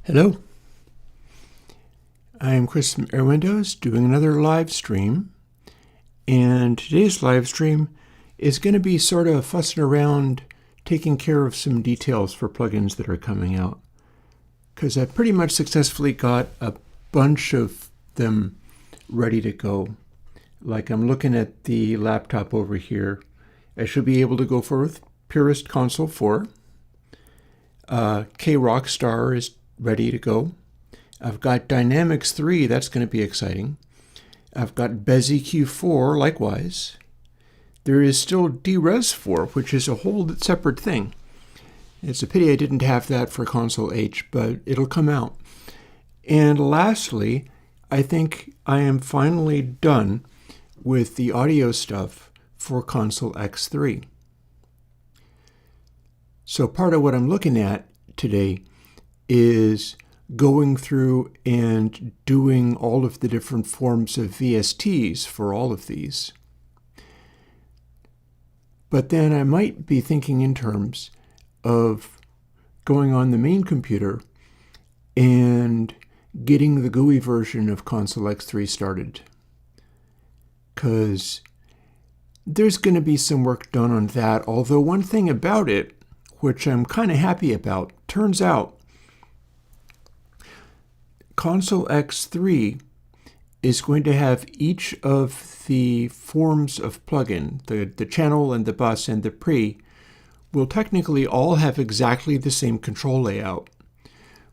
Hello, I'm Chris from Airwindows doing another live stream, and today's live stream is going to be sort of fussing around taking care of some details for plugins that are coming out, because I've pretty much successfully got a bunch of them ready to go. Like I'm looking at the laptop over here. I should be able to go for Purist Console 4. K-Rockstar is ready to go. I've got Dynamics 3, that's going to be exciting. I've got BezEQ 4, likewise. There is still DRes 4, which is a whole separate thing. It's a pity I didn't have that for Console H, but it'll come out. And lastly, I think I am finally done with the audio stuff for Console X3. So part of what I'm looking at today is going through and doing all of the different forms of VSTs for all of these. But then I might be thinking in terms of going on the main computer and getting the GUI version of Console X3 started. Because there's going to be some work done on that, although one thing about it, which I'm kind of happy about, turns out Console X3 is going to have each of the forms of plugin, the channel and the bus and the pre, will technically all have exactly the same control layout,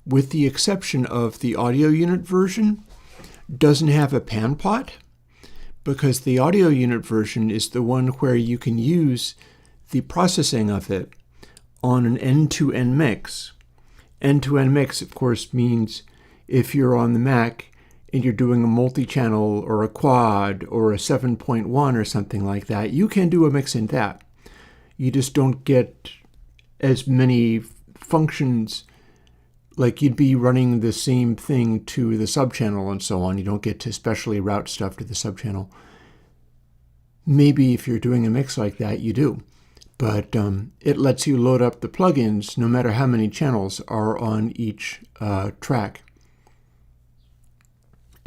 with the exception of the audio unit version doesn't have a pan pot, because the audio unit version is the one where you can use the processing of it on an end-to-end mix. End-to-end mix, of course, means if you're on the Mac and you're doing a multi-channel or a quad or a 7.1 or something like that, you can do a mix in that. You just don't get as many functions, like you'd be running the same thing to the subchannel and so on. You don't get to specially route stuff to the subchannel. Maybe if you're doing a mix like that, you do. But it lets you load up the plugins no matter how many channels are on each track.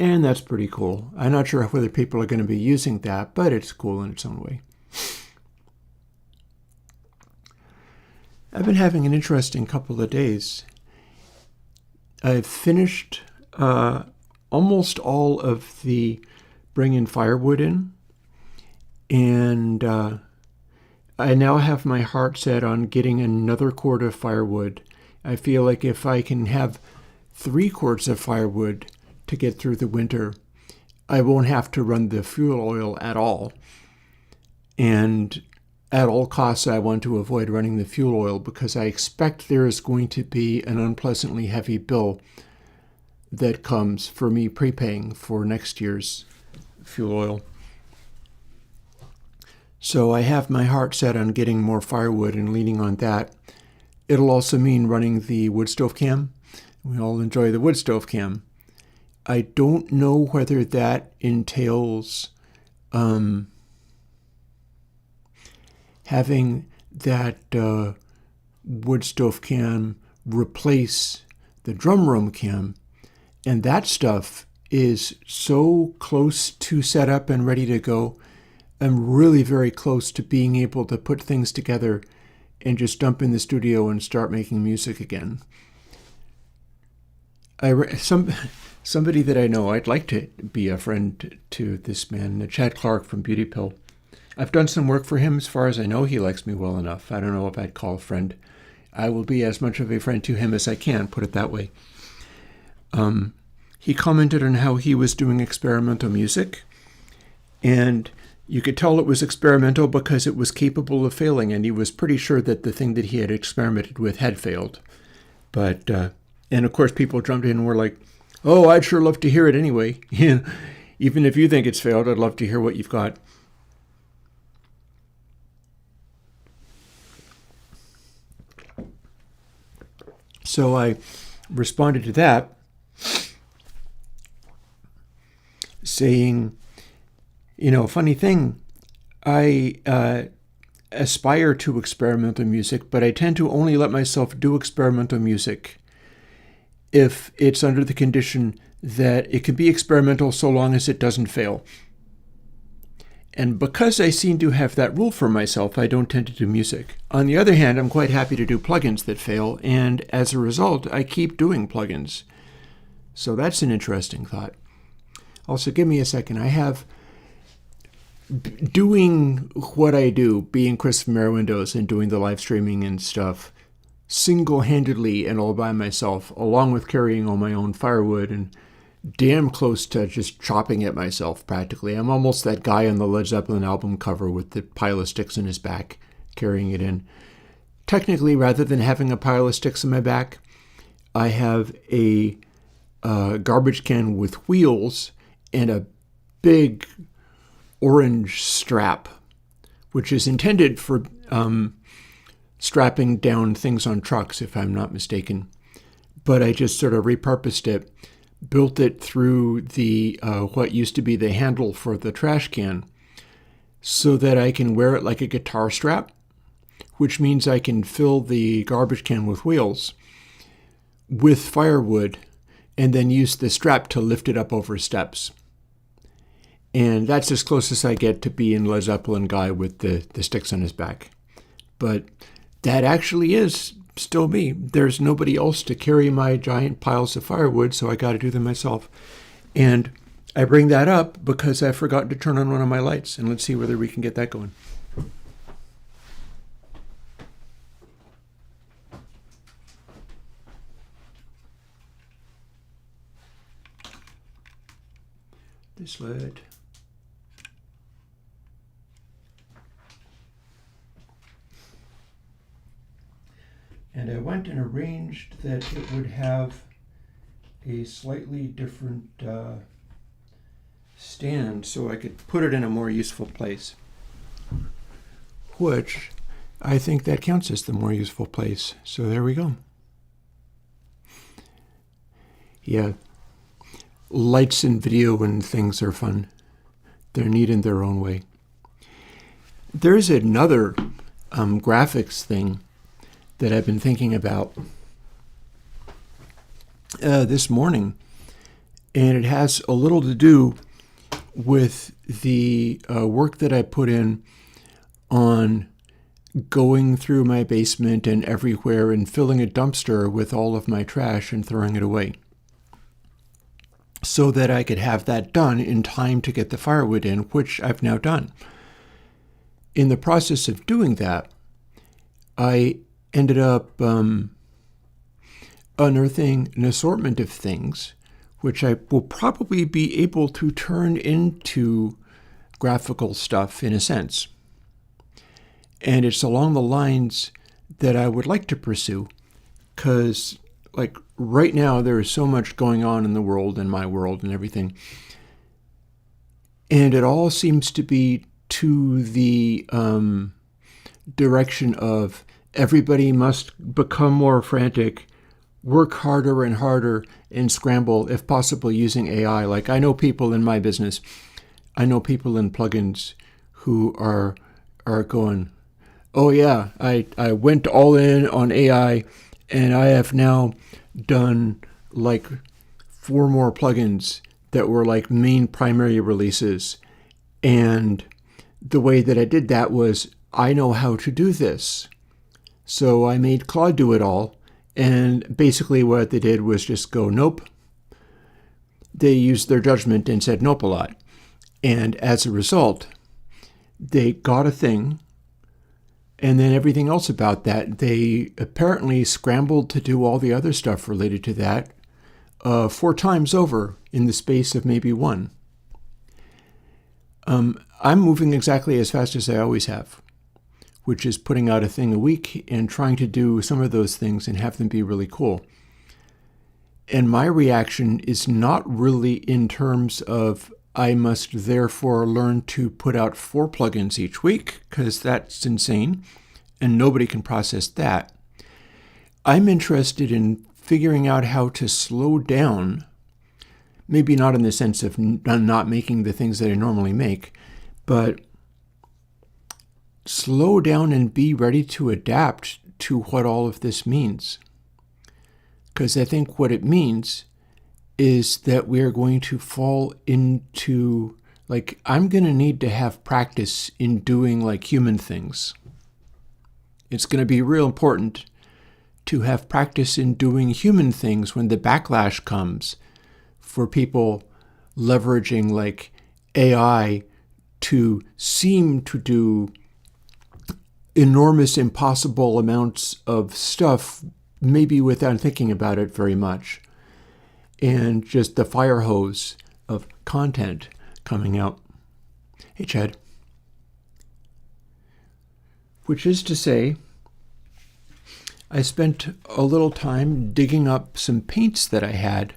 And that's pretty cool. I'm not sure whether people are going to be using that, but it's cool in its own way. I've been having an interesting couple of days. I've finished almost all of the bringing firewood in, and I now have my heart set on getting another cord of firewood. I feel like if I can have 3 cords of firewood to get through the winter, I won't have to run the fuel oil at all. And at all costs, I want to avoid running the fuel oil because I expect there is going to be an unpleasantly heavy bill that comes for me prepaying for next year's fuel oil. So I have my heart set on getting more firewood and leaning on that. It'll also mean running the wood stove cam. We all enjoy the wood stove cam. I don't know whether that entails having that wood stove cam replace the drum room cam. And that stuff is so close to set up and ready to go. I'm really very close to being able to put things together and just dump in the studio and start making music again. Somebody that I know, I'd like to be a friend to this man, Chad Clark from Beauty Pill. I've done some work for him. As far as I know, he likes me well enough. I don't know if I'd call a friend. I will be as much of a friend to him as I can, put it that way. He commented on how he was doing experimental music, and you could tell it was experimental because it was capable of failing, and he was pretty sure that the thing that he had experimented with had failed. But, and of course people jumped in and were like, oh, I'd sure love to hear it anyway. Even if you think it's failed, I'd love to hear what you've got. So I responded to that, saying, you know, funny thing, I aspire to experimental music, but I tend to only let myself do experimental music if it's under the condition that it can be experimental so long as it doesn't fail. And because I seem to have that rule for myself, I don't tend to do music. On the other hand, I'm quite happy to do plugins that fail, and as a result, I keep doing plugins. So that's an interesting thought. Also, give me a second. I have doing what I do, being Chris from Airwindows and doing the live streaming and stuff, single-handedly and all by myself, along with carrying all my own firewood and damn close to just chopping it myself, practically. I'm almost that guy on the Led Zeppelin album cover with the pile of sticks in his back, carrying it in. Technically, rather than having a pile of sticks in my back, I have a garbage can with wheels and a big orange strap, which is intended for strapping down things on trucks, if I'm not mistaken. But I just sort of repurposed it, built it through the what used to be the handle for the trash can, so that I can wear it like a guitar strap, which means I can fill the garbage can with wheels with firewood and then use the strap to lift it up over steps. And that's as close as I get to being Led Zeppelin guy with the sticks on his back. But that actually is still me. There's nobody else to carry my giant piles of firewood, so I got to do them myself. And I bring that up because I forgot to turn on one of my lights, and let's see whether we can get that going. This light. And I went and arranged that it would have a slightly different stand so I could put it in a more useful place, which I think that counts as the more useful place. So there we go. Yeah, lights and video and things are fun. They're neat in their own way. There's another graphics thing that I've been thinking about this morning, and it has a little to do with the work that I put in on going through my basement and everywhere and filling a dumpster with all of my trash and throwing it away, so that I could have that done in time to get the firewood in, which I've now done. In the process of doing that, I ended up unearthing an assortment of things which I will probably be able to turn into graphical stuff in a sense. And it's along the lines that I would like to pursue, because like right now there is so much going on in the world and my world and everything. And it all seems to be to the direction of everybody must become more frantic, work harder and harder, and scramble, if possible, using AI. Like I know people in my business, I know people in plugins who are going, oh yeah, I went all in on AI, and I have now done like 4 more plugins that were like main primary releases. And the way that I did that was, I know how to do this. So I made Claude do it all, and basically what they did was just go, nope. They used their judgment and said nope a lot. And as a result, they got a thing, and then everything else about that, they apparently scrambled to do all the other stuff related to that 4 times over in the space of maybe 1. I'm moving exactly as fast as I always have, which is putting out a thing a week and trying to do some of those things and have them be really cool. And my reaction is not really in terms of I must therefore learn to put out 4 plugins each week, because that's insane and nobody can process that. I'm interested in figuring out how to slow down, maybe not in the sense of not making the things that I normally make, but slow down and be ready to adapt to what all of this means. because I think what it means is that we are going to fall into, like, I'm going to need to have practice in doing like human things. It's going to be real important to have practice in doing human things when the backlash comes for people leveraging like AI to seem to do enormous, impossible amounts of stuff, maybe without thinking about it very much. And just the fire hose of content coming out. Hey, Chad. Which is to say, I spent a little time digging up some paints that I had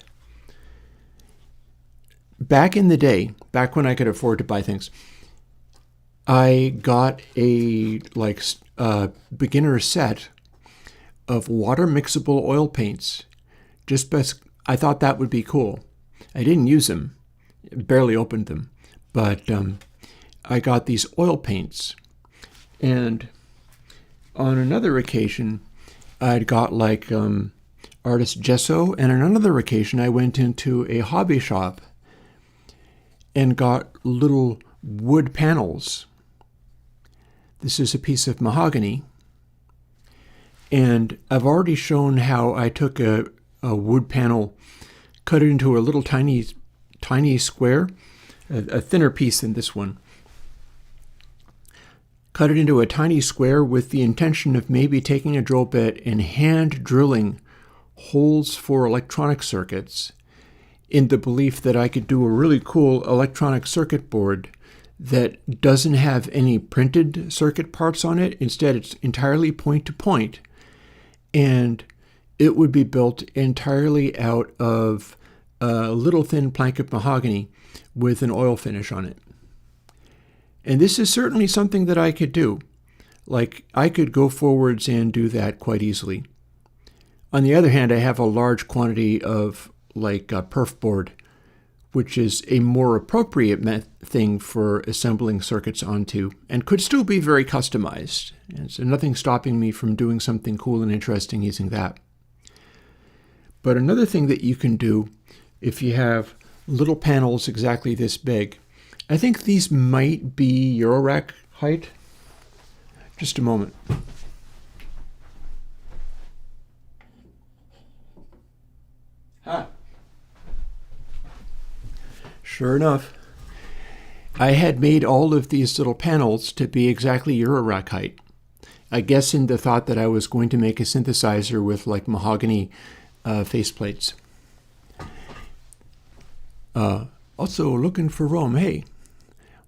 back in the day, back when I could afford to buy things. I got a beginner set of water mixable oil paints. Just because I thought that would be cool. I didn't use them, barely opened them, but I got these oil paints. And on another occasion, I'd got like artist gesso, and on another occasion, I went into a hobby shop and got little wood panels. This is a piece of mahogany, and I've already shown how I took a wood panel, cut it into a little tiny square, a thinner piece than this one. Cut it into a tiny square with the intention of maybe taking a drill bit and hand drilling holes for electronic circuits, in the belief that I could do a really cool electronic circuit board that doesn't have any printed circuit parts on it. Instead, it's entirely point to point, and it would be built entirely out of a little thin plank of mahogany with an oil finish on it. And this is certainly something that I could do. Like, I could go forwards and do that quite easily. On the other hand, I have a large quantity of like perf board, which is a more appropriate thing for assembling circuits onto, and could still be very customized. And so nothing's stopping me from doing something cool and interesting using that. But another thing that you can do, if you have little panels exactly this big, I think these might be Eurorack height. Just a moment. Ah. Sure enough, I had made all of these little panels to be exactly Eurorack height. I guess in the thought that I was going to make a synthesizer with like mahogany faceplates. Also looking for Rome. Hey,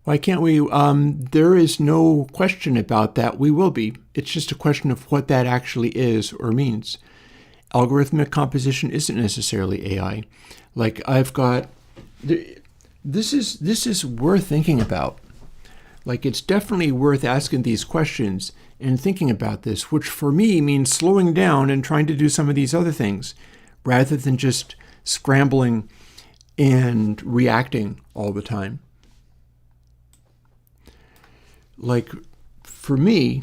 why can't we? There is no question about that. We will be. It's just a question of what that actually is or means. Algorithmic composition isn't necessarily AI. Like I've got, this is worth thinking about. Like it's definitely worth asking these questions and thinking about this, which for me means slowing down and trying to do some of these other things, rather than just scrambling and reacting all the time. Like, for me,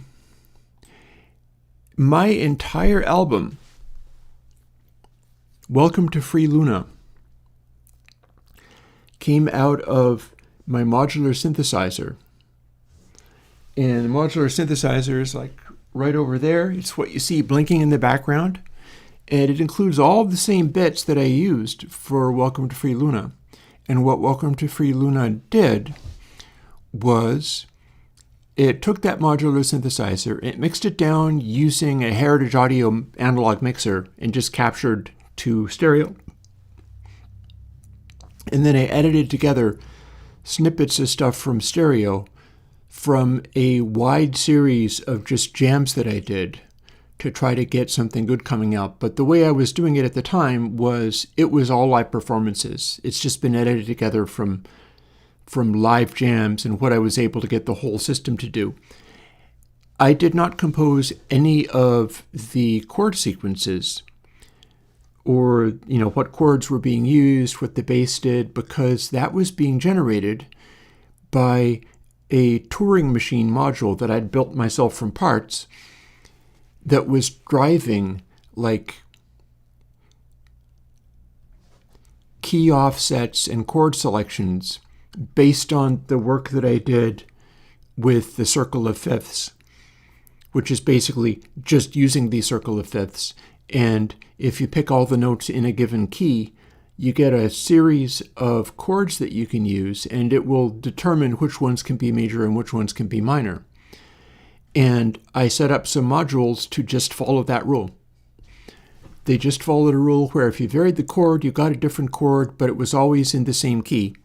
my entire album, Welcome to Free Luna, came out of my modular synthesizer. And the modular synthesizer is like right over there. It's what you see blinking in the background. And it includes all of the same bits that I used for Welcome to Free Luna. And what Welcome to Free Luna did was it took that modular synthesizer, it mixed it down using a Heritage Audio analog mixer and just captured to stereo. And then I edited together snippets of stuff from stereo from a wide series of just jams that I did to try to get something good coming out. But the way I was doing it at the time was it was all live performances. It's just been edited together from live jams and what I was able to get the whole system to do. I did not compose any of the chord sequences or, what chords were being used, what the bass did, because that was being generated by a Turing machine module that I'd built myself from parts that was driving like key offsets and chord selections based on the work that I did with the circle of fifths, which is basically just using the circle of fifths. And if you pick all the notes in a given key, you get a series of chords that you can use, and it will determine which ones can be major and which ones can be minor. And I set up some modules to just follow that rule. They just followed a rule where if you varied the chord, you got a different chord, but it was always in the same key.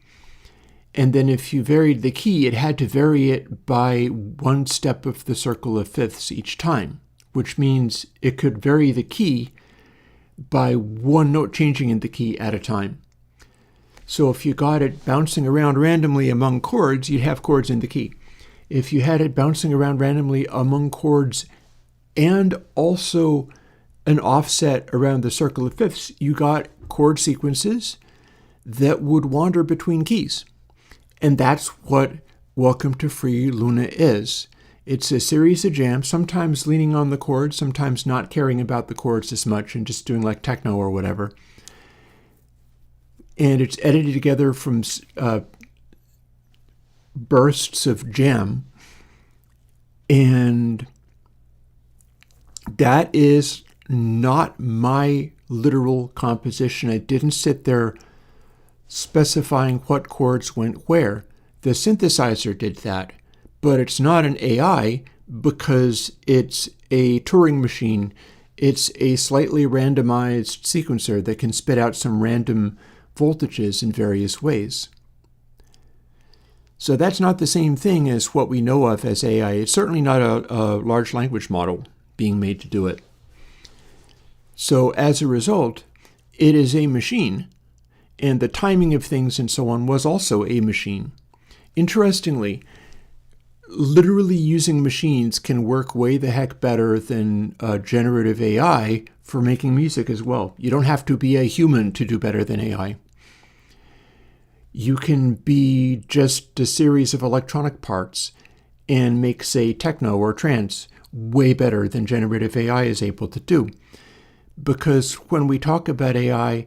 And then if you varied the key, it had to vary it by one step of the circle of fifths each time, which means it could vary the key by one note changing in the key at a time. So if you got it bouncing around randomly among chords, you'd have chords in the key. If you had it bouncing around randomly among chords and also an offset around the circle of fifths, you got chord sequences that would wander between keys. And that's what Welcome to Free Luna is. It's a series of jams, sometimes leaning on the chords, sometimes not caring about the chords as much and just doing like techno or whatever. And it's edited together from bursts of jam. And that is not my literal composition. I didn't sit there specifying what chords went where. The synthesizer did that, but it's not an AI because it's a Turing machine. It's a slightly randomized sequencer that can spit out some random voltages in various ways. So that's not the same thing as what we know of as AI. It's certainly not a large language model being made to do it. So as a result, it is a machine. And the timing of things and so on was also a machine. Interestingly, literally using machines can work way the heck better than generative AI for making music as well. You don't have to be a human to do better than AI. You can be just a series of electronic parts and make, say, techno or trance way better than generative AI is able to do. Because when we talk about AI,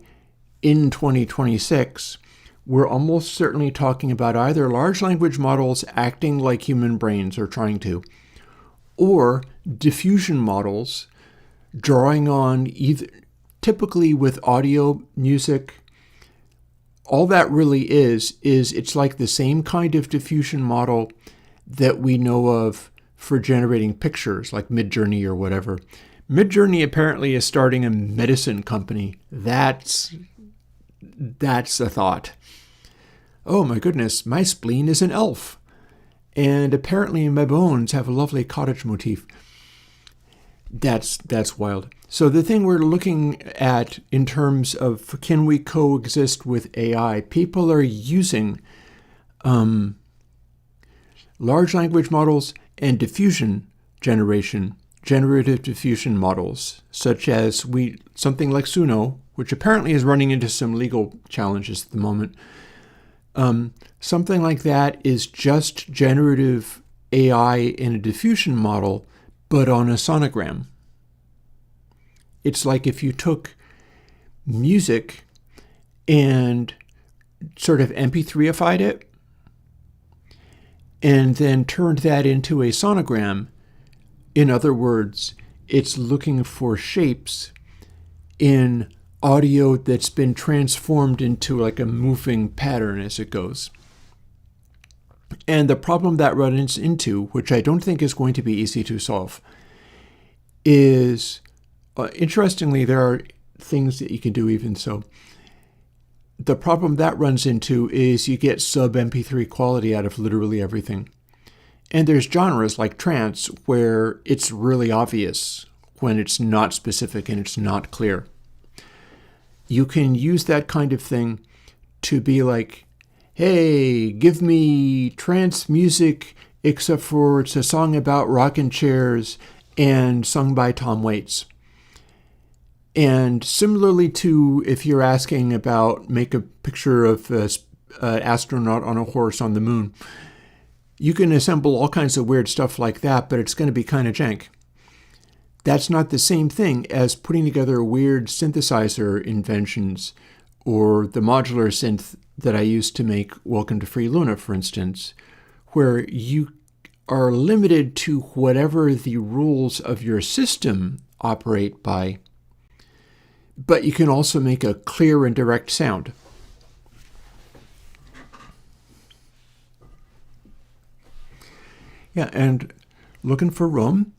in 2026, we're almost certainly talking about either large language models acting like human brains or trying to, or diffusion models drawing on either, typically with audio, music. All that really is it's like the same kind of diffusion model that we know of for generating pictures, like Midjourney or whatever. Midjourney apparently is starting a medicine company. That's a thought. Oh my goodness, my spleen is an elf. And apparently my bones have a lovely cottage motif. That's wild. So the thing we're looking at in terms of can we coexist with AI, people are using large language models and diffusion generation, generative diffusion models, such as something like Suno, which apparently is running into some legal challenges at the moment. Something like that is just generative AI in a diffusion model, but on a sonogram. It's like if you took music and sort of MP3ified it, and then turned that into a sonogram. In other words, it's looking for shapes in audio that's been transformed into like a moving pattern as it goes. And the problem that runs into, which I don't think is going to be easy to solve, is, interestingly, there are things that you can do even so. The problem that runs into is you get sub-MP3 quality out of literally everything. And there's genres like trance where it's really obvious when it's not specific and it's not clear. You can use that kind of thing to be like, hey, give me trance music, except for it's a song about rocking chairs and sung by Tom Waits. And similarly to if you're asking about make a picture of an astronaut on a horse on the moon, you can assemble all kinds of weird stuff like that, but it's going to be kind of jank. That's not the same thing as putting together weird synthesizer inventions or the modular synth that I used to make Welcome to Free Luna, for instance, where you are limited to whatever the rules of your system operate by, but you can also make a clear and direct sound. Yeah, and looking for room,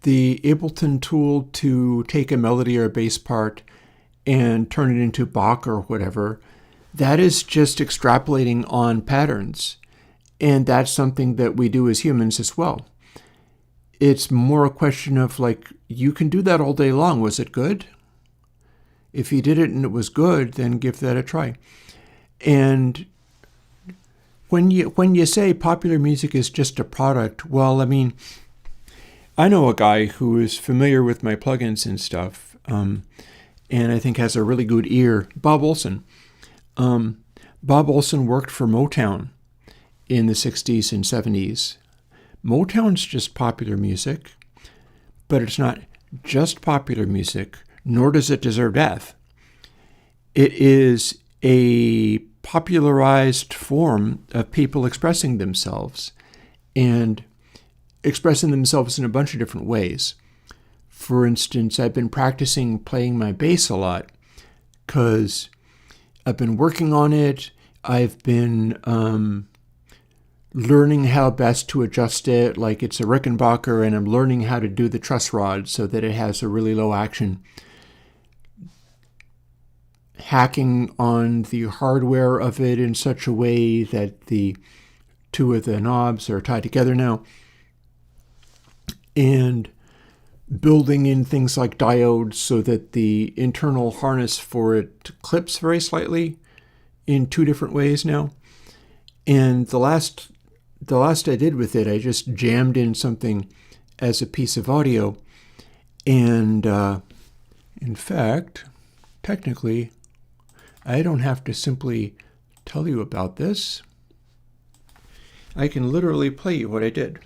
the Ableton tool to take a melody or a bass part and turn it into Bach or whatever, that is just extrapolating on patterns. And that's something that we do as humans as well. It's more a question of like, you can do that all day long. Was it good? If you did it and it was good, then give that a try. And when you say popular music is just a product, well, I mean, I know a guy who is familiar with my plugins and stuff, and I think has a really good ear, Bob Olson. Bob Olson worked for Motown in the 60s and 70s. Motown's just popular music, but it's not just popular music, nor does it deserve death. It is a popularized form of people expressing themselves, and expressing themselves in a bunch of different ways. For instance, I've been practicing playing my bass a lot because I've been working on it. I've been learning how best to adjust it, like it's a Rickenbacker, and I'm learning how to do the truss rod so that it has a really low action. Hacking on the hardware of it in such a way that the two of the knobs are tied together now. And building in things like diodes so that the internal harness for it clips very slightly in two different ways now. And the last I did with it, I just jammed in something as a piece of audio. And in fact, technically, I don't have to simply tell you about this. I can literally play you what I did.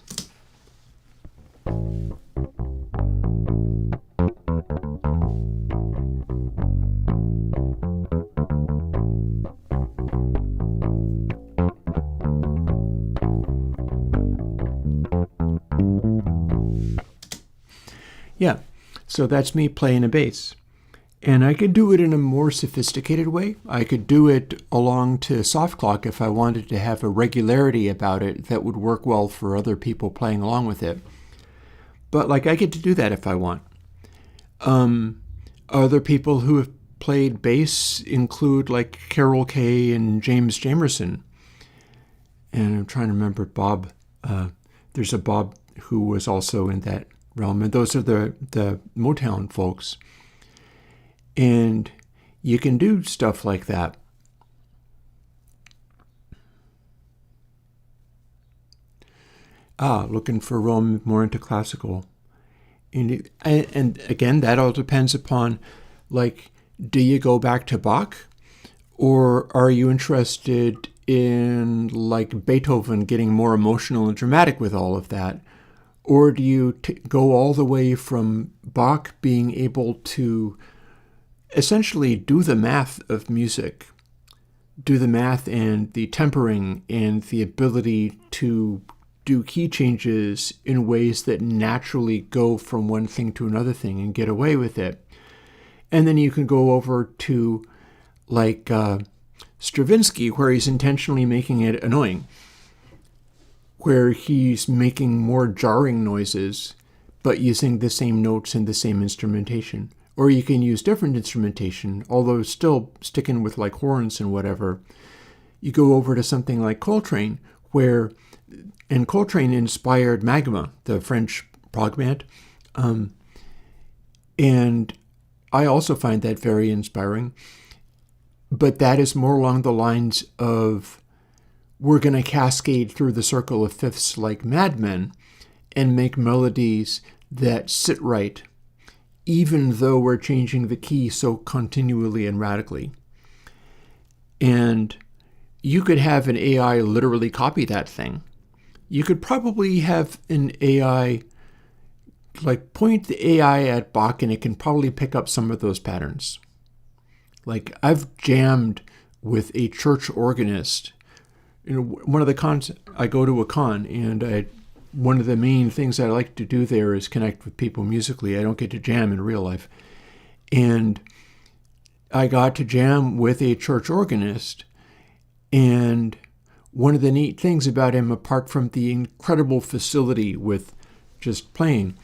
Yeah, so that's me playing a bass. And I could do it in a more sophisticated way. I could do it along to soft clock if I wanted to have a regularity about it that would work well for other people playing along with it. But like I get to do that if I want. Other people who have played bass include like Carol Kay and James Jamerson. And I'm trying to remember Bob. There's a Bob who was also in that realm. And those are the Motown folks. And you can do stuff like that. Looking for room more into classical. And again, that all depends upon, like, do you go back to Bach? Or are you interested in, like, Beethoven getting more emotional and dramatic with all of that? Or do you go all the way from Bach being able to essentially do the math of music, do the math and the tempering and the ability to do key changes in ways that naturally go from one thing to another thing and get away with it. And then you can go over to like Stravinsky, where he's intentionally making it annoying, where he's making more jarring noises, but using the same notes and the same instrumentation. Or you can use different instrumentation, although still sticking with like horns and whatever. You go over to something like Coltrane, and Coltrane inspired Magma, the French prog band. And I also find that very inspiring. But that is more along the lines of, we're going to cascade through the circle of fifths like Mad Men and make melodies that sit right, even though we're changing the key so continually and radically. And you could have an AI literally copy that thing. You could probably have an AI, like point the AI at Bach and it can probably pick up some of those patterns. Like, I've jammed with a church organist. One of the cons, I go to a con, and one of the main things I like to do there is connect with people musically. I don't get to jam in real life. And I got to jam with a church organist, and one of the neat things about him, apart from the incredible facility with just playing,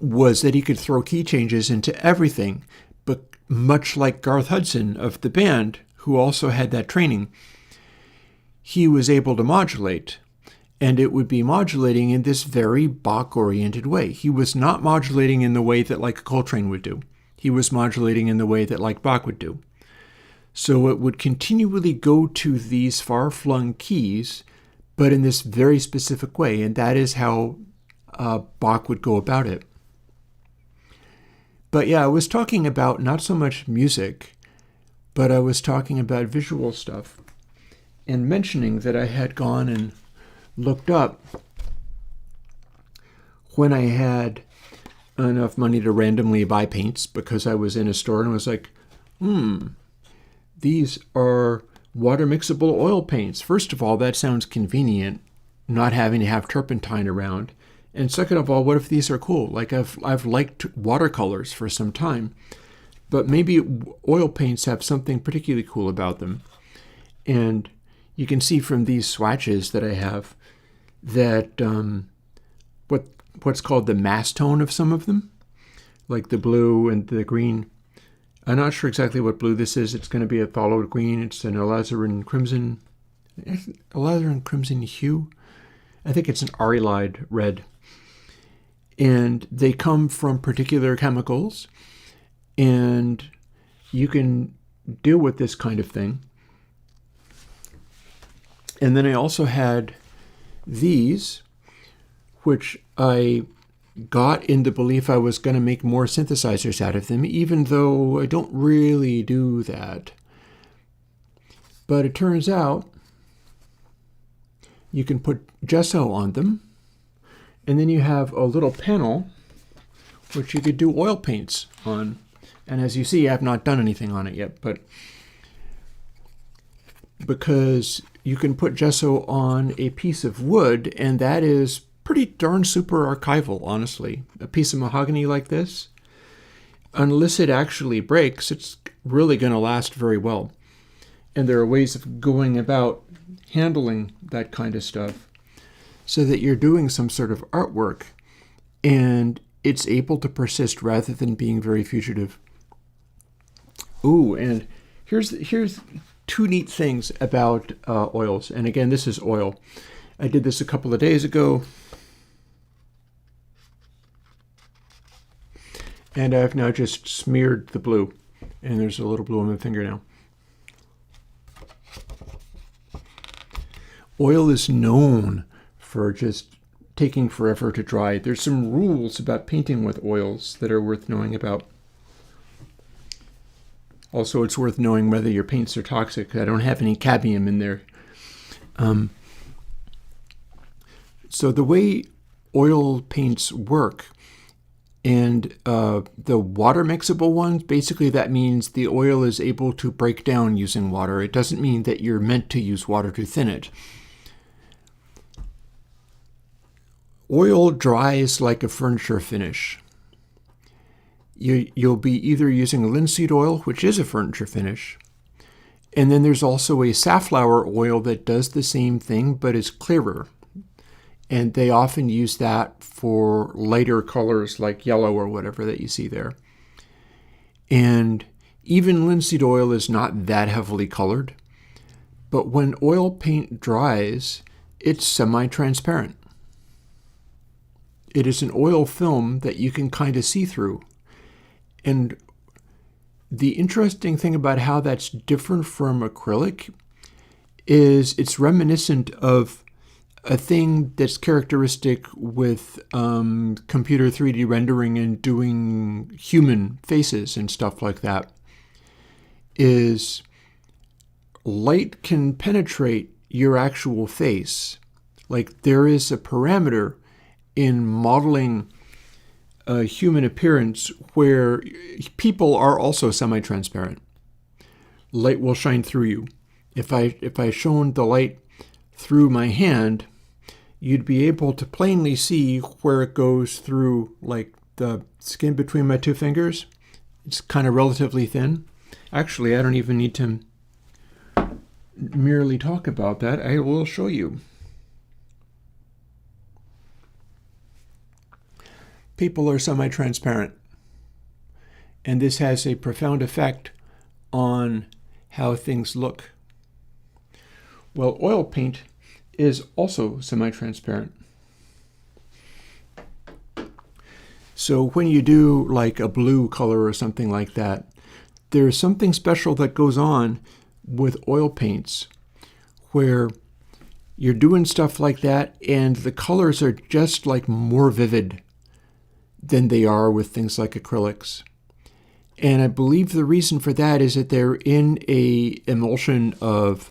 was that he could throw key changes into everything. But much like Garth Hudson of the band, who also had that training, he was able to modulate, and it would be modulating in this very Bach-oriented way. He was not modulating in the way that like Coltrane would do. He was modulating in the way that like Bach would do. So it would continually go to these far-flung keys, but in this very specific way, and that is how Bach would go about it. But yeah, I was talking about not so much music, but I was talking about visual stuff, and mentioning that I had gone and looked up when I had enough money to randomly buy paints, because I was in a store and was like, these are water mixable oil paints. First of all, that sounds convenient, not having to have turpentine around. And second of all, what if these are cool? Like, I've liked watercolors for some time, but maybe oil paints have something particularly cool about them. And you can see from these swatches that I have that what's called the mass tone of some of them, like the blue and the green. I'm not sure exactly what blue this is. It's going to be a followed green. It's an alizarin crimson hue. I think it's an aurelide red. And they come from particular chemicals, and you can deal with this kind of thing. And then I also had these, which I got in the belief I was going to make more synthesizers out of them, even though I don't really do that. But it turns out you can put gesso on them, and then you have a little panel which you could do oil paints on. And as you see, I've not done anything on it yet, but because you can put gesso on a piece of wood, and that is pretty darn super archival, honestly. A piece of mahogany like this, unless it actually breaks, it's really going to last very well. And there are ways of going about handling that kind of stuff so that you're doing some sort of artwork and it's able to persist rather than being very fugitive. Ooh, and here's two neat things about oils. And again, this is oil. I did this a couple of days ago, and I've now just smeared the blue, and there's a little blue on my finger now. Oil is known for just taking forever to dry. There's some rules about painting with oils that are worth knowing about. Also, it's worth knowing whether your paints are toxic. I don't have any cadmium in there. So the way oil paints work, and the water mixable ones, basically that means the oil is able to break down using water. It doesn't mean that you're meant to use water to thin it. Oil dries like a furniture finish. You'll be either using linseed oil, which is a furniture finish, and then there's also a safflower oil that does the same thing but is clearer. And they often use that for lighter colors like yellow or whatever that you see there. And even linseed oil is not that heavily colored, but when oil paint dries, it's semi-transparent. It is an oil film that you can kind of see through. And the interesting thing about how that's different from acrylic is it's reminiscent of a thing that's characteristic with computer 3D rendering and doing human faces and stuff like that, is light can penetrate your actual face. Like, there is a parameter in modeling a human appearance where people are also semi-transparent. Light will shine through you. If I shone the light through my hand, you'd be able to plainly see where it goes through, like the skin between my two fingers. It's kind of relatively thin. Actually, I don't even need to merely talk about that. I will show you. People are semi-transparent, and this has a profound effect on how things look. Well, oil paint is also semi-transparent. So when you do like a blue color or something like that, there's something special that goes on with oil paints where you're doing stuff like that and the colors are just like more vivid than they are with things like acrylics. And I believe the reason for that is that they're in a emulsion of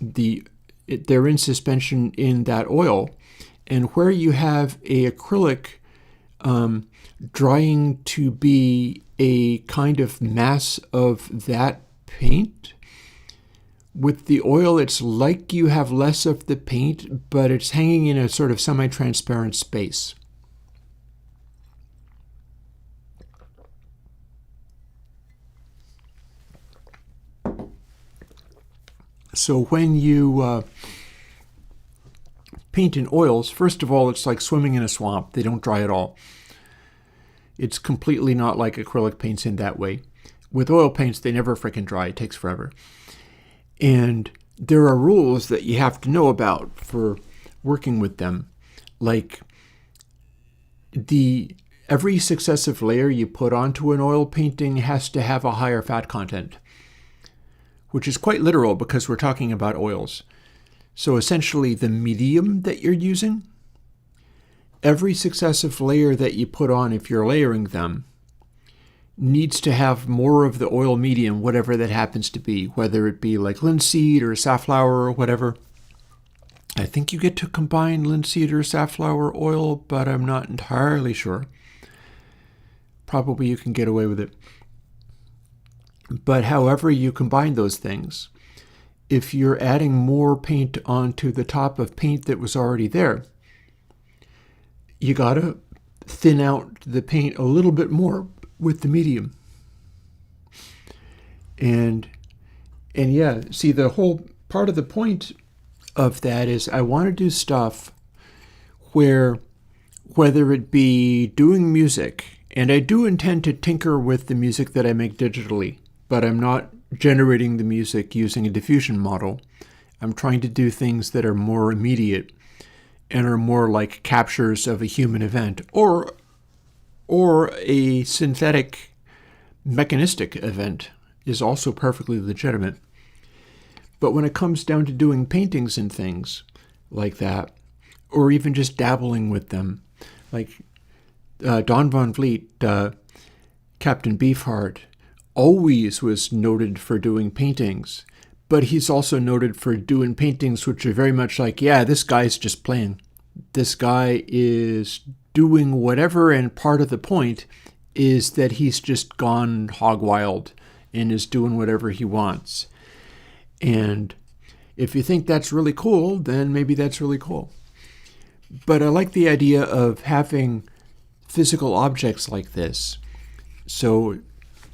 they're in suspension in that oil. And where you have a acrylic drying to be a kind of mass of that paint, with the oil, it's like you have less of the paint, but it's hanging in a sort of semi-transparent space. So when you paint in oils, first of all, it's like swimming in a swamp. They don't dry at all. It's completely not like acrylic paints in that way. With oil paints, they never frickin' dry. It takes forever. And there are rules that you have to know about for working with them. Like every successive layer you put onto an oil painting has to have a higher fat content, which is quite literal because we're talking about oils. So essentially the medium that you're using, every successive layer that you put on, if you're layering them, needs to have more of the oil medium, whatever that happens to be, whether it be like linseed or safflower or whatever. I think you get to combine linseed or safflower oil, but I'm not entirely sure. Probably you can get away with it. But however you combine those things, if you're adding more paint onto the top of paint that was already there, you gotta thin out the paint a little bit more with the medium. And yeah, see, the whole part of the point of that is I want to do stuff where, whether it be doing music, and I do intend to tinker with the music that I make digitally, but I'm not generating the music using a diffusion model. I'm trying to do things that are more immediate and are more like captures of a human event or a synthetic mechanistic event is also perfectly legitimate. But when it comes down to doing paintings and things like that, or even just dabbling with them, like Don Von Vliet, Captain Beefheart, always was noted for doing paintings, but he's also noted for doing paintings which are very much like, yeah, this guy's just playing. This guy is doing whatever, and part of the point is that he's just gone hog wild and is doing whatever he wants. And if you think that's really cool, then maybe that's really cool. But I like the idea of having physical objects like this. So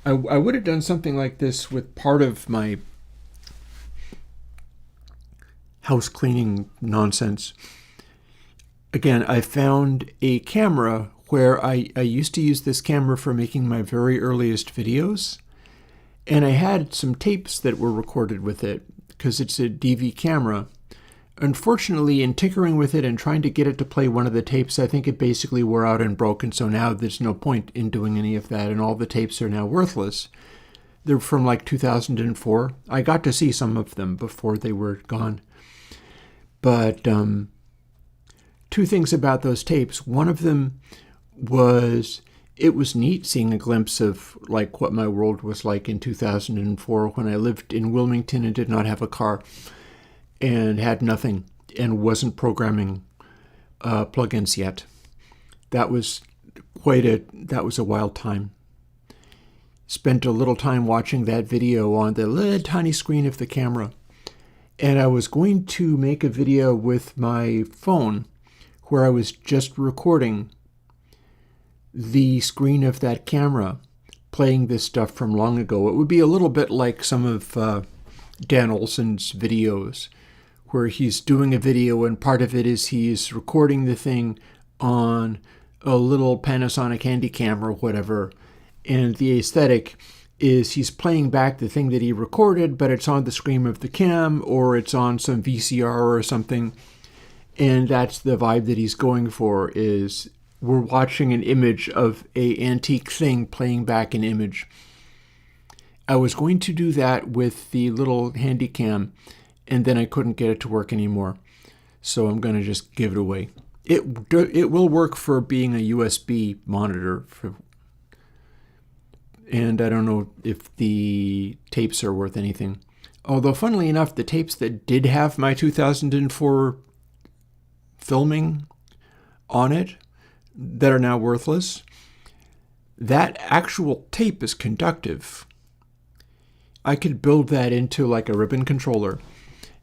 I would have done something like this with part of my house cleaning nonsense. Again, I found a camera where I used to use this camera for making my very earliest videos. And I had some tapes that were recorded with it because it's a DV camera. Unfortunately, in tinkering with it and trying to get it to play one of the tapes, I think it basically wore out and broke, and so now there's no point in doing any of that, and all the tapes are now worthless. They're from like 2004. I got to see some of them before they were gone. But two things about those tapes. One of them was, it was neat seeing a glimpse of like what my world was like in 2004 when I lived in Wilmington and did not have a car and had nothing and wasn't programming plugins yet. That was that was a wild time. Spent a little time watching that video on the little tiny screen of the camera. And I was going to make a video with my phone where I was just recording the screen of that camera playing this stuff from long ago. It would be a little bit like some of Dan Olson's videos where he's doing a video and part of it is he's recording the thing on a little Panasonic Handycam or whatever, and the aesthetic is he's playing back the thing that he recorded, but it's on the screen of the cam or it's on some VCR or something, and that's the vibe that he's going for, is we're watching an image of an antique thing playing back an image. I was going to do that with the little Handycam, and then I couldn't get it to work anymore, so I'm going to just give it away. It will work for being a USB monitor, and I don't know if the tapes are worth anything. Although, funnily enough, the tapes that did have my 2004 filming on it that are now worthless, that actual tape is conductive. I could build that into like a ribbon controller.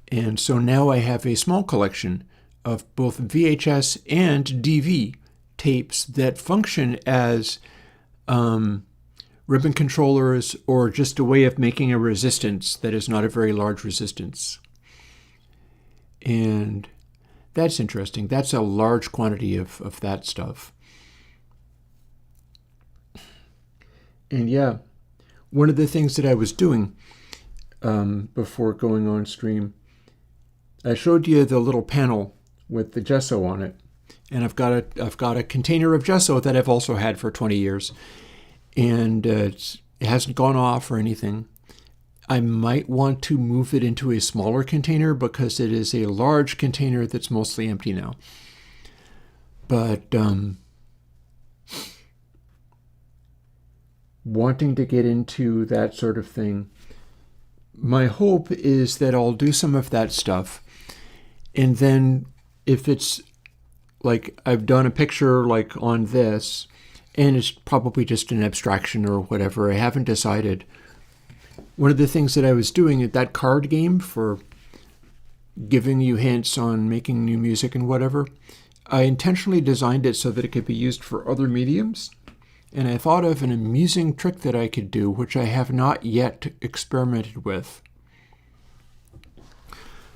And so now I have a small collection of both VHS and DV tapes that function as ribbon controllers or just a way of making a resistance that is not a very large resistance. And that's interesting. That's a large quantity of that stuff. And yeah, one of the things that I was doing before going on stream, I showed you the little panel with the gesso on it, and I've got a container of gesso that I've also had for 20 years, and it hasn't gone off or anything. I might want to move it into a smaller container because it is a large container that's mostly empty now. But wanting to get into that sort of thing, my hope is that I'll do some of that stuff, and then if it's like I've done a picture like on this, and it's probably just an abstraction or whatever, I haven't decided. One of the things that I was doing at that card game for giving you hints on making new music and whatever, I intentionally designed it so that it could be used for other mediums. And I thought of an amusing trick that I could do, which I have not yet experimented with,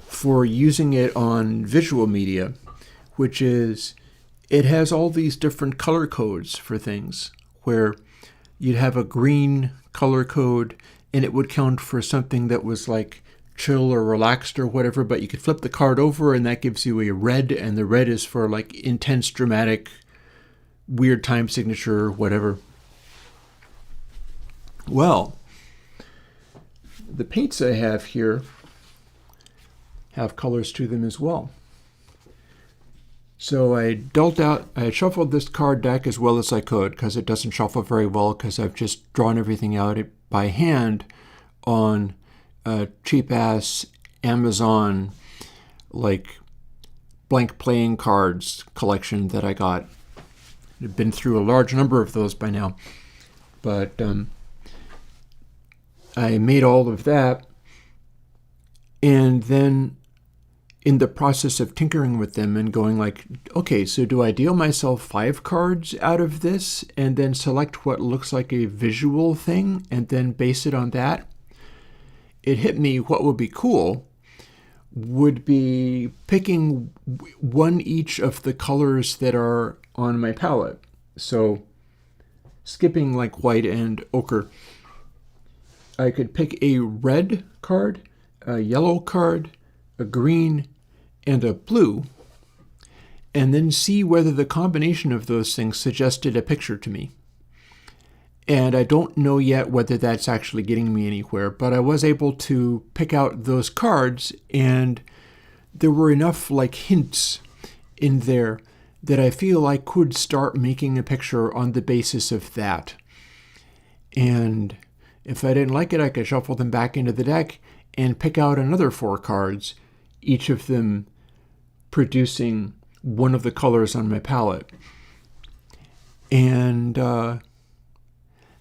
for using it on visual media, which is it has all these different color codes for things, where you'd have a green color code and it would count for something that was like chill or relaxed or whatever, but you could flip the card over and that gives you a red, and the red is for like intense, dramatic, weird time signature or whatever. Well, the paints I have here have colors to them as well. So I shuffled this card deck as well as I could, because it doesn't shuffle very well because I've just drawn everything out by hand on a cheap-ass Amazon like blank playing cards collection that I got. I've been through a large number of those by now. But I made all of that, and then in the process of tinkering with them and going like, okay, so do I deal myself 5 cards out of this and then select what looks like a visual thing and then base it on that? It hit me what would be cool would be picking one each of the colors that are on my palette. So skipping like white and ochre, I could pick a red card, a yellow card, a green, and a blue, and then see whether the combination of those things suggested a picture to me. And I don't know yet whether that's actually getting me anywhere, but I was able to pick out those cards, and there were enough like hints in there that I feel I could start making a picture on the basis of that. And if I didn't like it, I could shuffle them back into the deck and pick out another 4 cards, each of them producing one of the colors on my palette. And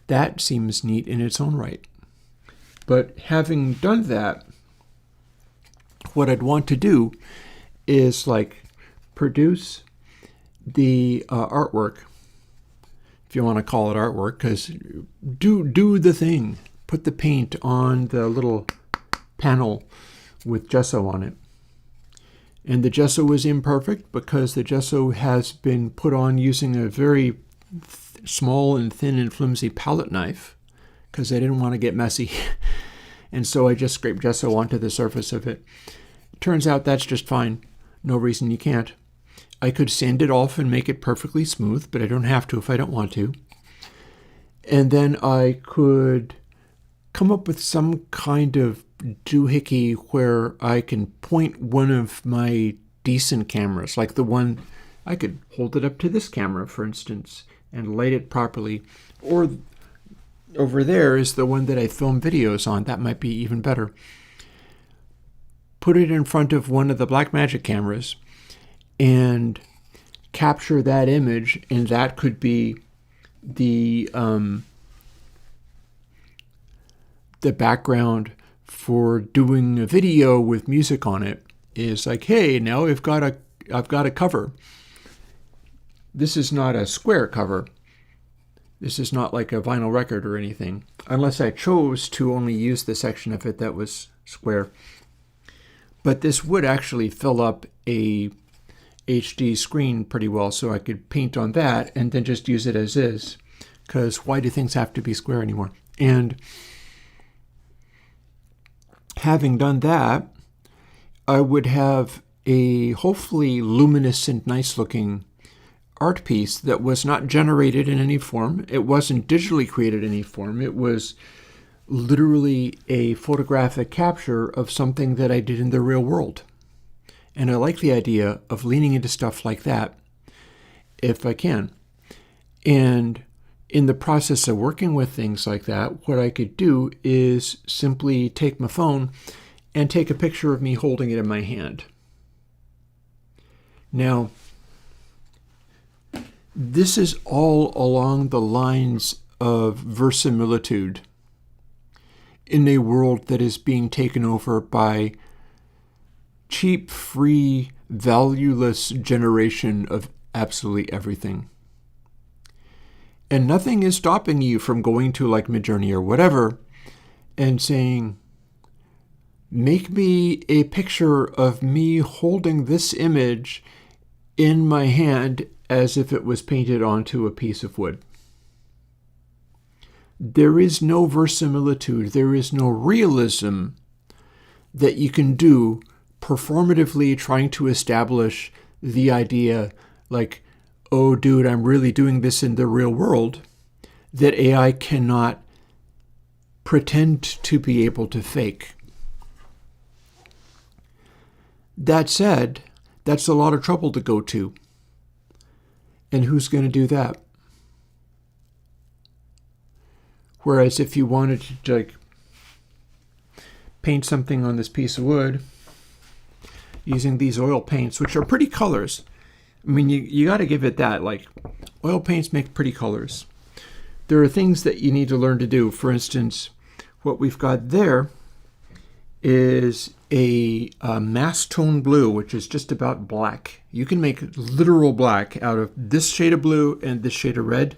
that seems neat in its own right. But having done that, what I'd want to do is like produce the artwork, if you want to call it artwork, because do the thing. Put the paint on the little panel with gesso on it. And the gesso is imperfect because the gesso has been put on using a very small and thin and flimsy palette knife because I didn't want to get messy. And so I just scraped gesso onto the surface of it. Turns out that's just fine. No reason you can't. I could sand it off and make it perfectly smooth, but I don't have to if I don't want to. And then I could come up with some kind of doohickey where I can point one of my decent cameras, like the one, I could hold it up to this camera, for instance, and light it properly. Or over there is the one that I film videos on. That might be even better. Put it in front of one of the Blackmagic cameras and capture that image, and that could be the background for doing a video with music on it. Is like, hey, now I've got a cover. This is not a square cover. This is not like a vinyl record or anything, unless I chose to only use the section of it that was square. But this would actually fill up a HD screen pretty well, so I could paint on that and then just use it as is, because why do things have to be square anymore? And having done that, I would have a hopefully luminescent, nice looking art piece that was not generated in any form. It wasn't digitally created in any form. It was literally a photographic capture of something that I did in the real world. And I like the idea of leaning into stuff like that if I can. And in the process of working with things like that, what I could do is simply take my phone and take a picture of me holding it in my hand. Now, this is all along the lines of verisimilitude in a world that is being taken over by cheap, free, valueless generation of absolutely everything. And nothing is stopping you from going to like Midjourney or whatever and saying, make me a picture of me holding this image in my hand as if it was painted onto a piece of wood. There is no verisimilitude, there is no realism that you can do performatively trying to establish the idea like, oh dude, I'm really doing this in the real world, that AI cannot pretend to be able to fake. That said, that's a lot of trouble to go to. And who's going to do that? Whereas if you wanted to like paint something on this piece of wood using these oil paints, which are pretty colors. I mean, you got to give it that. Like, oil paints make pretty colors. There are things that you need to learn to do. For instance, what we've got there is a mass tone blue, which is just about black. You can make literal black out of this shade of blue and this shade of red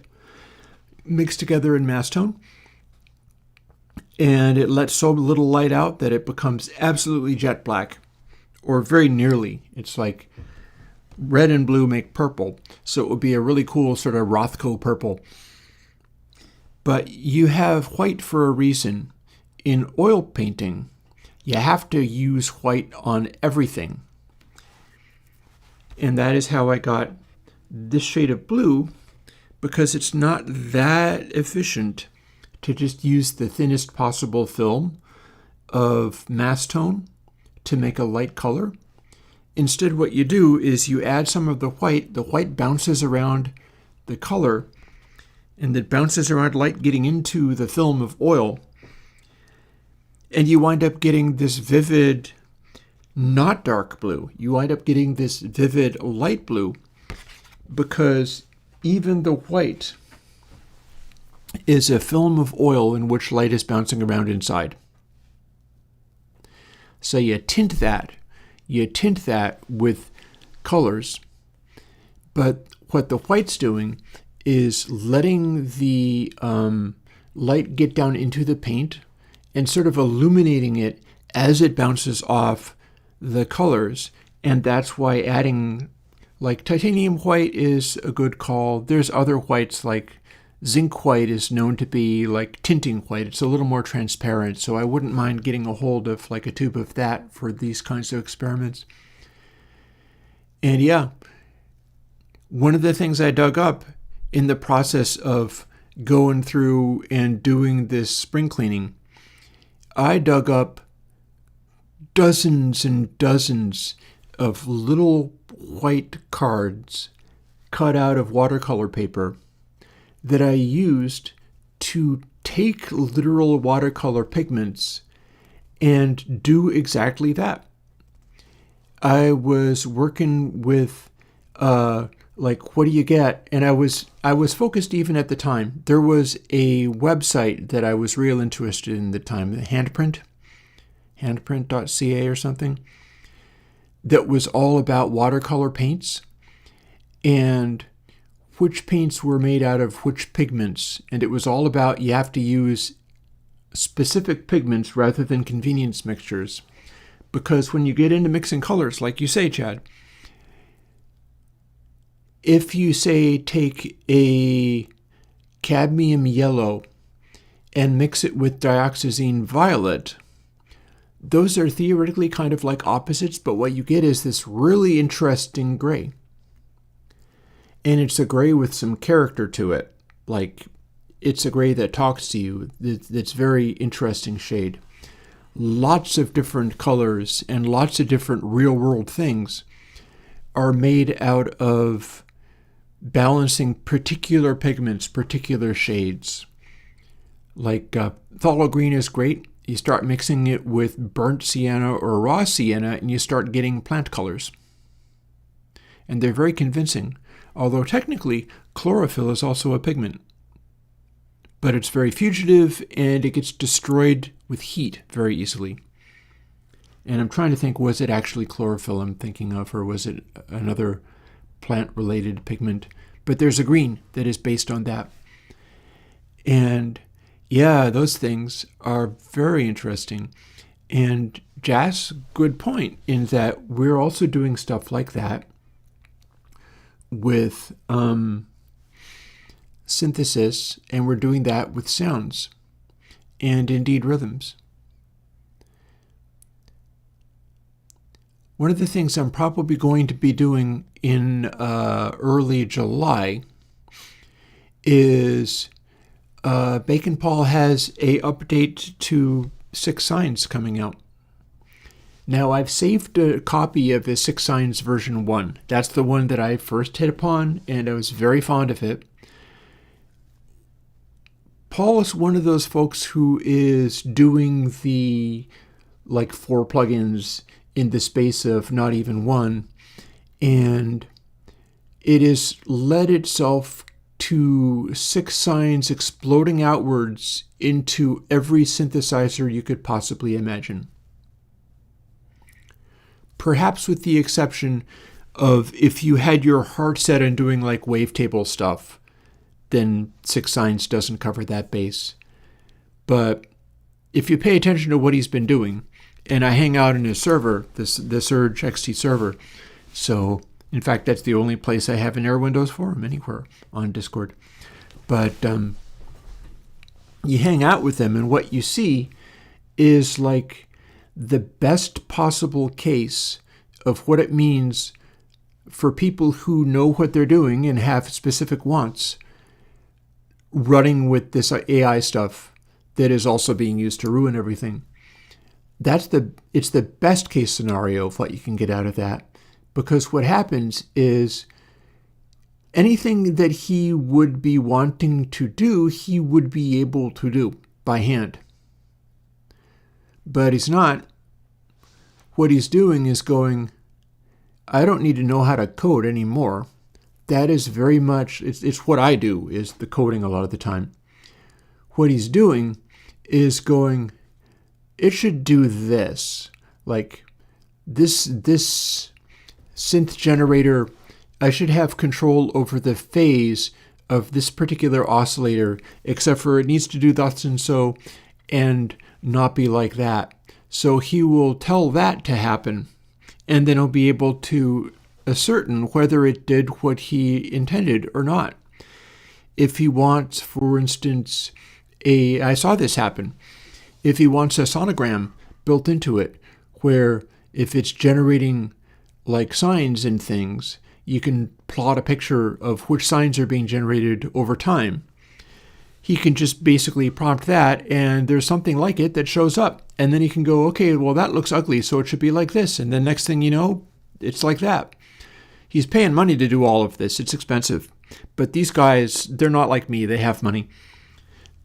mixed together in mass tone. And it lets so little light out that it becomes absolutely jet black, or very nearly. It's like red and blue make purple, so it would be a really cool sort of Rothko purple. But you have white for a reason. In oil painting, you have to use white on everything. And that is how I got this shade of blue, because it's not that efficient to just use the thinnest possible film of mass tone to make a light color. Instead, what you do is you add some of the white bounces around the color, and it bounces around light getting into the film of oil, and you wind up getting this vivid, not dark blue. You wind up getting this vivid light blue because even the white is a film of oil in which light is bouncing around inside. So you tint that with colors, but what the white's doing is letting the light get down into the paint and sort of illuminating it as it bounces off the colors. And that's why adding, like, titanium white is a good call. There's other whites, like zinc white is known to be like tinting white. It's a little more transparent, so I wouldn't mind getting a hold of like a tube of that for these kinds of experiments. And yeah, one of the things I dug up in the process of going through and doing this spring cleaning, I dug up dozens and dozens of little white cards cut out of watercolor paper that I used to take literal watercolor pigments and do exactly that. I was working with like, what do you get? And I was focused even at the time. There was a website that I was real interested in at the time, handprint.ca or something, that was all about watercolor paints and which paints were made out of which pigments. And it was all about you have to use specific pigments rather than convenience mixtures. Because when you get into mixing colors, like you say, Chad, if you say take a cadmium yellow and mix it with dioxazine violet, those are theoretically kind of like opposites, but what you get is this really interesting gray. And it's a gray with some character to it. Like, it's a gray that talks to you. That's very interesting shade. Lots of different colors and lots of different real-world things are made out of balancing particular pigments, particular shades. Like phthalo green is great. You start mixing it with burnt sienna or raw sienna and you start getting plant colors. And they're very convincing. Although technically, chlorophyll is also a pigment. But it's very fugitive and it gets destroyed with heat very easily. And I'm trying to think, was it actually chlorophyll I'm thinking of, or was it another plant-related pigment? But there's a green that is based on that. And yeah, those things are very interesting. And Jas, good point in that we're also doing stuff like that with synthesis, and we're doing that with sounds and indeed rhythms. One of the things I'm probably going to be doing in early July is Bacon Paul has a update to Six Signs coming out. Now, I've saved a copy of the Six Signs version 1. That's the one that I first hit upon, and I was very fond of it. Paul is one of those folks who is doing the, like, 4 plugins in the space of not even one, and it has led itself to Six Signs exploding outwards into every synthesizer you could possibly imagine. Perhaps with the exception of if you had your heart set on doing like wavetable stuff, then Six Signs doesn't cover that base. But if you pay attention to what he's been doing, and I hang out in his server, the Surge XT server, so in fact that's the only place I have an Airwindows forum anywhere on Discord. But you hang out with them, and what you see is like the best possible case of what it means for people who know what they're doing and have specific wants running with this AI stuff that is also being used to ruin everything. It's the best case scenario of what you can get out of that, because what happens is anything that he would be wanting to do, he would be able to do by hand. But he's not. What he's doing is going, I don't need to know how to code anymore. that is very much, it's what I do, is the coding a lot of the time. What he's doing is going, it should do this. Like this synth generator, I should have control over the phase of this particular oscillator, except for it needs to do thus and so and not be like that. So he will tell that to happen, and then he'll be able to ascertain whether it did what he intended or not. If he wants, for instance, I saw this happen. If he wants a sonogram built into it, where if it's generating like signs and things, you can plot a picture of which signs are being generated over time. He can just basically prompt that, and there's something like it that shows up. And then he can go, okay, well, that looks ugly, so it should be like this. And then next thing you know, it's like that. He's paying money to do all of this. It's expensive. But these guys, they're not like me. They have money.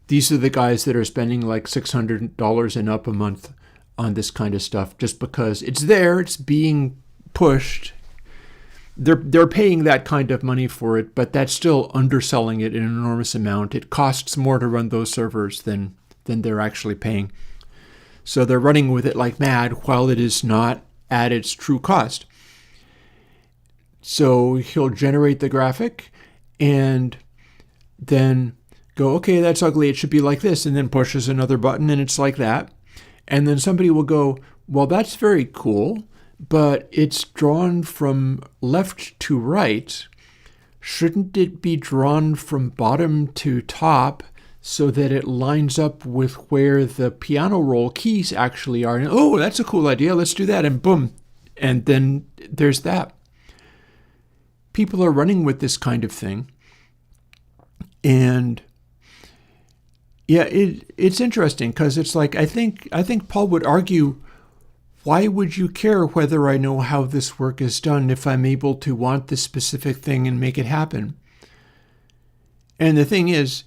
These are the guys that are spending like $600 and up a month on this kind of stuff just because it's there, it's being pushed. They're paying that kind of money for it, but that's still underselling it in an enormous amount. It costs more to run those servers than they're actually paying. So they're running with it like mad while it is not at its true cost. So he'll generate the graphic and then go, okay, that's ugly, it should be like this, and then pushes another button and it's like that. And then somebody will go, well, that's very cool, but it's drawn from left to right. Shouldn't it be drawn from bottom to top so that it lines up with where the piano roll keys actually are? And, oh, that's a cool idea, let's do that, and boom. And then there's that. People are running with this kind of thing. And yeah, it's interesting because it's like, I think Paul would argue, why would you care whether I know how this work is done if I'm able to want this specific thing and make it happen? And the thing is,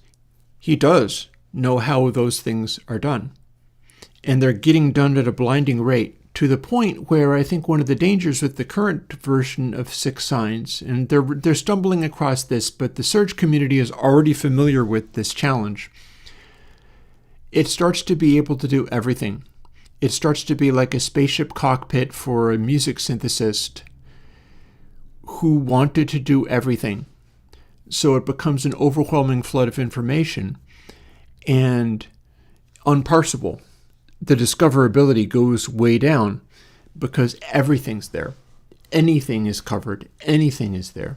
he does know how those things are done. And they're getting done at a blinding rate, to the point where I think one of the dangers with the current version of 6 signs, and they're stumbling across this, but the Surge community is already familiar with this challenge. It starts to be able to do everything. It starts to be like a spaceship cockpit for a music synthesist who wanted to do everything. So it becomes an overwhelming flood of information and unparsable. The discoverability goes way down because everything's there. Anything is covered. Anything is there.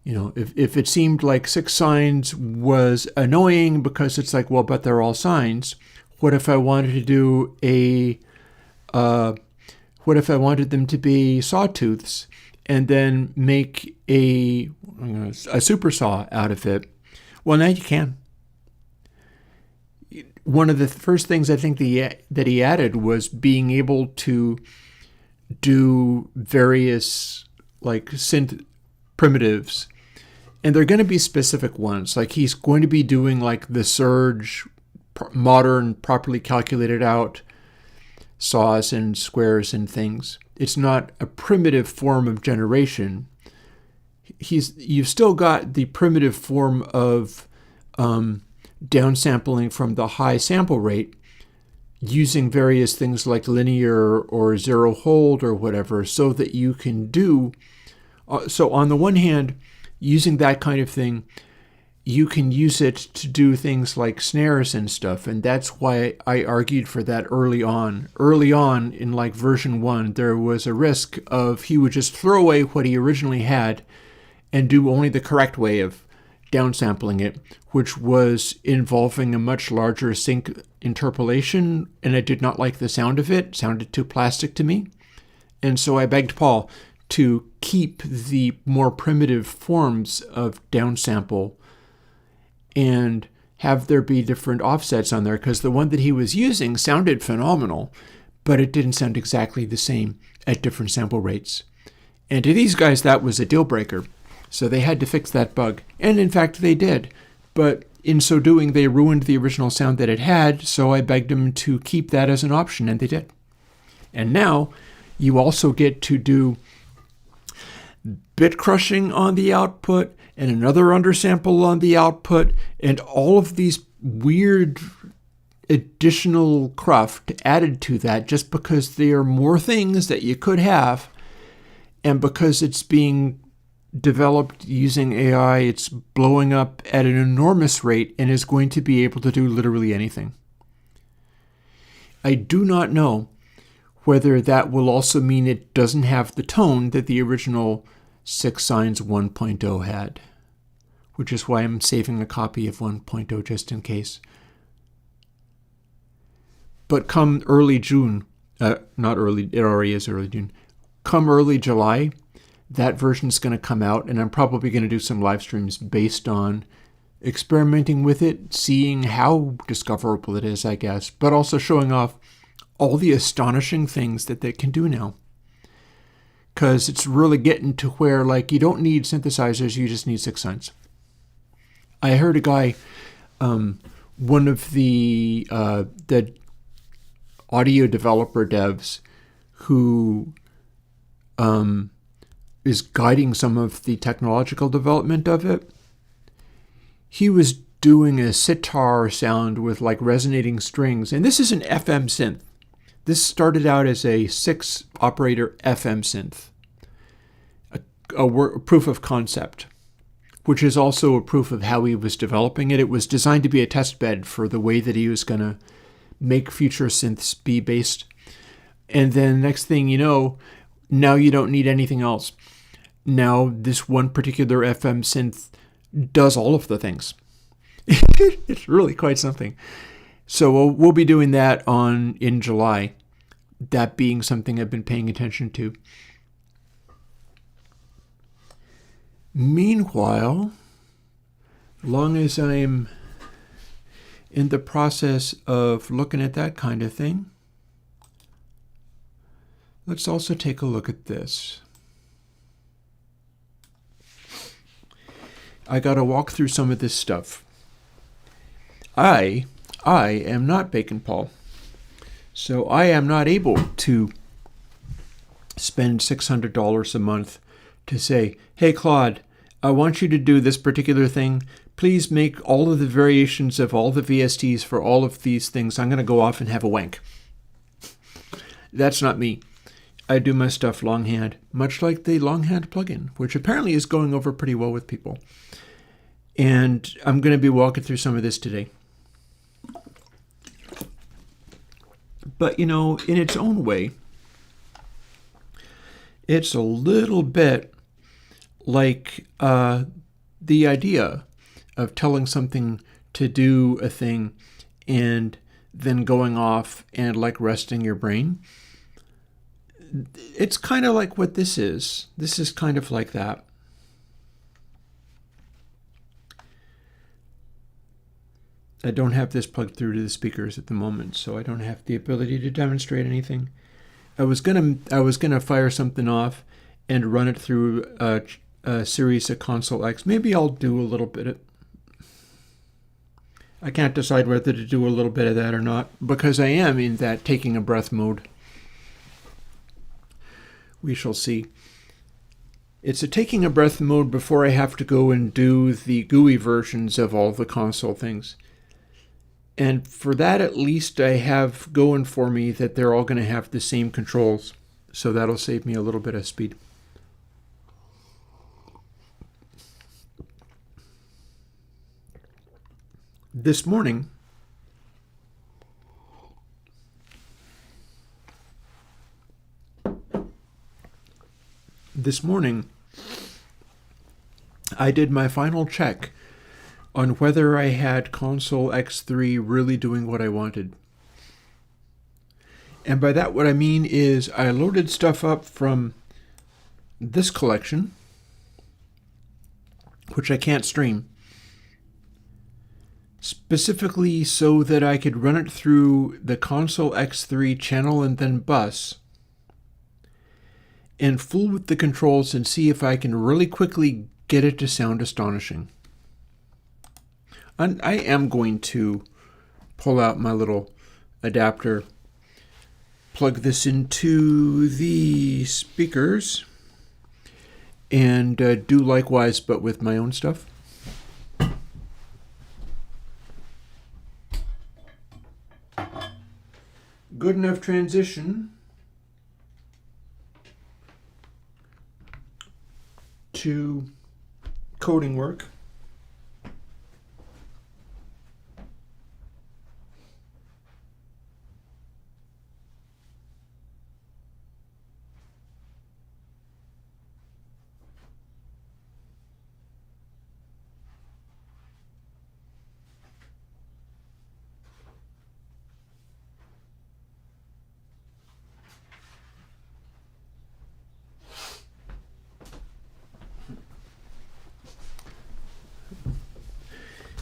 You know, if it seemed like 6 signs was annoying because it's like, well, but they're all signs. What if I wanted to do what if I wanted them to be sawtooths and then make a super saw out of it? Well, now you can. One of the first things I think that he added was being able to do various like synth primitives. And they're going to be specific ones. Like he's going to be doing like the Surge modern, properly calculated out saws and squares and things. It's not a primitive form of generation. You've still got the primitive form of downsampling from the high sample rate using various things like linear or zero hold or whatever, so that you can do. So on the one hand, using that kind of thing, you can use it to do things like snares and stuff. And that's why I argued for that early on. Early on in like version 1, there was a risk of he would just throw away what he originally had and do only the correct way of downsampling it, which was involving a much larger sync interpolation. And I did not like the sound of it. It sounded too plastic to me. And so I begged Paul to keep the more primitive forms of downsample and have there be different offsets on there, because the one that he was using sounded phenomenal, but it didn't sound exactly the same at different sample rates. And to these guys, that was a deal breaker. So they had to fix that bug. And in fact, they did. But in so doing, they ruined the original sound that it had, so I begged them to keep that as an option, and they did. And now you also get to do bit crushing on the output and another undersample on the output, and all of these weird additional cruft added to that just because there are more things that you could have, and because it's being developed using AI, it's blowing up at an enormous rate and is going to be able to do literally anything. I do not know whether that will also mean it doesn't have the tone that the original Six Signs 1.0 had, which is why I'm saving a copy of 1.0 just in case. But come early June, not early, it already is early June, come early July, that version's going to come out, and I'm probably going to do some live streams based on experimenting with it, seeing how discoverable it is, I guess, but also showing off all the astonishing things that they can do now. Because it's really getting to where, like, you don't need synthesizers, you just need Six Signs. I heard a guy, one of the audio developer devs who is guiding some of the technological development of it. He was doing a sitar sound with like resonating strings, and this is an FM synth. This started out as a 6-operator FM synth, a proof of concept, which is also a proof of how he was developing it. It was designed to be a test bed for the way that he was going to make future synths be based. And then next thing you know, now you don't need anything else. Now this one particular FM synth does all of the things. It's really quite something. So we'll be doing that in July, that being something I've been paying attention to. Meanwhile, long as I'm in the process of looking at that kind of thing, let's also take a look at this. I got to walk through some of this stuff. I am not Bacon Paul, so I am not able to spend $600 a month to say, hey, Claude, I want you to do this particular thing. Please make all of the variations of all the VSTs for all of these things. I'm going to go off and have a wank. That's not me. I do my stuff longhand, much like the longhand plugin, which apparently is going over pretty well with people. And I'm going to be walking through some of this today. But, in its own way, it's a little bit like the idea of telling something to do a thing and then going off and like resting your brain. It's kind of like what this is. This is kind of like that. I don't have this plugged through to the speakers at the moment, so I don't have the ability to demonstrate anything. I was gonna fire something off and run it through a series of Console X. Maybe I'll do a little bit of. I can't decide whether to do a little bit of that or not, because I am in that taking a breath mode. We shall see. It's a taking a breath mode before I have to go and do the GUI versions of all the console things. And for that, at least I have going for me that they're all going to have the same controls. So that'll save me a little bit of speed. This morning, I did my final check on whether I had Console X3 really doing what I wanted. And by that, what I mean is I loaded stuff up from this collection, which I can't stream, specifically so that I could run it through the Console X3 channel and then bus, and fool with the controls and see if I can really quickly get it to sound astonishing. And I am going to pull out my little adapter, plug this into the speakers, and do likewise, but with my own stuff. Good enough transition to coding work.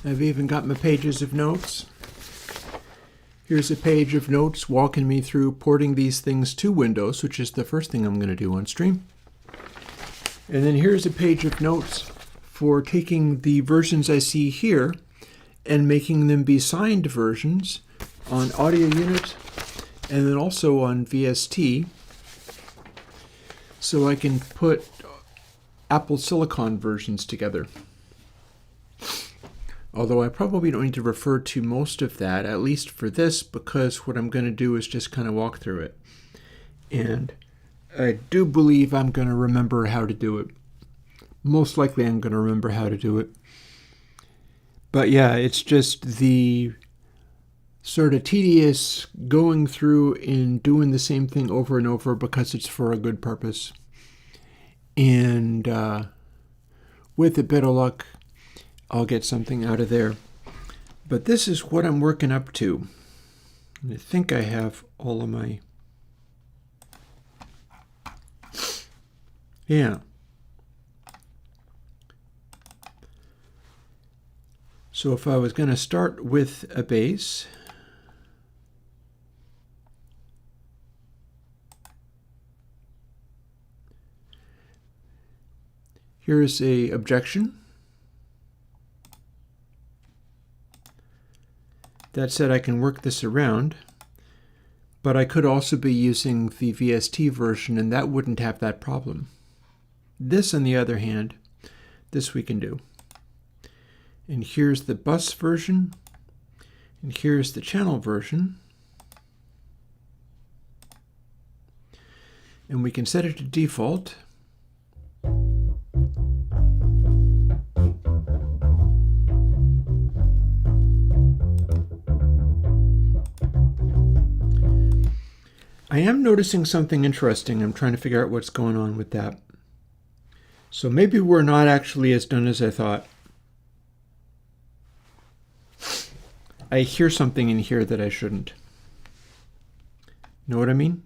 I've even got my pages of notes. Here's a page of notes walking me through porting these things to Windows, which is the first thing I'm going to do on stream. And then here's a page of notes for taking the versions I see here and making them be signed versions on audio unit and then also on VST, so I can put Apple Silicon versions together. Although I probably don't need to refer to most of that, at least for this, because what I'm going to do is just kind of walk through it. And I do believe I'm going to remember how to do it. Most likely I'm going to remember how to do it. But yeah, it's just the sort of tedious going through and doing the same thing over and over because it's for a good purpose. And with a bit of luck, I'll get something out of there. But this is what I'm working up to. And I think I have all of my... Yeah. So if I was going to start with a base, here's a objection. That said, I can work this around, but I could also be using the VST version, and that wouldn't have that problem. This, on the other hand, this we can do. And here's the bus version, and here's the channel version. And we can set it to default. I am noticing something interesting. I'm trying to figure out what's going on with that. So maybe we're not actually as done as I thought. I hear something in here that I shouldn't. Know what I mean?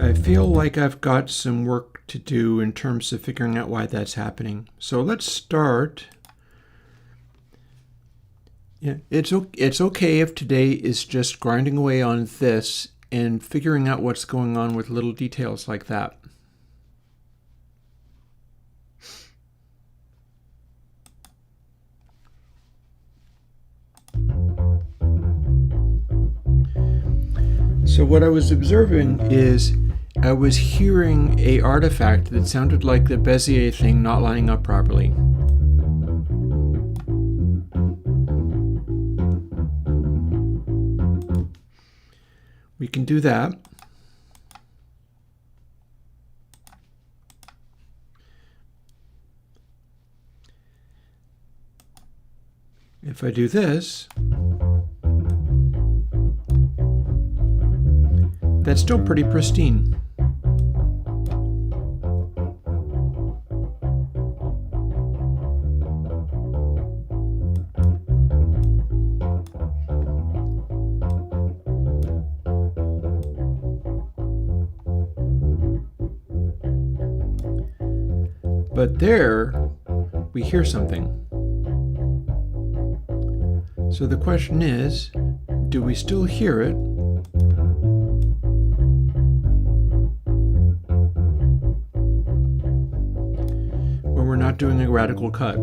I feel like I've got some work to do in terms of figuring out why that's happening. So let's start. Yeah, it's okay if today is just grinding away on this and figuring out what's going on with little details like that. So what I was observing is I was hearing an artifact that sounded like the Bezier thing not lining up properly. We can do that. If I do this, that's still pretty pristine. But there, we hear something. So the question is, do we still hear it? not doing a radical cut.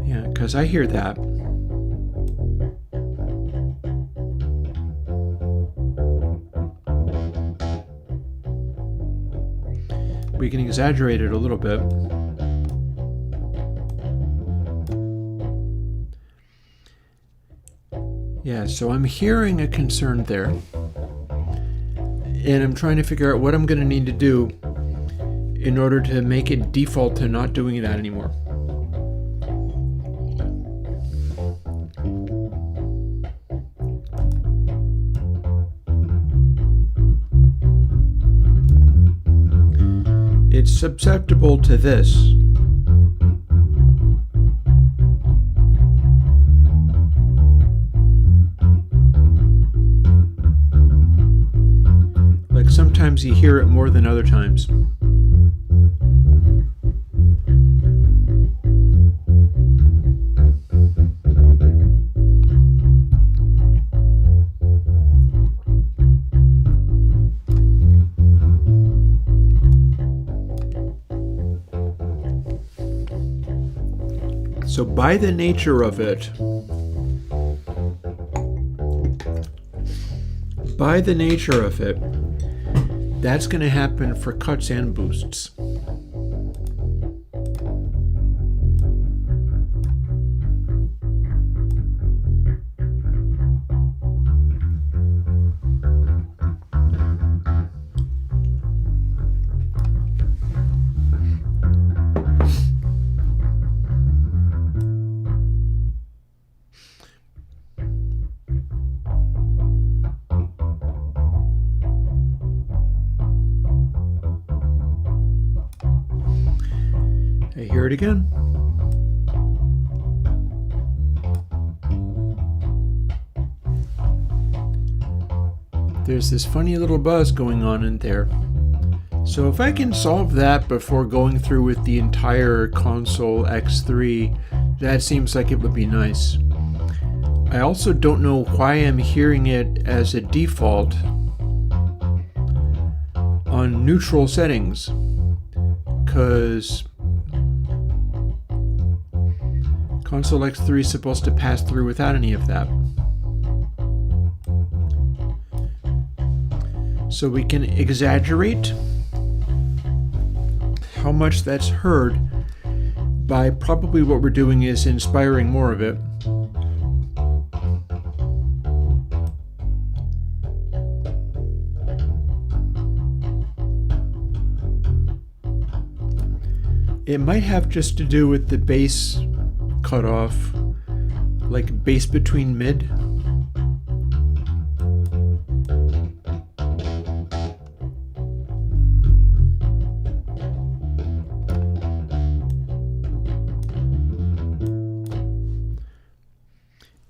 Yeah, because I hear that. We can exaggerate it a little bit. Yeah, so I'm hearing a concern there. And I'm trying to figure out what I'm going to need to do in order to make it default to not doing that anymore. It's susceptible to this. Like sometimes you hear it more than other times. So by the nature of it, that's going to happen for cuts and boosts. I hear it again. There's this funny little buzz going on in there. So if I can solve that before going through with the entire console X3, that seems like it would be nice. I also don't know why I'm hearing it as a default on neutral settings, because Console X3 is supposed to pass through without any of that. So we can exaggerate how much that's heard by probably what we're doing is inspiring more of it. It might have just to do with the bass cutoff, like bass between mid.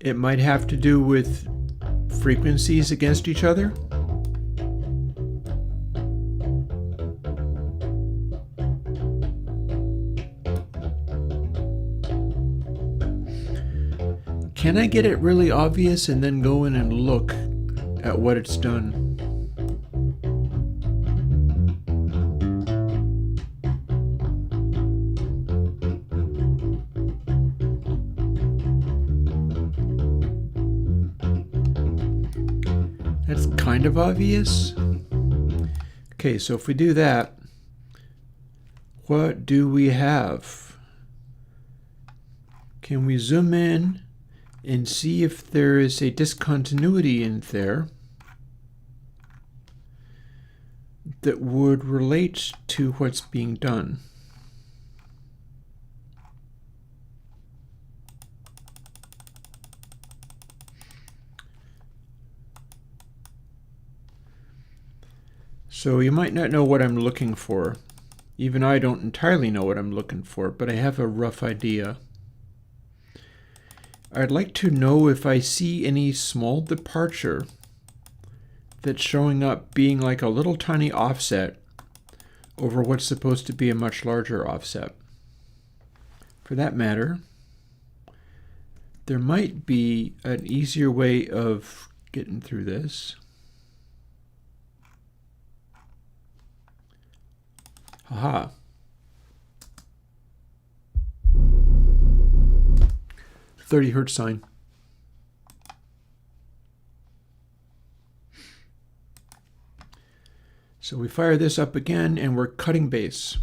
It might have to do with frequencies against each other. Can I get it really obvious and then go in and look at what it's done? That's kind of obvious. Okay, so if we do that, what do we have? Can we zoom in and see if there is a discontinuity in there that would relate to what's being done? So you might not know what I'm looking for. Even I don't entirely know what I'm looking for, but I have a rough idea. I'd like to know if I see any small departure that's showing up being like a little tiny offset over what's supposed to be a much larger offset. For that matter, There might be an easier way of getting through this. Haha. .30 Hz sine. So we fire this up again and we're cutting base.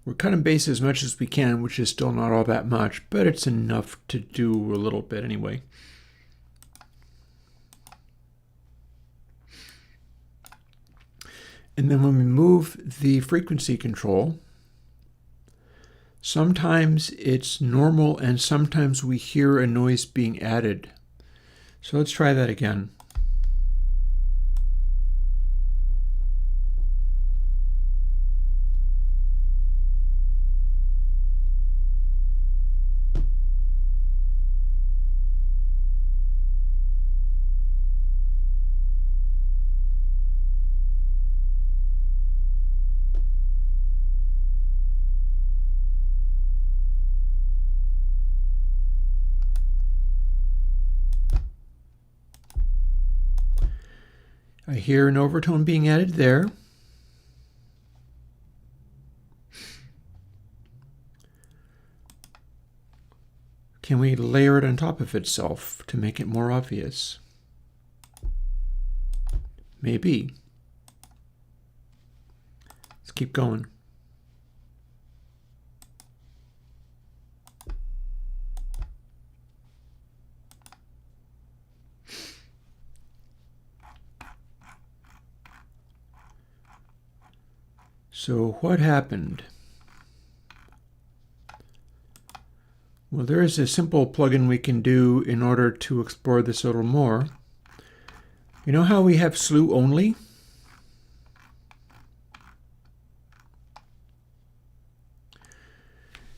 We're cutting base as much as we can, which is still not all that much, but it's enough to do a little bit anyway. And then when we move the frequency control, sometimes it's normal and sometimes we hear a noise being added. So let's try that again. I hear an overtone being added there. Can we layer it on top of itself to make it more obvious? Maybe. Let's keep going. So what happened? Well, there is a simple plugin we can do in order to explore this a little more. You know how we have slew only?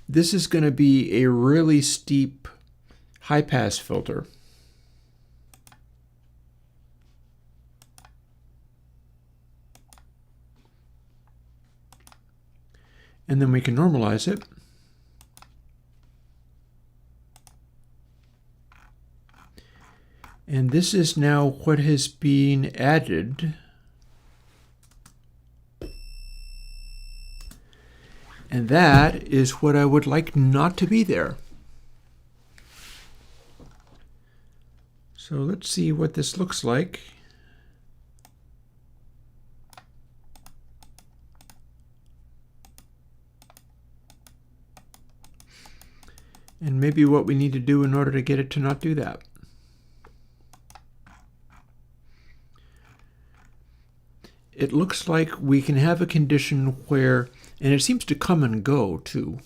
This is going to be a really steep high-pass filter. And then we can normalize it. And this is now what has been added. And that is what I would like not to be there. So let's see what this looks like. And maybe what we need to do in order to get it to not do that. It looks like we can have a condition where, and it seems to come and go too,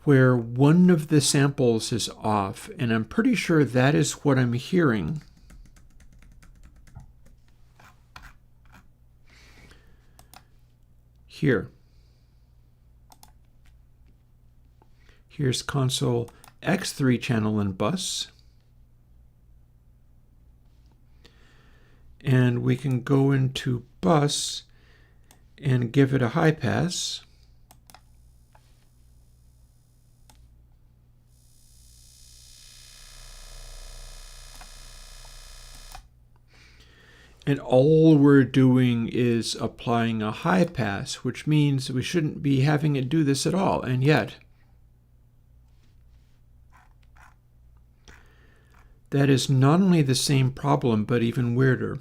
where one of the samples is off, and I'm pretty sure that is what I'm hearing. Here. Here's console X3 channel and bus. And we can go into bus and give it a high pass. And all we're doing is applying a high pass, which means we shouldn't be having it do this at all. And yet, that is not only the same problem, but even weirder.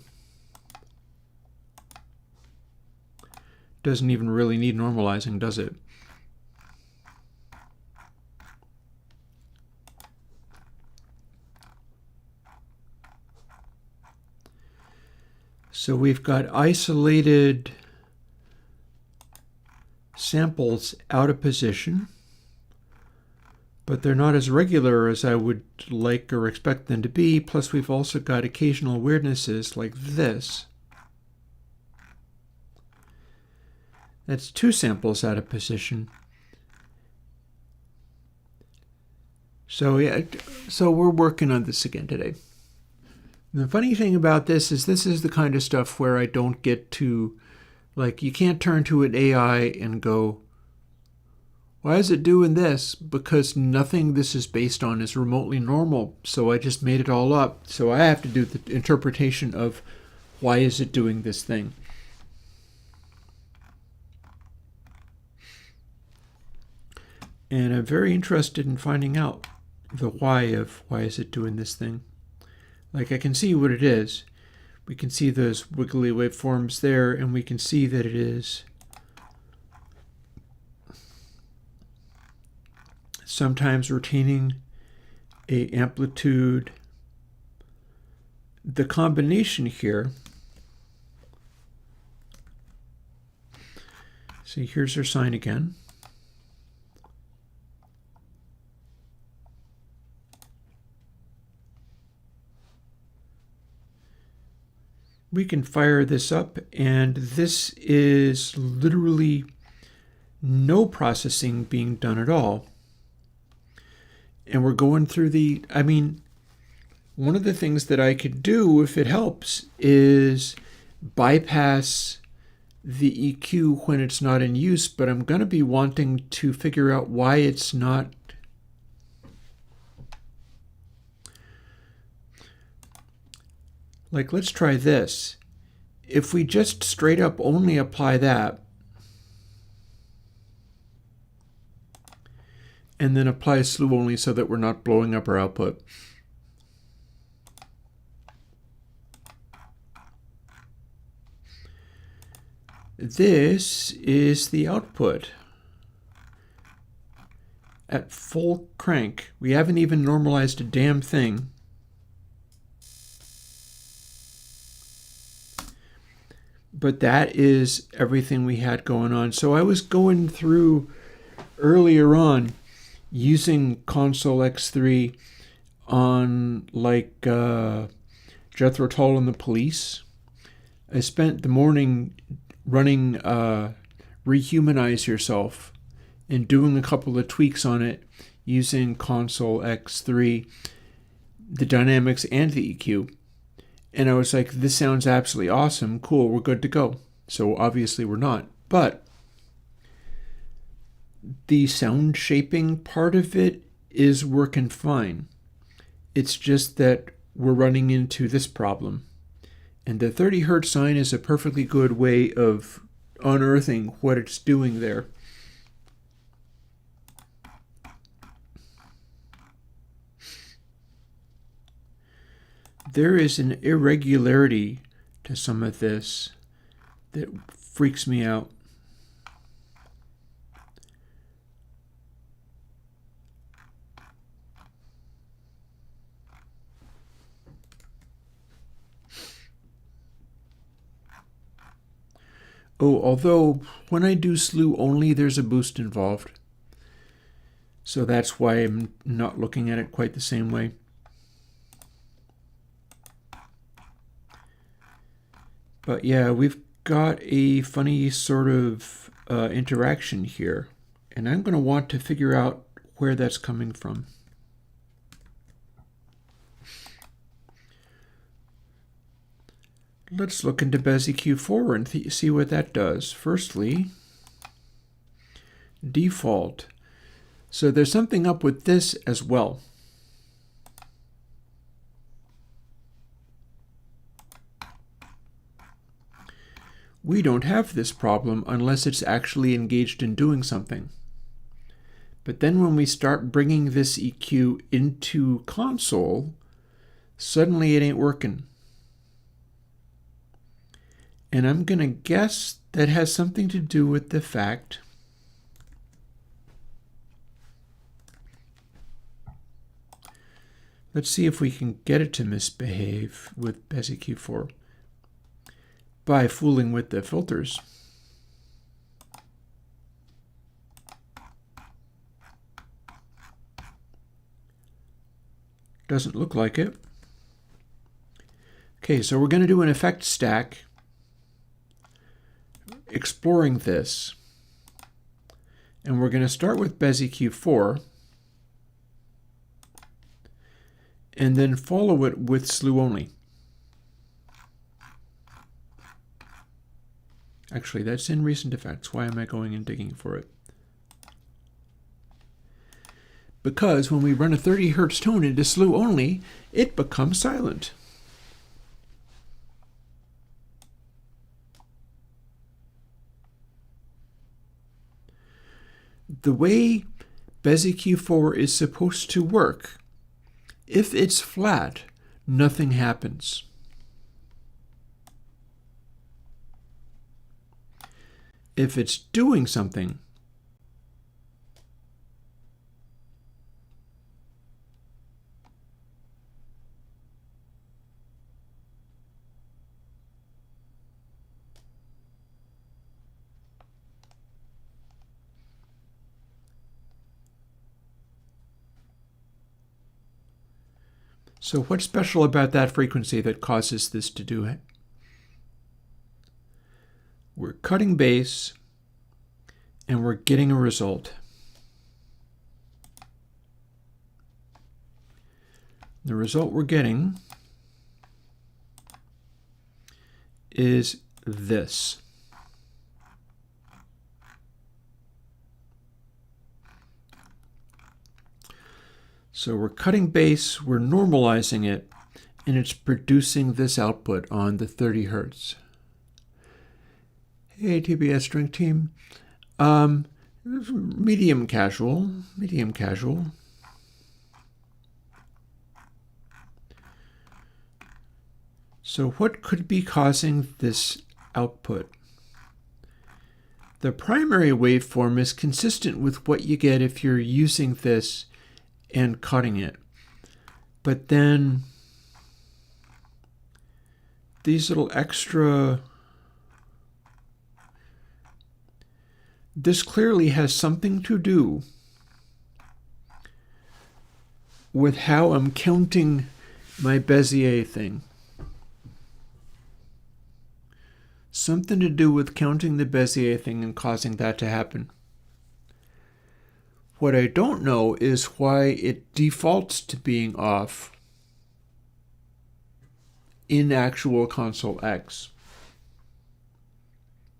Doesn't even really need normalizing, does it? So we've got isolated samples out of position, but they're not as regular as I would like or expect them to be. Plus, we've also got occasional weirdnesses like this. That's two samples out of position. So yeah, so we're working on this again today. The funny thing about this is the kind of stuff where I don't get to, like, you can't turn to an AI and go, why is it doing this? Because nothing this is based on is remotely normal. So I just made it all up. So I have to do the interpretation of why is it doing this thing. And I'm very interested in finding out the why of why is it doing this thing. Like, I can see what it is. We can see those wiggly waveforms there, and we can see that it is sometimes retaining a amplitude. The combination here, see, here's our sine again. We can fire this up, and this is literally no processing being done at all. And we're going through the, I mean, one of the things that I could do, if it helps, is bypass the EQ when it's not in use, but I'm going to be wanting to figure out why it's not. Like, let's try this. If we just straight up only apply that, and then apply slew only so that we're not blowing up our output. This is the output. At full crank, we haven't even normalized a damn thing. But that is everything we had going on. So I was going through earlier on using Console X3 on, like, Jethro Tull and the Police. I spent the morning running Rehumanize Yourself and doing a couple of tweaks on it using Console X3, the dynamics and the EQ. And I was like, this sounds absolutely awesome. Cool, we're good to go. So obviously we're not. But the sound shaping part of it is working fine. It's just that we're running into this problem. And the 30 hertz sine is a perfectly good way of unearthing what it's doing there. There is an irregularity to some of this that freaks me out. Oh, although when I do slew only, there's a boost involved. So that's why I'm not looking at it quite the same way. But yeah, we've got a funny sort of interaction here. And I'm going to want to figure out where that's coming from. Let's look into BezEQ4 and see what that does. Firstly, default. So there's something up with this as well. We don't have this problem unless it's actually engaged in doing something. But then when we start bringing this EQ into console, suddenly it ain't working. And I'm going to guess that has something to do with the fact let's see if we can get it to misbehave with BezEQ4 by fooling with the filters. Doesn't look like it. Okay, so we're going to do an effect stack exploring this. And we're going to start with BezEQ4. and then follow it with slew only. Actually, that's in recent effects. Why am I going and digging for it? Because when we run a 30 Hz tone into slew only, it becomes silent. The way BESIQ4 is supposed to work, if it's flat, nothing happens. If it's doing something, so what's special about that frequency that causes this to do it? We're cutting bass, and we're getting a result. The result we're getting is this. So we're cutting bass, we're normalizing it, and it's producing this output on the 30 Hertz. Hey, TBS Drink Team. Medium casual. So what could be causing this output? The primary waveform is consistent with what you get if you're using this and cutting it. But then these little extra... This clearly has something to do with how I'm counting my Bezier thing. Something to do with counting the Bezier thing and causing that to happen. What I don't know is why it defaults to being off in actual console X.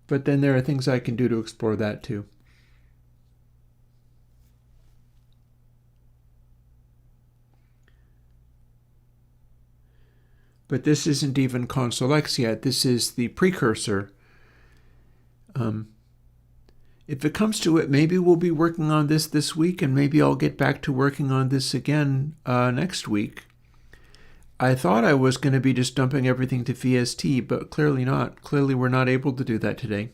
But then there are things I can do to explore that too. But this isn't even console X yet. This is the precursor. If it comes to it, maybe we'll be working on this week, and maybe I'll get back to working on this again next week. I thought I was going to be just dumping everything to VST, but clearly not. Clearly we're not able to do that today.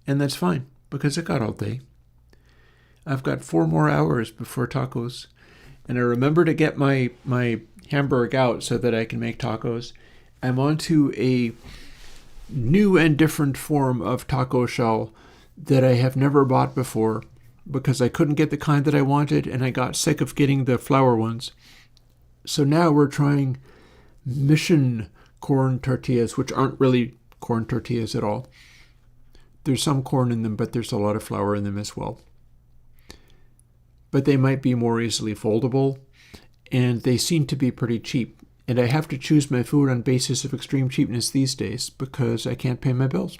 And that's fine, because I got all day. I've got 4 more hours before tacos. And I remember to get my hamburg out so that I can make tacos. I'm onto a new and different form of taco shell that I have never bought before because I couldn't get the kind that I wanted, and I got sick of getting the flour ones. So now we're trying mission corn tortillas, which aren't really corn tortillas at all. There's some corn in them, but there's a lot of flour in them as well. But they might be more easily foldable, and they seem to be pretty cheap. And I have to choose my food on basis of extreme cheapness these days because I can't pay my bills.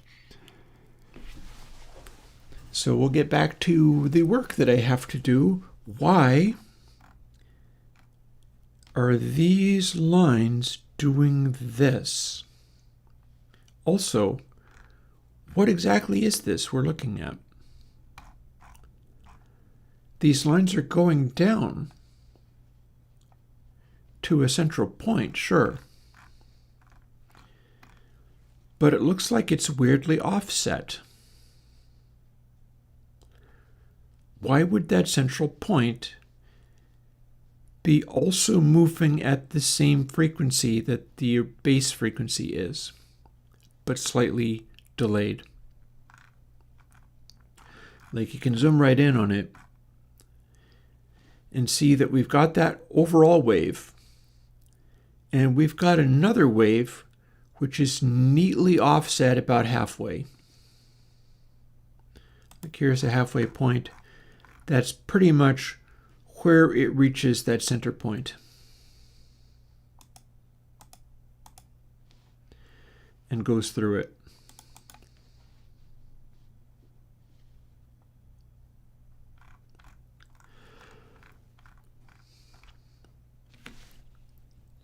So we'll get back to the work that I have to do. Why are these lines doing this? Also, what exactly is this we're looking at? These lines are going down to a central point, sure. But it looks like it's weirdly offset. Why would that central point be also moving at the same frequency that the base frequency is, but slightly delayed? Like, you can zoom right in on it and see that we've got that overall wave, and we've got another wave which is neatly offset about halfway. Like, here's a halfway point. That's pretty much where it reaches that center point. and goes through it.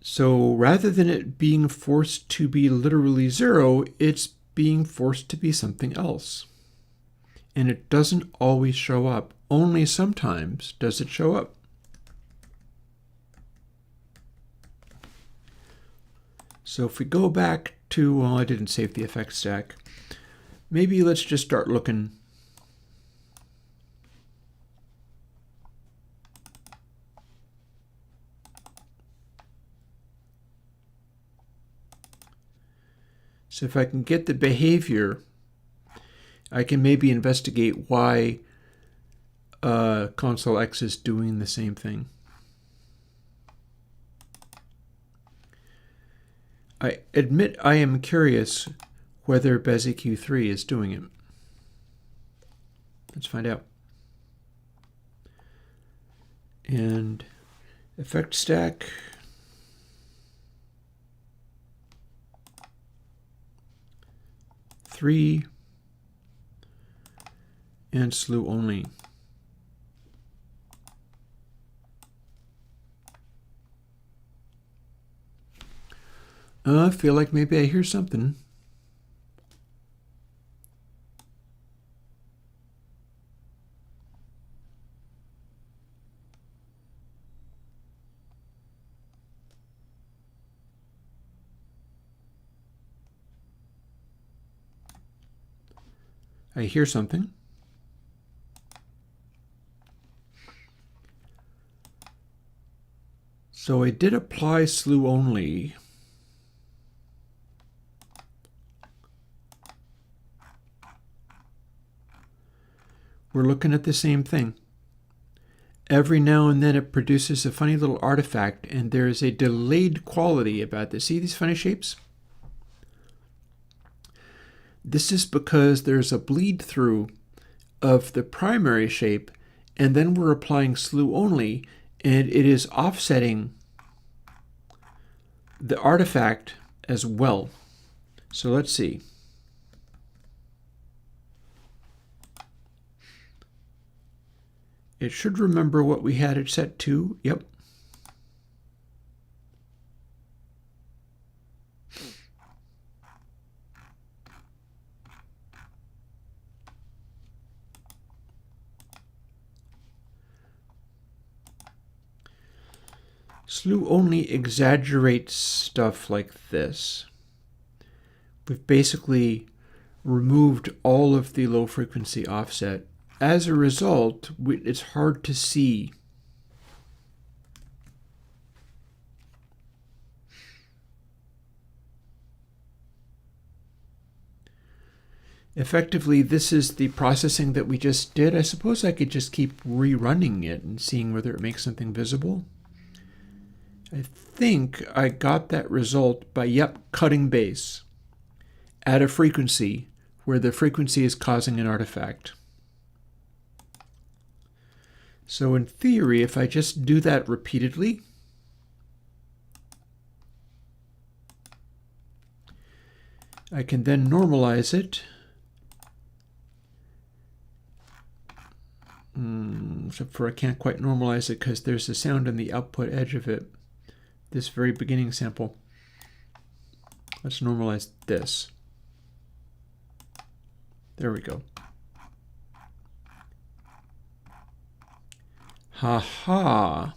So rather than it being forced to be literally 0, it's being forced to be something else. And it doesn't always show up. Only sometimes does it show up. So if we go back to, well, I didn't save the effect stack. Maybe let's just start looking. So if I can get the behavior, I can maybe investigate why console X is doing the same thing. I admit I am curious whether BESIQ3 is doing it. Let's find out. And effect stack. Three and slew only. I feel like maybe I hear something. I hear something. So I did apply slew only. We're looking at the same thing. Every now and then it produces a funny little artifact, and there is a delayed quality about this. See these funny shapes? This is because there's a bleed through of the primary shape, and then we're applying slew only, and it is offsetting the artifact as well. So let's see. It should remember what we had it set to. Yep. Slew only exaggerates stuff like this. We've basically removed all of the low frequency offset. As a result, it's hard to see. Effectively, this is the processing that we just did. I suppose I could just keep rerunning it and seeing whether it makes something visible. I think I got that result by, cutting base at a frequency where the frequency is causing an artifact. So in theory, if I just do that repeatedly, I can then normalize it. Except for I can't quite normalize it because there's a sound on the output edge of it. This very beginning sample. Let's normalize this. There we go. Ha.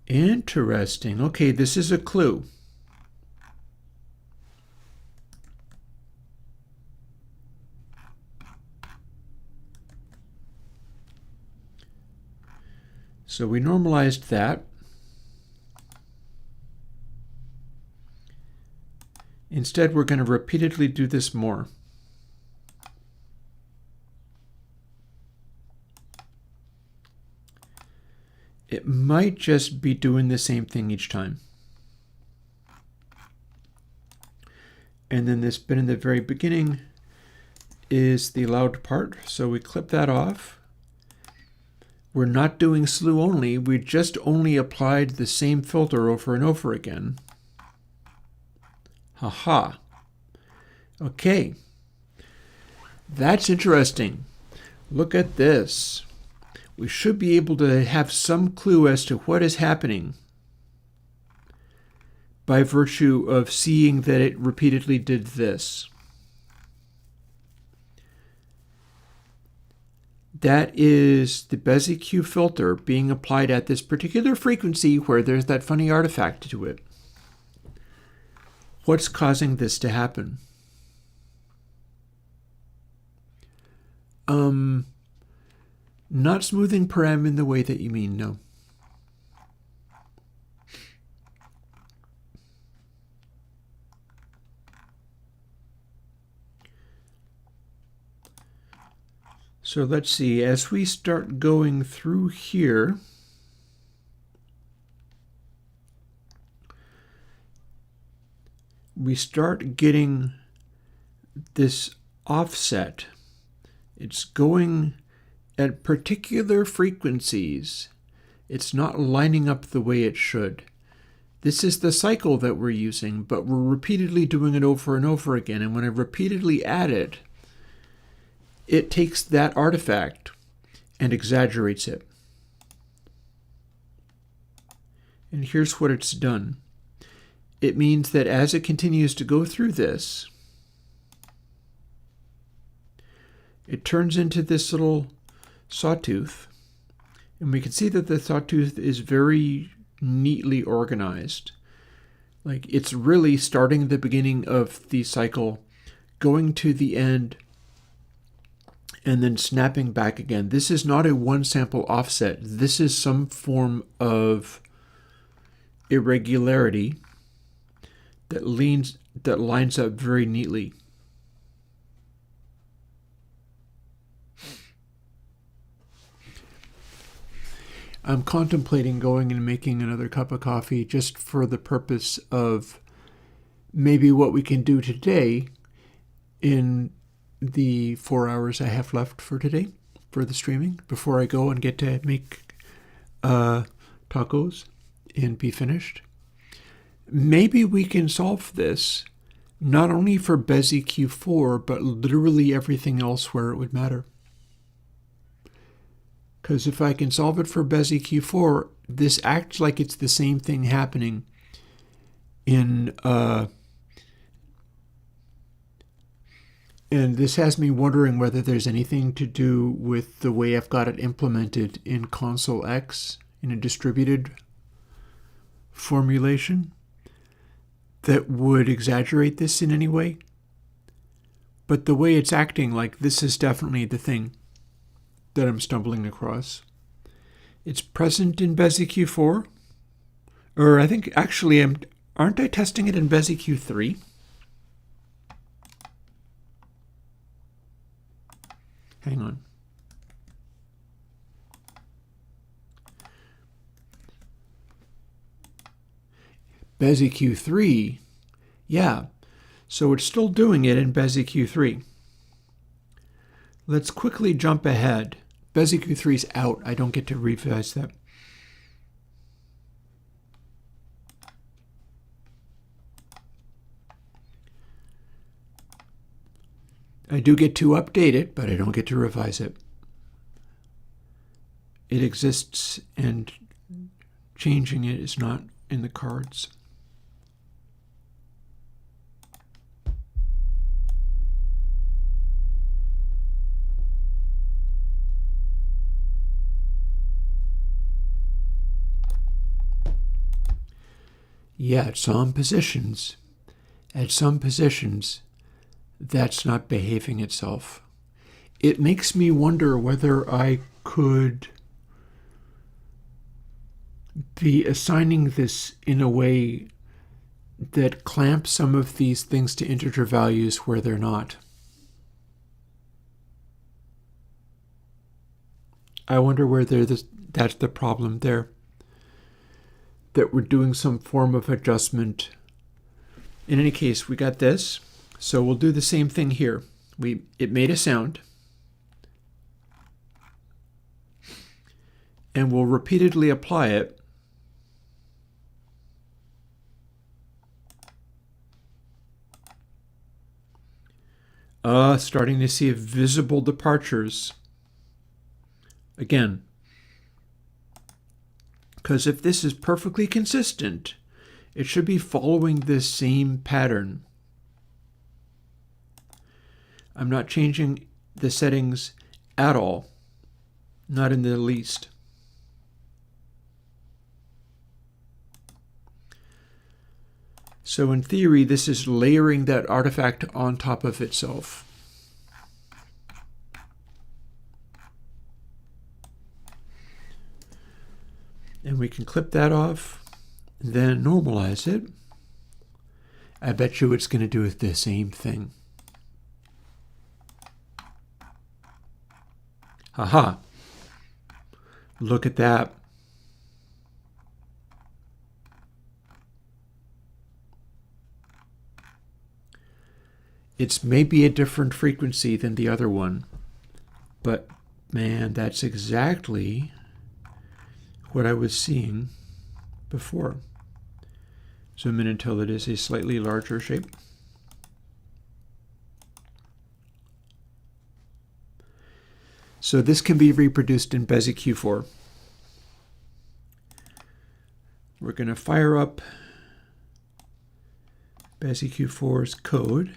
Interesting. Okay, this is a clue. So we normalized that. Instead, we're going to repeatedly do this more. It might just be doing the same thing each time. And then this bit in the very beginning is the loud part, so we clip that off. We're not doing slew only, we just only applied the same filter over and over again. Haha. Okay. That's interesting. Look at this. We should be able to have some clue as to what is happening by virtue of seeing that it repeatedly did this. That is the Bézier filter being applied at this particular frequency where there's that funny artifact to it. What's causing this to happen? Not smoothing param in the way that you mean, no. So let's see, as we start going through here, we start getting this offset. It's going at particular frequencies. It's not lining up the way it should. This is the cycle that we're using, but we're repeatedly doing it over and over again. And when I repeatedly add it, it takes that artifact and exaggerates it. And here's what it's done. It means that as it continues to go through this, it turns into this little sawtooth. And we can see that the sawtooth is very neatly organized. Like it's really starting the beginning of the cycle, going to the end, and then snapping back again. This is not a one sample offset. This is some form of irregularity that lines up very neatly. I'm contemplating going and making another cup of coffee just for the purpose of maybe what we can do today in the 4 hours I have left for today for the streaming before I go and get to make tacos and be finished. Maybe we can solve this not only for Bézier Q4, but literally everything else where it would matter. Because if I can solve it for Bézier Q4, this acts like it's the same thing happening in and this has me wondering whether there's anything to do with the way I've got it implemented in Console X in a distributed formulation that would exaggerate this in any way. But the way it's acting, like this is definitely the thing that I'm stumbling across. It's present in Bézier Q4, or I think actually aren't I testing it in Bézier Q3? Hang on. Bézier Q3, yeah. So it's still doing it in Bézier Q3. Let's quickly jump ahead. Bézier Q3 is out. I don't get to revise that. I do get to update it, but I don't get to revise it. It exists, and changing it is not in the cards. Yeah, at some positions, that's not behaving itself. It makes me wonder whether I could be assigning this in a way that clamps some of these things to integer values where they're not. I wonder whether that's the problem there. That we're doing some form of adjustment. In any case, we got this. So we'll do the same thing here. It made a sound. And we'll repeatedly apply it. Starting to see visible departures. Again, because if this is perfectly consistent, it should be following this same pattern. I'm not changing the settings at all, not in the least. So in theory, this is layering that artifact on top of itself. And we can clip that off, and then normalize it. I bet you it's going to do the same thing. Haha. Look at that. It's maybe a different frequency than the other one, but man, that's exactly what I was seeing before. Zoom in until it is a slightly larger shape. So this can be reproduced in Bezier Q4. We're going to fire up Bezier Q4's code.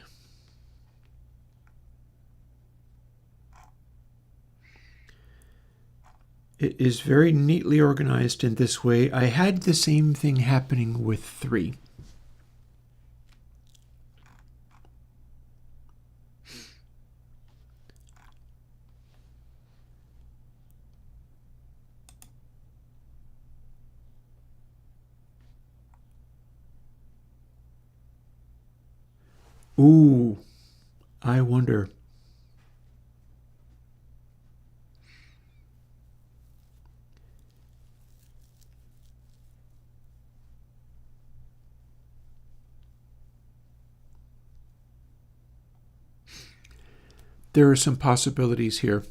It is very neatly organized in this way. I had the same thing happening with 3. Ooh, I wonder. There are some possibilities here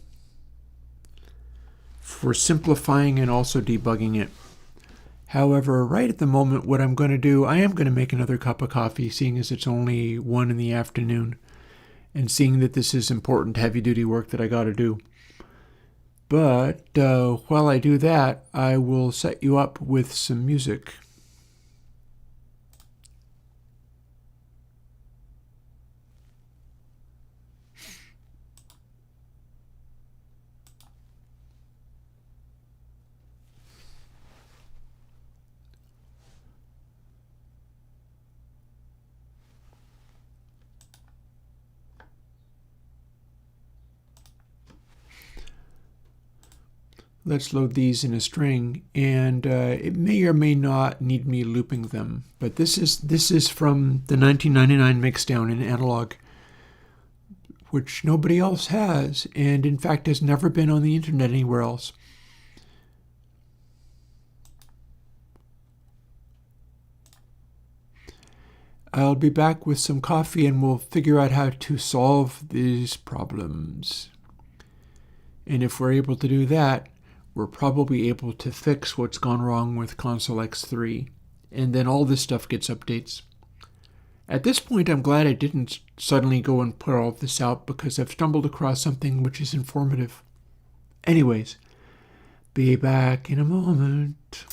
for simplifying and also debugging it. However, right at the moment, what I'm going to do, I am going to make another cup of coffee, seeing as it's only 1 in the afternoon, and seeing that this is important heavy-duty work that I got to do. But while I do that, I will set you up with some music. Let's load these in a string, and it may or may not need me looping them. But this is from the 1999 mixdown in analog, which nobody else has, and in fact has never been on the internet anywhere else. I'll be back with some coffee, and we'll figure out how to solve these problems. And if we're able to do that, we're probably able to fix what's gone wrong with Console X3, and then all this stuff gets updates. At this point, I'm glad I didn't suddenly go and put all of this out, because I've stumbled across something which is informative. Anyways, be back in a moment.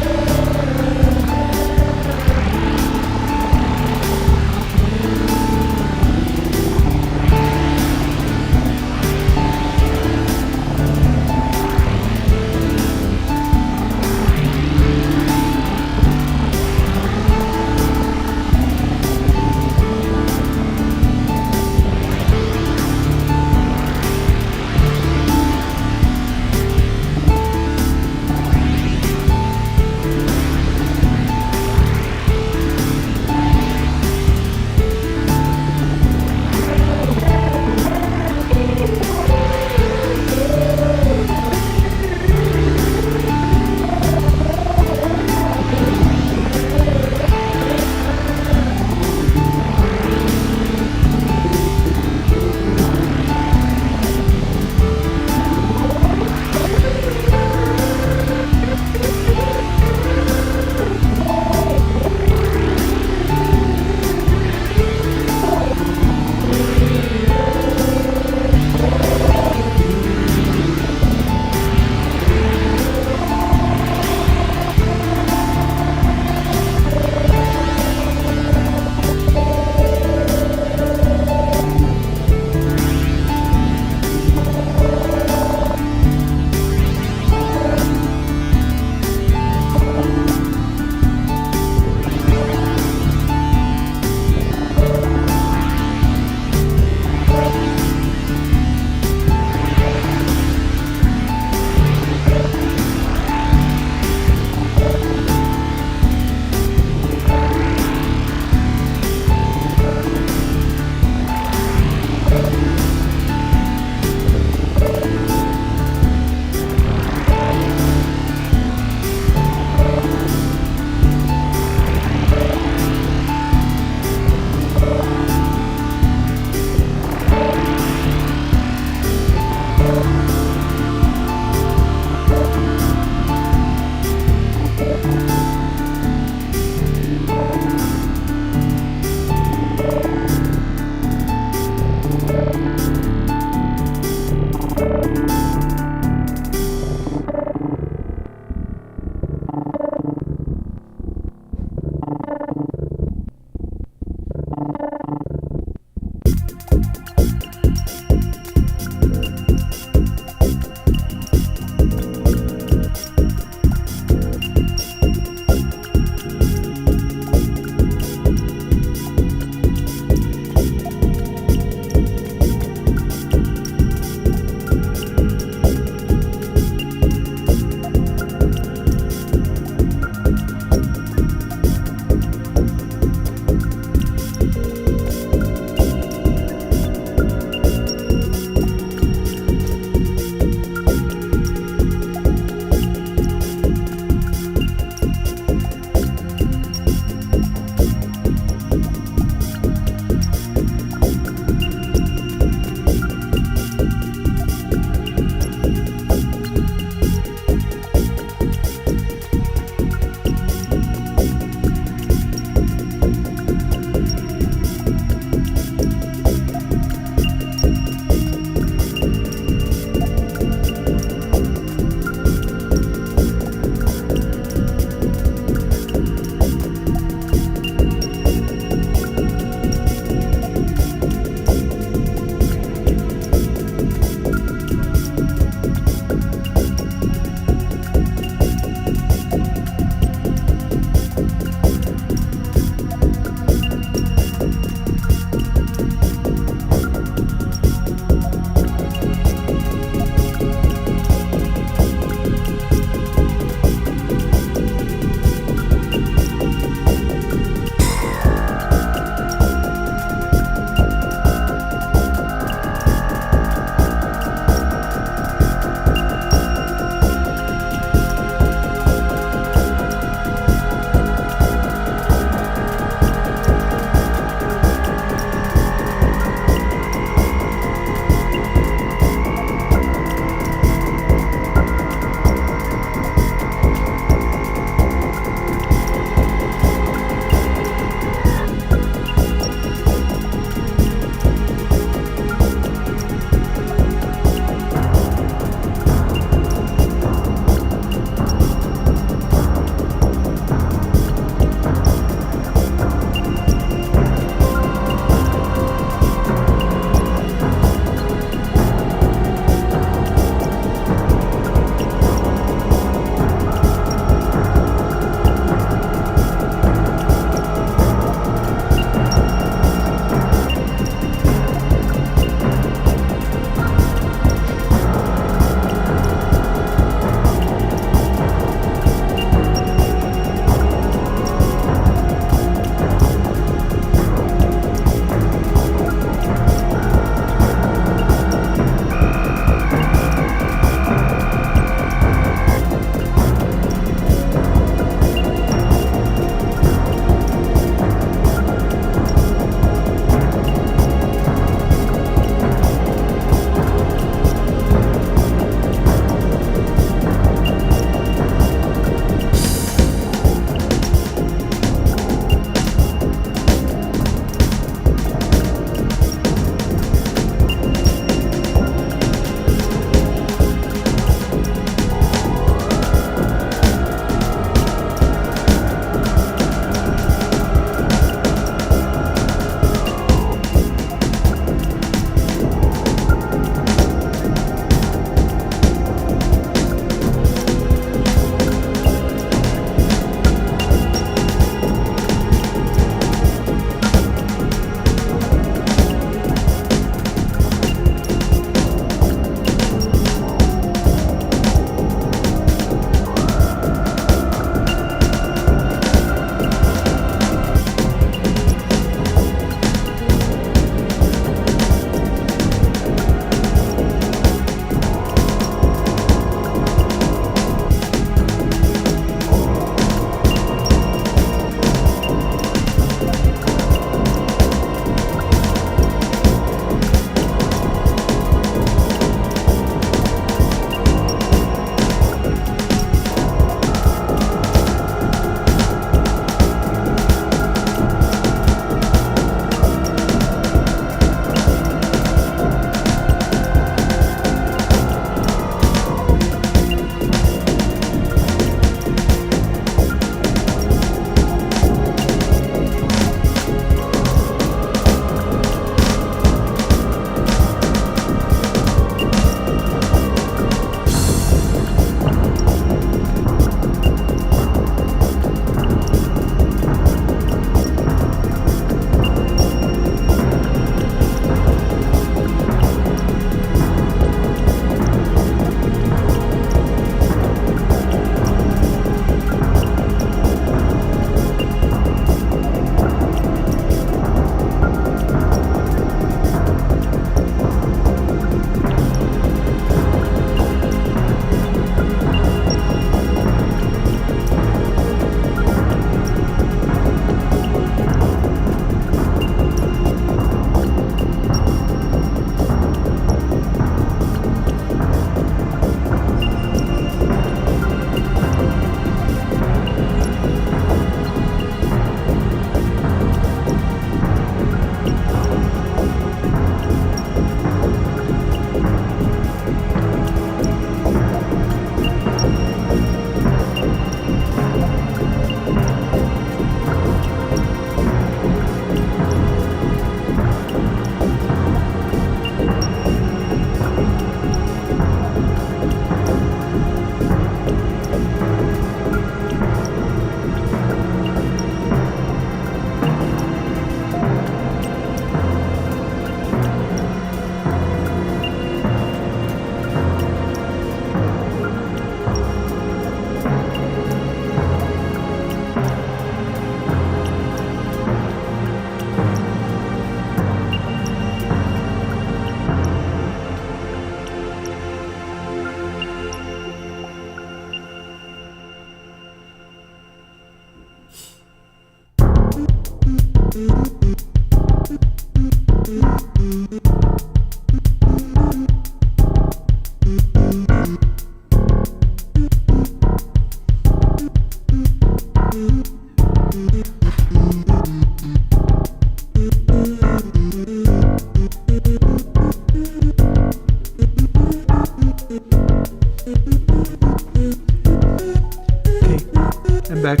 I'm back.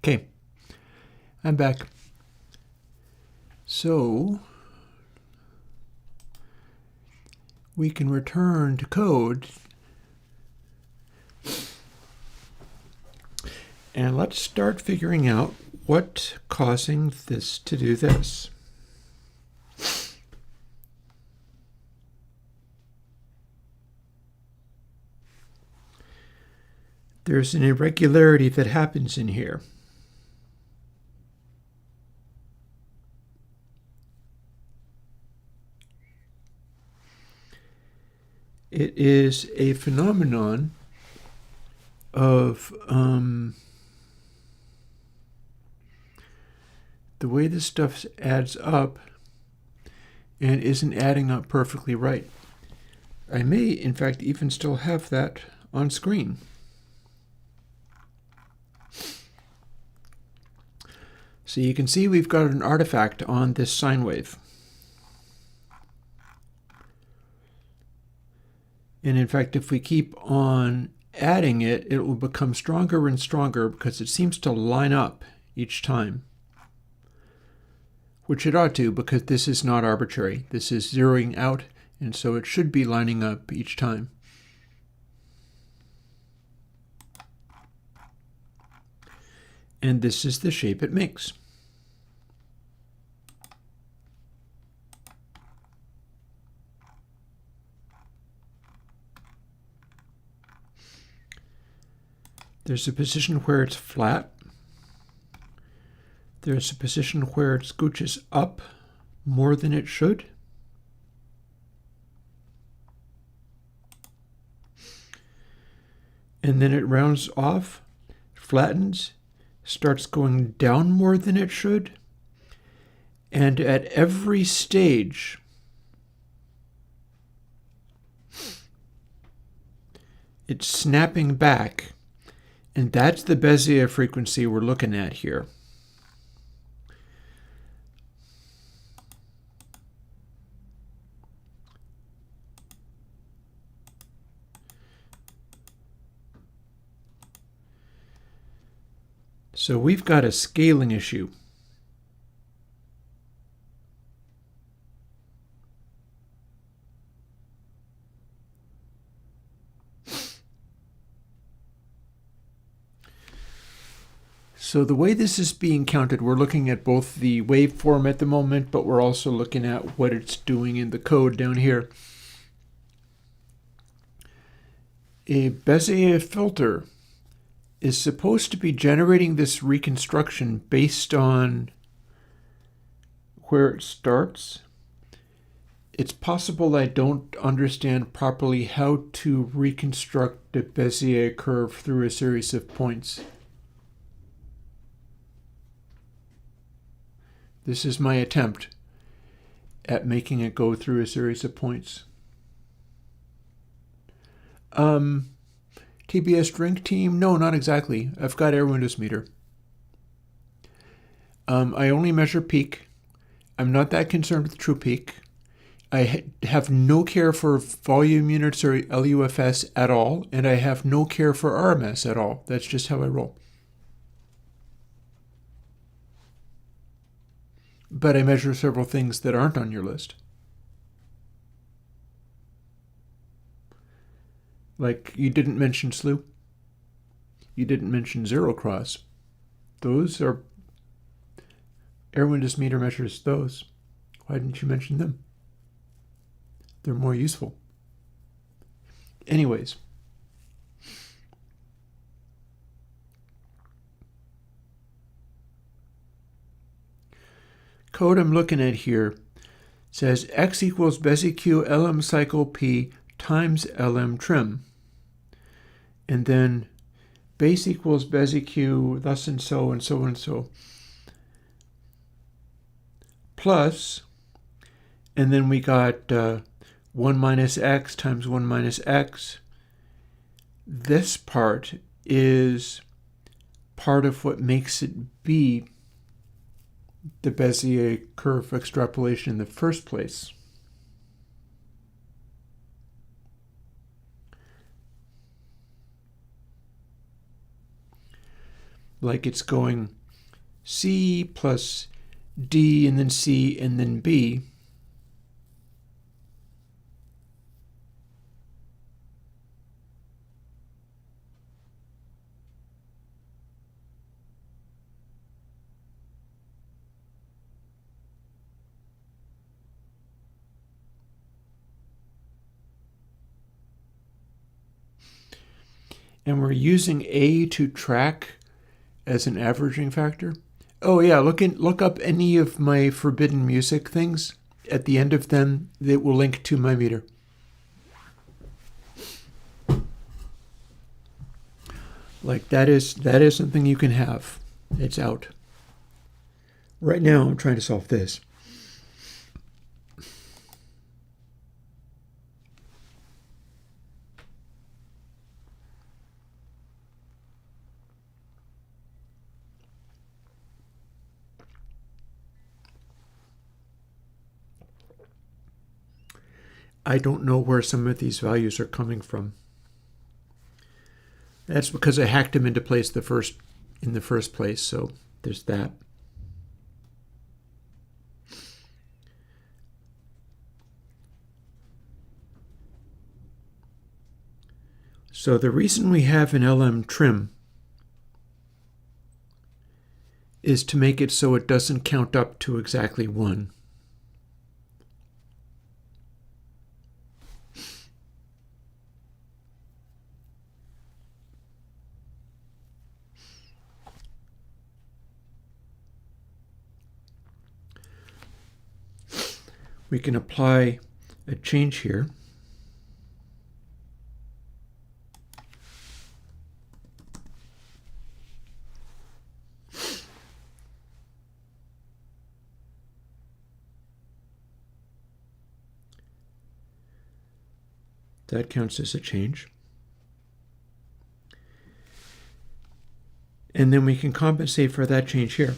Okay, I'm back. So we can return to code and let's start figuring out what's causing this to do this. There's an irregularity that happens in here. It is a phenomenon of the way this stuff adds up and isn't adding up perfectly right. I may, in fact, even still have that on screen. So you can see we've got an artifact on this sine wave. And in fact, if we keep on adding it, it will become stronger and stronger because it seems to line up each time. Which it ought to, because this is not arbitrary. This is zeroing out, and so it should be lining up each time. And this is the shape it makes. There's a position where it's flat. There's a position where it scooches up more than it should. And then it rounds off, flattens, starts going down more than it should. And at every stage, it's snapping back. And that's the Bezier frequency we're looking at here. So we've got a scaling issue. So the way this is being counted, we're looking at both the waveform at the moment, but we're also looking at what it's doing in the code down here. A Bezier filter is supposed to be generating this reconstruction based on where it starts. It's possible I don't understand properly how to reconstruct a Bezier curve through a series of points. This is my attempt at making it go through a series of points. TBS drink team? No, not exactly. I've got Airwindows meter. I only measure peak. I'm not that concerned with true peak. I have no care for volume units or LUFS at all, and I have no care for RMS at all. That's just how I roll. but I measure several things that aren't on your list. Like, you didn't mention slew. You didn't mention zero cross. Those are, Airwindows meter measures those. Why didn't you mention them? They're more useful. Anyways. Code I'm looking at here says x equals BESIQ lm cycle p times lm trim. And then base equals BESIQ thus and so and so and so. Plus, and then we got 1 minus x times 1 minus x. This part is part of what makes it be the Bezier curve extrapolation in the first place. Like it's going C plus D and then C and then B. And we're using A to track as an averaging factor. Oh yeah, look up any of my forbidden music things. At the end of them, they will link to my meter. Like that is something you can have. It's out. Right now, I'm trying to solve this. I don't know where some of these values are coming from. That's because I hacked them into place in the first place, so there's that. So the reason we have an LM trim is to make it so it doesn't count up to exactly 1. We can apply a change here. That counts as a change. And then we can compensate for that change here.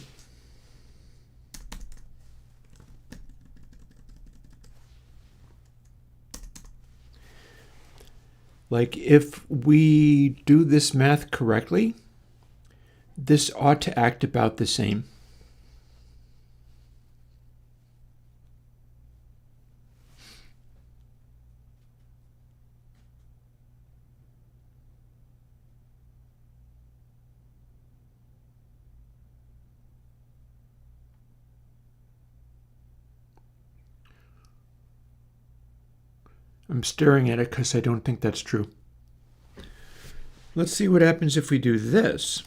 Like if we do this math correctly, this ought to act about the same. I'm staring at it because I don't think that's true. Let's see what happens if we do this.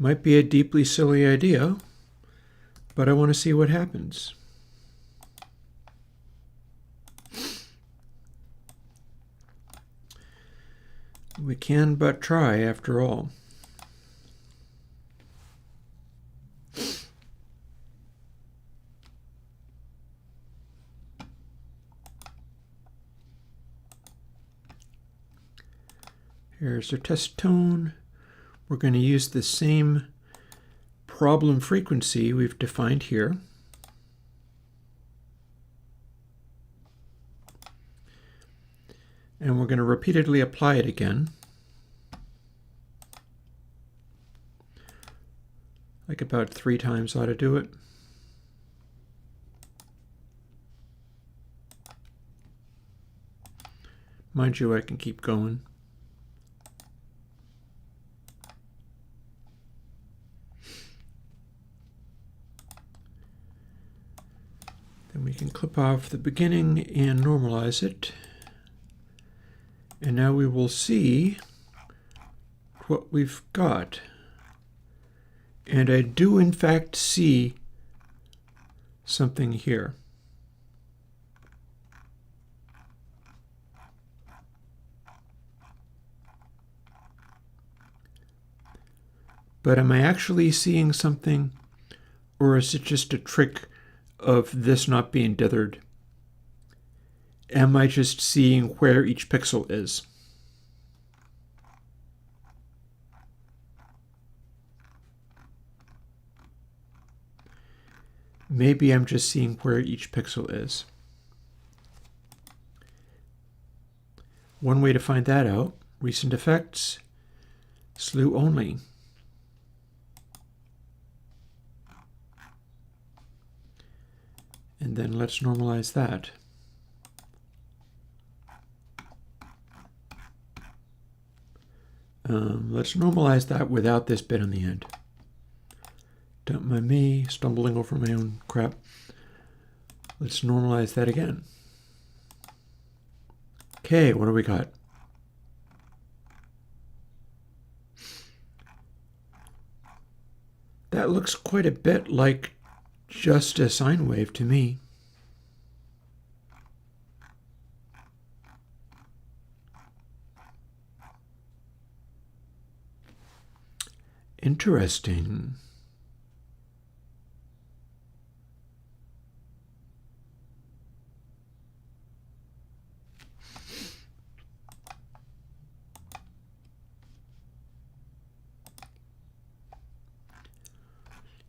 Might be a deeply silly idea, but I want to see what happens. We can but try, after all. Here's our test tone. we're going to use the same problem frequency we've defined here. And we're going to repeatedly apply it again. Like about 3 times ought to do it. Mind you, I can keep going. Then we can clip off the beginning and normalize it. And now we will see what we've got. And I do in fact see something here. But am I actually seeing something, or is it just a trick of this not being dithered? Am I just seeing where each pixel is? Maybe I'm just seeing where each pixel is. One way to find that out, recent effects, slew only. And then let's normalize that. Let's normalize that without this bit on the end. Don't mind me stumbling over my own crap. Let's normalize that again. Okay, what do we got? That looks quite a bit like just a sine wave to me. Interesting.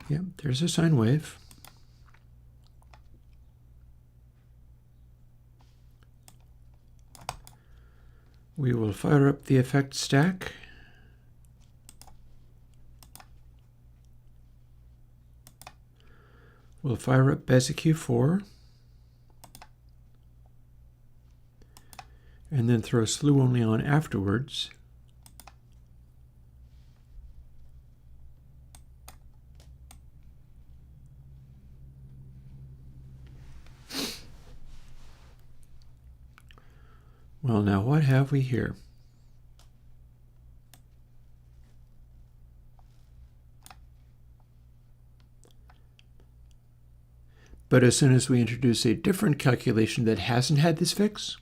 Yep, there's a sine wave. We will fire up the effect stack. We'll fire up BESIQ4. And then throw slew only on afterwards. Well, now what have we here? But as soon as we introduce a different calculation that hasn't had this fix,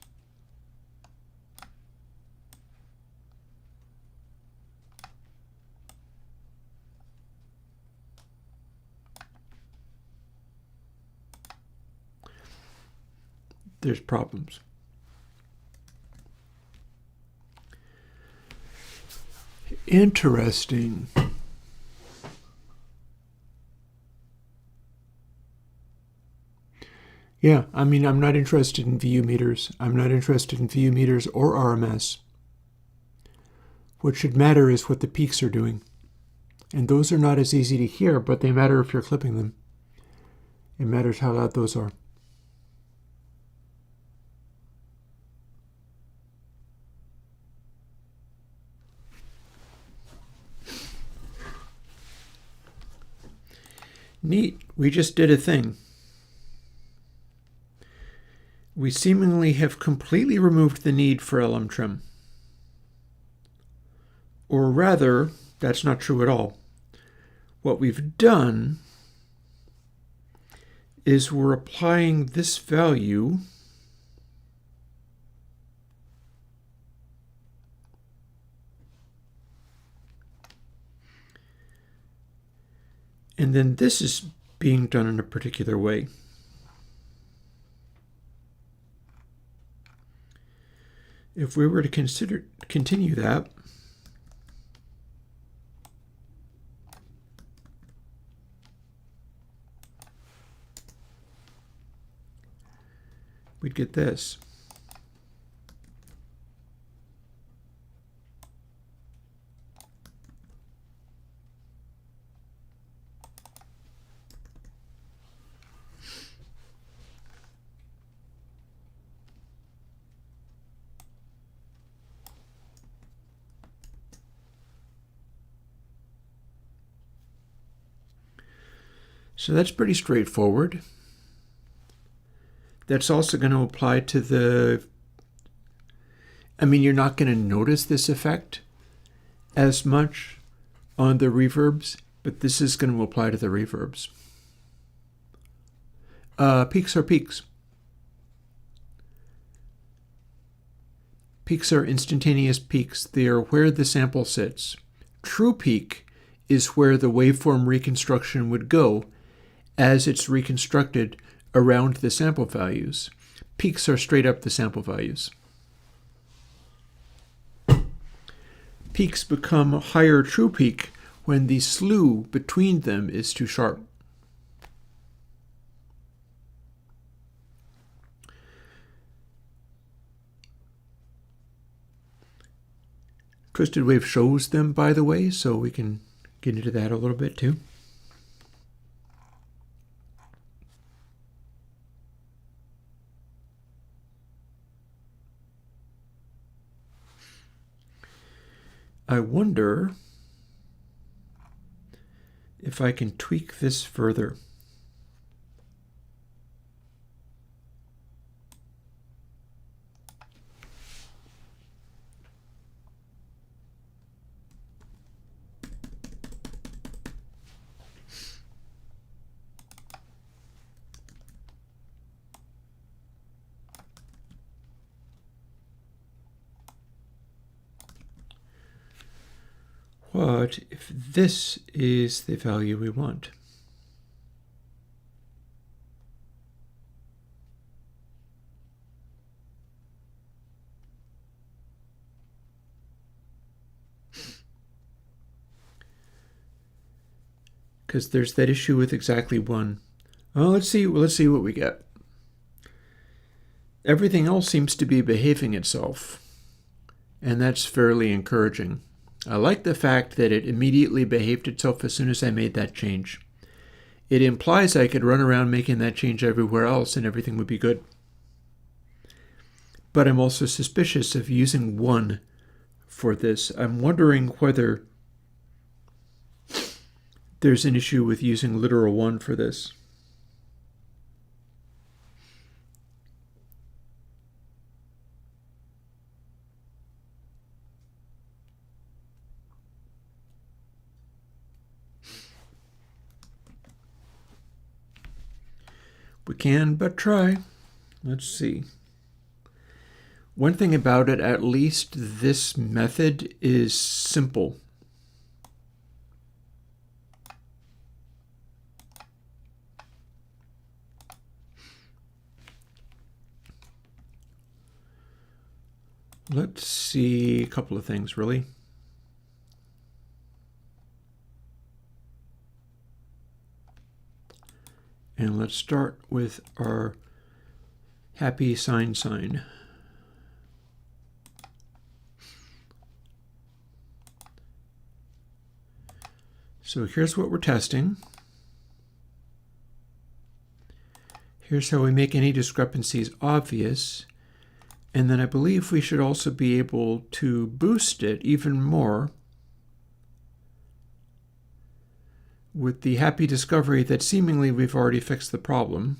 there's problems. Interesting. Yeah, I mean, I'm not interested in VU meters. I'm not interested in VU meters or RMS. What should matter is what the peaks are doing. And those are not as easy to hear, but they matter if you're clipping them. It matters how loud those are. Neat, we just did a thing. We seemingly have completely removed the need for LM trim. Or rather, that's not true at all. What we've done is we're applying this value and then this is being done in a particular way. If we were to continue that, we'd get this. So that's pretty straightforward. That's also going to apply to the, you're not going to notice this effect as much on the reverbs, but this is going to apply to the reverbs. Peaks are peaks. Peaks are instantaneous peaks. They are where the sample sits. True peak is where the waveform reconstruction would go as it's reconstructed around the sample values. Peaks are straight up the sample values. Peaks become a higher true peak when the slew between them is too sharp. Twisted Wave shows them, by the way, so we can get into that a little bit too. I wonder if I can tweak this further. What if this is the value we want? Because there's that issue with exactly one. Well, let's see what we get. Everything else seems to be behaving itself, and that's fairly encouraging. I like the fact that it immediately behaved itself as soon as I made that change. It implies I could run around making that change everywhere else and everything would be good. But I'm also suspicious of using 1 for this. I'm wondering whether there's an issue with using literal 1 for this. We can but try. Let's see. One thing about it, at least this method is simple. Let's see a couple of things, really. And let's start with our happy sine. So here's what we're testing. Here's how we make any discrepancies obvious. And then I believe we should also be able to boost it even more with the happy discovery that seemingly we've already fixed the problem.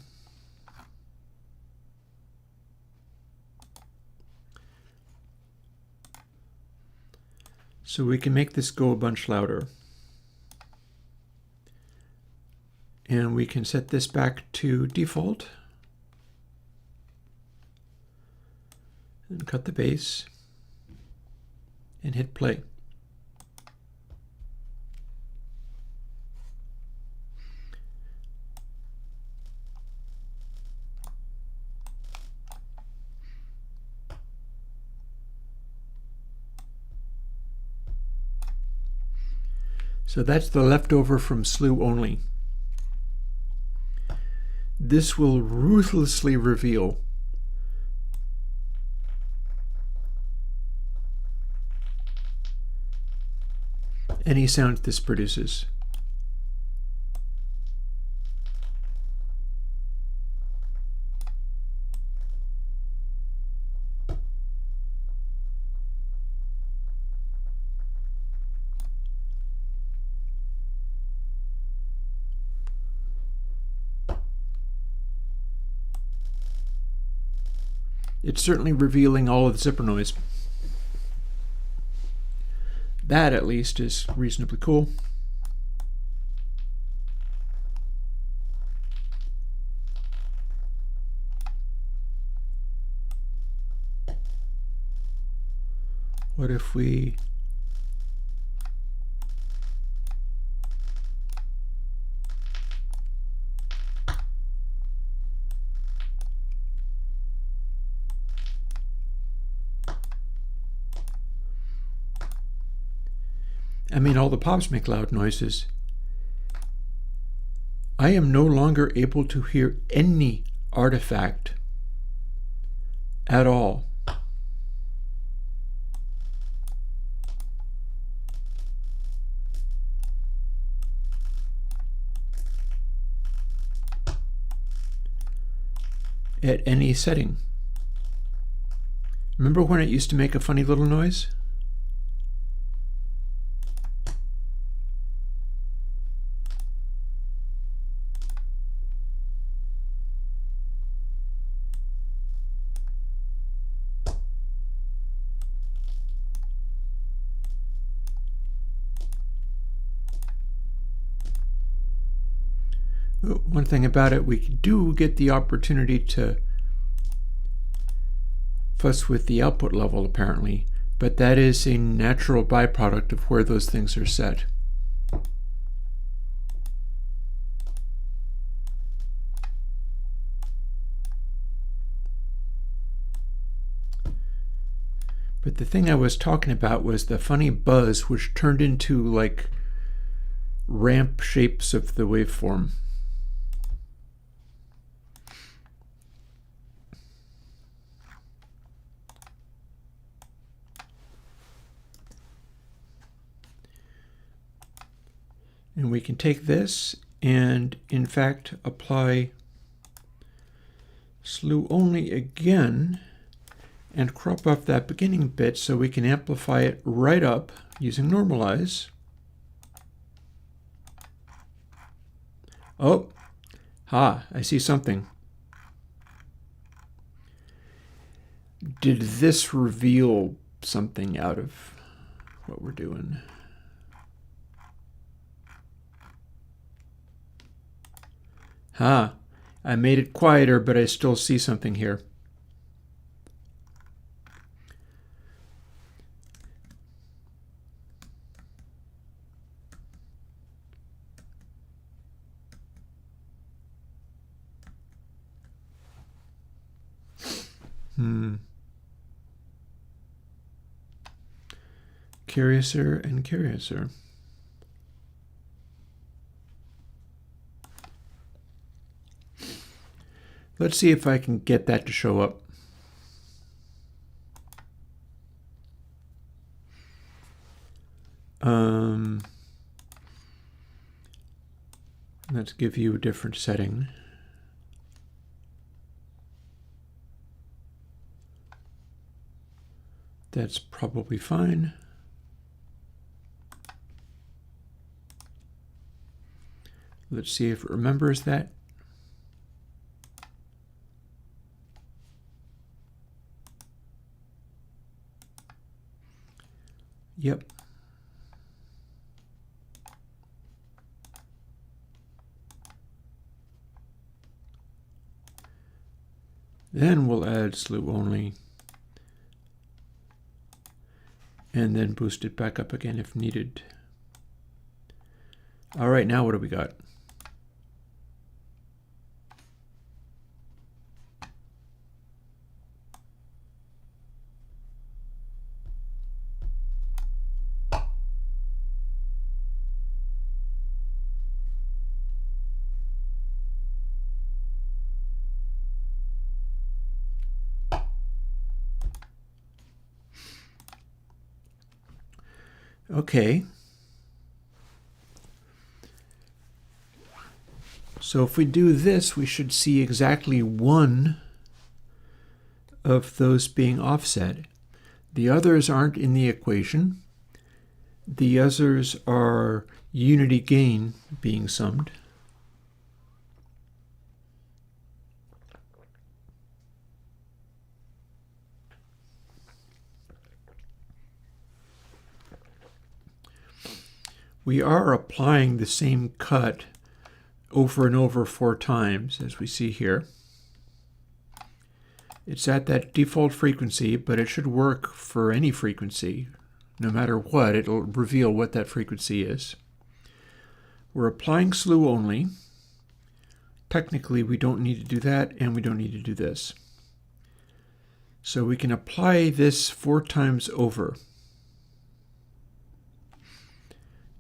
So we can make this go a bunch louder. And we can set this back to default. And cut the bass. And hit play. So that's the leftover from slew only. This will ruthlessly reveal any sound this produces. It's certainly revealing all of the zipper noise. That, at least, is reasonably cool. What if we all the pops make loud noises. I am no longer able to hear any artifact at all. At any setting. Remember when it used to make a funny little noise? One thing about it, we do get the opportunity to fuss with the output level, apparently, but that is a natural byproduct of where those things are set. But the thing I was talking about was the funny buzz, which turned into like ramp shapes of the waveform. And we can take this and, in fact, apply slew only again and crop off that beginning bit so we can amplify it right up using normalize. Oh, I see something. Did this reveal something out of what we're doing? I made it quieter, but I still see something here. Curiouser and curiouser. Let's see if I can get that to show up. Let's give you a different setting. That's probably fine. Let's see if it remembers that. Yep. Then we'll add slew only, and then boost it back up again if needed. All right, now what do we got? Okay, So if we do this, we should see exactly one of those being offset. The others aren't in the equation. The others are unity gain being summed. We are applying the same cut over and over 4 times, as we see here. It's at that default frequency, but it should work for any frequency. No matter what, it'll reveal what that frequency is. We're applying slew only. Technically, we don't need to do that, and we don't need to do this. So we can apply this 4 times over.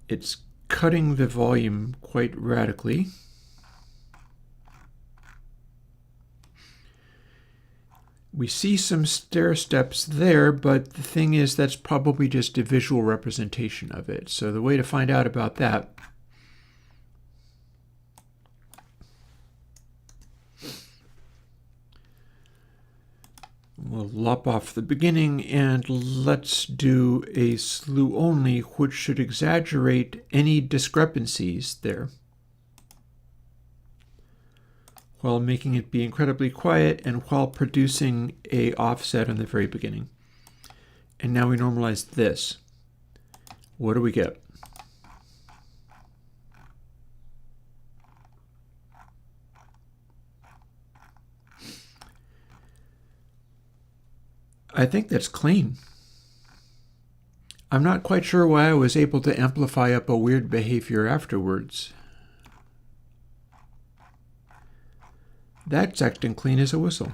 It's cutting the volume quite radically. We see some stair steps there, but the thing is that's probably just a visual representation of it. So the way to find out about that we'll lop off the beginning and let's do a slew only, which should exaggerate any discrepancies there, while making it be incredibly quiet and while producing a offset in the very beginning. And now we normalize this. What do we get? I think that's clean. I'm not quite sure why I was able to amplify up a weird behavior afterwards. That's acting clean as a whistle.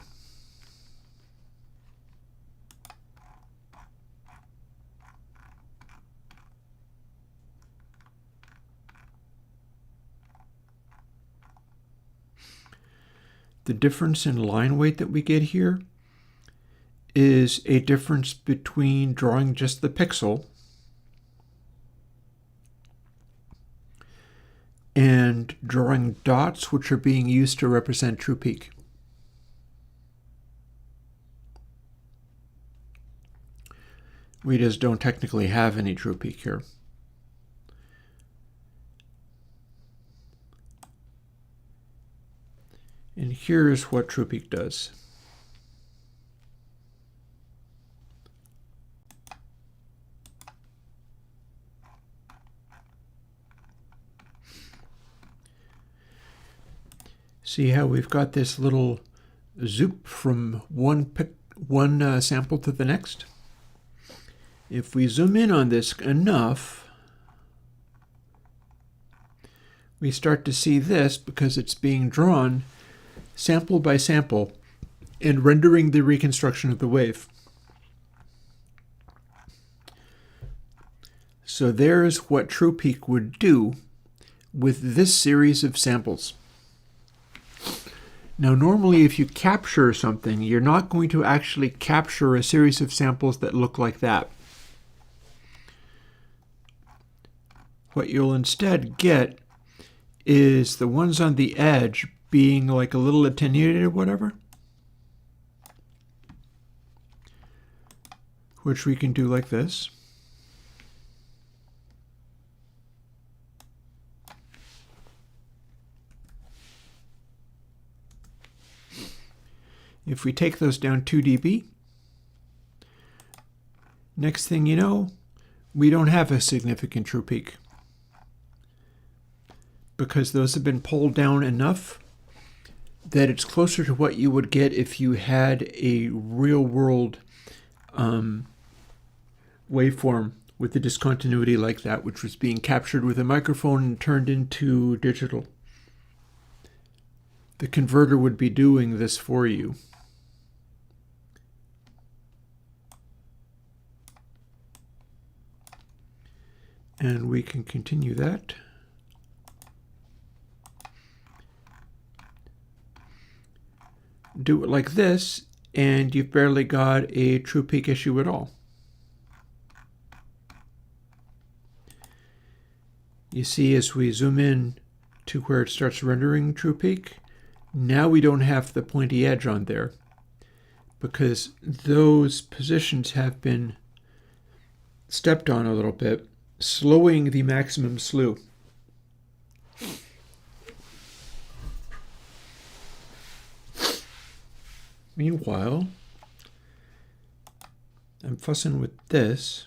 The difference in line weight that we get here is a difference between drawing just the pixel and drawing dots, which are being used to represent true peak. We just don't technically have any true peak here. And here's what true peak does. See how we've got this little zoop from one sample to the next? If we zoom in on this enough, we start to see this because it's being drawn sample by sample and rendering the reconstruction of the wave. So there's what true peak would do with this series of samples. Now, normally if you capture something, you're not going to actually capture a series of samples that look like that. What you'll instead get is the ones on the edge being like a little attenuated or whatever, which we can do like this. If we take those down 2 dB, next thing you know, we don't have a significant true peak, because those have been pulled down enough that it's closer to what you would get if you had a real-world waveform with a discontinuity like that, which was being captured with a microphone and turned into digital. The converter would be doing this for you. And we can continue that. Do it like this, and you've barely got a true peak issue at all. You see, as we zoom in to where it starts rendering true peak, now we don't have the pointy edge on there because those positions have been stepped on a little bit, slowing the maximum slew. Meanwhile, I'm fussing with this.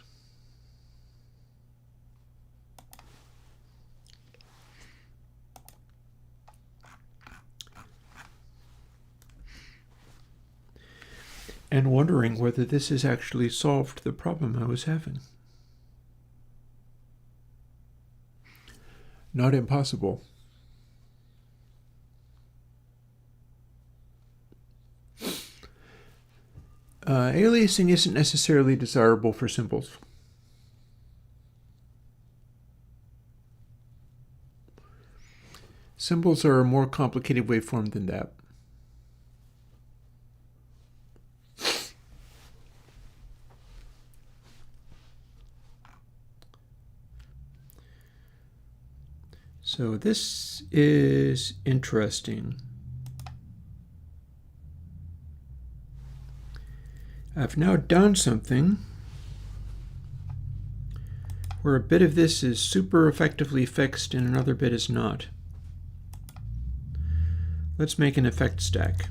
And wondering whether this has actually solved the problem I was having. Not impossible. Aliasing isn't necessarily desirable for symbols. Symbols are a more complicated waveform than that. So this is interesting. I've now done something where a bit of this is super effectively fixed and another bit is not. Let's make an effect stack.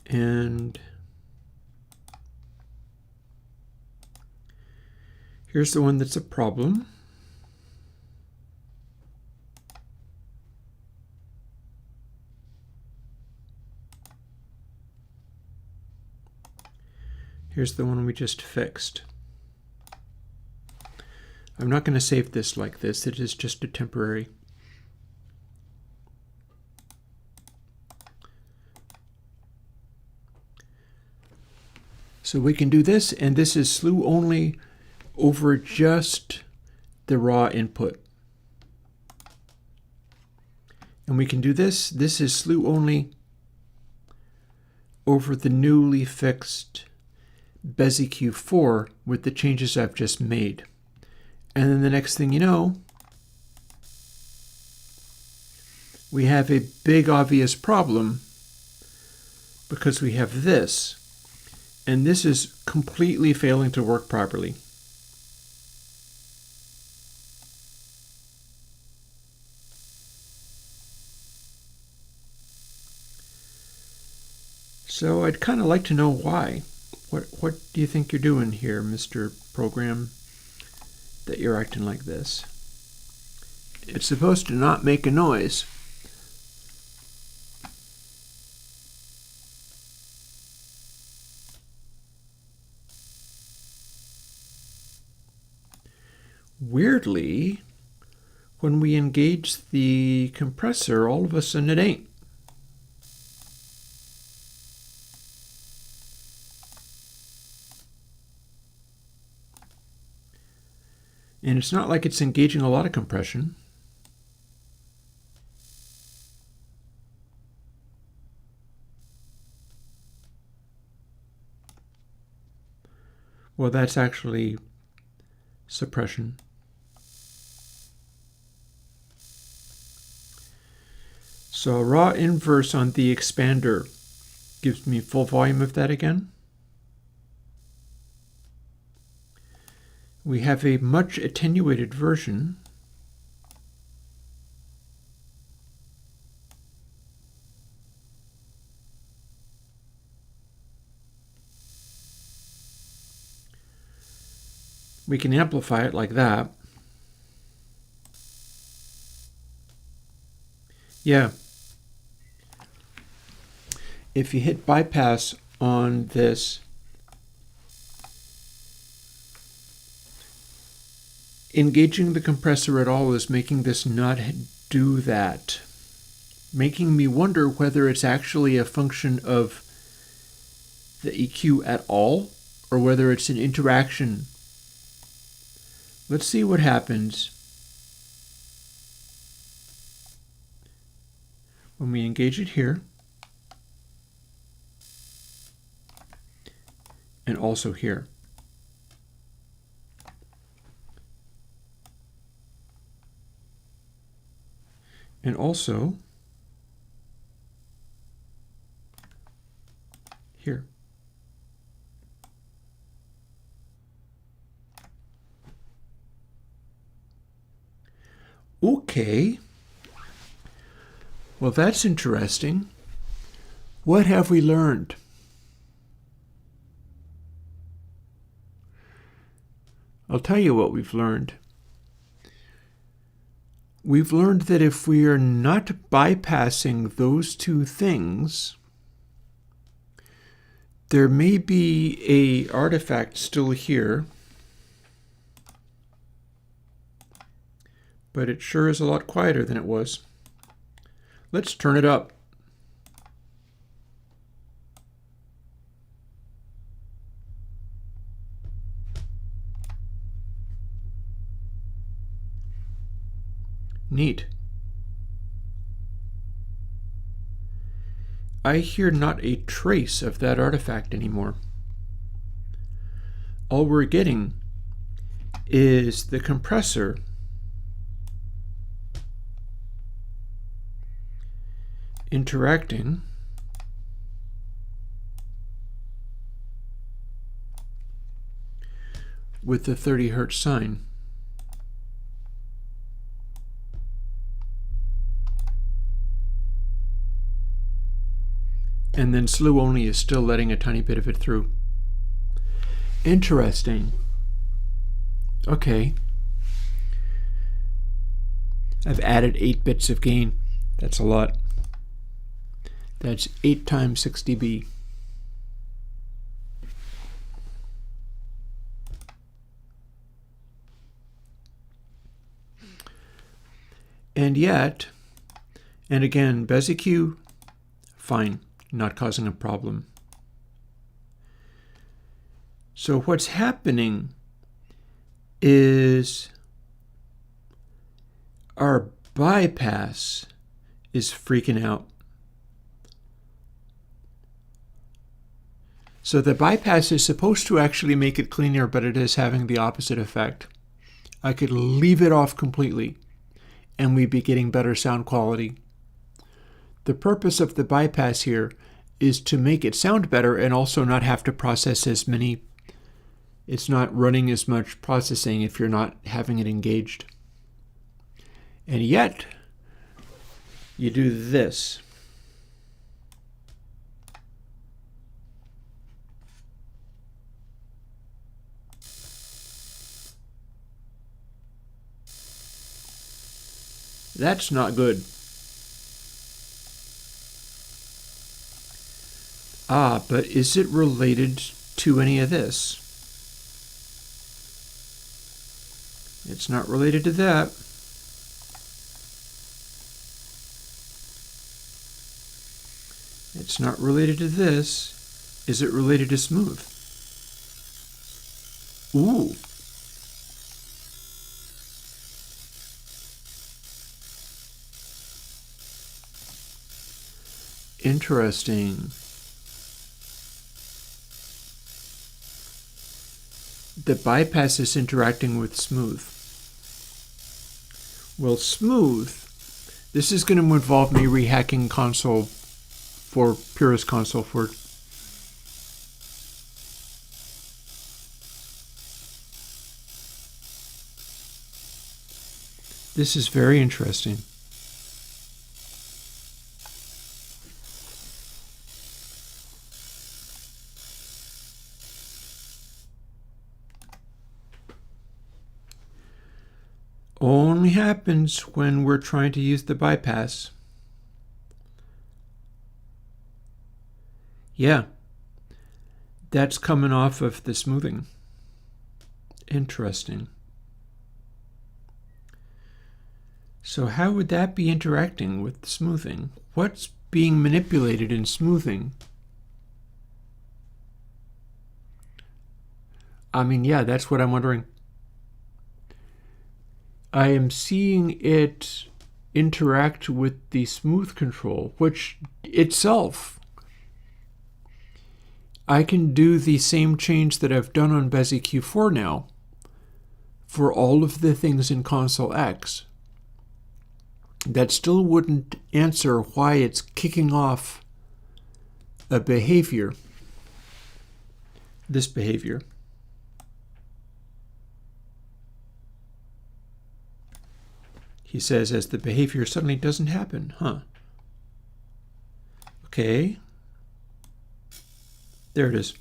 And here's the one that's a problem. Here's the one we just fixed. I'm not going to save this like this. It is just a temporary. So we can do this, and this is slew only over just the raw input. And we can do this. This is slew only over the newly fixed Beziq 4 with the changes I've just made. And then the next thing you know, we have a big obvious problem because we have this. And this is completely failing to work properly. So I'd kind of like to know why. What do you think you're doing here, Mr. Program, that you're acting like this? It's supposed to not make a noise. Weirdly, when we engage the compressor, all of a sudden it ain't. And it's not like it's engaging a lot of compression. Well, that's actually suppression. So a raw inverse on the expander gives me full volume of that again. We have a much attenuated version. We can amplify it like that. Yeah. If you hit bypass on this, engaging the compressor at all is making this not do that, making me wonder whether it's actually a function of the EQ at all, or whether it's an interaction. Let's see what happens when we engage it here. and also here. And also here. Okay. Well, that's interesting. What have we learned? I'll tell you what we've learned. We've learned that if we are not bypassing those two things, there may be an artifact still here, but it sure is a lot quieter than it was. Let's turn it up. Neat. I hear not a trace of that artifact anymore. All we're getting is the compressor interacting with the 30 Hertz sine. And then slew only is still letting a tiny bit of it through. Interesting. Okay. I've added 8 bits of gain. That's a lot. That's 8 times 6 dB. And yet, and again, BESIQ, fine. Not causing a problem. So what's happening is our bypass is freaking out. So the bypass is supposed to actually make it cleaner, but it is having the opposite effect. I could leave it off completely and we'd be getting better sound quality. The purpose of the bypass here is to make it sound better and also not have to process as many. It's not running as much processing if you're not having it engaged. And yet, you do this. That's not good. Ah, but is it related to any of this? It's not related to that. It's not related to this. Is it related to smooth? Ooh. Interesting. The bypass is interacting with smooth. Well, smooth, this is going to involve me rehacking console for Purist console for this is very interesting. Only happens when we're trying to use the bypass. Yeah, that's coming off of the smoothing. Interesting. So how would that be interacting with the smoothing? What's being manipulated in smoothing? I mean, yeah, that's what I'm wondering. I am seeing it interact with the smooth control, which itself I can do the same change that I've done on BESIQ4 now for all of the things in console X. That still wouldn't answer why it's kicking off a behavior, this behavior. He says as the behavior suddenly doesn't happen, huh? Okay. There it is.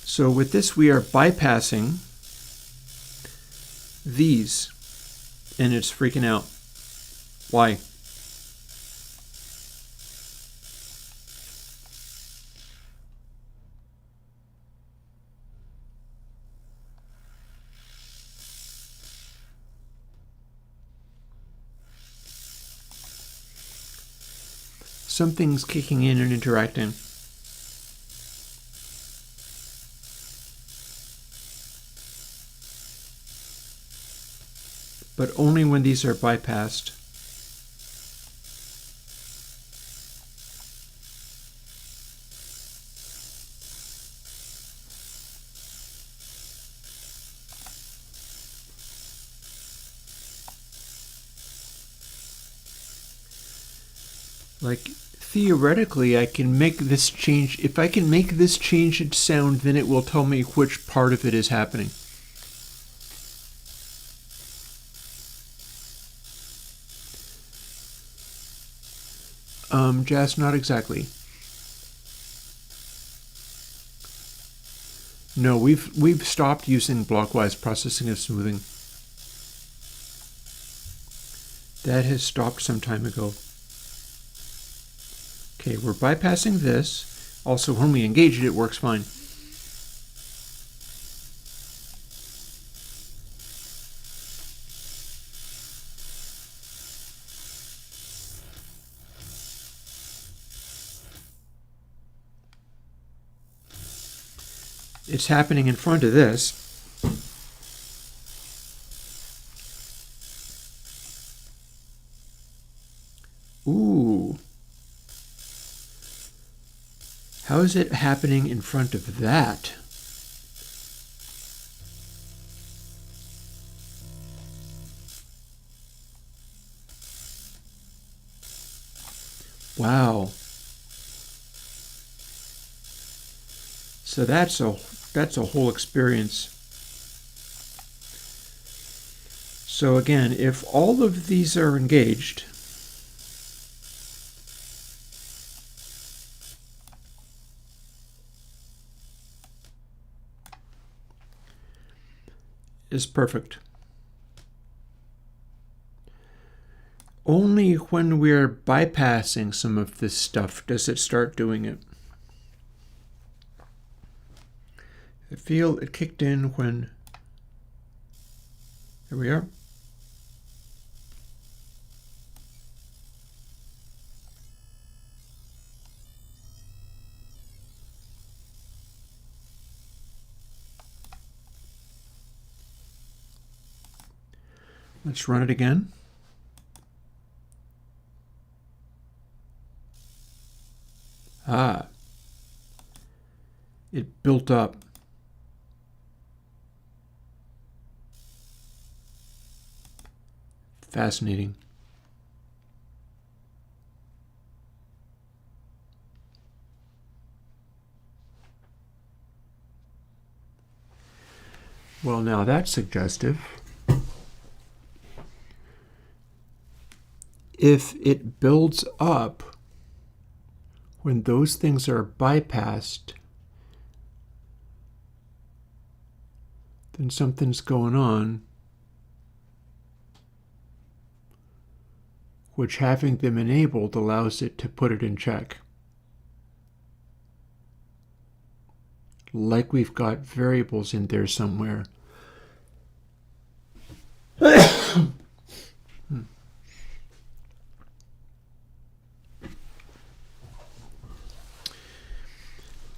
So with this, we are bypassing these, and it's freaking out. Why? Something's kicking in and interacting. But only when these are bypassed. Like, theoretically, I can make this change. If I can make this change its sound, then it will tell me which part of it is happening. Jazz, not exactly. No, we've stopped using blockwise processing of smoothing. That has stopped some time ago. Okay, we're bypassing this. Also, when we engage it, it works fine. It's happening in front of this. Ooh. How is it happening in front of that? Wow. So that's a whole experience. So again, if all of these are engaged, is perfect. Only when we're bypassing some of this stuff does it start doing it. I feel it kicked in when, there we are. Let's run it again. Ah, it built up. Fascinating. Well, now that's suggestive. If it builds up when those things are bypassed, then something's going on, which having them enabled allows it to put it in check. Like we've got variables in there somewhere.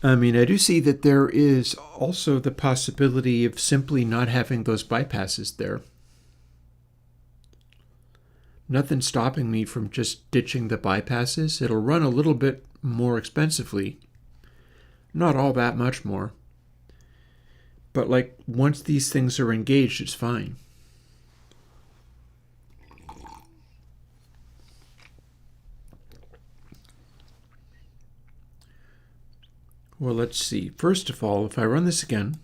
I mean, I do see that there is also the possibility of simply not having those bypasses there. Nothing stopping me from just ditching the bypasses. It'll run a little bit more expensively. Not all that much more. But like once these things are engaged, it's fine. Well, let's see. First of all, if I run this again,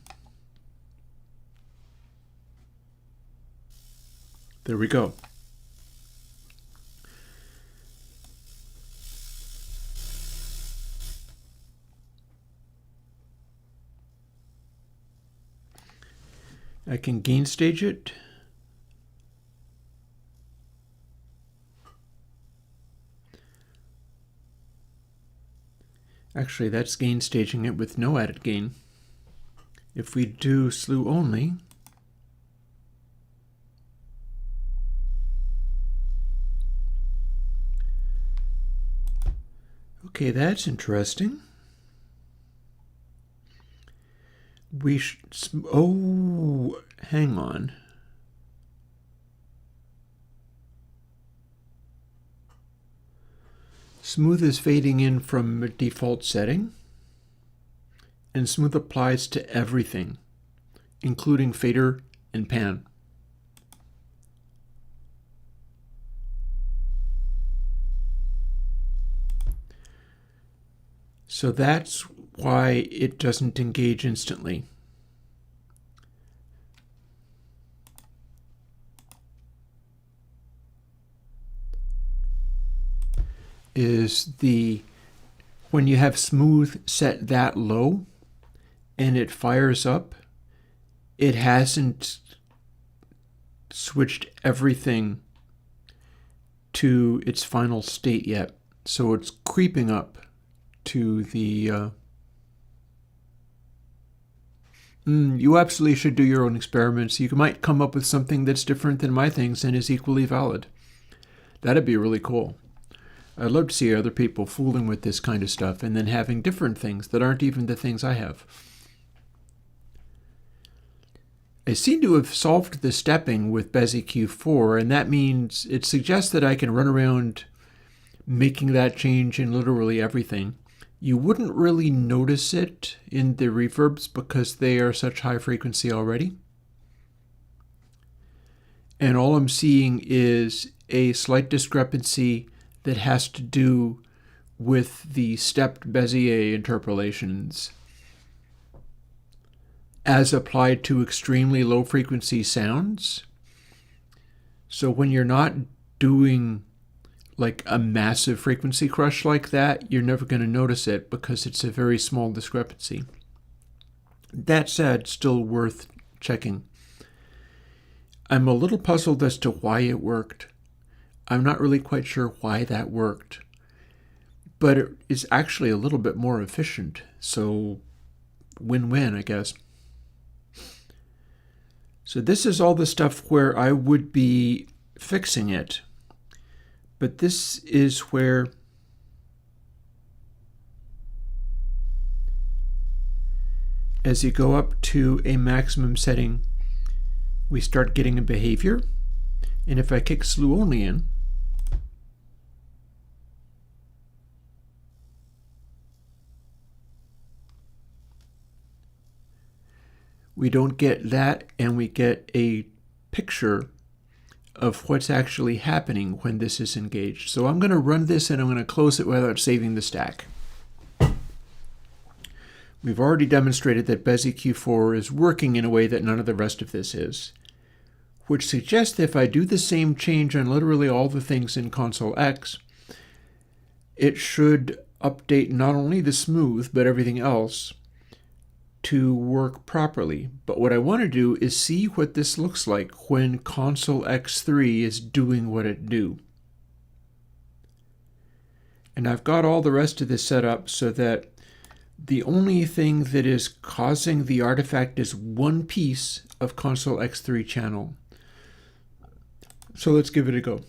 there we go. I can gain stage it. Actually, that's gain staging it with no added gain. If we do slew only, okay, that's interesting. Oh, hang on. Smooth is fading in from a default setting, and smooth applies to everything, including fader and pan. So that's why it doesn't engage instantly. When you have smooth set that low and it fires up, it hasn't switched everything to its final state yet. So it's creeping up to the you absolutely should do your own experiments. You might come up with something that's different than my things and is equally valid. That'd be really cool. I'd love to see other people fooling with this kind of stuff and then having different things that aren't even the things I have. I seem to have solved the stepping with BezEQ4, and that means it suggests that I can run around making that change in literally everything. You wouldn't really notice it in the reverbs because they are such high frequency already. And all I'm seeing is a slight discrepancy that has to do with the stepped Bezier interpolations as applied to extremely low frequency sounds. So when you're not doing like a massive frequency crush like that, you're never going to notice it because it's a very small discrepancy. That said, still worth checking. I'm a little puzzled as to why it worked. I'm not really quite sure why that worked, but it is actually a little bit more efficient, so win-win, I guess. So this is all the stuff where I would be fixing it, but this is where as you go up to a maximum setting, we start getting a behavior, and if I kick slew only in, we don't get that, and we get a picture of what's actually happening when this is engaged. So I'm going to run this and I'm going to close it without saving the stack. We've already demonstrated that BezEQ4 is working in a way that none of the rest of this is, which suggests that if I do the same change on literally all the things in console X, it should update not only the smooth, but everything else to work properly. But what I want to do is see what this looks like when console X3 is doing what it do. And I've got all the rest of this set up so that the only thing that is causing the artifact is one piece of console X3 channel. So let's give it a go.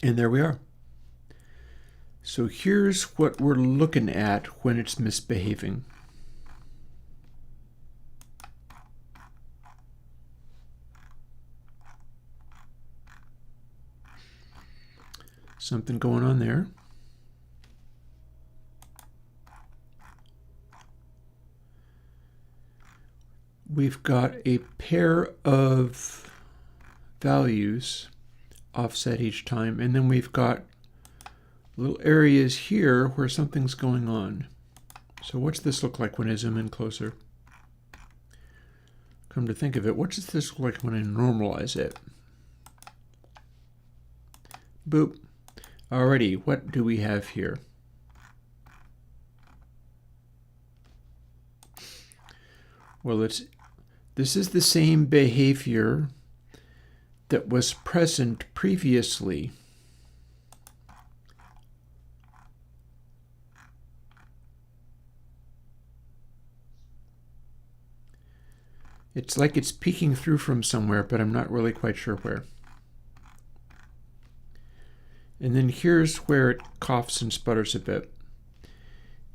And there we are. So here's what we're looking at when it's misbehaving. Something going on there. We've got a pair of values offset each time, and then we've got little areas here where something's going on. So what's this look like when I zoom in closer? Come to think of it, what does this look like when I normalize it? Boop. Alrighty, what do we have here? Well, this is the same behavior that was present previously. It's like it's peeking through from somewhere, but I'm not really quite sure where. And then here's where it coughs and sputters a bit.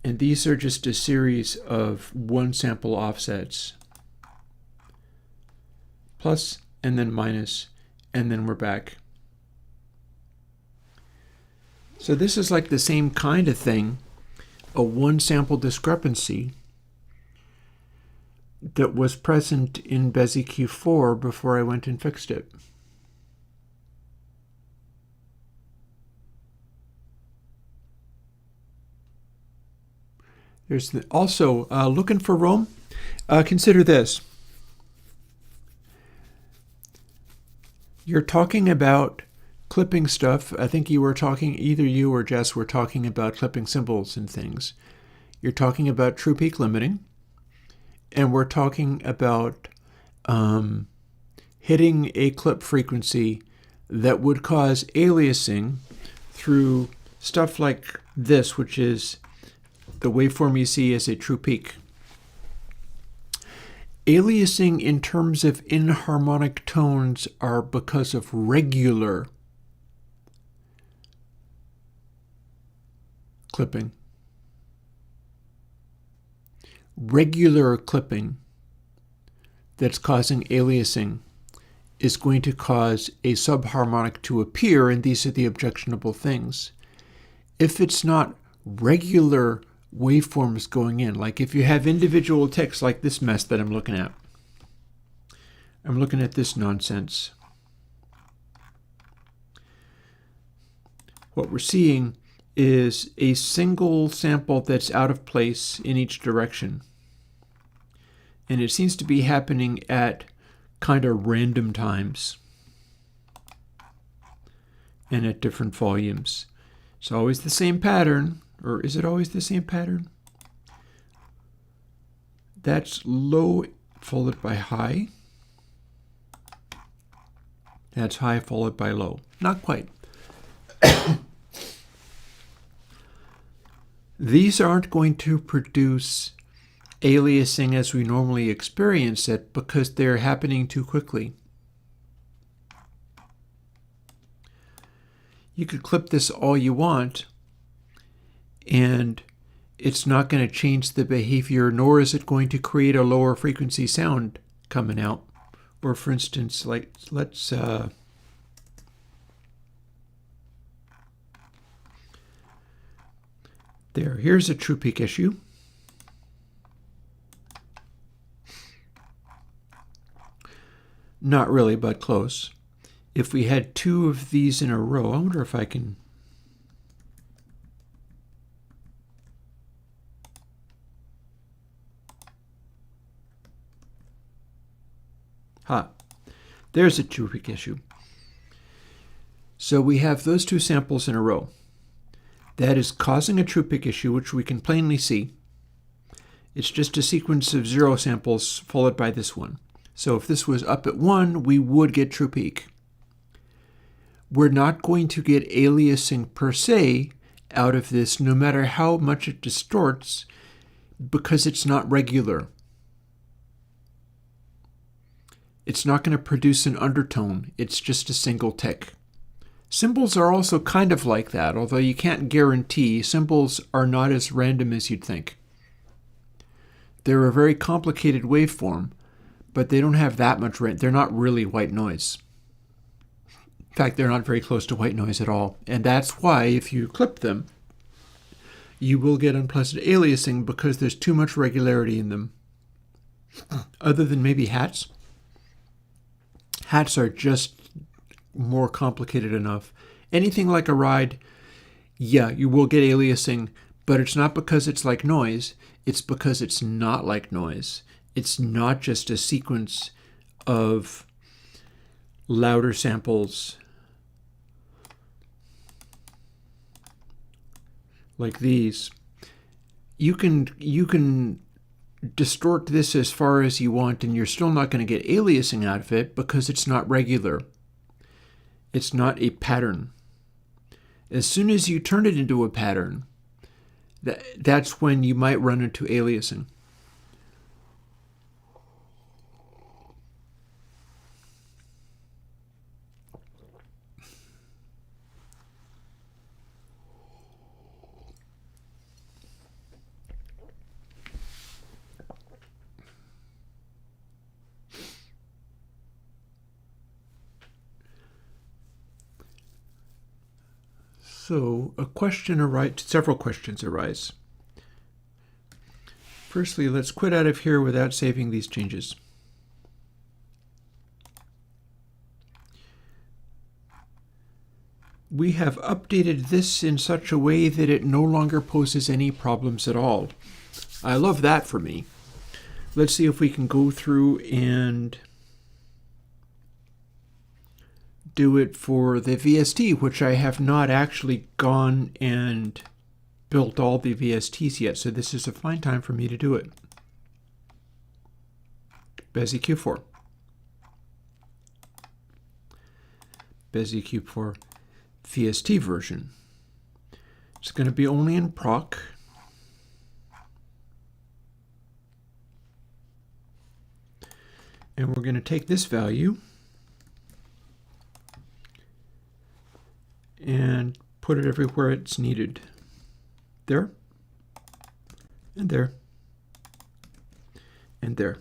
And these are just a series of one sample offsets. Plus, and then minus, and then we're back. So this is like the same kind of thing, a one sample discrepancy that was present in Bezier Q4 before I went and fixed it. There's also looking for Rome. Consider this. You're talking about clipping stuff. I think you were talking, either you or Jess were talking about clipping symbols and things. You're talking about true peak limiting. And we're talking about hitting a clip frequency that would cause aliasing through stuff like this, which is the waveform you see as a true peak. Aliasing in terms of inharmonic tones are because of regular clipping. Regular clipping that's causing aliasing is going to cause a subharmonic to appear, and these are the objectionable things. If it's not regular waveforms going in, like if you have individual ticks like this mess that I'm looking at. I'm looking at this nonsense. What we're seeing is a single sample that's out of place in each direction. And it seems to be happening at kind of random times and at different volumes. It's always the same pattern, or is it always the same pattern? That's low followed by high. That's high followed by low. Not quite. These aren't going to produce aliasing as we normally experience it because they're happening too quickly. You could clip this all you want, and it's not going to change the behavior, nor is it going to create a lower frequency sound coming out. Or for instance, like let's here's a true peak issue. Not really, but close. If we had two of these in a row, I wonder if I can... There's a true peak issue. So we have those two samples in a row. That is causing a true peak issue, which we can plainly see. It's just a sequence of 0 samples followed by this one. So if this was up at 1, we would get true peak. We're not going to get aliasing per se out of this, no matter how much it distorts, because it's not regular. It's not going to produce an undertone. It's just a single tick. Symbols are also kind of like that, although you can't guarantee. Symbols are not as random as you'd think. They're a very complicated waveform, but they don't have that much they're not really white noise. In fact, they're not very close to white noise at all. And that's why if you clip them, you will get unpleasant aliasing because there's too much regularity in them. Other than maybe hats. Hats are just more complicated enough. Anything like a ride, yeah, you will get aliasing, but it's not because it's like noise, it's because it's not like noise. It's not just a sequence of louder samples like these. You can distort this as far as you want and you're still not going to get aliasing out of it because it's not regular. It's not a pattern. As soon as you turn it into a pattern, that's when you might run into aliasing. So several questions arise. Firstly, let's quit out of here without saving these changes. We have updated this in such a way that it no longer poses any problems at all. I love that for me. Let's see if we can go through and do it for the VST, which I have not actually gone and built all the VSTs yet, so this is a fine time for me to do it. BESIQ4. BESIQ4 VST version. It's going to be only in proc. And we're going to take this value and put it everywhere it's needed. There, and there, and there.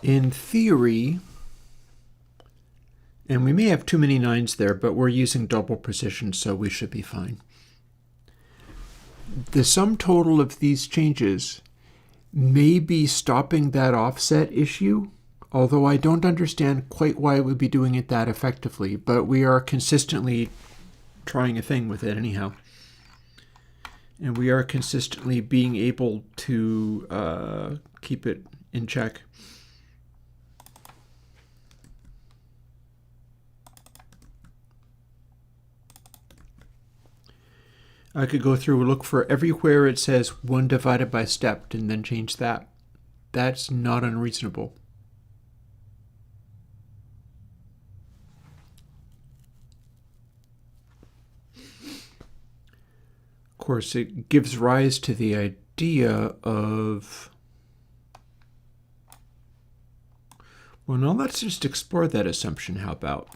In theory, and we may have too many 9s there, but we're using double precision, so we should be fine. The sum total of these changes may be stopping that offset issue, although I don't understand quite why it would be doing it that effectively, but we are consistently trying a thing with it anyhow. And we are consistently being able to keep it in check. I could go through and look for everywhere it says 1 divided by stepped and then change that. That's not unreasonable. Of course, it gives rise to the idea of, well, now let's just explore that assumption. How about?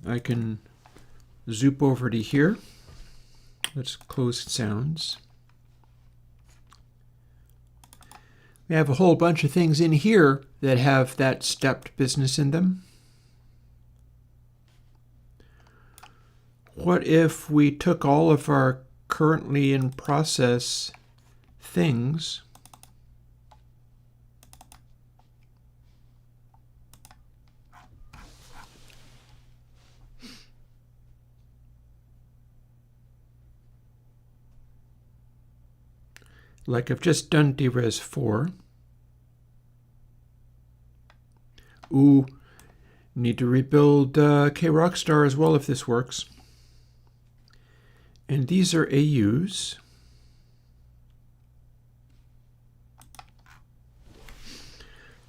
I can zoop over to here. Let's close sounds. We have a whole bunch of things in here that have that stepped business in them. What if we took all of our currently in process things like I've just done DRes 4. Ooh, need to rebuild K-Rockstar as well if this works. And these are AUs.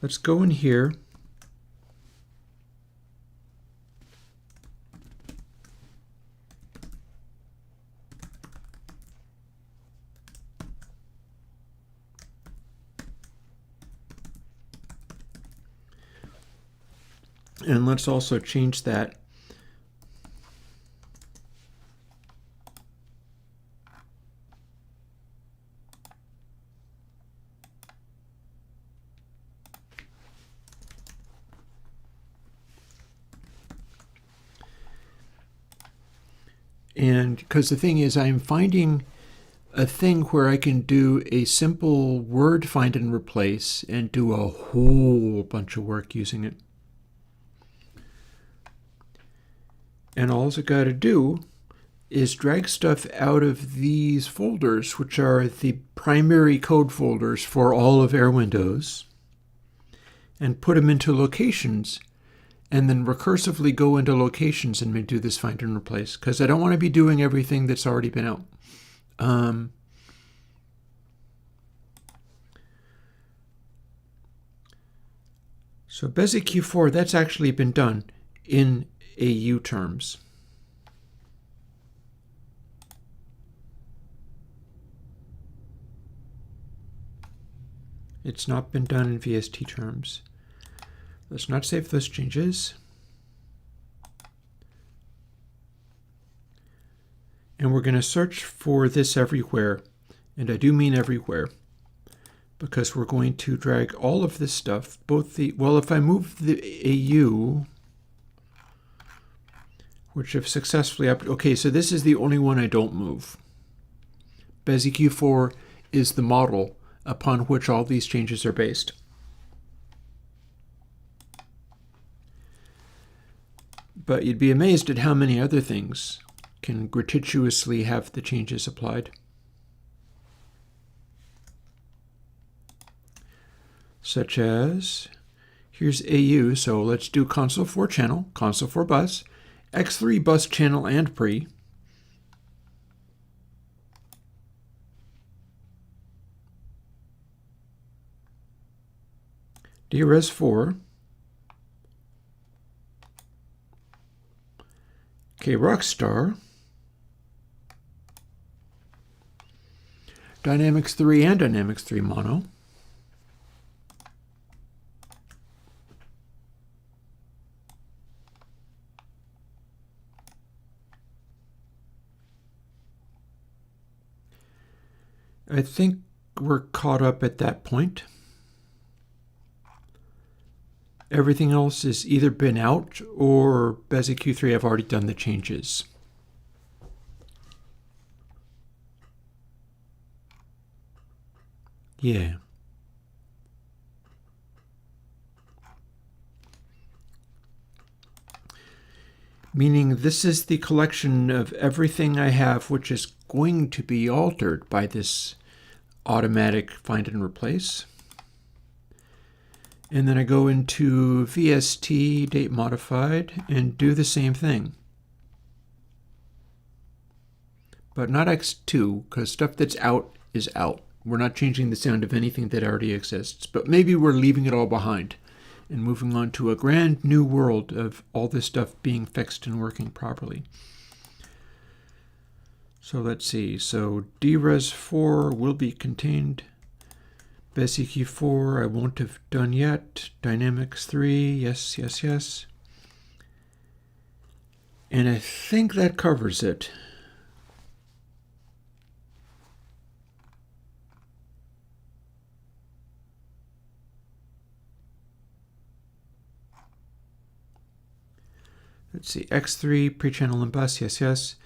Let's go in here. And let's also change that and because the thing is, I'm finding a thing where I can do a simple word find and replace and do a whole bunch of work using it. And all I got to do is drag stuff out of these folders, which are the primary code folders for all of Airwindows, and put them into locations, and then recursively go into locations and do this find and replace, because I don't want to be doing everything that's already been out. So Basic Q4, that's actually been done in AU terms. It's not been done in VST terms. Let's not save those changes. And we're going to search for this everywhere. And I do mean everywhere, because we're going to drag all of this stuff, both the, well, if I move the AU, which have successfully okay, so this is the only one I don't move. Basic Q4 is the model upon which all these changes are based. But you'd be amazed at how many other things can gratuitously have the changes applied. Such as, here's AU, so let's do console 4 channel, console 4 bus, X3 bus channel and pre. DRes 4. Okay, Rockstar. Dynamics 3 and Dynamics 3 mono. I think we're caught up at that point. Everything else has either been out or Basic Q3 I've already done the changes. Yeah. Meaning this is the collection of everything I have which is going to be altered by this automatic find and replace. And then I go into VST, date modified, and do the same thing. But not X2, because stuff that's out is out. We're not changing the sound of anything that already exists, but maybe we're leaving it all behind and moving on to a grand new world of all this stuff being fixed and working properly. So let's see. So DRes 4 will be contained. Basic Q4 I won't have done yet. Dynamics 3, yes, yes, yes. And I think that covers it. Let's see, X3, pre-channel and bus, yes, yes.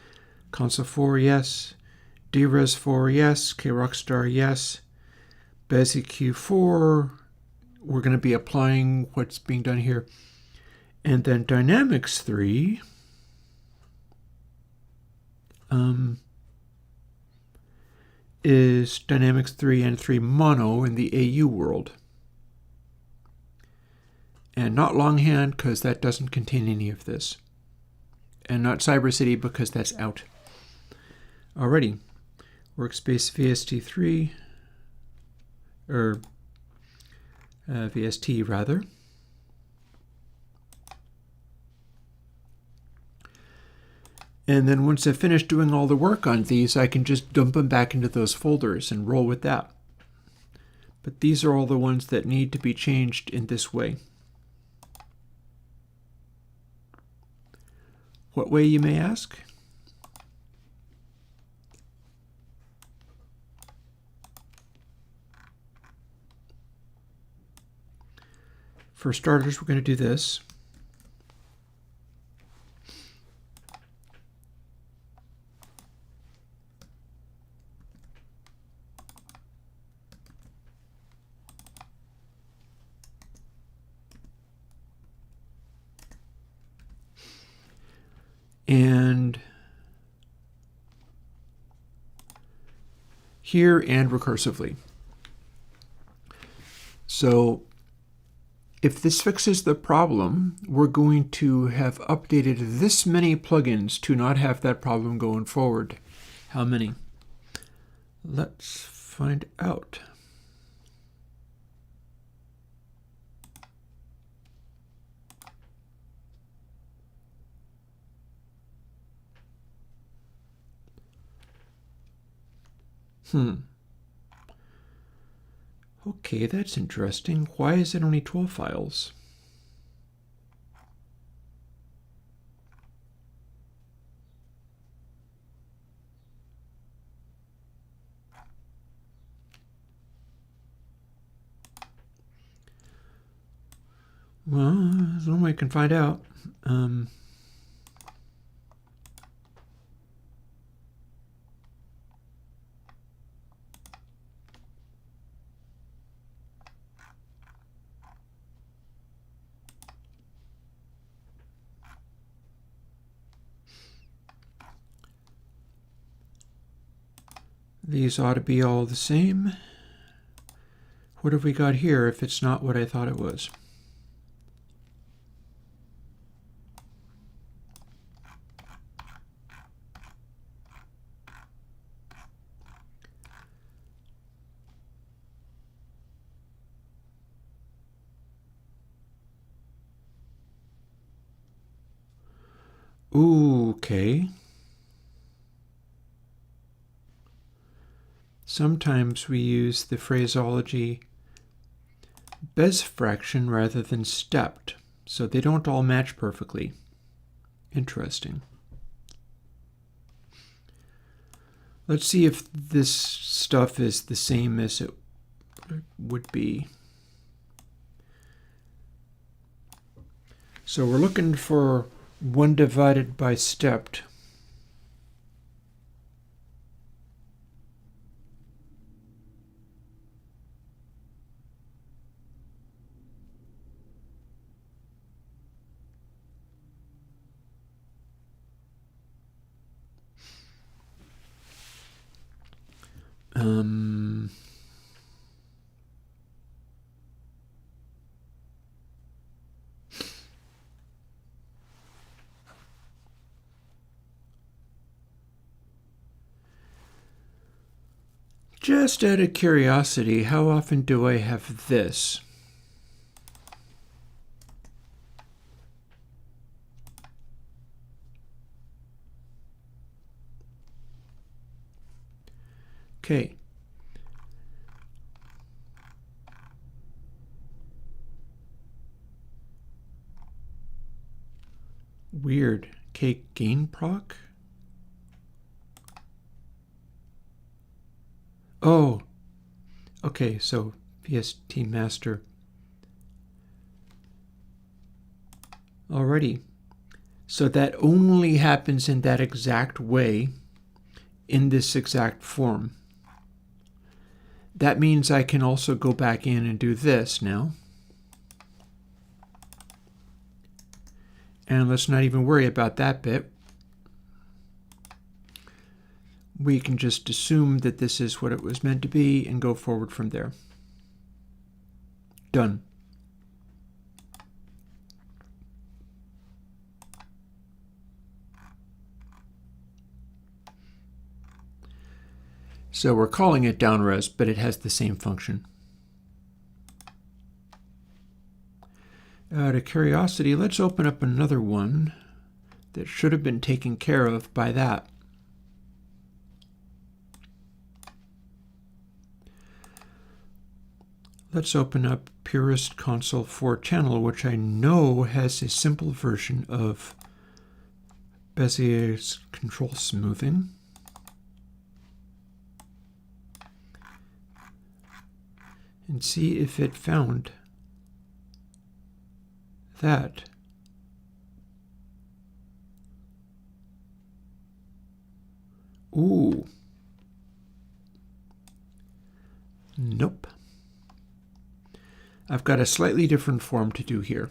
Console 4, yes. DRes 4, yes. KRockstar, yes. Basic Q4, we're going to be applying what's being done here. And then Dynamics 3, is Dynamics 3 and 3 mono in the AU world. And not longhand, because that doesn't contain any of this. And not CyberCity, because that's out. Alrighty. Workspace VST3, or VST rather. And then once I've finished doing all the work on these, I can just dump them back into those folders and roll with that. But these are all the ones that need to be changed in this way. What way, you may ask? For starters, we're going to do this. And here and recursively. So if this fixes the problem, we're going to have updated this many plugins to not have that problem going forward. How many? Let's find out. Okay, that's interesting. Why is it only 12 files? Well, there's one way I can find out. These ought to be all the same. What have we got here if it's not what I thought it was? Ooh, okay. Sometimes we use the phraseology Bez fraction rather than stepped, so they don't all match perfectly. Interesting. Let's see if this stuff is the same as it would be. So we're looking for 1 divided by stepped. Just out of curiosity, how often do I have this? Okay. Weird. Okay, gain proc? Oh, okay, so VST master. Alrighty. So that only happens in that exact way, in this exact form. That means I can also go back in and do this now. And let's not even worry about that bit. We can just assume that this is what it was meant to be and go forward from there. Done. So we're calling it downres, but it has the same function. Out of curiosity, let's open up another one that should have been taken care of by that. Let's open up Purist Console 4 channel, which I know has a simple version of Bezier control smoothing. And see if it found that. Ooh. Nope. I've got a slightly different form to do here.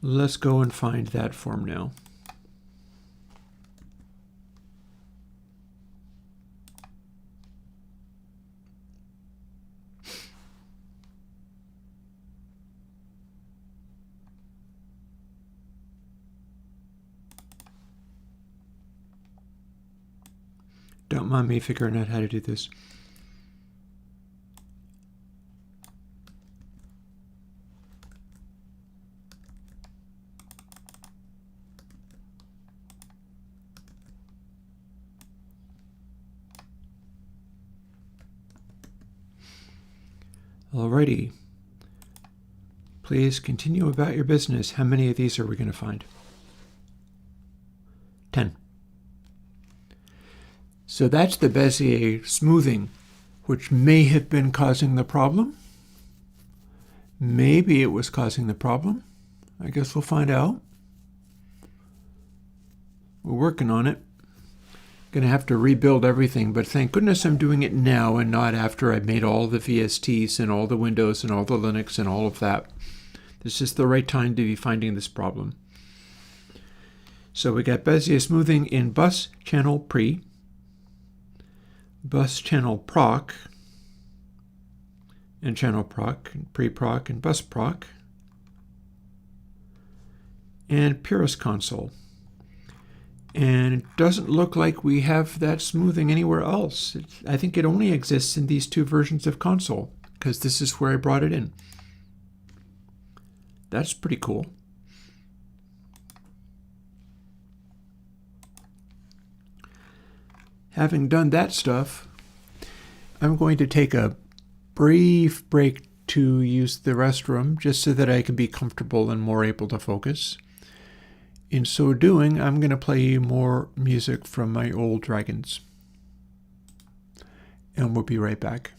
Let's go and find that form now. Don't mind me figuring out how to do this. Alrighty. Please continue about your business. How many of these are we going to find? 10. So that's the Bezier smoothing, which may have been causing the problem. Maybe it was causing the problem. I guess we'll find out. We're working on it. Going to have to rebuild everything, but thank goodness I'm doing it now and not after I've made all the VSTs and all the Windows and all the Linux and all of that. This is the right time to be finding this problem. So we got Bezier smoothing in bus channel pre, bus channel proc, and channel proc, and pre-proc, and bus proc, and Purist console. And it doesn't look like we have that smoothing anywhere else. I think it only exists in these two versions of console, because this is where I brought it in. That's pretty cool. Having done that stuff, I'm going to take a brief break to use the restroom, just so that I can be comfortable and more able to focus. In so doing, I'm going to play you more music from my old Dragons. And we'll be right back.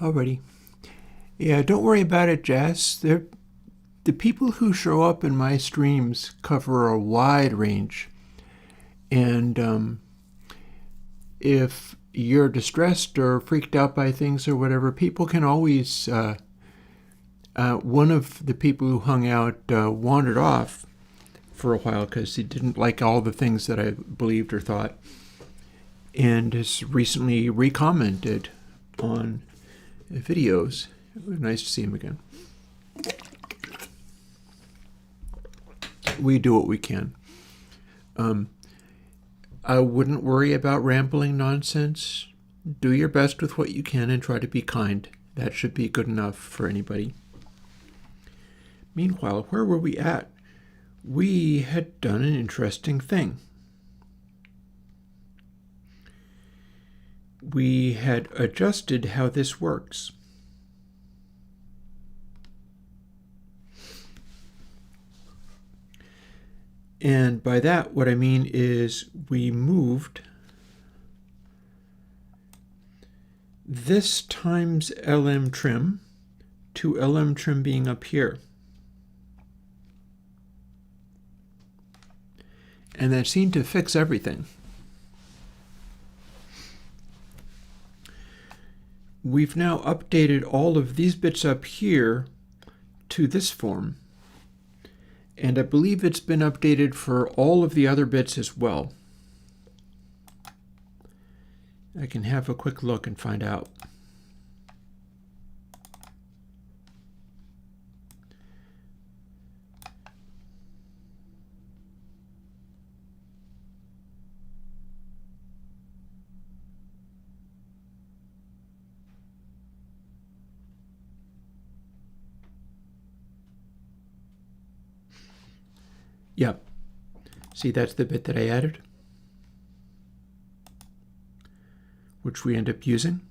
Alrighty. Yeah, don't worry about it, Jess. The people who show up in my streams cover a wide range. And if you're distressed or freaked out by things or whatever, people can always... one of the people who hung out wandered off for a while because he didn't like all the things that I believed or thought, and has recently recommented on videos. It was nice to see him again. We do what we can. I wouldn't worry about rambling nonsense. Do your best with what you can and try to be kind. That should be good enough for anybody. Meanwhile, where were we at? We had done an interesting thing. We had adjusted how this works. And by that, what I mean is we moved this times LM trim to LM trim being up here. And that seemed to fix everything. We've now updated all of these bits up here to this form. And I believe it's been updated for all of the other bits as well. I can have a quick look and find out. Yep. See, that's the bit that I added, which we end up using.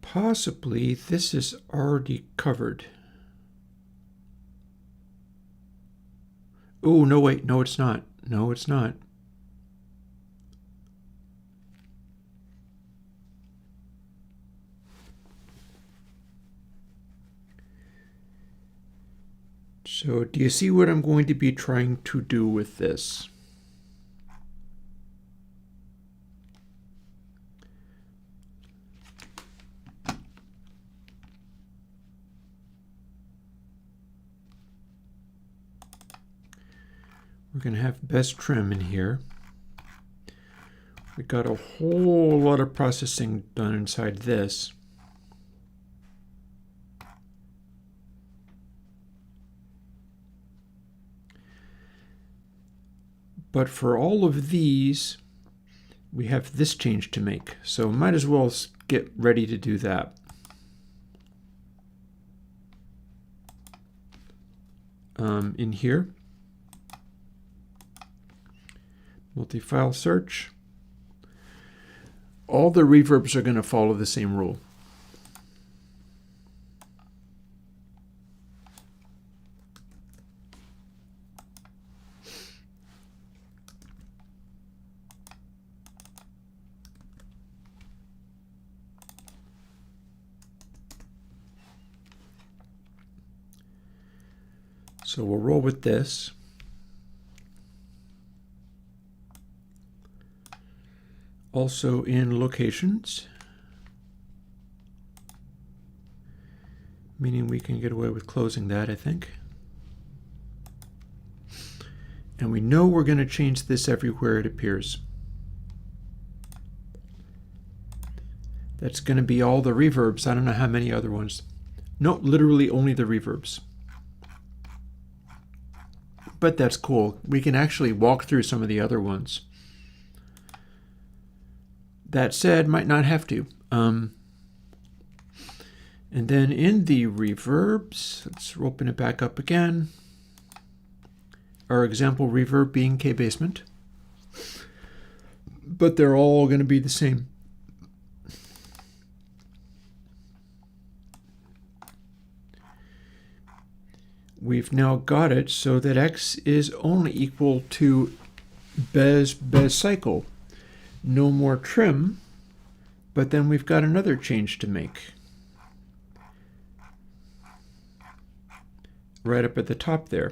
Possibly this is already covered. Oh, no, wait, no, it's not. No, it's not. So, do you see what I'm going to be trying to do with this? We're going to have best trim in here. We got a whole lot of processing done inside this. But for all of these, we have this change to make. So might as well get ready to do that. In here, multi-file search. All the reverbs are going to follow the same rule. So we'll roll with this. Also in locations, meaning we can get away with closing that, I think. And we know we're going to change this everywhere it appears. That's going to be all the reverbs. I don't know how many other ones. No, literally only the reverbs. But that's cool. We can actually walk through some of the other ones. That said, might not have to. And then in the reverbs, let's open it back up again. Our example reverb being K-basement. But they're all going to be the same. we've now got it so that x is only equal to Bez cycle. No more trim, but then we've got another change to make. Right up at the top there.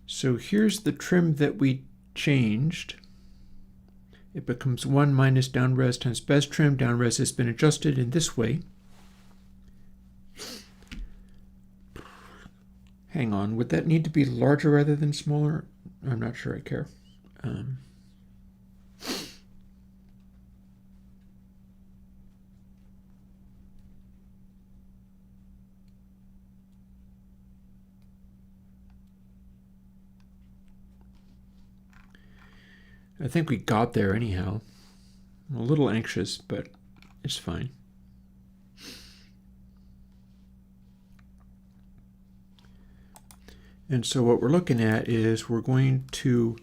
So here's the trim that we changed. It becomes 1 minus downres times Bez trim. Downres has been adjusted in this way. Hang on, would that need to be larger rather than smaller? I'm not sure I care. I think we got there anyhow. I'm a little anxious, but it's fine. And so what we're looking at is we're going to,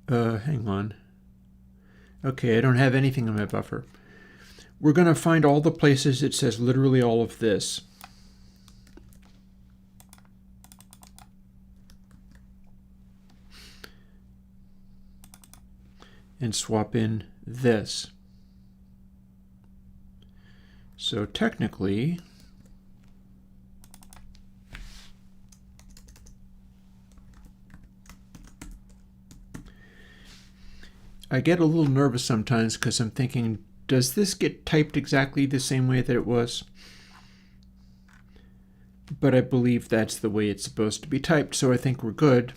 hang on. Okay, I don't have anything in my buffer. We're going to find all the places it says literally all of this. And swap in this. So technically, I get a little nervous sometimes because I'm thinking, does this get typed exactly the same way that it was? But I believe that's the way it's supposed to be typed, so I think we're good.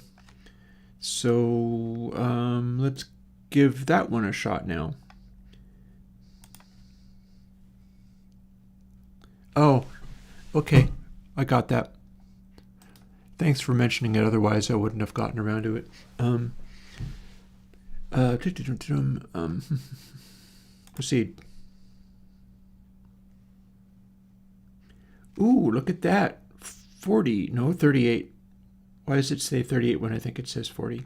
So let's give that one a shot now. Oh, okay, I got that. Thanks for mentioning it, otherwise I wouldn't have gotten around to it. Proceed. Ooh, look at that. 40, no, 38. Why does it say 38 when I think it says 40?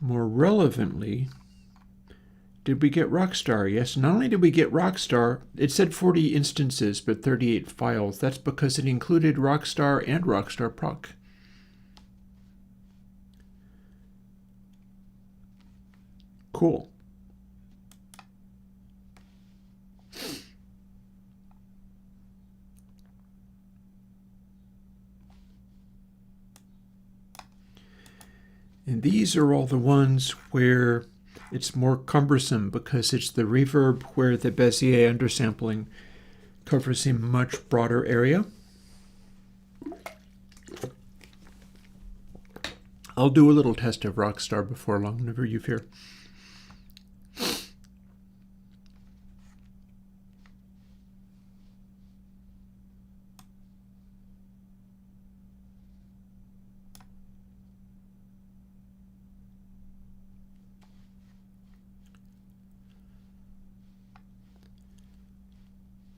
More relevantly, did we get Rockstar? Yes, not only did we get Rockstar, it said 40 instances, but 38 files. That's because it included Rockstar and Rockstar Proc. Cool. And these are all the ones where it's more cumbersome because it's the reverb where the Bezier undersampling covers a much broader area. I'll do a little test of Rockstar before long, never you fear.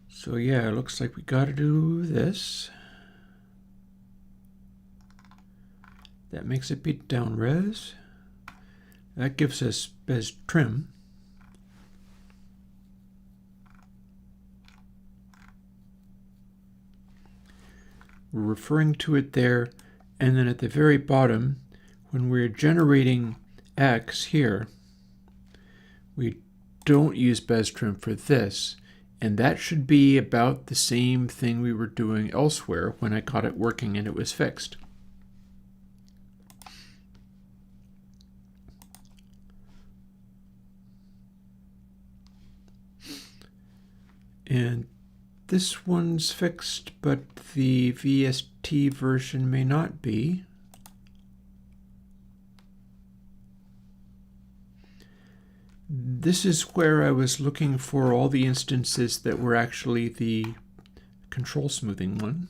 So yeah, it looks like we got to do this. That makes it beat down res. That gives us Bez trim. We're referring to it there, and then at the very bottom, when we're generating X here, we don't use Bez trim for this. And that should be about the same thing we were doing elsewhere when I got it working and it was fixed. And this one's fixed, but the VST version may not be. This is where I was looking for all the instances that were actually the control smoothing one.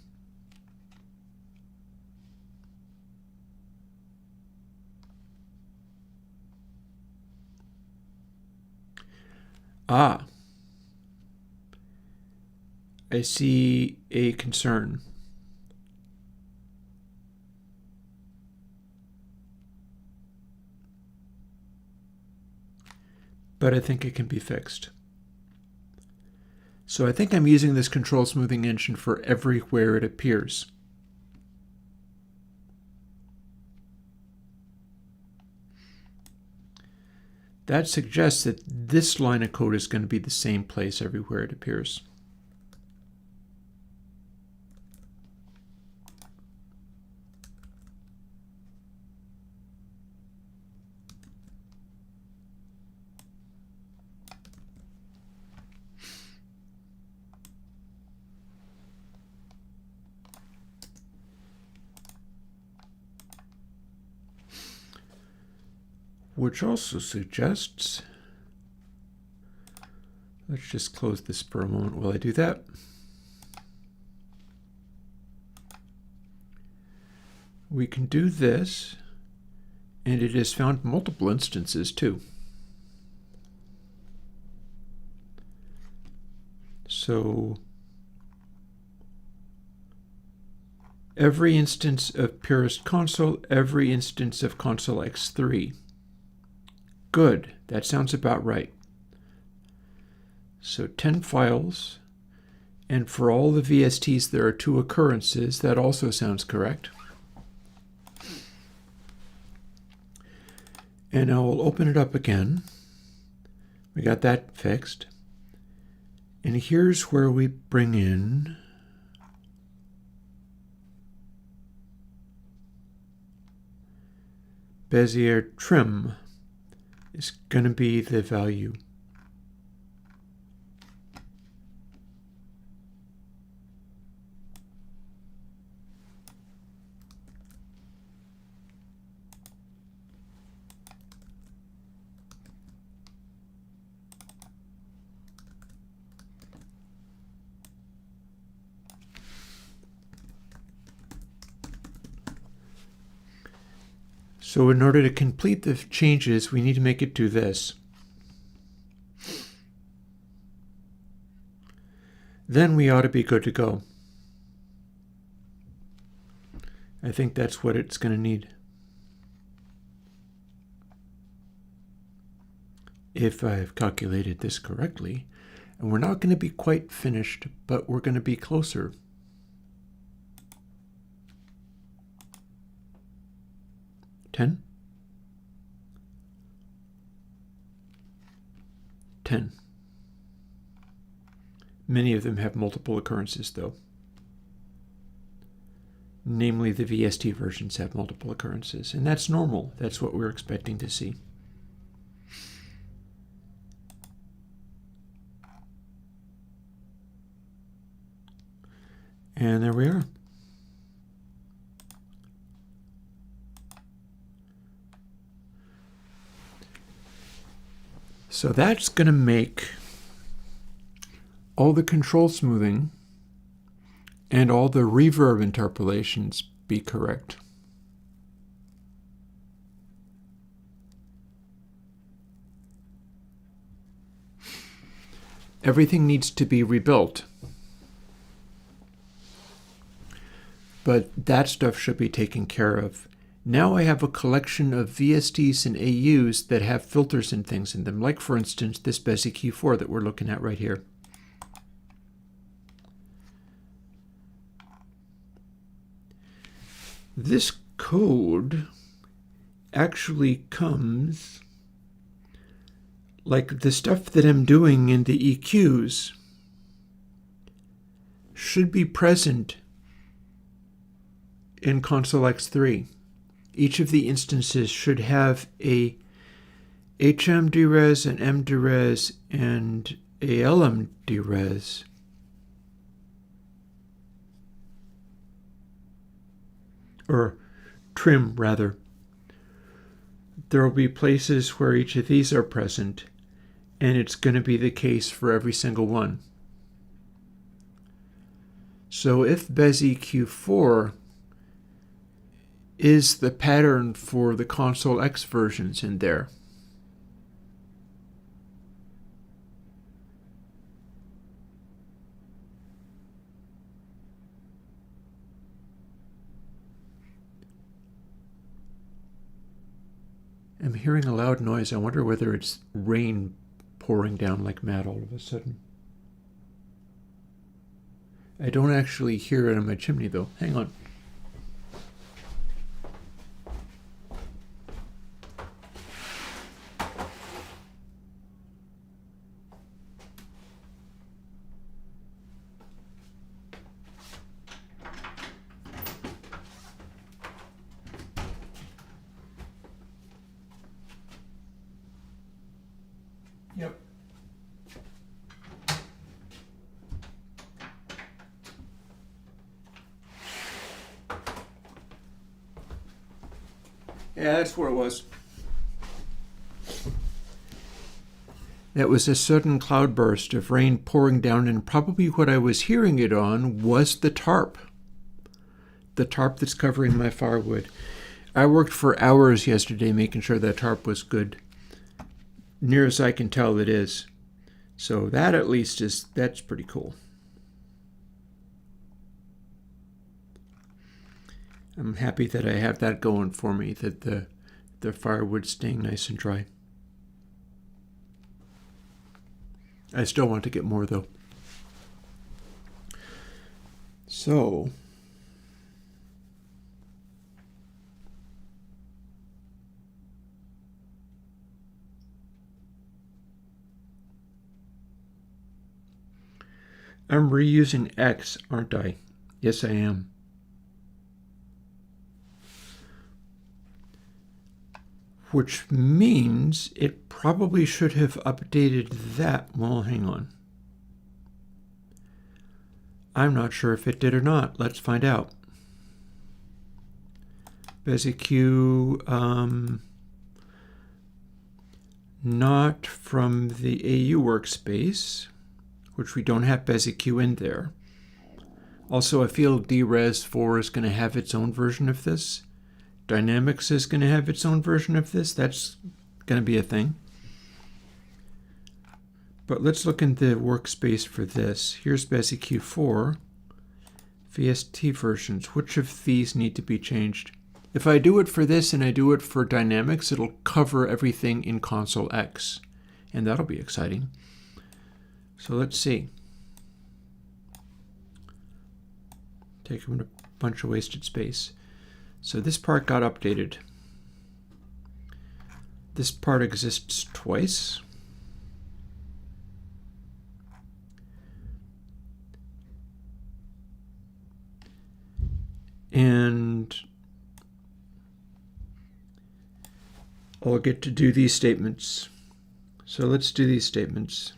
Ah, I see a concern. But I think it can be fixed. So I think I'm using this control smoothing engine for everywhere it appears. That suggests that this line of code is going to be the same place everywhere it appears. Which also suggests, let's just close this for a moment while I do that. We can do this, and it has found multiple instances too. So every instance of purest console, every instance of console x3. Good, that sounds about right. So 10 files, and for all the VSTs there are 2 occurrences. That also sounds correct. And I will open it up again. We got that fixed. And here's where we bring in Bezier trim is going to be the value. So in order to complete the changes, we need to make it do this. Then we ought to be good to go. I think that's what it's going to need. If I've calculated this correctly. And we're not going to be quite finished, but we're going to be closer. Ten. Many of them have multiple occurrences, though. Namely, the VST versions have multiple occurrences, and that's normal. That's what we're expecting to see. And there we are. So that's going to make all the control smoothing and all the reverb interpolations be correct. Everything needs to be rebuilt. But that stuff should be taken care of. Now I have a collection of VSTs and AUs that have filters and things in them, like for instance this Bezier Q4 that we're looking at right here. This code actually comes, like the stuff that I'm doing in the EQs should be present in console x3. Each of the instances should have a HM derez, an M derez, and a LM derez. Or trim, rather. There will be places where each of these are present, and it's going to be the case for every single one. So if Bezier Q4 is the pattern for the console X versions in there, I'm hearing a loud noise. I wonder whether it's rain pouring down like mad all of a sudden. I don't actually hear it on my chimney though. Hang on. Yep. Yeah, that's where it was. That was a sudden cloudburst of rain pouring down, and probably what I was hearing it on was the tarp. The tarp that's covering my firewood. I worked for hours yesterday making sure that tarp was good. Near as I can tell, it is. So that at least that's pretty cool. I'm happy that I have that going for me, that the firewood's staying nice and dry. I still want to get more though. So I'm reusing X, aren't I? Yes, I am. Which means it probably should have updated that. Well, hang on. I'm not sure if it did or not. Let's find out. BESIQ, not from the AU workspace, which we don't have BESIQ in there. Also, I feel DRes4 is going to have its own version of this. Dynamics is going to have its own version of this. That's going to be a thing. But let's look in the workspace for this. Here's BESIQ4, VST versions. Which of these need to be changed? If I do it for this and I do it for Dynamics, it'll cover everything in Console X. And that'll be exciting. So let's see. Taking a bunch of wasted space. So this part got updated. This part exists twice. And I'll get to do these statements. So let's do these statements.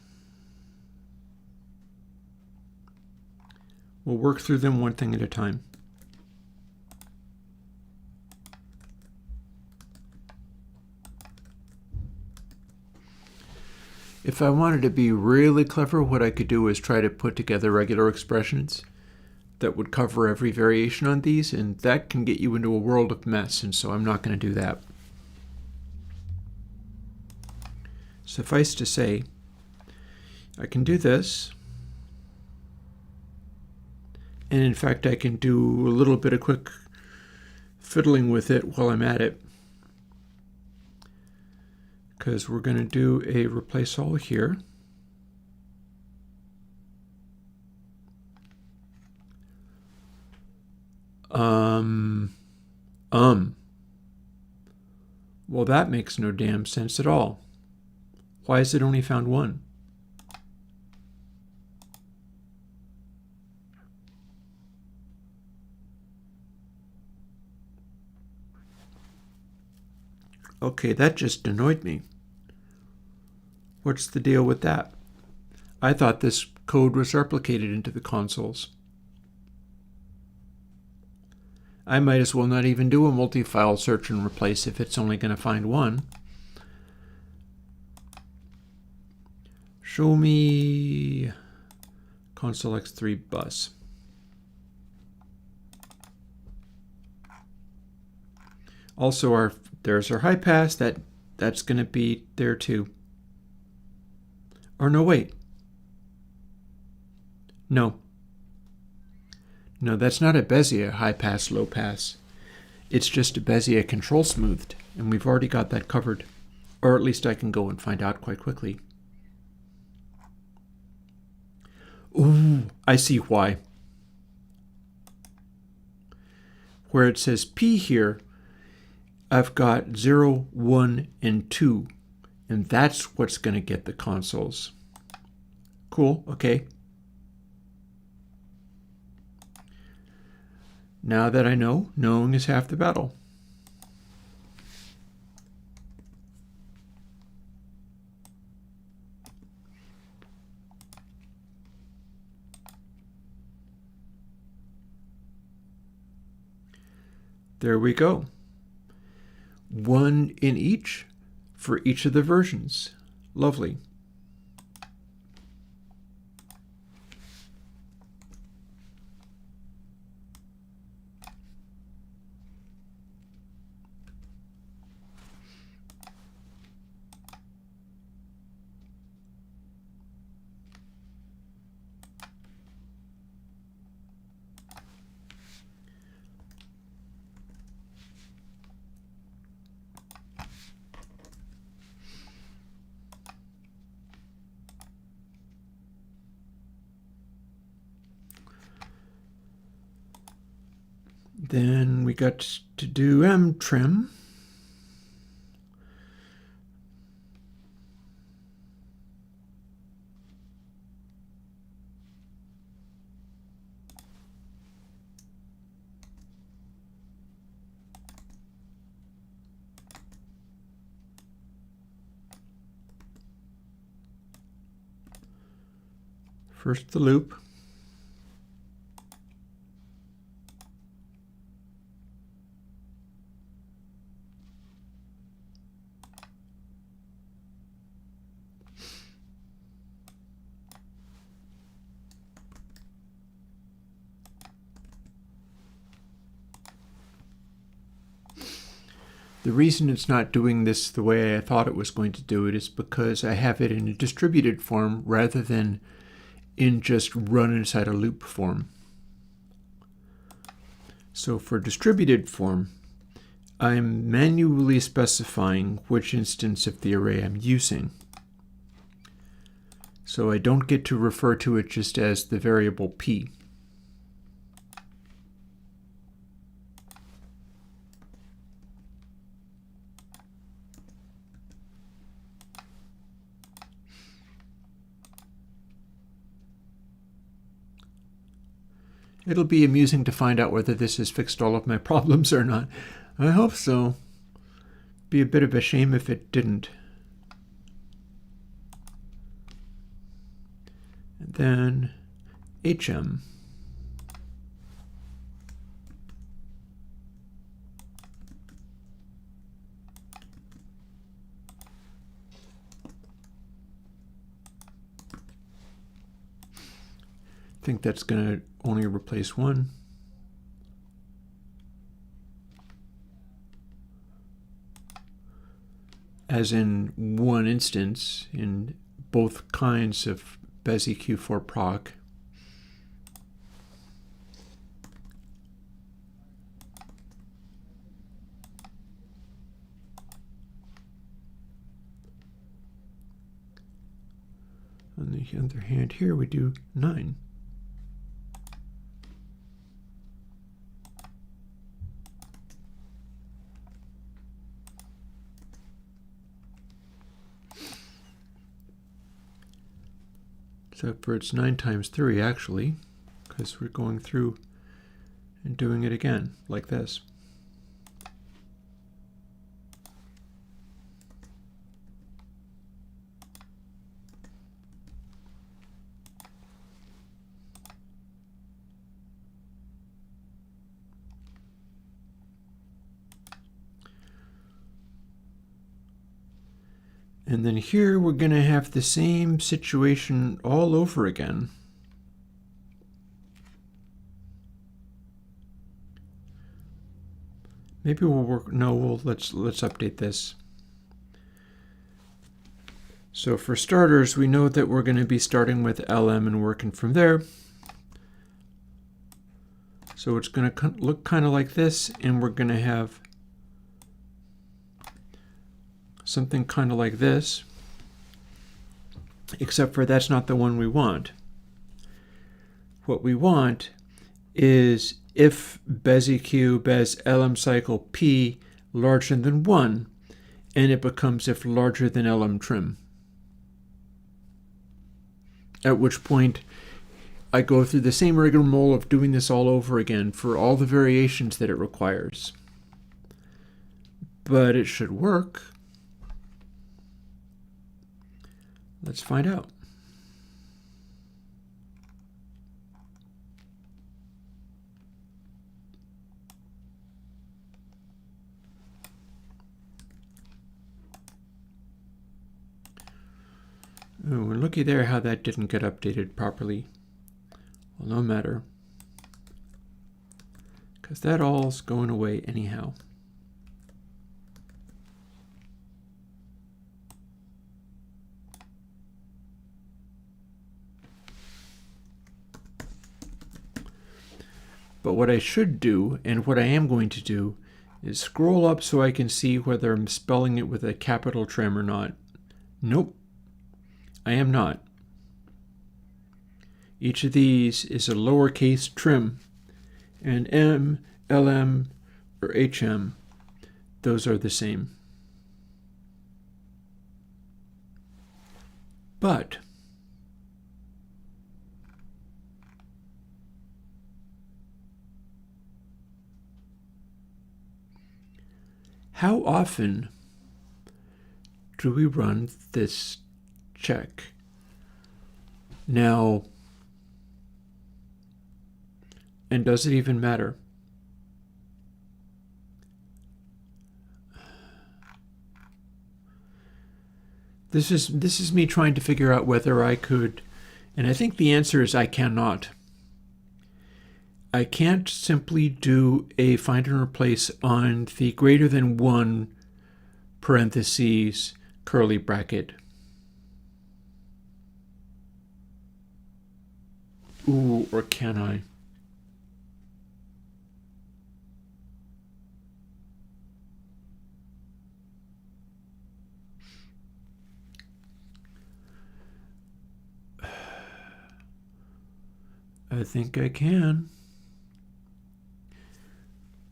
We'll work through them one thing at a time. If I wanted to be really clever, what I could do is try to put together regular expressions that would cover every variation on these, and that can get you into a world of mess, and so I'm not going to do that. Suffice to say, I can do this, and in fact I can do a little bit of quick fiddling with it while I'm at it, because we're going to do a replace all here. Well, that makes no damn sense at all. Why is it only found one? Okay, that just annoyed me. What's the deal with that? I thought this code was replicated into the consoles. I might as well not even do a multi-file search and replace if it's only going to find one. Show me console X3 bus. Also, there's our high pass. That's going to be there too. Or no, wait. No, that's not a Bezier high pass, low pass. It's just a Bezier control smoothed, and we've already got that covered. Or at least I can go and find out quite quickly. Ooh, I see why. where it says P here, I've got 0, 1, and 2, and that's what's going to get the consoles. Cool, okay. Now that I know, knowing is half the battle. There we go. One in each for each of the versions. Lovely. Then we got to do mtrim. First the loop. The reason it's not doing this the way I thought it was going to do it is because I have it in a distributed form rather than in just run inside a loop form. So for distributed form, I'm manually specifying which instance of the array I'm using. So I don't get to refer to it just as the variable p. It'll be amusing to find out whether this has fixed all of my problems or not. I hope so. Be a bit of a shame if it didn't. And then HM. I think that's going to only replace one. As in one instance in both kinds of BESIQ4 proc. On the other hand, here we do 9. Except for it's 9 times 3 actually, because we're going through and doing it again, like this. And then here we're going to have the same situation all over again. Maybe we'll work, no, let's update this. So for starters, we know that we're going to be starting with LM and working from there. So it's going to look kind of like this, and we're going to have something kind of like this, except for that's not the one we want. What we want is if BESIQ BES LM cycle P larger than 1, and it becomes if larger than LM trim. At which point I go through the same rigmarole of doing this all over again for all the variations that it requires. But it should work. Let's find out. Oh, and looky there how that didn't get updated properly. Well, no matter, because that all's going away anyhow. But what I should do, and what I am going to do, is scroll up so I can see whether I'm spelling it with a capital trim or not. Nope, I am not. Each of these is a lowercase trim, and M, LM, or HM, those are the same. But how often do we run this check? Now, and does it even matter? This is me trying to figure out whether I could, and I think the answer is I cannot. I can't simply do a find and replace on the greater than 1 parentheses curly bracket. Ooh, or can I? I think I can.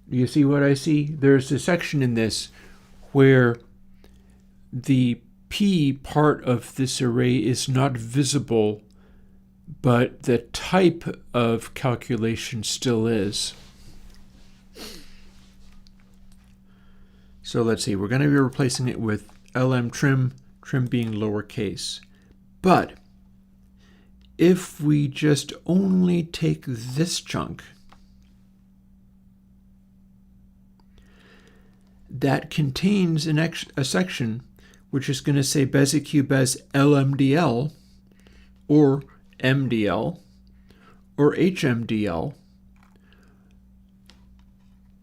Do you see what I see? There's a section in this where the P part of this array is not visible, but the type of calculation still is. So let's see, we're going to be replacing it with LM trim, trim being lowercase. But if we just only take this chunk, that contains a section which is going to say BESIQ BES LMDL or MDL or HMDL,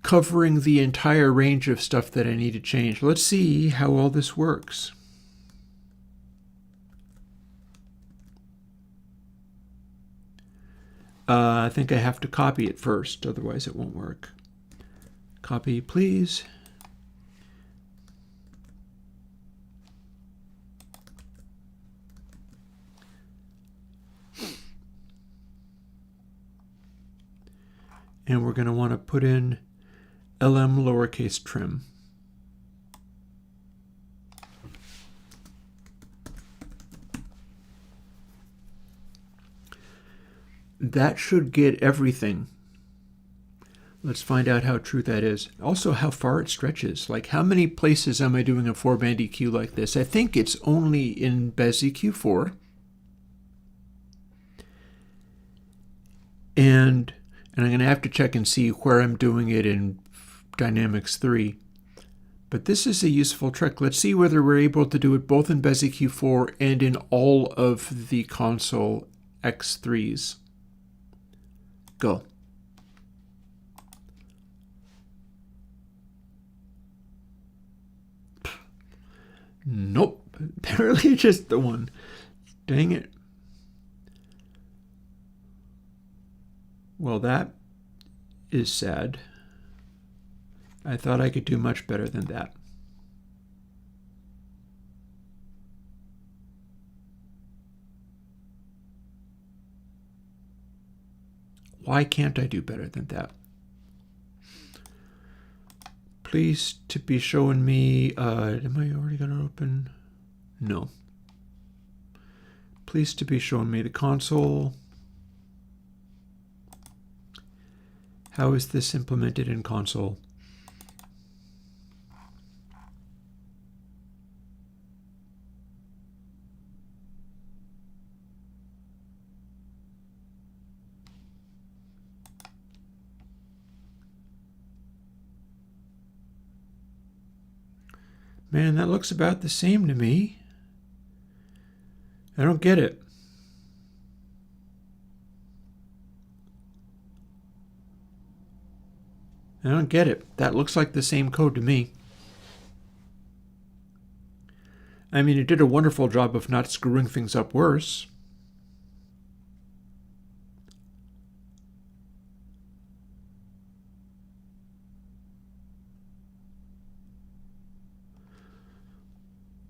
covering the entire range of stuff that I need to change. Let's see how all this works. I think I have to copy it first, otherwise it won't work. Copy, please. And we're going to want to put in LM lowercase trim. That should get everything. Let's find out how true that is. Also, how far it stretches. Like, how many places am I doing a 4-band EQ like this? I think it's only in BESIQ 4. And I'm going to have to check and see where I'm doing it in Dynamics 3. But this is a useful trick. Let's see whether we're able to do it both in BESIQ 4 and in all of the console X3s. Go. Nope. Apparently just the one. Dang it. Well, that is sad. I thought I could do much better than that. Why can't I do better than that? Please to be showing me, am I already got it open? No. Please to be showing me the console. How is this implemented in console? Man, that looks about the same to me. I don't get it. I don't get it. That looks like the same code to me. I mean, it did a wonderful job of not screwing things up worse.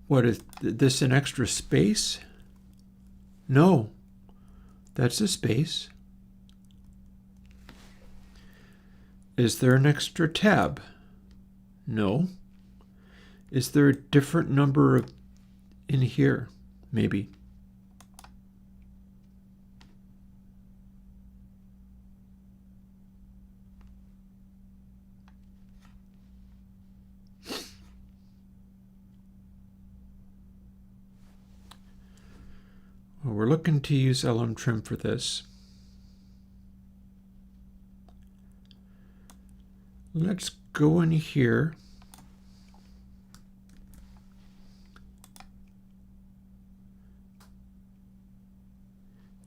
What is this, an extra space? No, that's a space. Is there an extra tab? No. Is there a different number of in here? Maybe. Well, we're looking to use LM trim for this. Let's go in here.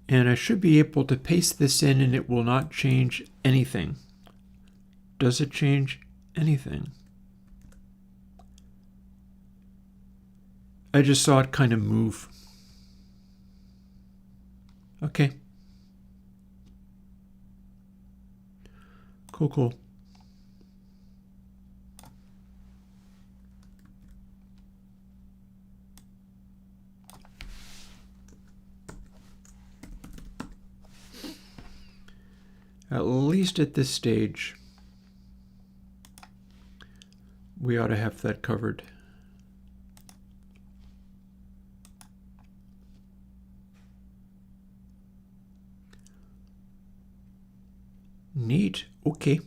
And I should be able to paste this in and it will not change anything. Does it change anything? I just saw it kind of move. Okay. Cool, cool. At least at this stage, we ought to have that covered. Neat. Okay.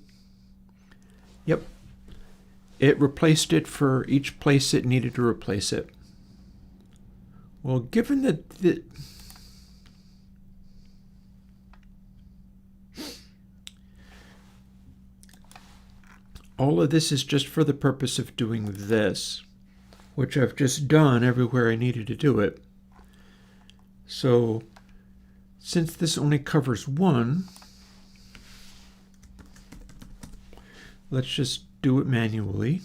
Yep. It replaced it for each place it needed to replace it. Well, given that all of this is just for the purpose of doing this, which I've just done everywhere I needed to do it. So, since this only covers one, let's just do it manually.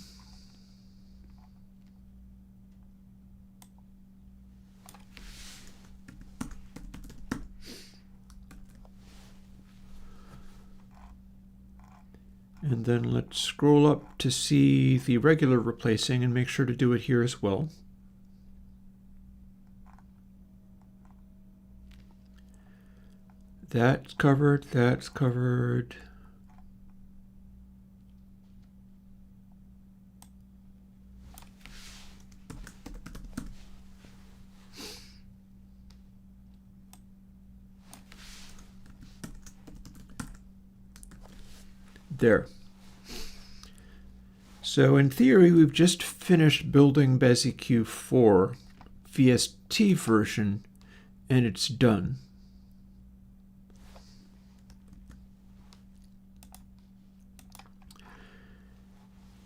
And then let's scroll up to see the regular replacing and make sure to do it here as well. That's covered, that's covered. There. So in theory, we've just finished building Beziq 4 VST version, and it's done.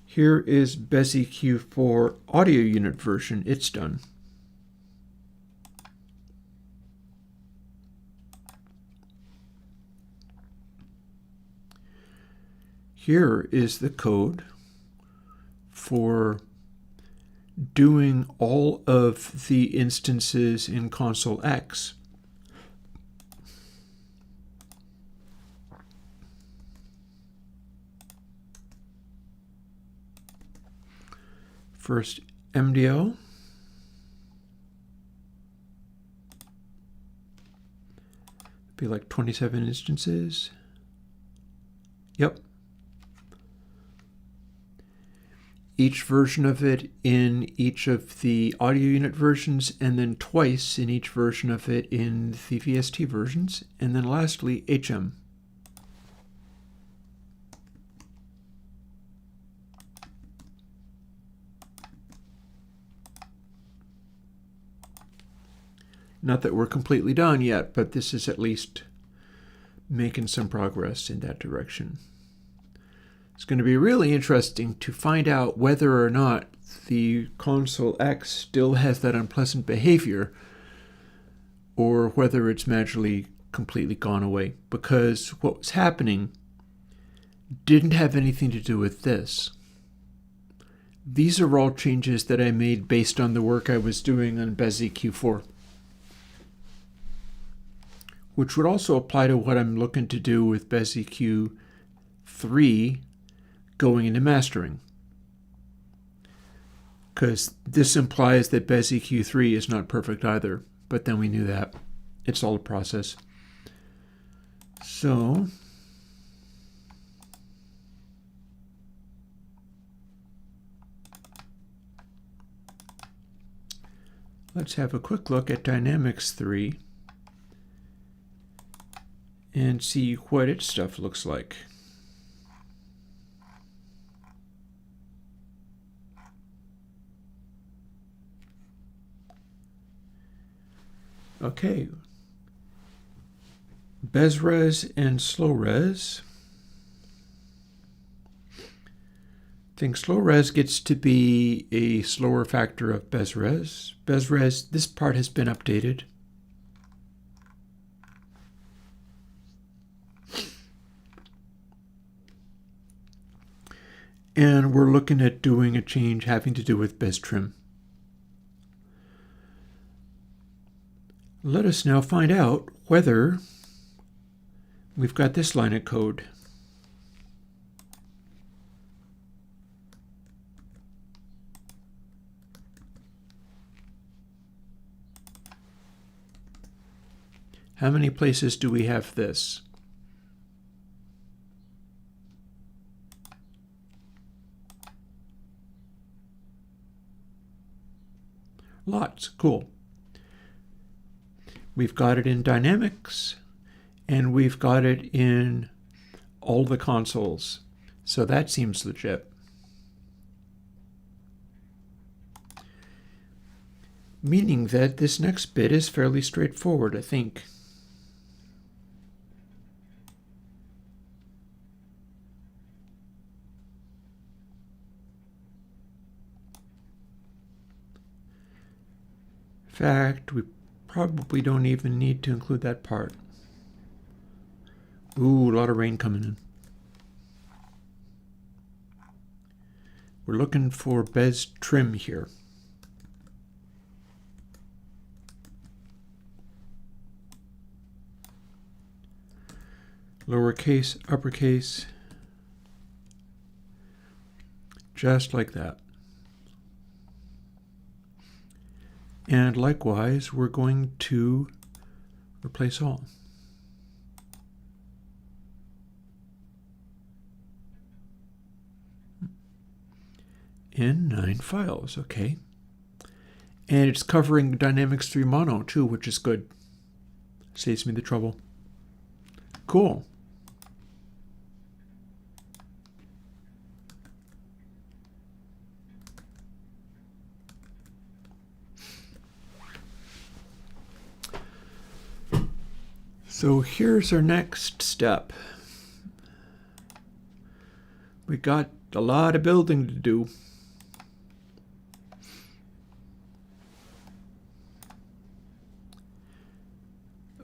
Here is Beziq 4 audio unit version. It's done. Here is the code for doing all of the instances in console X. First, MDL. Be like 27 instances. Yep. each version of it in each of the audio unit versions, and then twice in each version of it in the VST versions, and then lastly HM. Not that we're completely done yet, but this is at least making some progress in that direction. It's going to be really interesting to find out whether or not the console X still has that unpleasant behavior, or whether it's magically completely gone away, because what was happening didn't have anything to do with this. These are all changes that I made based on the work I was doing on Bezier Q4, which would also apply to what I'm looking to do with Bezier Q3 going into mastering. Because this implies that Bezier Q3 is not perfect either, but then we knew that. It's all a process. So, let's have a quick look at Dynamics 3 and see what its stuff looks like. Okay, BezRes and SlowRes. I think SlowRes gets to be a slower factor of BezRes. BezRes, this part has been updated. And we're looking at doing a change having to do with BezTrim. Let us now find out whether we've got this line of code. How many places do we have this? Lots. Cool. We've got it in Dynamics, and we've got it in all the consoles. So that seems legit. Meaning that this next bit is fairly straightforward, I think. In fact, we probably don't even need to include that part. Ooh, a lot of rain coming in. We're looking for BezTrim here. Lowercase, uppercase, just like that. And likewise, we're going to replace all. In 9 files, okay. And it's covering Dynamics 3 Mono too, which is good. Saves me the trouble. Cool. So here's our next step. We got a lot of building to do.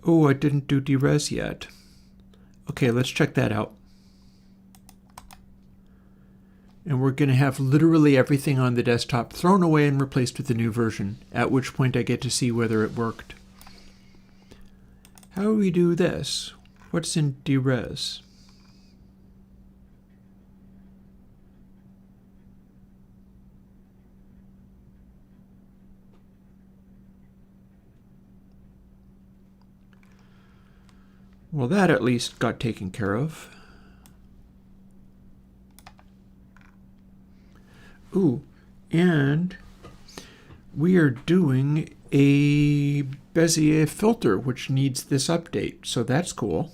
Oh, I didn't do DRes yet. Okay, let's check that out. And we're going to have literally everything on the desktop thrown away and replaced with the new version, at which point I get to see whether it worked. How do we do this? What's in DRes? Well, that at least got taken care of. Ooh, Ooh, and we are doing a Bezier filter, which needs this update, so that's cool.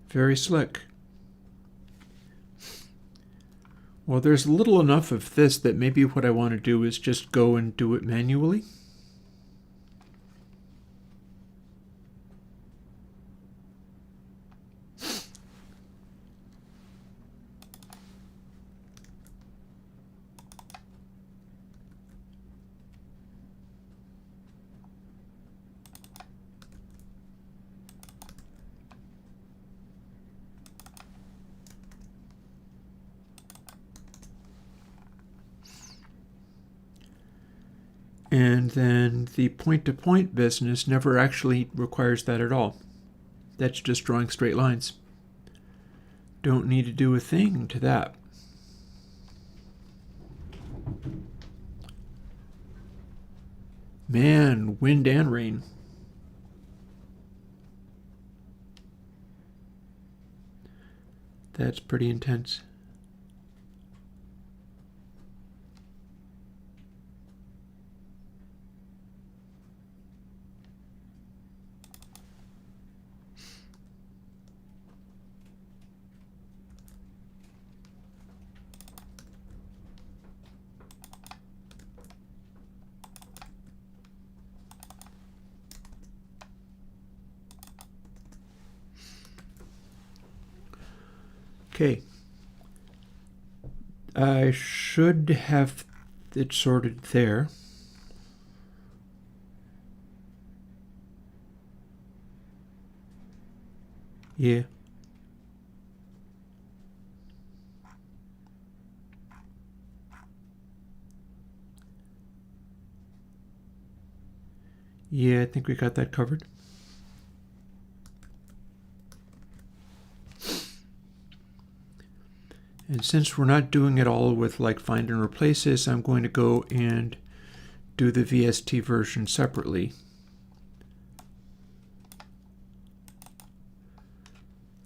Very slick. Well, there's little enough of this that maybe what I want to do is just go and do it manually. And then the point-to-point business never actually requires that at all. That's just drawing straight lines. Don't need to do a thing to that. Man, wind and rain. That's pretty intense. Okay. I should have it sorted there. Yeah. Yeah, I think we got that covered. And since we're not doing it all with like find and replaces, I'm going to go and do the VST version separately,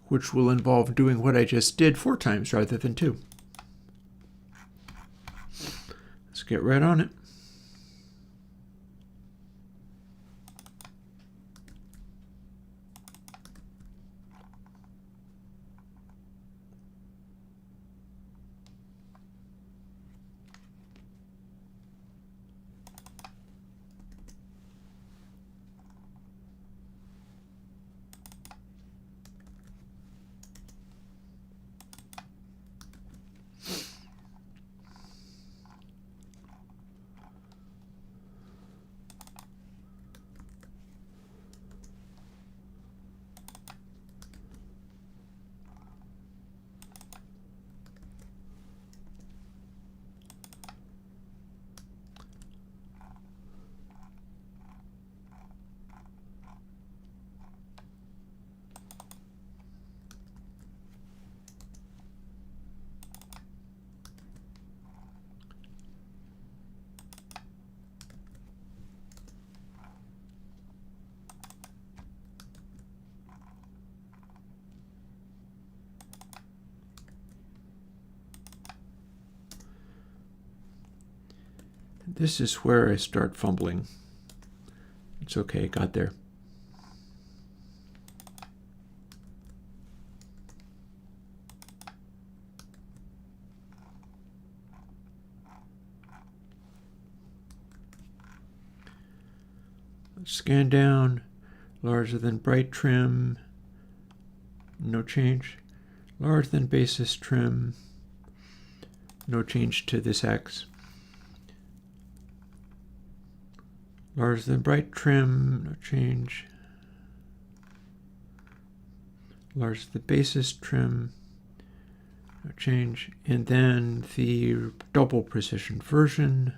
which will involve doing what I just did 4 times rather than 2. Let's get right on it. This is where I start fumbling. It's okay, got there. Let's scan down, larger than bright trim, no change. Larger than basis trim, no change to this X. Larger than bright trim, no change. Larger than basis trim, no change. And then the double precision version.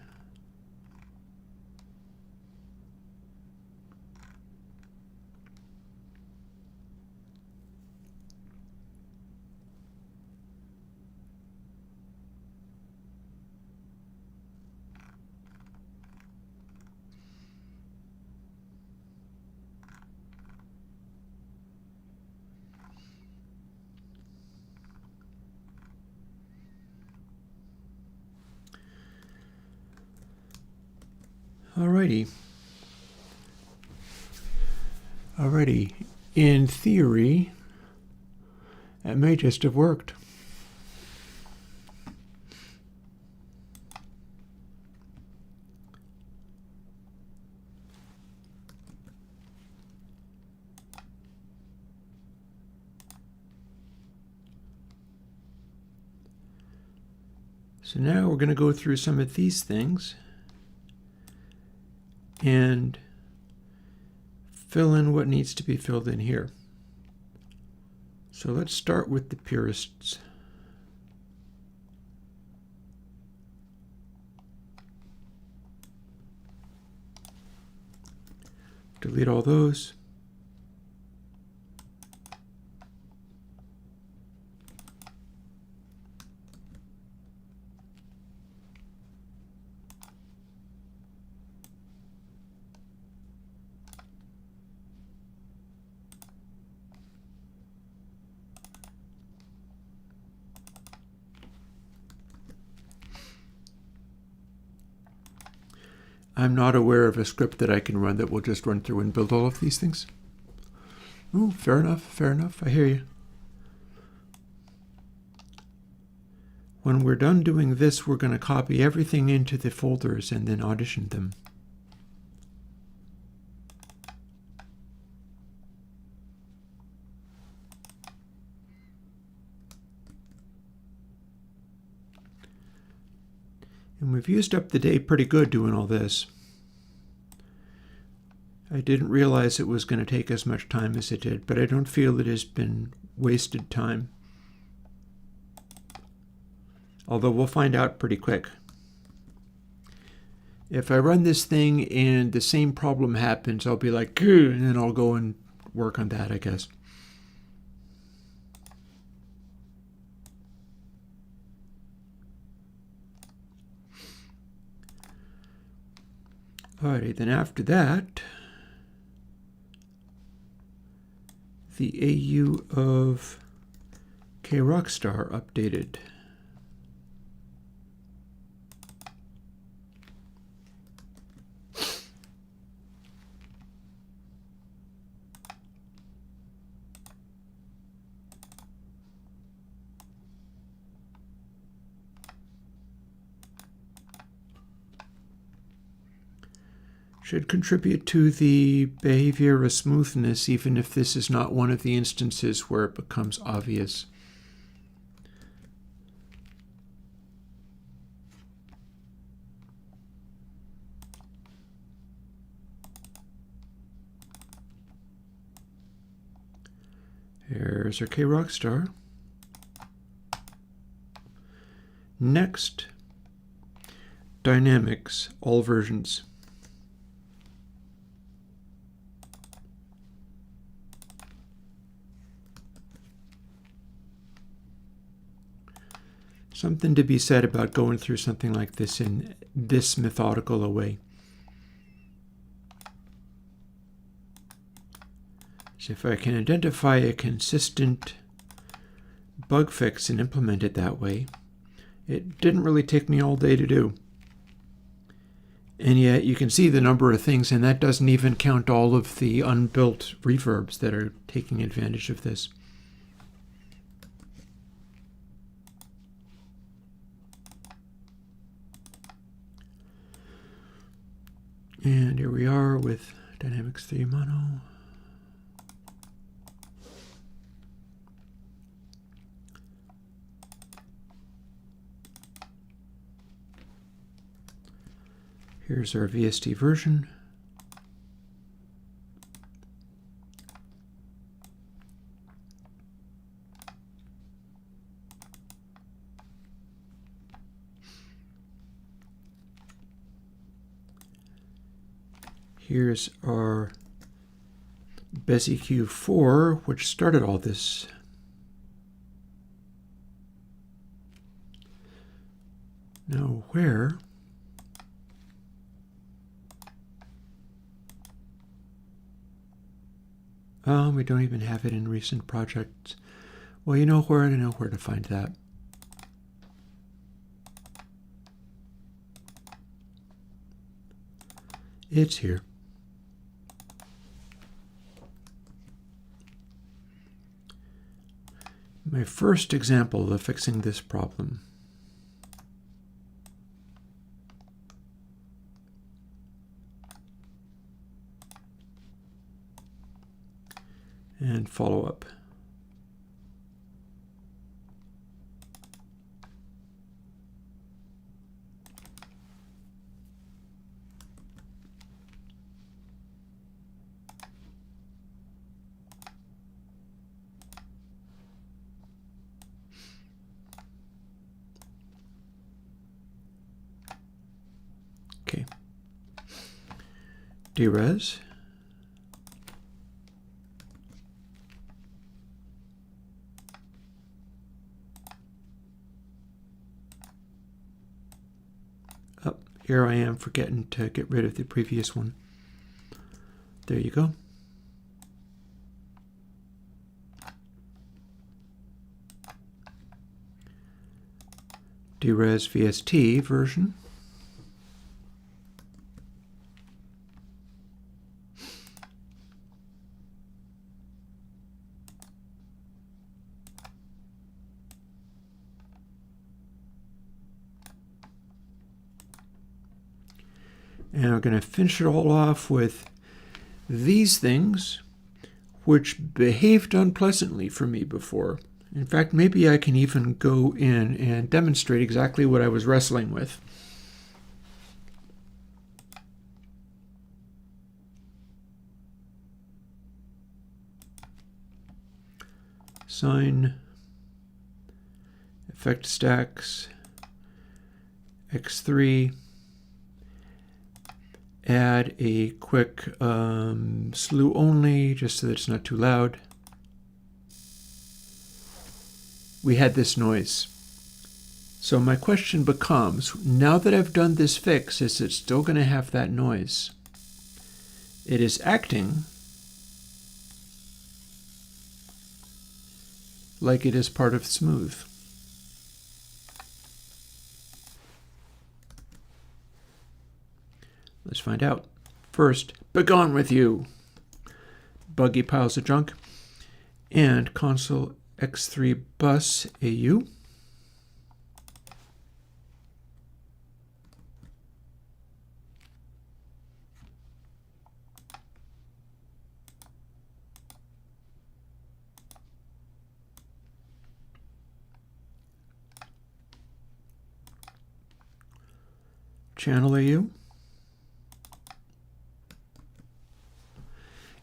Alrighty. In theory, it may just have worked. So now we're going to go through some of these things and fill in what needs to be filled in here. So let's start with the purists. Delete all those. I'm not aware of a script that I can run that will just run through and build all of these things. Oh, fair enough, I hear you. When we're done doing this, we're going to copy everything into the folders and then audition them. And we've used up the day pretty good doing all this. I didn't realize it was going to take as much time as it did, but I don't feel it has been wasted time. Although we'll find out pretty quick. If I run this thing and the same problem happens, I'll be like, and then I'll go and work on that, I guess. Alrighty, then after that, the AU of KRockstar updated. Should contribute to the behavior of smoothness, even if this is not one of the instances where it becomes obvious. Here's our KRockstar. Next, Dynamics, all versions. Something to be said about going through something like this in this methodical a way. So if I can identify a consistent bug fix and implement it that way, it didn't really take me all day to do. And yet you can see the number of things, and that doesn't even count all of the unbuilt reverbs that are taking advantage of this. And here we are with Dynamics 3 Mono. Here's our VST version. Here's our BESIQ 4, which started all this. Now where? We don't even have it in recent projects. Well, you know where, I know where to find that. It's here. My first example of fixing this problem. And follow up. Okay. Dres. Oh, here I am forgetting to get rid of the previous one. There you go. Dres VST version. And I'm going to finish it all off with these things, which behaved unpleasantly for me before. In fact, maybe I can even go in and demonstrate exactly what I was wrestling with. Sign, effect stacks, x3. Add a quick slew only, just so that it's not too loud. We had this noise. So my question becomes, now that I've done this fix, is it still going to have that noise? It is acting like it is part of smooth. Let's find out. First, begone with you! Buggy piles of junk. And console x3 bus AU. Channel AU.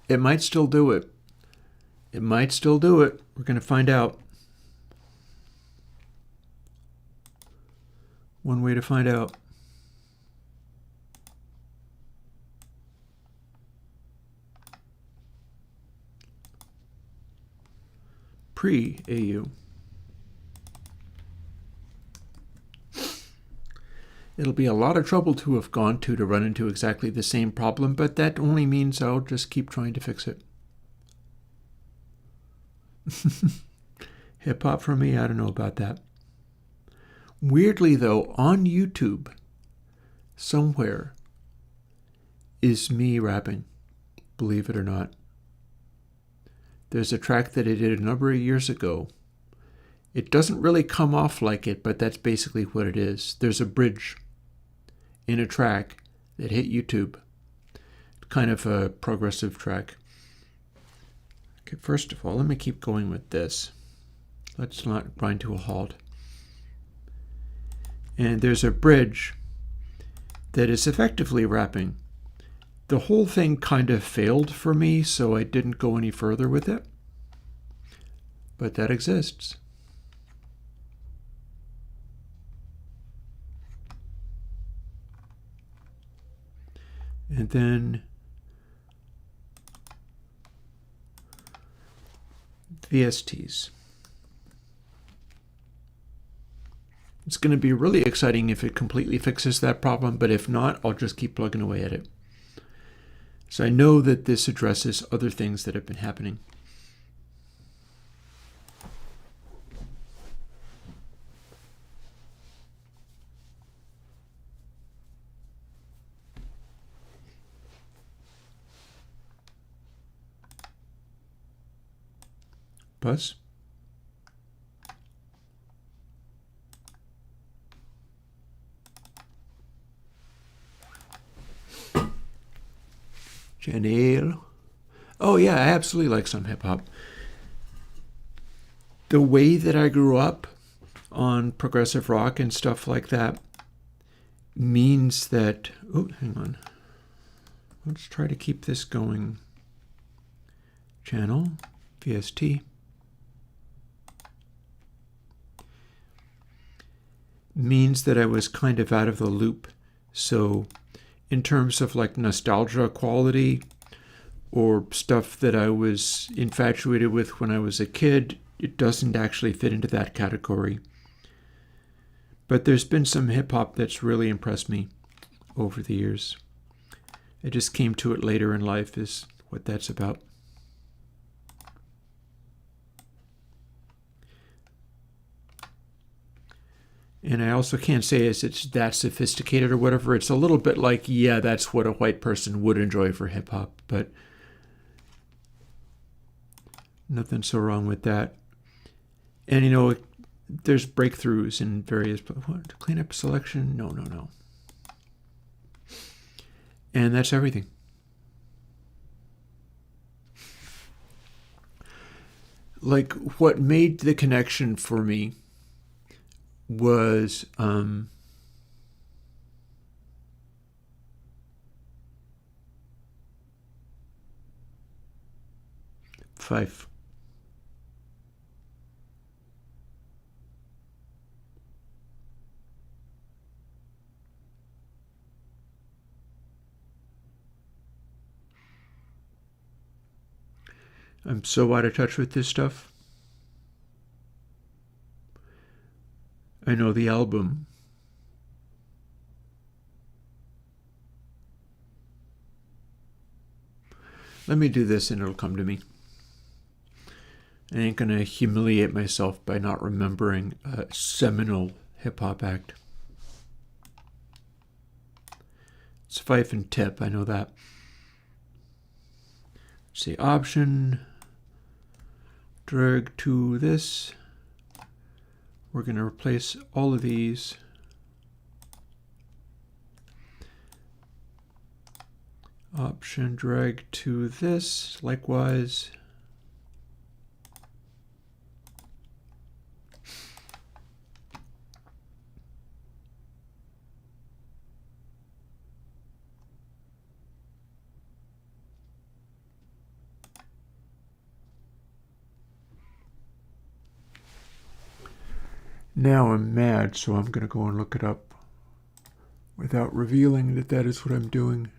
It might still do it. It might still do it. We're going to find out. One way to find out. Pre-AU. It'll be a lot of trouble to have gone to run into exactly the same problem, but that only means I'll just keep trying to fix it. Hip-hop for me, I don't know about that. Weirdly, though, on YouTube, somewhere, is me rapping, believe it or not. There's a track that I did a number of years ago. It doesn't really come off like it, but that's basically what it is. There's a bridge in a track that hit YouTube. Kind of a progressive track. Okay, first of all, let me keep going with this. Let's not grind to a halt. And there's a bridge that is effectively rapping. The whole thing kind of failed for me, so I didn't go any further with it. But that exists. And then VSTs. It's going to be really exciting if it completely fixes that problem, but if not, I'll just keep plugging away at it. So I know that this addresses other things that have been happening. bus. Janelle. Oh yeah, I absolutely like some hip hop. The way that I grew up on progressive rock and stuff like that means that, oh, hang on. Let's try to keep this going. Channel, VST. Means that I was kind of out of the loop. So in terms of like nostalgia quality or stuff that I was infatuated with when I was a kid, it doesn't actually fit into that category. But there's been some hip hop that's really impressed me over the years. I just came to it later in life is what that's about. And I also can't say it's that sophisticated or whatever. It's a little bit like, yeah, that's what a white person would enjoy for hip hop, but nothing so wrong with that. And you know, there's breakthroughs in various, what, cleanup selection? No. And that's everything. Like, what made the connection for me was Fife. I'm so out of touch with this stuff. I know the album. Let me do this and it'll come to me. I ain't gonna humiliate myself by not remembering a seminal hip-hop act. It's Fife and Tip, I know that. Let's see, option, drag to this. We're going to replace all of these. Option, drag to this, likewise. Now I'm mad, so I'm going to go and look it up without revealing that that is what I'm doing.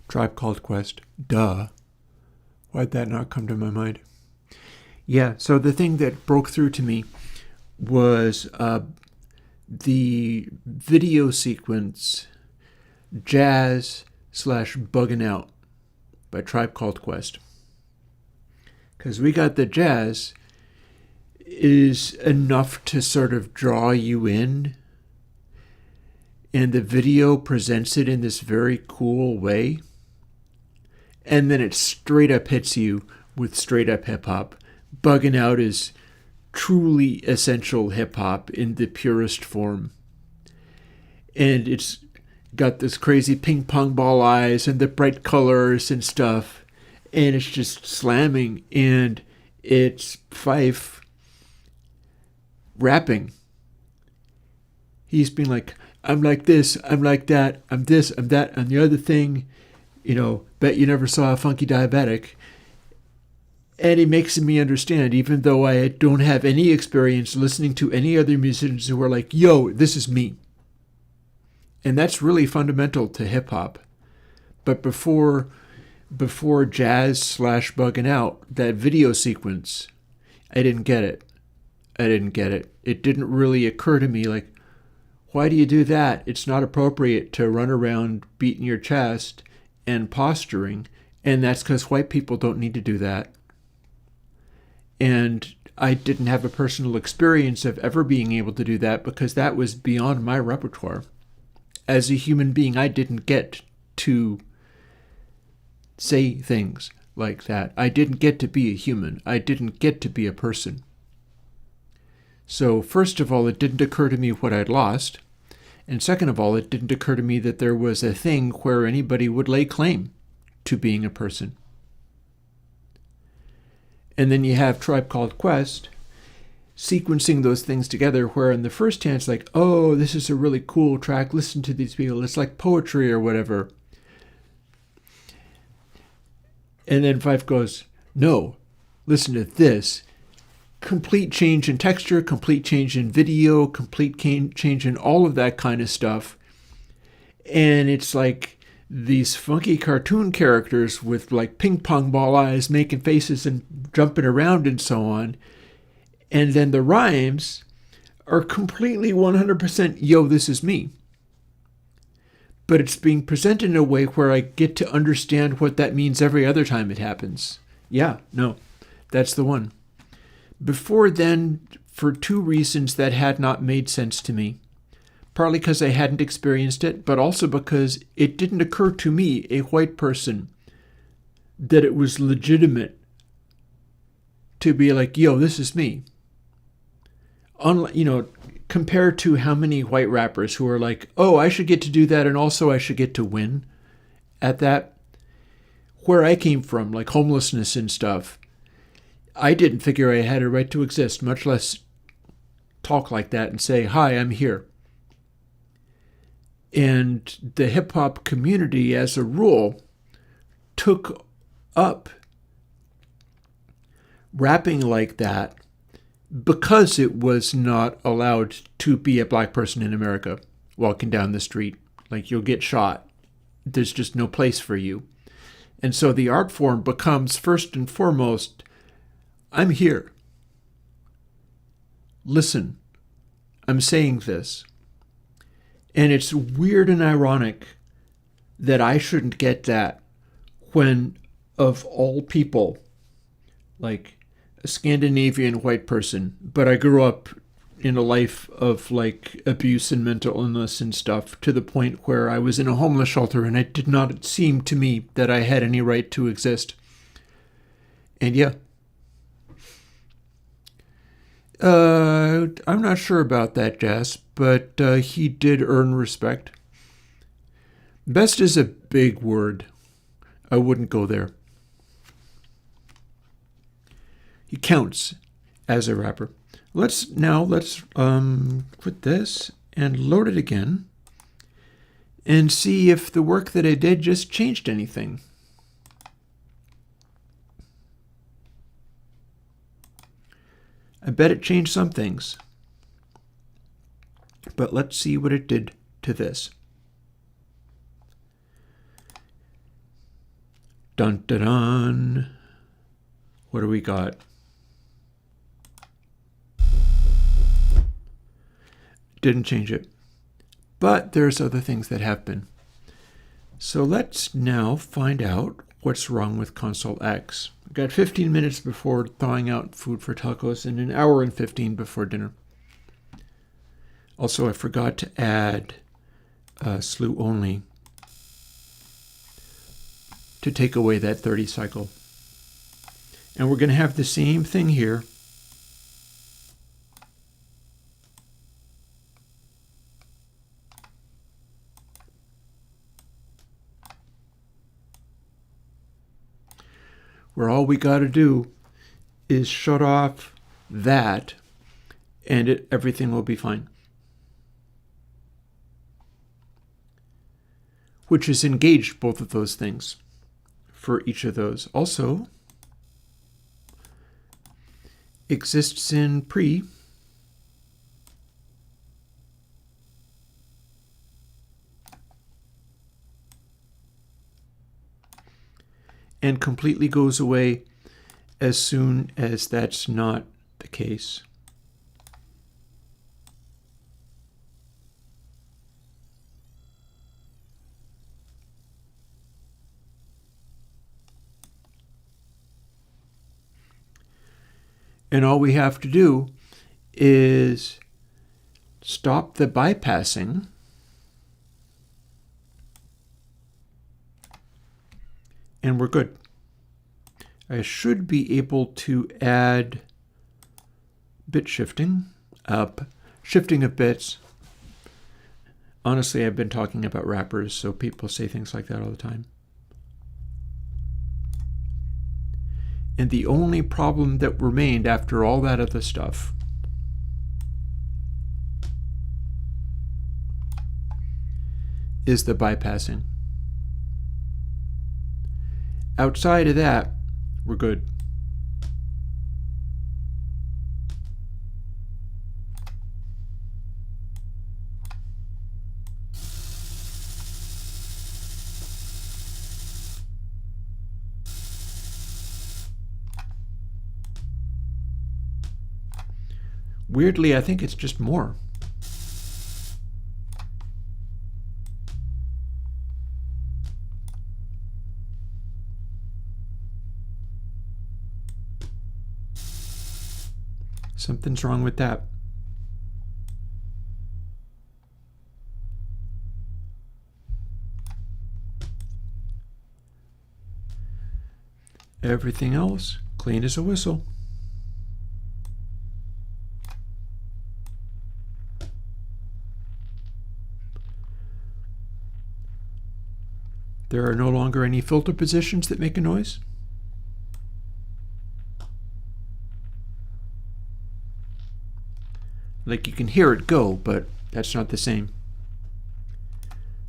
Tribe Called Quest. Duh. Why'd that not come to my mind? Yeah, so the thing that broke through to me was the video sequence Jazz / Buggin' Out by Tribe Called Quest. Because we got the jazz is enough to sort of draw you in, and the video presents it in this very cool way, and then it straight up hits you with straight up hip hop. Buggin' Out is truly essential hip-hop in the purest form. And it's got this crazy ping pong ball eyes and the bright colors and stuff. And it's just slamming. And it's Fife rapping. He's been like, I'm like this, I'm like that, I'm this, I'm that, I'm the other thing. You know, bet you never saw a funky diabetic. And it makes me understand, even though I don't have any experience listening to any other musicians who are like, yo, this is me. And that's really fundamental to hip hop. But before Jazz / Buggin' Out, that video sequence, I didn't get it. It didn't really occur to me, like, why do you do that? It's not appropriate to run around beating your chest and posturing. And that's because white people don't need to do that. And I didn't have a personal experience of ever being able to do that because that was beyond my repertoire. As a human being, I didn't get to say things like that. I didn't get to be a human. I didn't get to be a person. So first of all, it didn't occur to me what I'd lost. And second of all, it didn't occur to me that there was a thing where anybody would lay claim to being a person. And then you have Tribe Called Quest sequencing those things together, where in the first hand it's like, oh, this is a really cool track, listen to these people, it's like poetry or whatever. And then Fife goes, no, listen to this. Complete change in texture, complete change in video, complete change in all of that kind of stuff. And it's like these funky cartoon characters with like ping pong ball eyes making faces and jumping around and so on. And then the rhymes are completely 100% yo, this is me. But it's being presented in a way where I get to understand what that means every other time it happens. Yeah, no, that's the one. Before then, for two reasons that had not made sense to me. Partly because I hadn't experienced it, but also because it didn't occur to me, a white person, that it was legitimate to be like, yo, this is me. Compared to how many white rappers who are like, oh, I should get to do that and also I should get to win at that. Where I came from, like homelessness and stuff, I didn't figure I had a right to exist, much less talk like that and say, hi, I'm here. And the hip-hop community, as a rule, took up rapping like that because it was not allowed to be a black person in America walking down the street. Like, you'll get shot. There's just no place for you. And so the art form becomes, first and foremost, I'm here. Listen, I'm saying this. And it's weird and ironic that I shouldn't get that when, of all people, like a Scandinavian white person, but I grew up in a life of like abuse and mental illness and stuff to the point where I was in a homeless shelter and it did not seem to me that I had any right to exist. And yeah. I'm not sure about that, Jess, but he did earn respect. Best is a big word. I wouldn't go there. He counts as a rapper. Let's quit this and load it again and see if the work that I did just changed anything. I bet it changed some things. But let's see what it did to this. Dun dun dun. What do we got? Didn't change it. But there's other things that have been. So let's now find out what's wrong with console X. I've got 15 minutes before thawing out food for tacos and an hour and 15 before dinner. Also, I forgot to add slew only to take away that 30 cycle. And we're going to have the same thing here. Where all we got to do is shut off that and everything will be fine. Which has engaged both of those things for each of those. Also exists in pre. And completely goes away as soon as that's not the case. And all we have to do is stop the bypassing and we're good. I should be able to add bit shifting, shifting of bits. Honestly, I've been talking about wrappers, so people say things like that all the time. And the only problem that remained after all that other stuff is the bypassing. Outside of that, we're good. Weirdly, I think it's just more. Something's wrong with that. Everything else, clean as a whistle. There are no longer any filter positions that make a noise. Like you can hear it go, but that's not the same.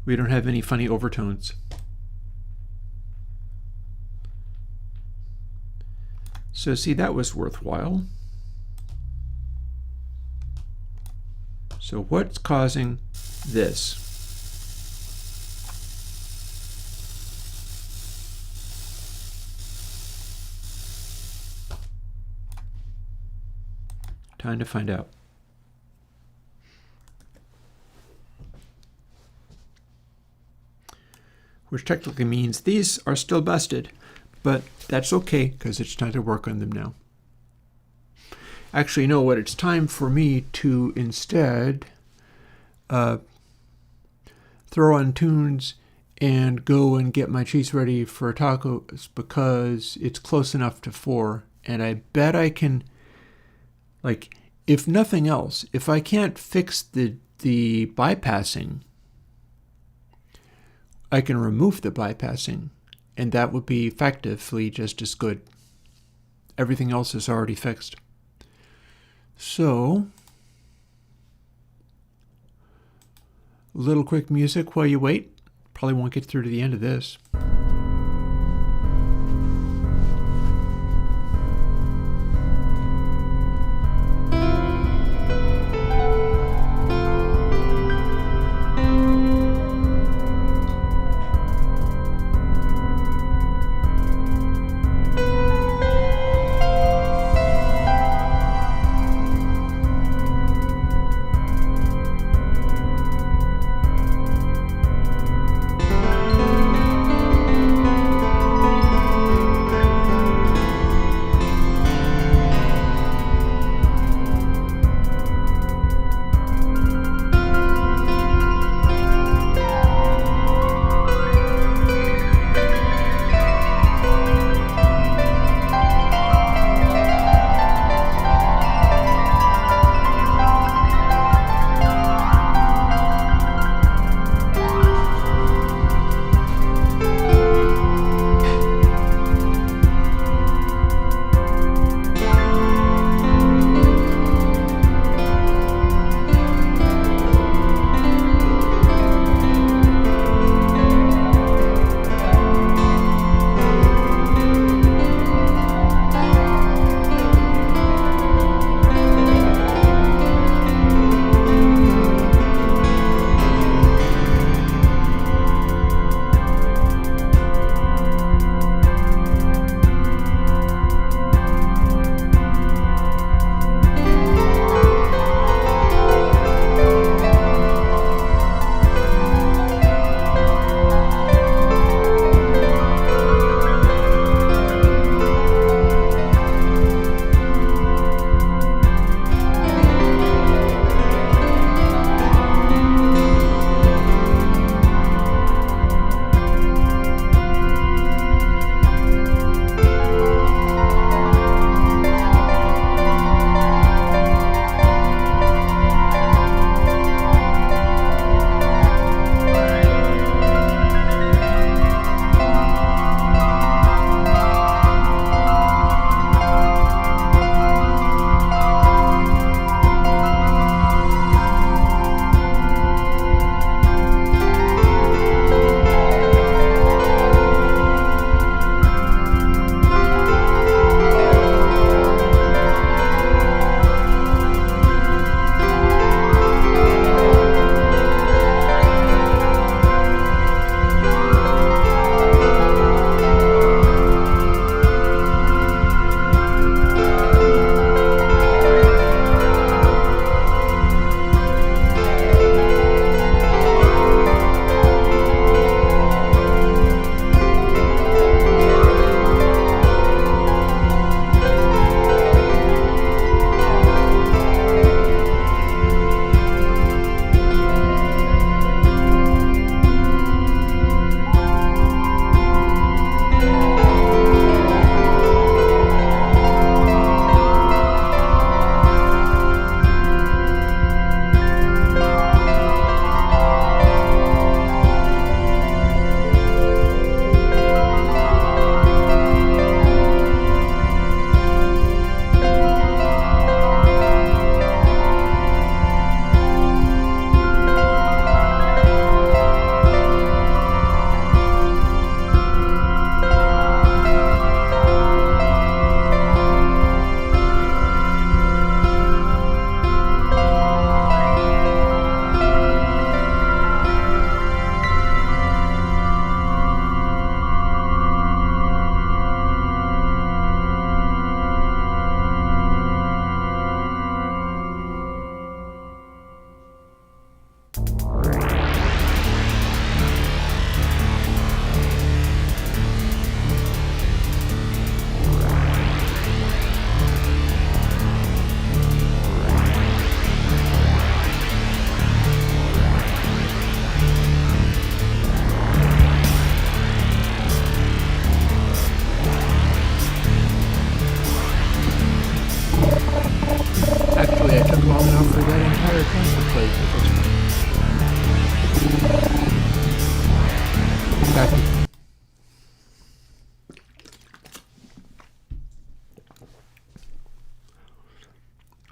We don't have any funny overtones. So see, that was worthwhile. So what's causing this? Time to find out. Which technically means these are still busted, but that's okay because it's time to work on them now. Actually, you know what? It's time for me to instead throw on tunes and go and get my cheese ready for tacos because it's close enough to 4, and I bet I can, like, if nothing else, if I can't fix the bypassing, I can remove the bypassing, and that would be effectively just as good. Everything else is already fixed. So, a little quick music while you wait. Probably won't get through to the end of this.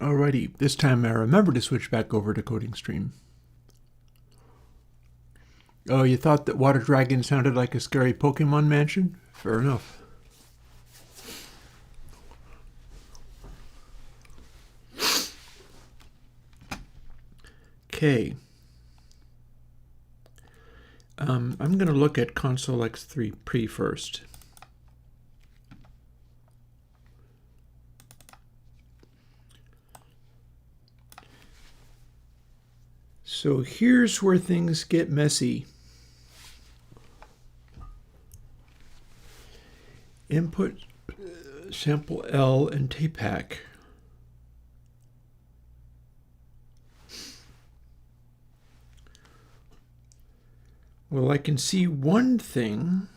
Alrighty, this time I remember to switch back over to Coding Stream. Oh, you thought that Water Dragon sounded like a scary Pokemon mansion? Fair enough. Okay. I'm going to look at Console X3 Pre first. So here's where things get messy. Input sample L and TAPAC. Well, I can see one thing.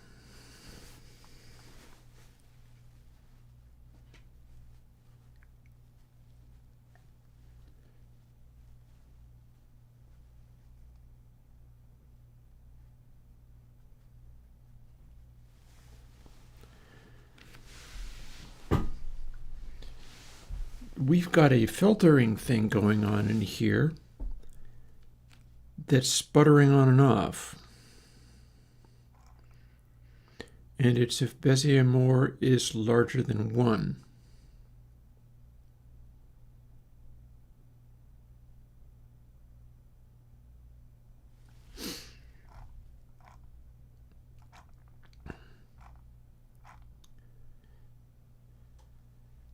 We've got a filtering thing going on in here that's sputtering on and off. And it's if Bézier-Moore is larger than 1.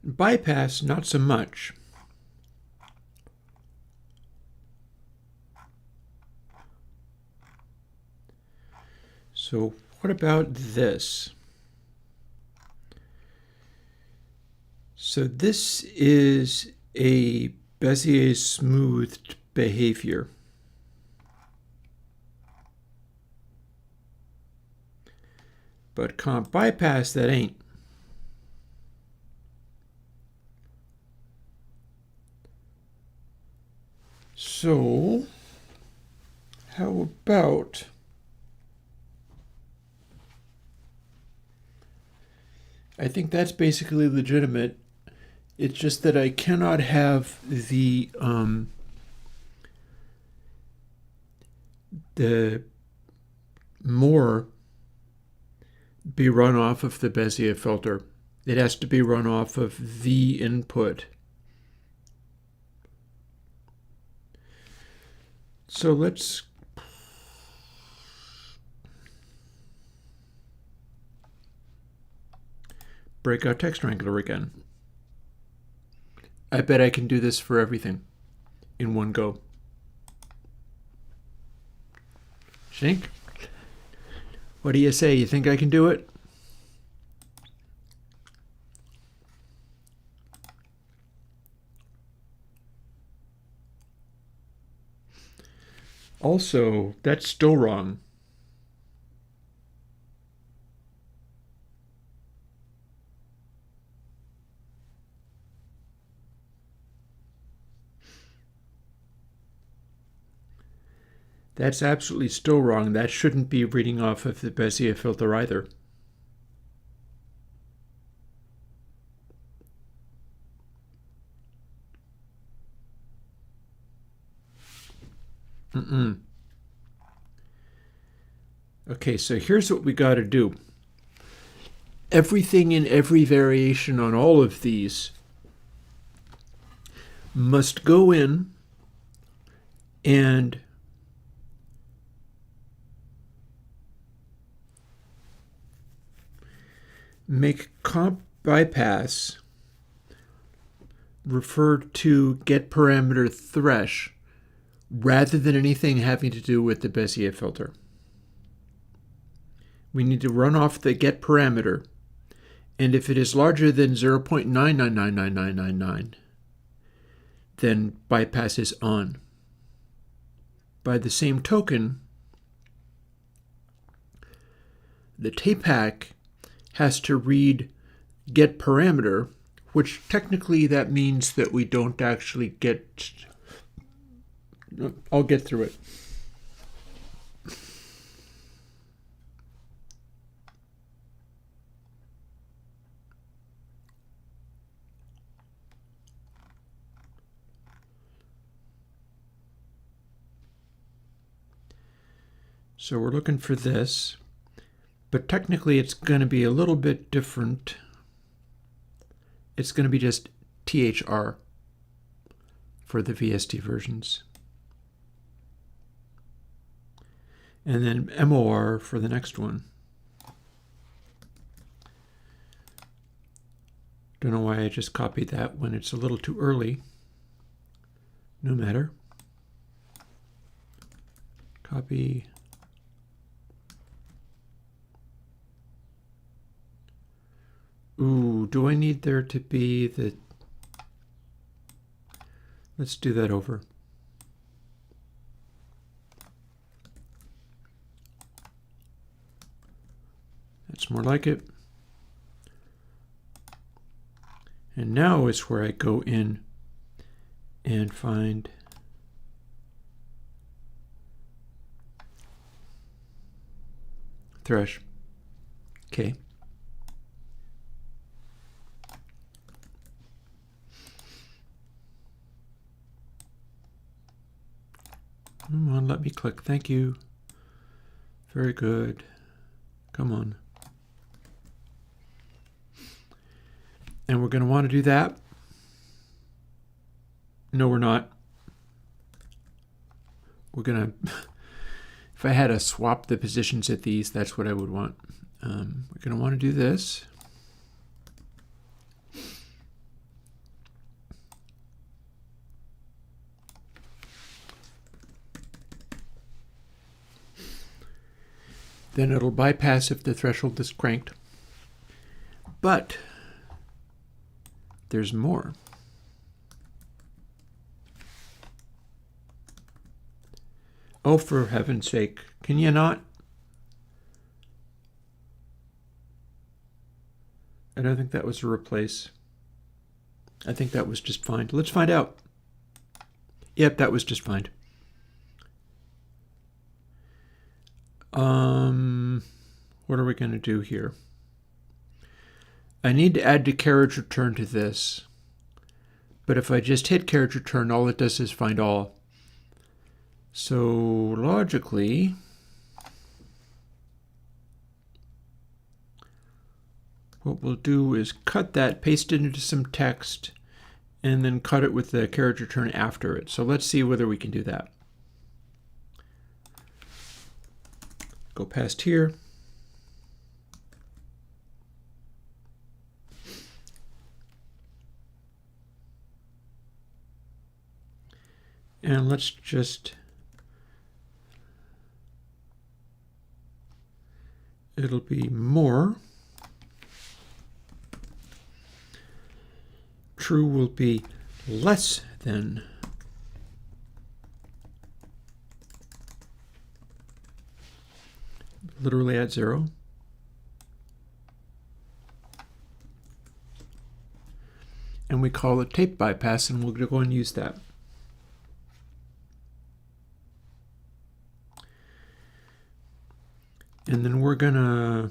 Bypass, not so much. So what about this? So this is a Bézier smoothed behavior. But comp bypass, that ain't. So how about I think that's basically legitimate. It's just that I cannot have the Moore be run off of the Bézier filter. It has to be run off of the input. So let's break out Text Wrangler again. I bet I can do this for everything in one go. Think? What do you say? You think I can do it? Also, that's still wrong. That's absolutely still wrong. That shouldn't be reading off of the Bézier filter either. Okay, so here's what we got to do. Everything in every variation on all of these must go in and make comp bypass refer to get parameter thresh rather than anything having to do with the Bézier filter. We need to run off the get parameter, and if it is larger than 0.9999999, then bypass is on. By the same token, the TAPAC has to read get parameter, which technically that means that we don't actually get. I'll get through it. So we're looking for this, but technically it's going to be a little bit different. It's going to be just THR for the VST versions. And then MOR for the next one. Don't know why I just copied that when it's a little too early. No matter. Copy. Ooh, do I need there to be the... Let's do that over. That's more like it. And now is where I go in and find thresh. Okay. Come on, let me click. Thank you. Very good. Come on. And we're going to want to do that. No, we're not. We're going to, if I had to swap the positions at these, that's what I would want. We're going to want to do this. Then it'll bypass if the threshold is cranked. But there's more. Oh, for heaven's sake, can you not? I don't think that was a replace. I think that was just fine. Let's find out. Yep, that was just fine. What are we going to do here? I need to add the carriage return to this. But if I just hit carriage return, all it does is find all. So logically, what we'll do is cut that, paste it into some text, and then cut it with the carriage return after it. So let's see whether we can do that. Go past here. And let's just, it'll be more. True will be less than. Literally at 0. And we call it tape bypass, and we'll go and use that. And then we're gonna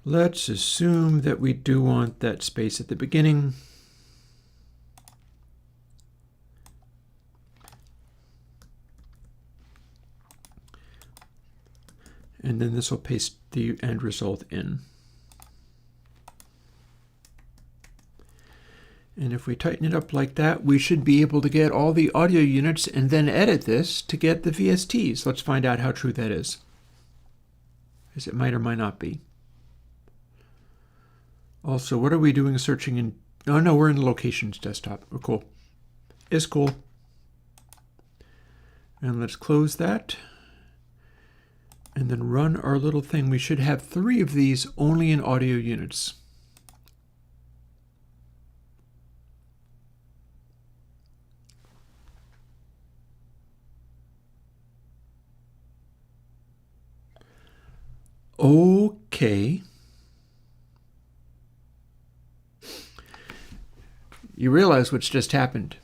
let's assume that we do want that space at the beginning. And then this will paste the end result in. And if we tighten it up like that, we should be able to get all the audio units and then edit this to get the VSTs. Let's find out how true that is, because it might or might not be. Also, what are we doing searching in? Oh, no, we're in the locations desktop. Oh, cool. It's cool. And let's close that. And then run our little thing. We should have 3 of these only in audio units. Okay. You realize what's just happened.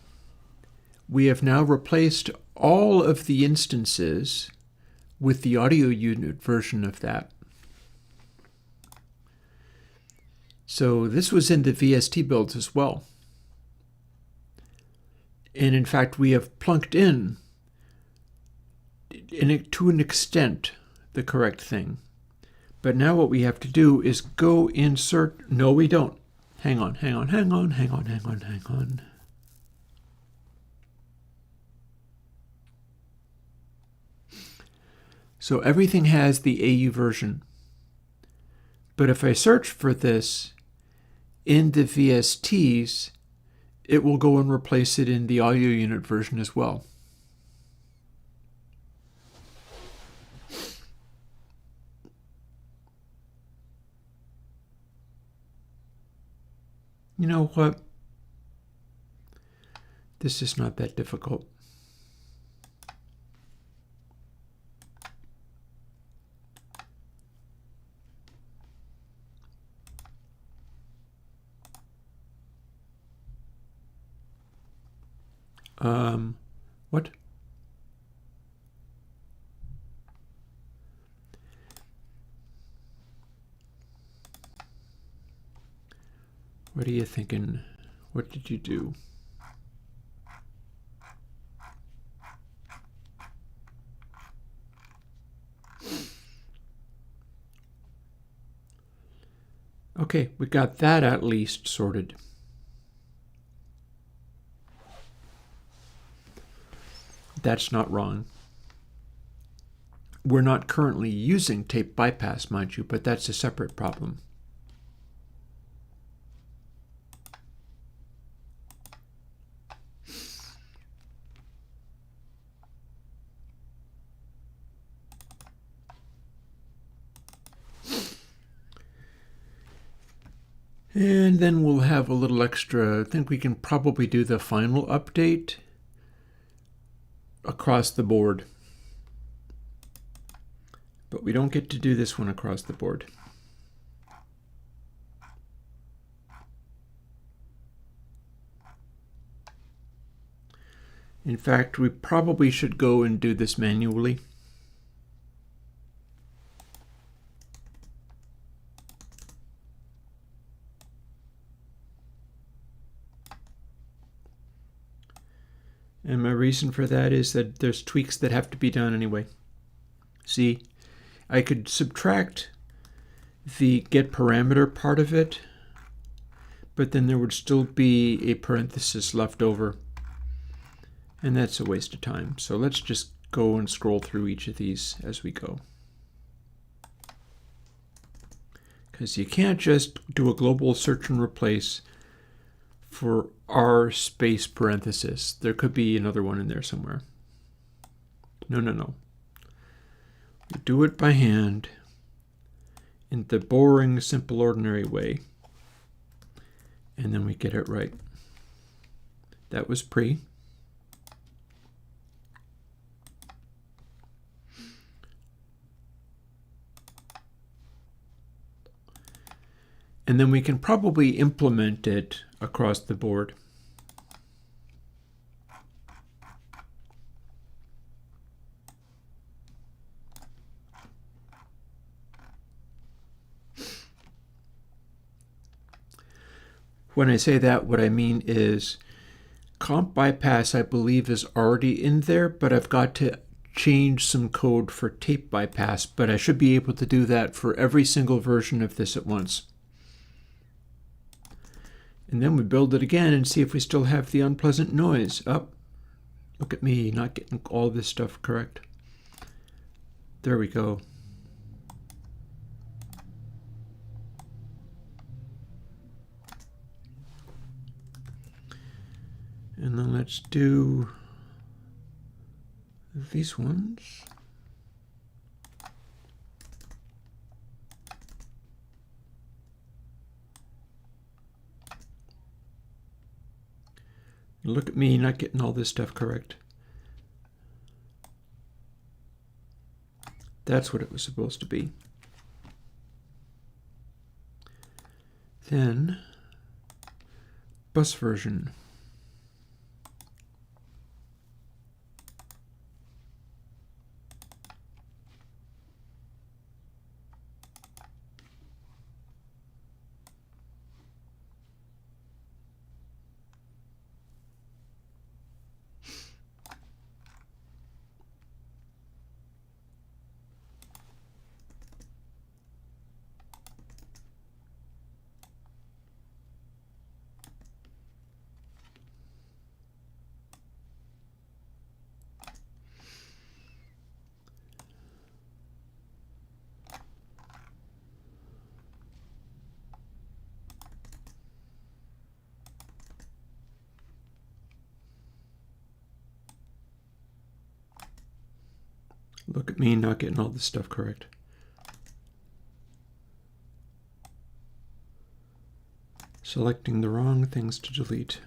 We have now replaced all of the instances with the audio unit version of that. So this was in the VST builds as well. And in fact, we have plunked in to an extent the correct thing. But now what we have to do is go insert. No, we don't. Hang on. So everything has the AU version. But if I search for this in the VSTs, it will go and replace it in the audio unit version as well. You know what? This is not that difficult. What? What are you thinking? What did you do? Okay, we got that at least sorted. That's not wrong. We're not currently using tape bypass, mind you, but that's a separate problem. And then we'll have a little extra. I think we can probably do the final update across the board. But we don't get to do this one across the board. In fact, we probably should go and do this manually. And my reason for that is that there's tweaks that have to be done anyway. See, I could subtract the get parameter part of it, but then there would still be a parenthesis left over. And that's a waste of time. So let's just go and scroll through each of these as we go. Because you can't just do a global search and replace for R space parenthesis. There could be another one in there somewhere. No. We do it by hand in the boring, simple, ordinary way. And then we get it right. That was pre. And then we can probably implement it across the board. When I say that, what I mean is comp bypass, I believe, is already in there, but I've got to change some code for tape bypass, but I should be able to do that for every single version of this at once. And then we build it again and see if we still have the unpleasant noise. Up. Look at me, not getting all this stuff correct. There we go. And then let's do these ones. Look at me not getting all this stuff correct. That's what it was supposed to be. Then bus version. Look at me not getting all this stuff correct. Selecting the wrong things to delete.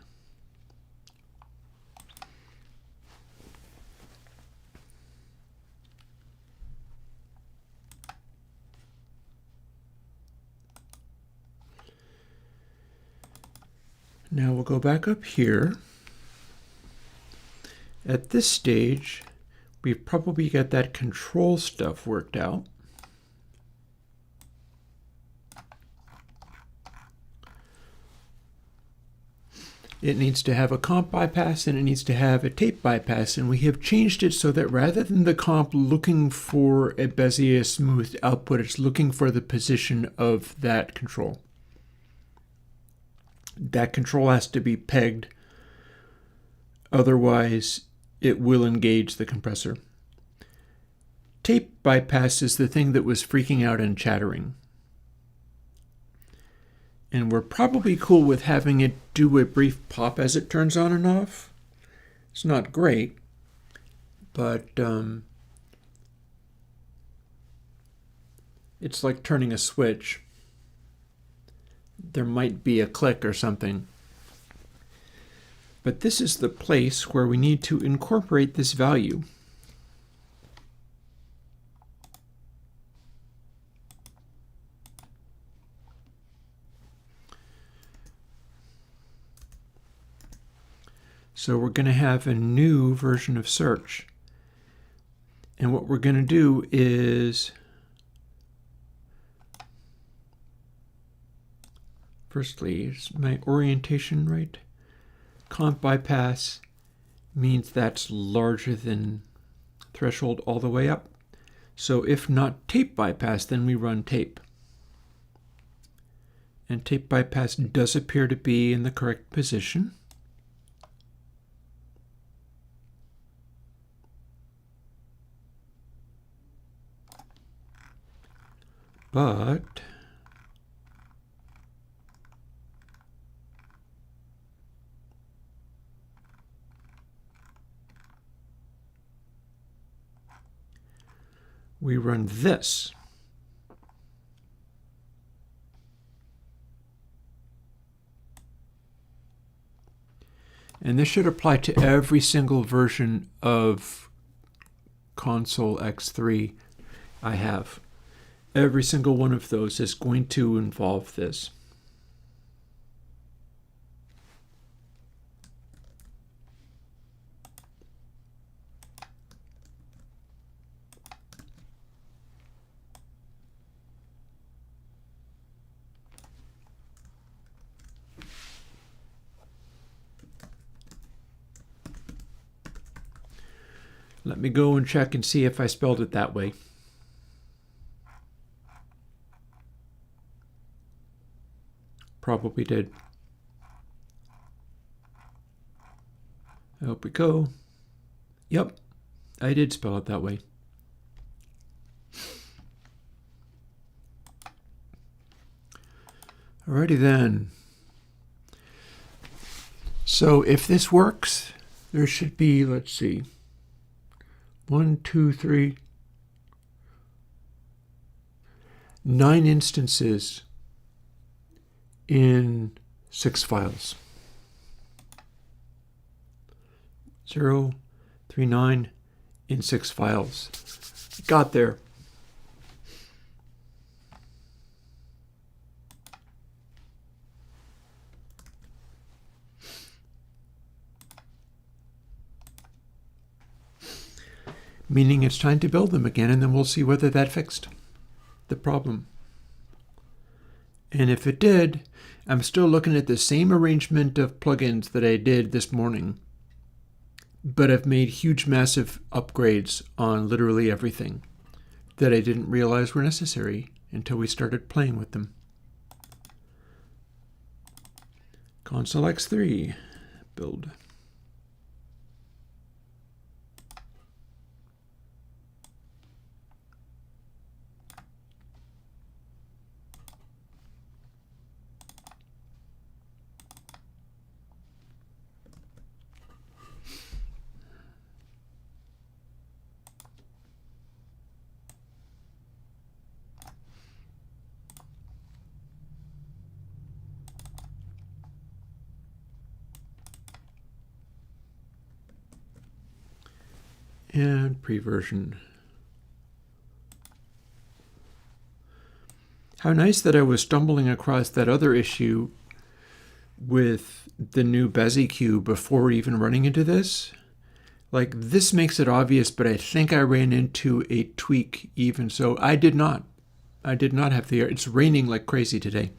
Now we'll go back up here. At this stage, we've probably got that control stuff worked out. It needs to have a comp bypass and it needs to have a tape bypass, and we have changed it so that rather than the comp looking for a Bezier smooth output, it's looking for the position of that control. That control has to be pegged, otherwise it will engage the compressor. Tape bypass is the thing that was freaking out and chattering. And we're probably cool with having it do a brief pop as it turns on and off. It's not great, but it's like turning a switch. There might be a click or something. But this is the place where we need to incorporate this value. So we're going to have a new version of search. And what we're going to do is, firstly, is my orientation right? Comp bypass means that's larger than threshold all the way up. So if not tape bypass, then we run tape. And tape bypass does appear to be in the correct position. But we run this. And this should apply to every single version of Console X3 I have. Every single one of those is going to involve this. Let me go and check and see if I spelled it that way. Probably did. Up we go. Yep, I did spell it that way. Alrighty then. So if this works, there should be, let's see, 1, 2, 3, 9 instances in 6 files. 0, 3, 9 in 6 files. Got there. Meaning it's time to build them again, and then we'll see whether that fixed the problem. And if it did, I'm still looking at the same arrangement of plugins that I did this morning, but I've made huge, massive upgrades on literally everything that I didn't realize were necessary until we started playing with them. Console X3 build. and pre-version. How nice that I was stumbling across that other issue with the new Bezier queue before even running into this. Like, this makes it obvious, but I think I ran into a tweak even so. I did not. I did not have the air. It's raining like crazy today.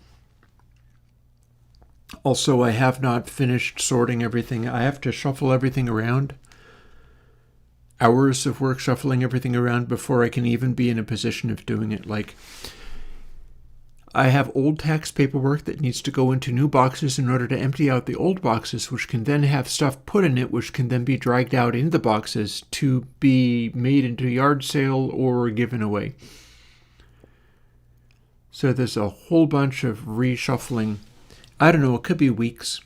Also, I have not finished sorting everything. I have to shuffle everything around. Hours of work shuffling everything around before I can even be in a position of doing it. Like, I have old tax paperwork that needs to go into new boxes in order to empty out the old boxes, which can then have stuff put in it, which can then be dragged out into the boxes to be made into a yard sale or given away. So there's a whole bunch of reshuffling. I don't know, it could be weeks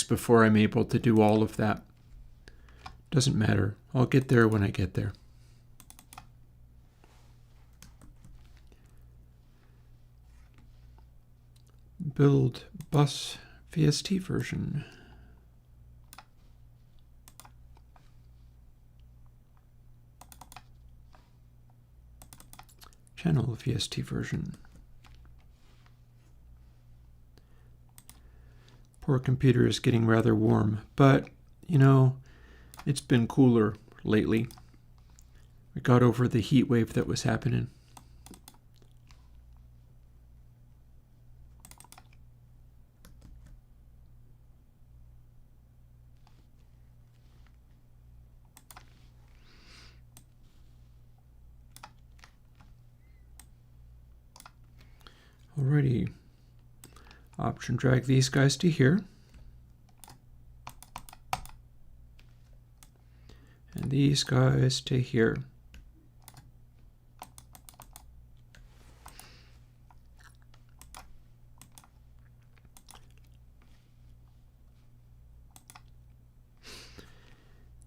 before I'm able to do all of that. Doesn't matter. I'll get there when I get there. Build bus VST version. Channel VST version. Poor computer is getting rather warm, but, you know, it's been cooler lately. We got over the heat wave that was happening. Alrighty. Option drag these guys to here. And these guys to here.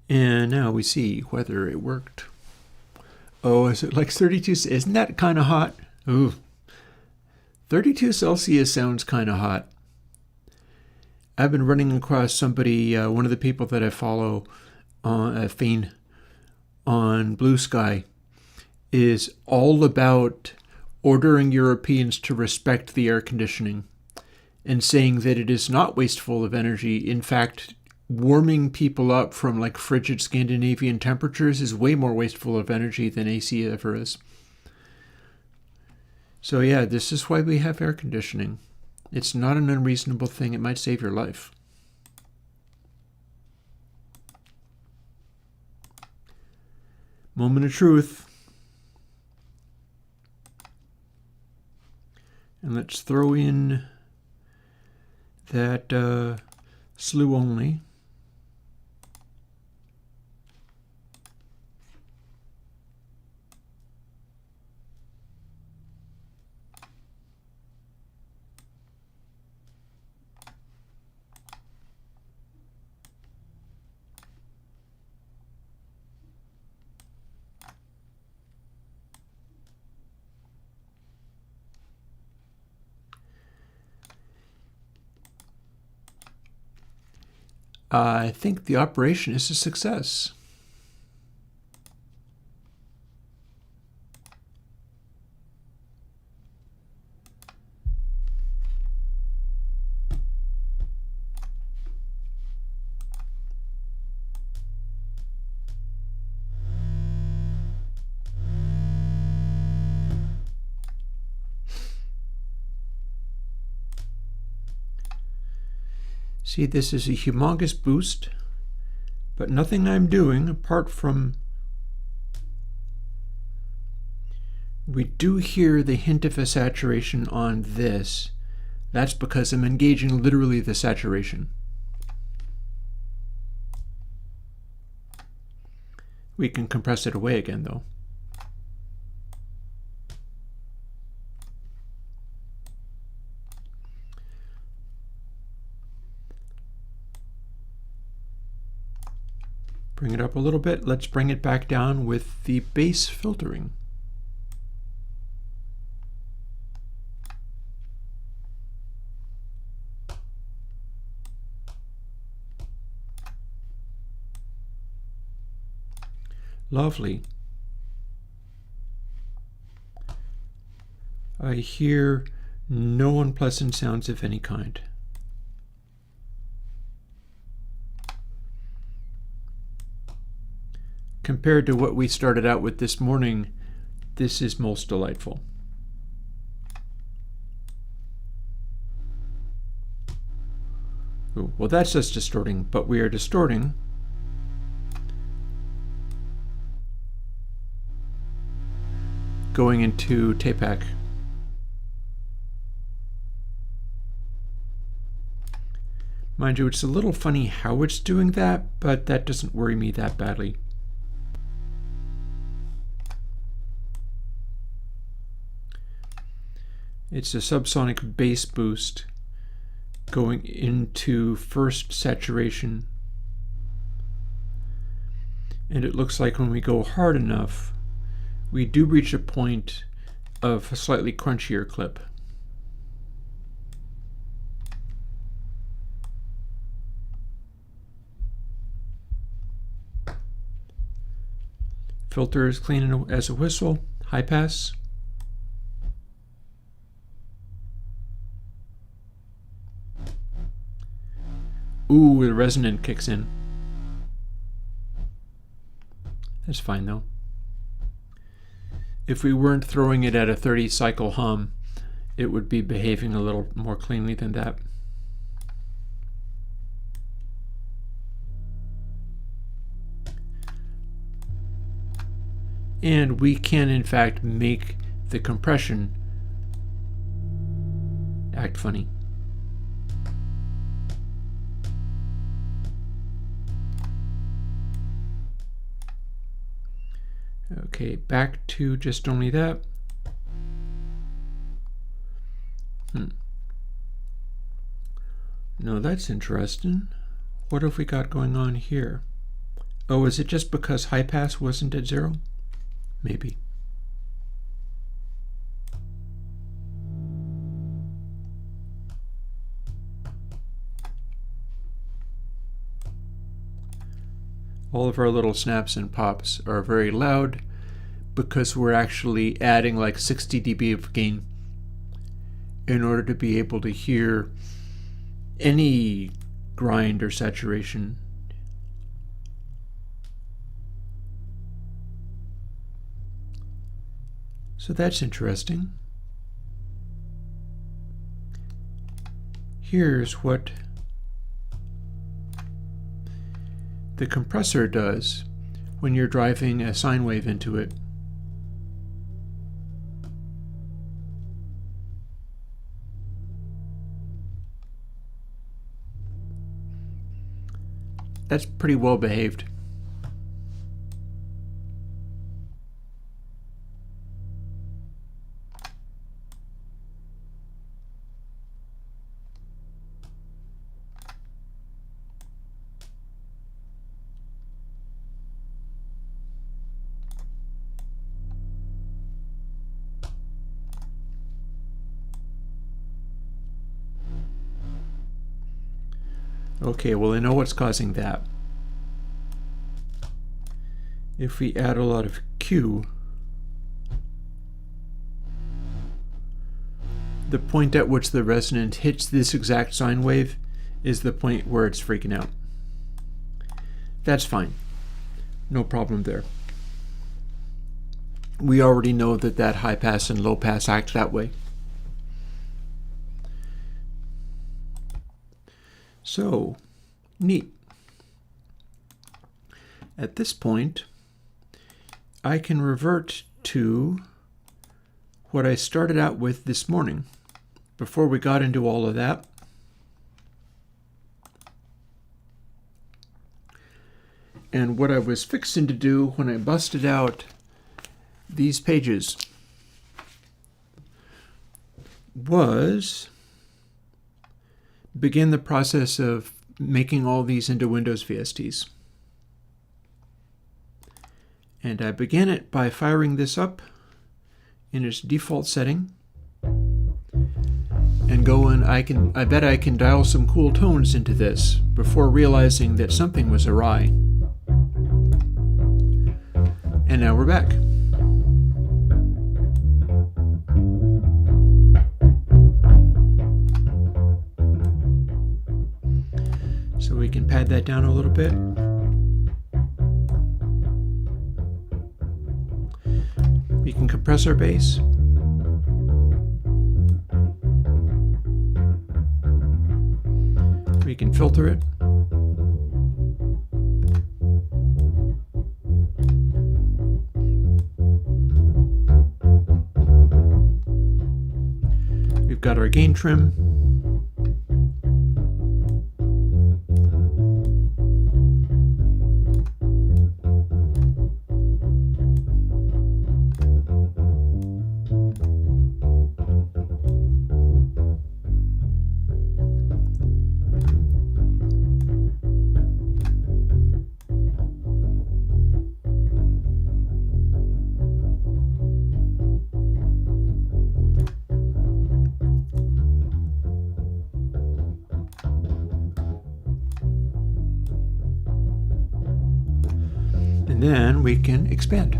And now we see whether it worked. Oh, is it like 32? Isn't that kind of hot? Ooh. 32 Celsius sounds kind of hot. I've been running across somebody, one of the people that I follow, Fane, on Blue Sky, is all about ordering Europeans to respect the air conditioning and saying that it is not wasteful of energy. In fact, warming people up from like frigid Scandinavian temperatures is way more wasteful of energy than AC ever is. So yeah, this is why we have air conditioning. It's not an unreasonable thing. It might save your life. Moment of truth. And let's throw in that slew only. I think the operation is a success. See, this is a humongous boost, but nothing I'm doing apart from we do hear the hint of a saturation on this. That's because I'm engaging literally the saturation. We can compress it away again, though. Bring it up a little bit. Let's bring it back down with the base filtering. Lovely. I hear no unpleasant sounds of any kind. Compared to what we started out with this morning, this is most delightful. Ooh, well, that's just distorting, but we are distorting going into tapeback. Mind you, it's a little funny how it's doing that, but that doesn't worry me that badly. It's a subsonic bass boost going into first saturation. And it looks like when we go hard enough, we do reach a point of a slightly crunchier clip. Filter is clean as a whistle, high pass. Ooh, the resonant kicks in. That's fine though. If we weren't throwing it at a 30 cycle hum, it would be behaving a little more cleanly than that. And we can in fact make the compression act funny. Okay, back to just only that. No, that's interesting. What have we got going on here? Oh, is it just because high pass wasn't at 0? Maybe. All of our little snaps and pops are very loud because we're actually adding like 60 dB of gain in order to be able to hear any grind or saturation. So that's interesting. Here's what the compressor does when you're driving a sine wave into it. That's pretty well behaved. Okay, well, I know what's causing that. If we add a lot of Q, the point at which the resonant hits this exact sine wave is the point where it's freaking out. That's fine. No problem there. We already know that that high pass and low pass act that way. So, neat. At this point, I can revert to what I started out with this morning, before we got into all of that. And what I was fixing to do when I busted out these pages was begin the process of making all these into Windows VSTs. And I began it by firing this up in its default setting and going, I bet I can dial some cool tones into this before realizing that something was awry. And now we're back. So we can pad that down a little bit. We can compress our bass. We can filter it. We've got our gain trim. And then we can expand.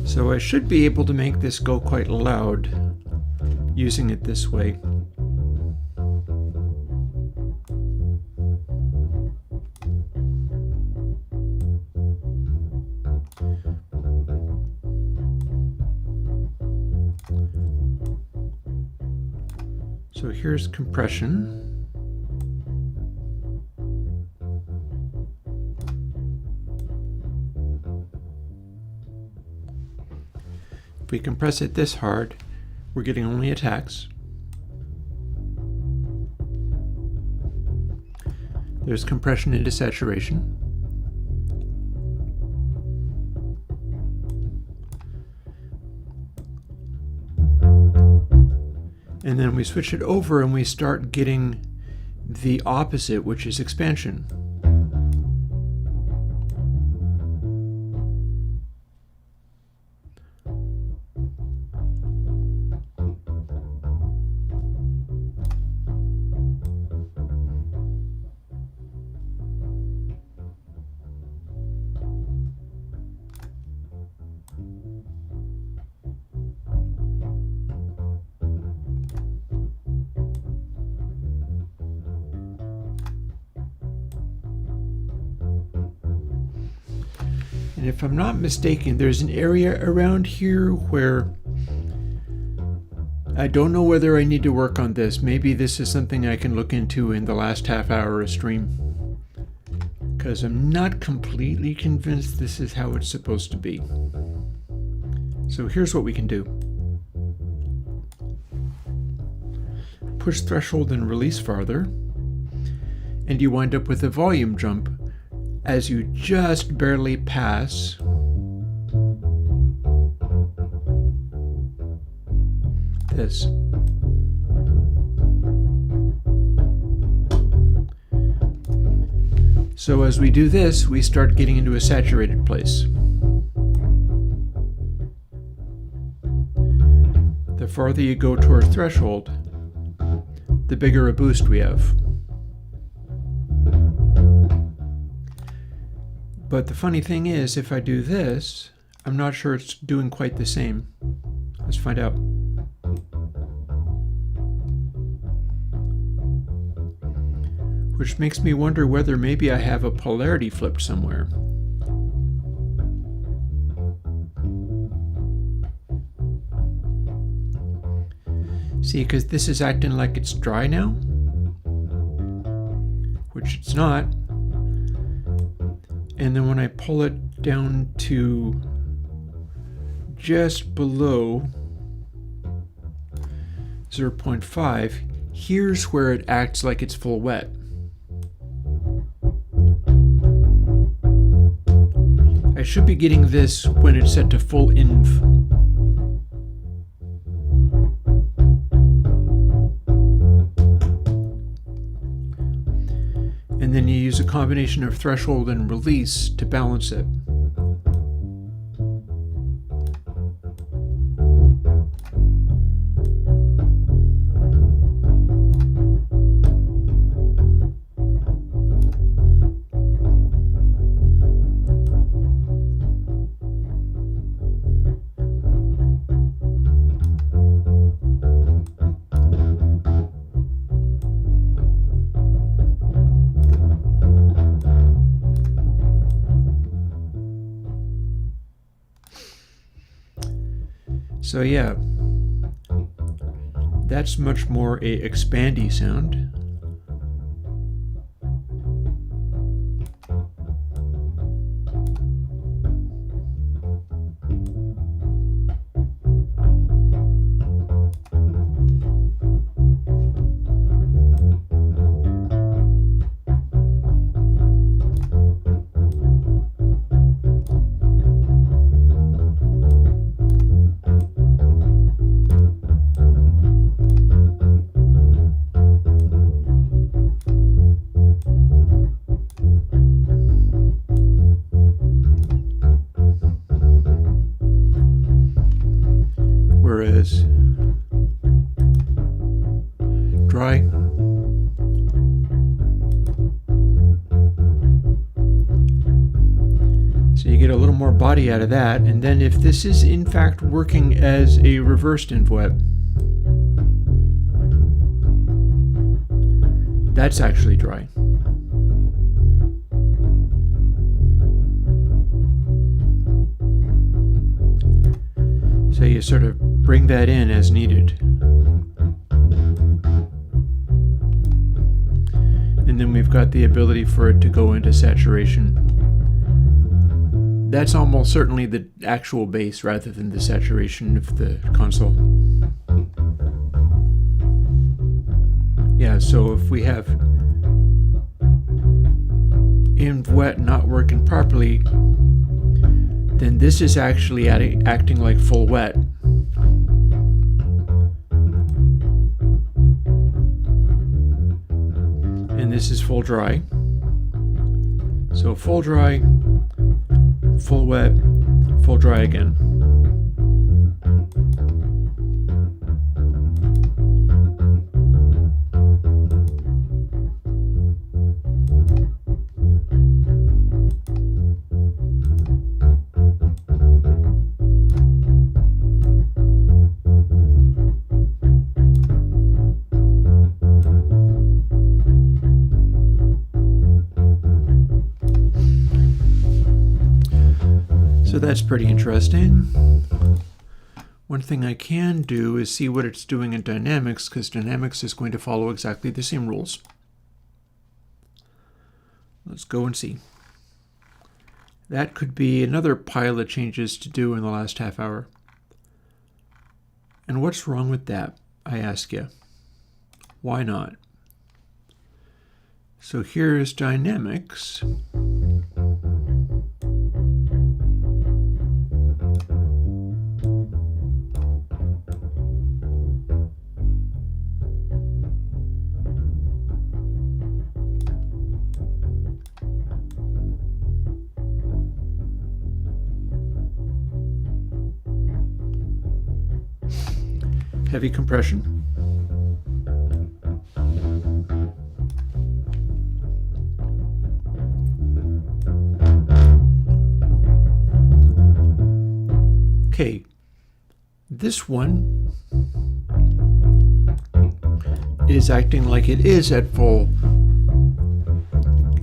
So I should be able to make this go quite loud using it this way. So here's compression. If we compress it this hard, we're getting only attacks. There's compression into saturation. And then we switch it over and we start getting the opposite, which is expansion. And if I'm not mistaken, there's an area around here where I don't know whether I need to work on this. Maybe this is something I can look into in the last half hour of stream, because I'm not completely convinced this is how it's supposed to be. So here's what we can do. Push threshold and release farther, and you wind up with a volume jump as you just barely pass this. So as we do this, we start getting into a saturated place. The farther you go toward threshold, the bigger a boost we have. But the funny thing is, if I do this, I'm not sure it's doing quite the same. Let's find out. Which makes me wonder whether maybe I have a polarity flipped somewhere. See, because this is acting like it's dry now, which it's not. And then when I pull it down to just below 0.5, here's where it acts like it's full wet. should be getting this when it's set to full inv. And then you use a combination of threshold and release to balance it. So yeah, that's much more a expandy sound. Whereas dry, so you get a little more body out of that. And then if this is in fact working as a reversed inv wet, that's actually dry. So you sort of bring that in as needed. And then we've got the ability for it to go into saturation. That's almost certainly the actual bass rather than the saturation of the console. Yeah, so if we have inv wet not working properly, then this is actually acting like full wet. And this is full dry. So full dry, full wet, full dry again. So that's pretty interesting. One thing I can do is see what it's doing in dynamics, because dynamics is going to follow exactly the same rules. Let's go and see. That could be another pile of changes to do in the last half hour. And what's wrong with that, I ask you? Why not? So here's dynamics. Heavy compression. Okay, this one is acting like it is at full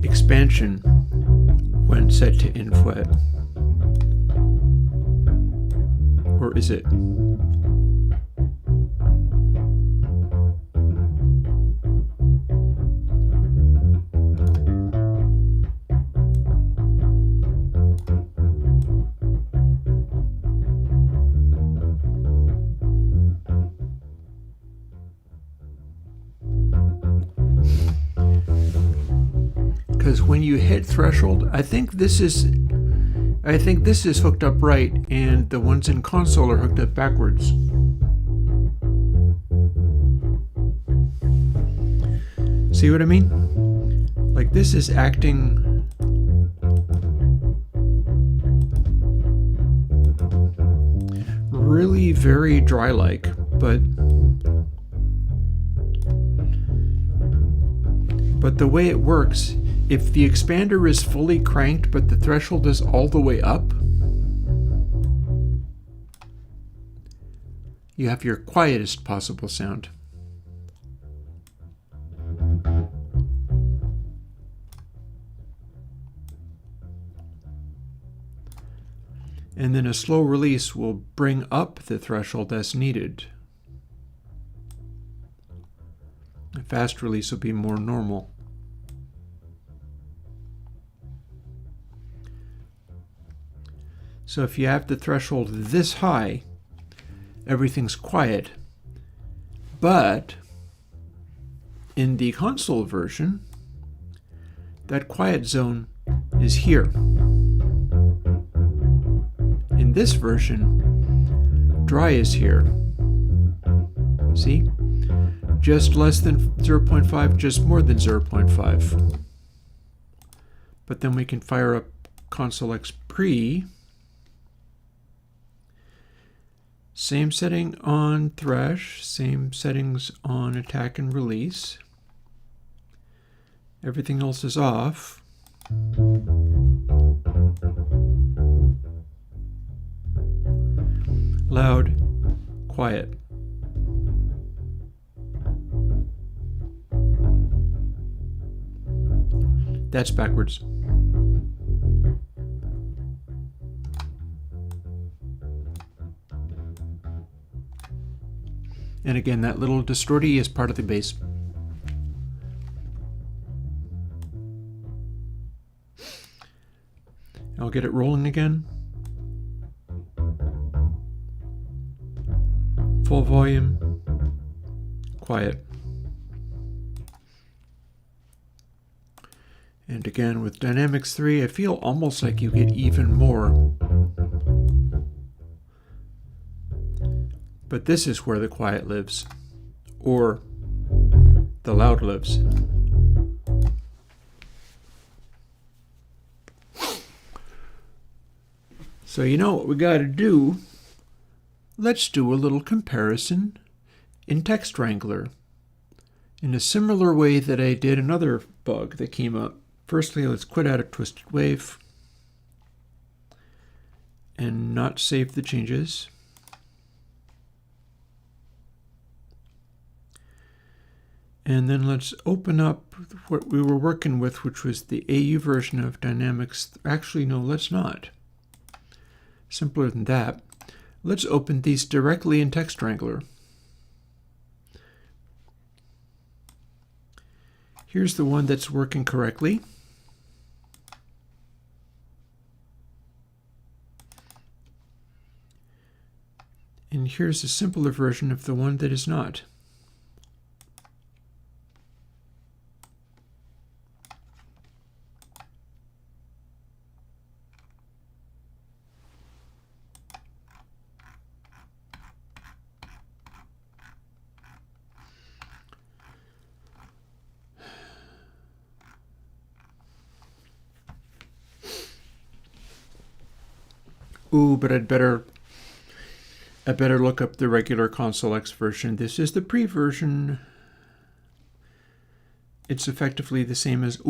expansion when set to inv wet. Or is it? Because when you hit threshold, I think this is I think this is hooked up right, and the ones in console are hooked up backwards. See what I mean? Like, this is acting really very dry-like, but the way it works, if the expander is fully cranked but the threshold is all the way up, you have your quietest possible sound. And then a slow release will bring up the threshold as needed. A fast release will be more normal. So if you have the threshold this high, everything's quiet. But in the console version, that quiet zone is here. In this version, dry is here. See? Just less than 0.5, just more than 0.5. But then we can fire up Console X Pre. Same setting on thresh, same settings on attack and release. Everything else is off. Loud, quiet. That's backwards. And again, that little distorty is part of the bass. I'll get it rolling again. Full volume, quiet. And again, with Dynamics 3, I feel almost like you get even more. But this is where the quiet lives, or the loud lives. So you know what we got to do? Let's do a little comparison in Text Wrangler in a similar way that I did another bug that came up. Firstly, let's quit out of Twisted Wave and not save the changes. And then let's open up what we were working with, which was the AU version of Dynamics. Actually, no, let's not. Simpler than that. Let's open these directly in Text Wrangler. Here's the one that's working correctly. And here's a simpler version of the one that is not. Ooh, but I'd better look up the regular Console X version. This is the pre-version. It's effectively the same as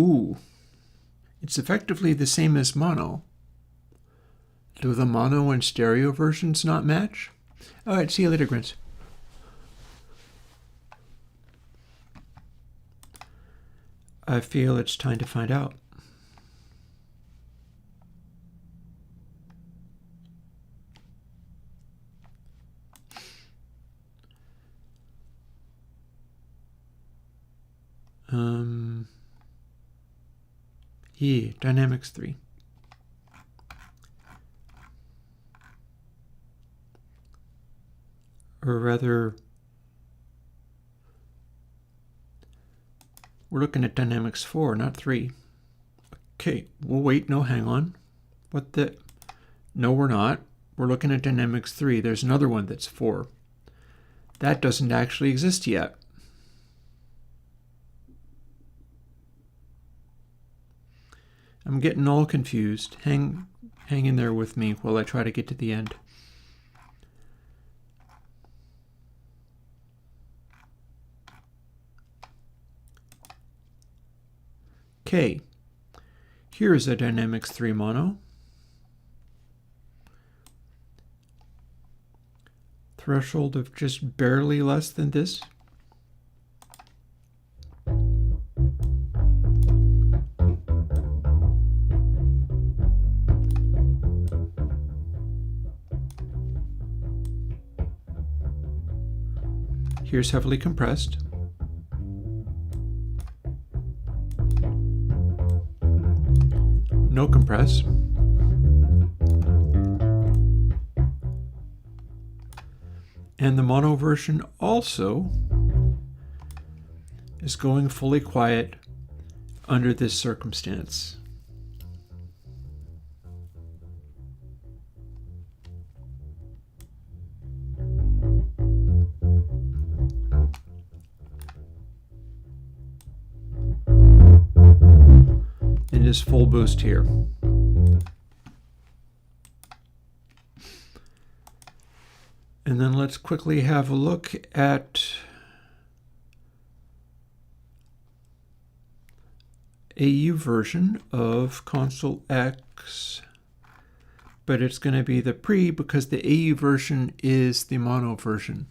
it's effectively the same as mono. Do the mono and stereo versions not match? All right, see you later, Grins. I feel it's time to find out. Yeah, Dynamics 3. Or rather, we're looking at Dynamics 4, not 3. Okay, well, wait, no, hang on. What the? No, we're not. We're looking at Dynamics 3. There's another one that's 4. That doesn't actually exist yet. I'm getting all confused. Hang in there with me while I try to get to the end. Okay, here's a Dynamics 3 mono. Threshold of just barely less than this. Here's heavily compressed. No compress. And the mono version also is going fully quiet under this circumstance. And is full boost here. And then let's quickly have a look at AU version of Console X, but it's going to be the pre because the AU version is the mono version.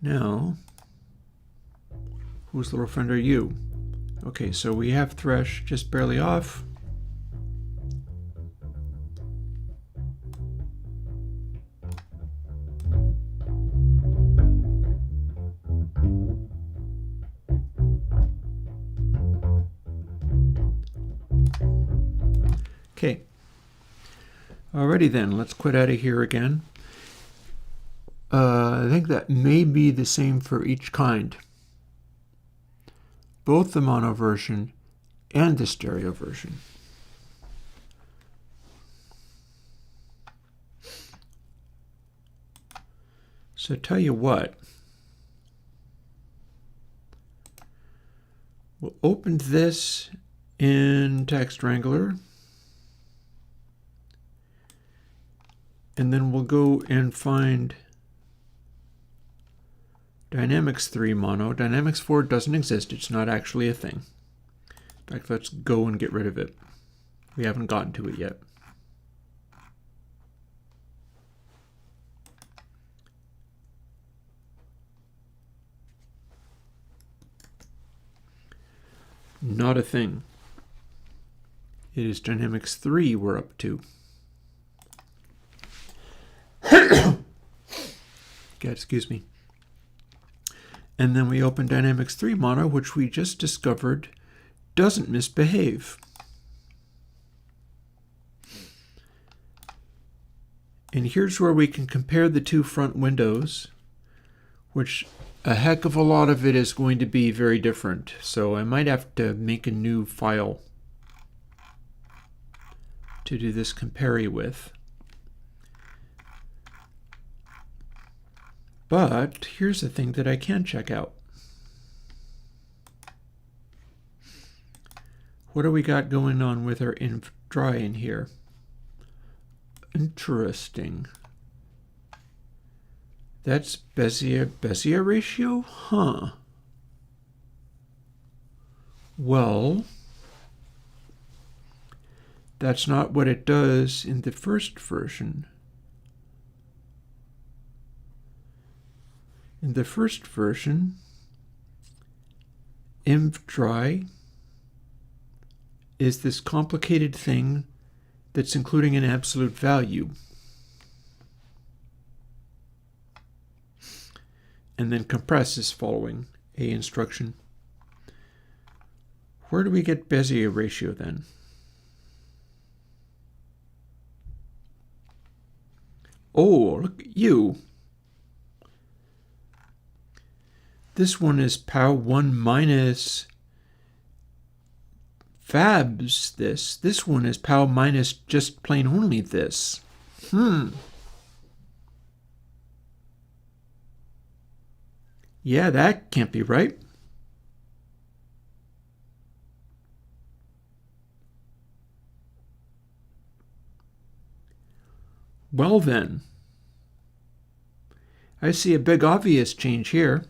Now, whose little friend are you? Okay, so we have thresh just barely off. Okay. Alrighty then, let's quit out of here again. I think that may be the same for each kind. Both the mono version and the stereo version. So tell you what, we'll open this in Text Wrangler, and then we'll go and find Dynamics 3 mono. Dynamics 4 doesn't exist. It's not actually a thing. In fact, let's go and get rid of it. We haven't gotten to it yet. Not a thing. It is Dynamics 3 we're up to. God, excuse me. And then we open Dynamics 3 mono, which we just discovered doesn't misbehave. And here's where we can compare the two front windows, which a heck of a lot of it is going to be very different. So I might have to make a new file to do this compare with. But here's the thing that I can check out. What do we got going on with our inf dry in here? Interesting. That's Bezier ratio? Huh. Well, that's not what it does in the first version. In the first version, inf-dry is this complicated thing that's including an absolute value. And then compress is following a instruction. Where do we get Bezier ratio then? Oh, look at you. This one is pow1 minus fabs this. This one is pow minus just plain only this. Yeah, that can't be right. Well then, I see a big obvious change here.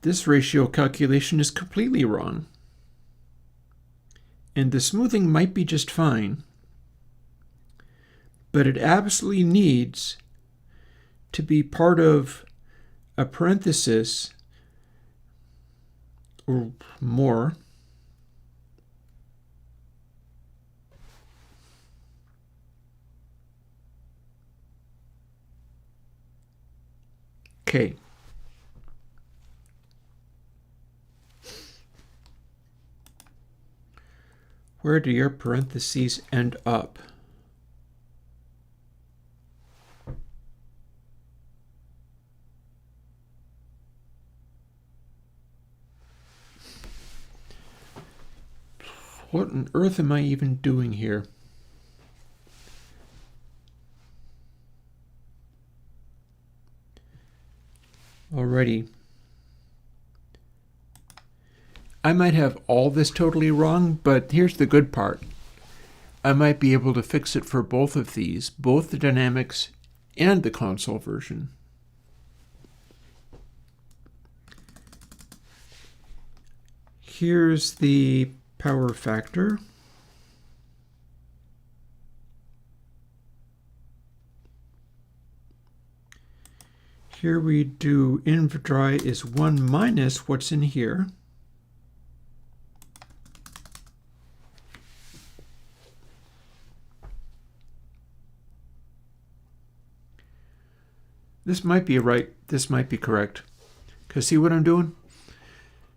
This ratio calculation is completely wrong. And the smoothing might be just fine, but it absolutely needs to be part of a parenthesis or more. Okay. Where do your parentheses end up? What on earth am I even doing here? Alrighty. I might have all this totally wrong, but here's the good part. I might be able to fix it for both of these, both the dynamics and the console version. Here's the power factor. Here we do inv dry is 1 minus what's in here. This might be right, this might be correct. Because see what I'm doing?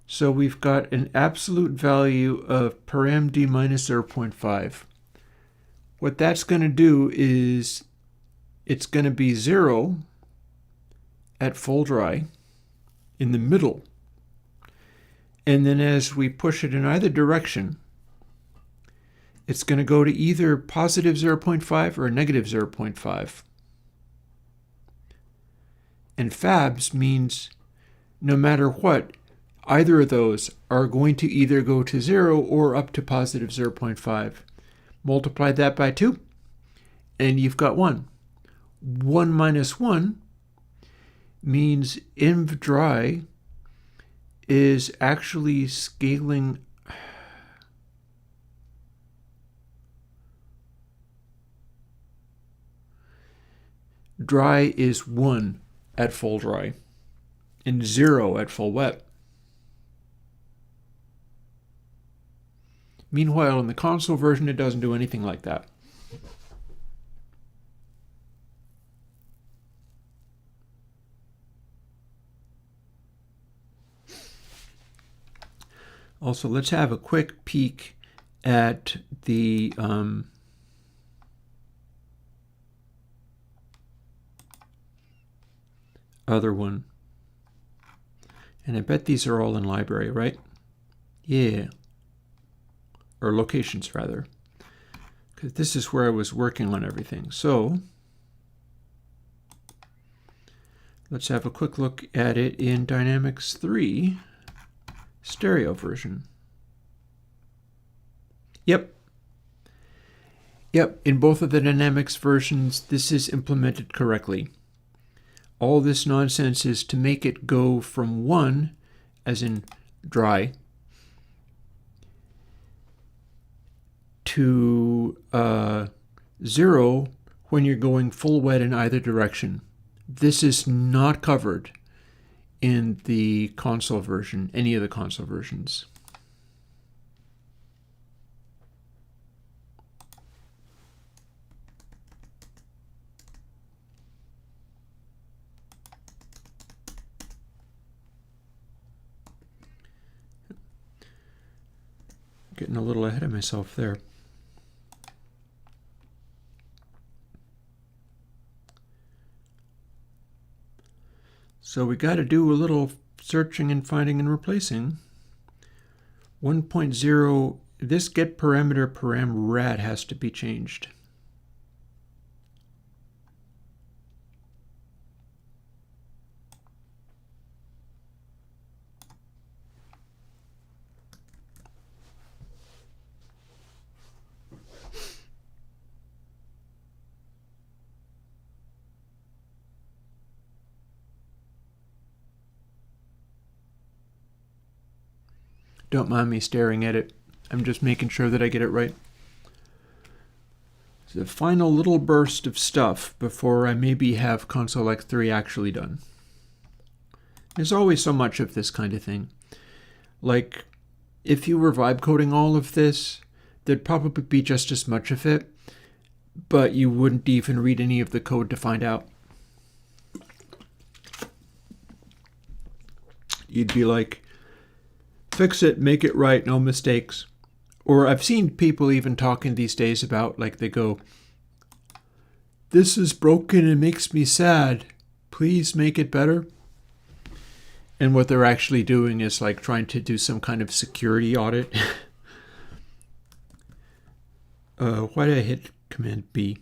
So we've got an absolute value of param d minus 0.5. What that's going to do is it's going to be 0 at full dry in the middle. And then as we push it in either direction, it's going to go to either positive 0.5 or negative 0.5. And fabs means no matter what, either of those are going to either go to 0 or up to positive 0.5. Multiply that by 2, and you've got 1. 1 minus 1 means inv dry is actually scaling. Dry is 1 at full dry and 0 at full wet. Meanwhile, in the console version, it doesn't do anything like that. Also, let's have a quick peek at the other one. And I bet these are all in library, right? Yeah. Or locations, rather. Because this is where I was working on everything. So let's have a quick look at it in Dynamics 3 stereo version. Yep. In both of the Dynamics versions, this is implemented correctly. All this nonsense is to make it go from 1, as in dry, to 0 when you're going full wet in either direction. This is not covered in the console version, any of the console versions. Getting a little ahead of myself there. So we got to do a little searching and finding and replacing. 1.0, this get parameter param rat has to be changed. Don't mind me staring at it. I'm just making sure that I get it right. It's the final little burst of stuff before I maybe have Console X3 actually done. There's always so much of this kind of thing. Like, if you were vibe coding all of this, there'd probably be just as much of it, but you wouldn't even read any of the code to find out. You'd be like, fix it, make it right, no mistakes. Or I've seen people even talking these days about, like, they go, this is broken and makes me sad. Please make it better. And what they're actually doing is like trying to do some kind of security audit. Why did I hit Command B?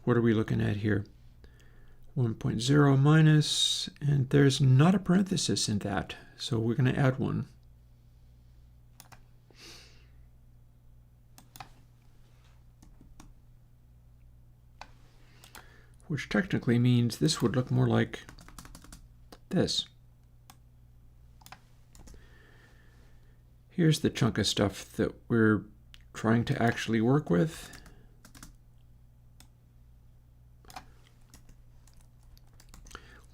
What are we looking at here? 1.0 minus, and there's not a parenthesis in that, so we're going to add one. Which technically means this would look more like this. Here's the chunk of stuff that we're trying to actually work with.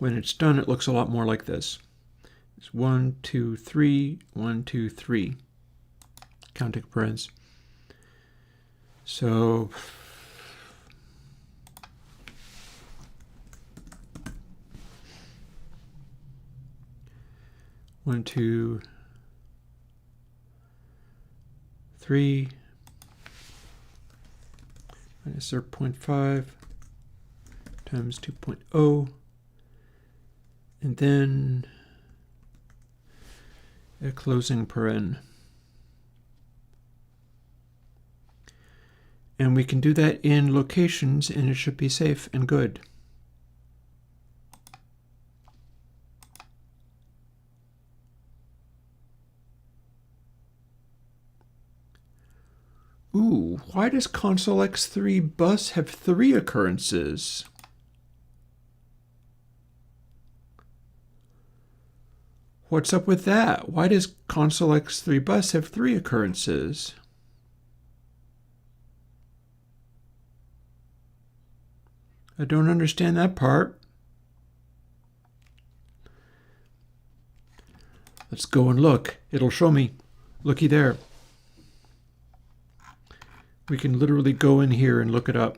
When it's done, it looks a lot more like this. It's 1, 2, 3, 1, 2, 3, counting parens. So one, 2, 3 minus 0.5 times 2.0. And then a closing paren. And we can do that in locations, and it should be safe and good. Ooh, why does Console X3 bus have 3 occurrences? What's up with that? Why does Console X3 bus have 3 occurrences? I don't understand that part. Let's go and look. It'll show me. Looky there. We can literally go in here and look it up.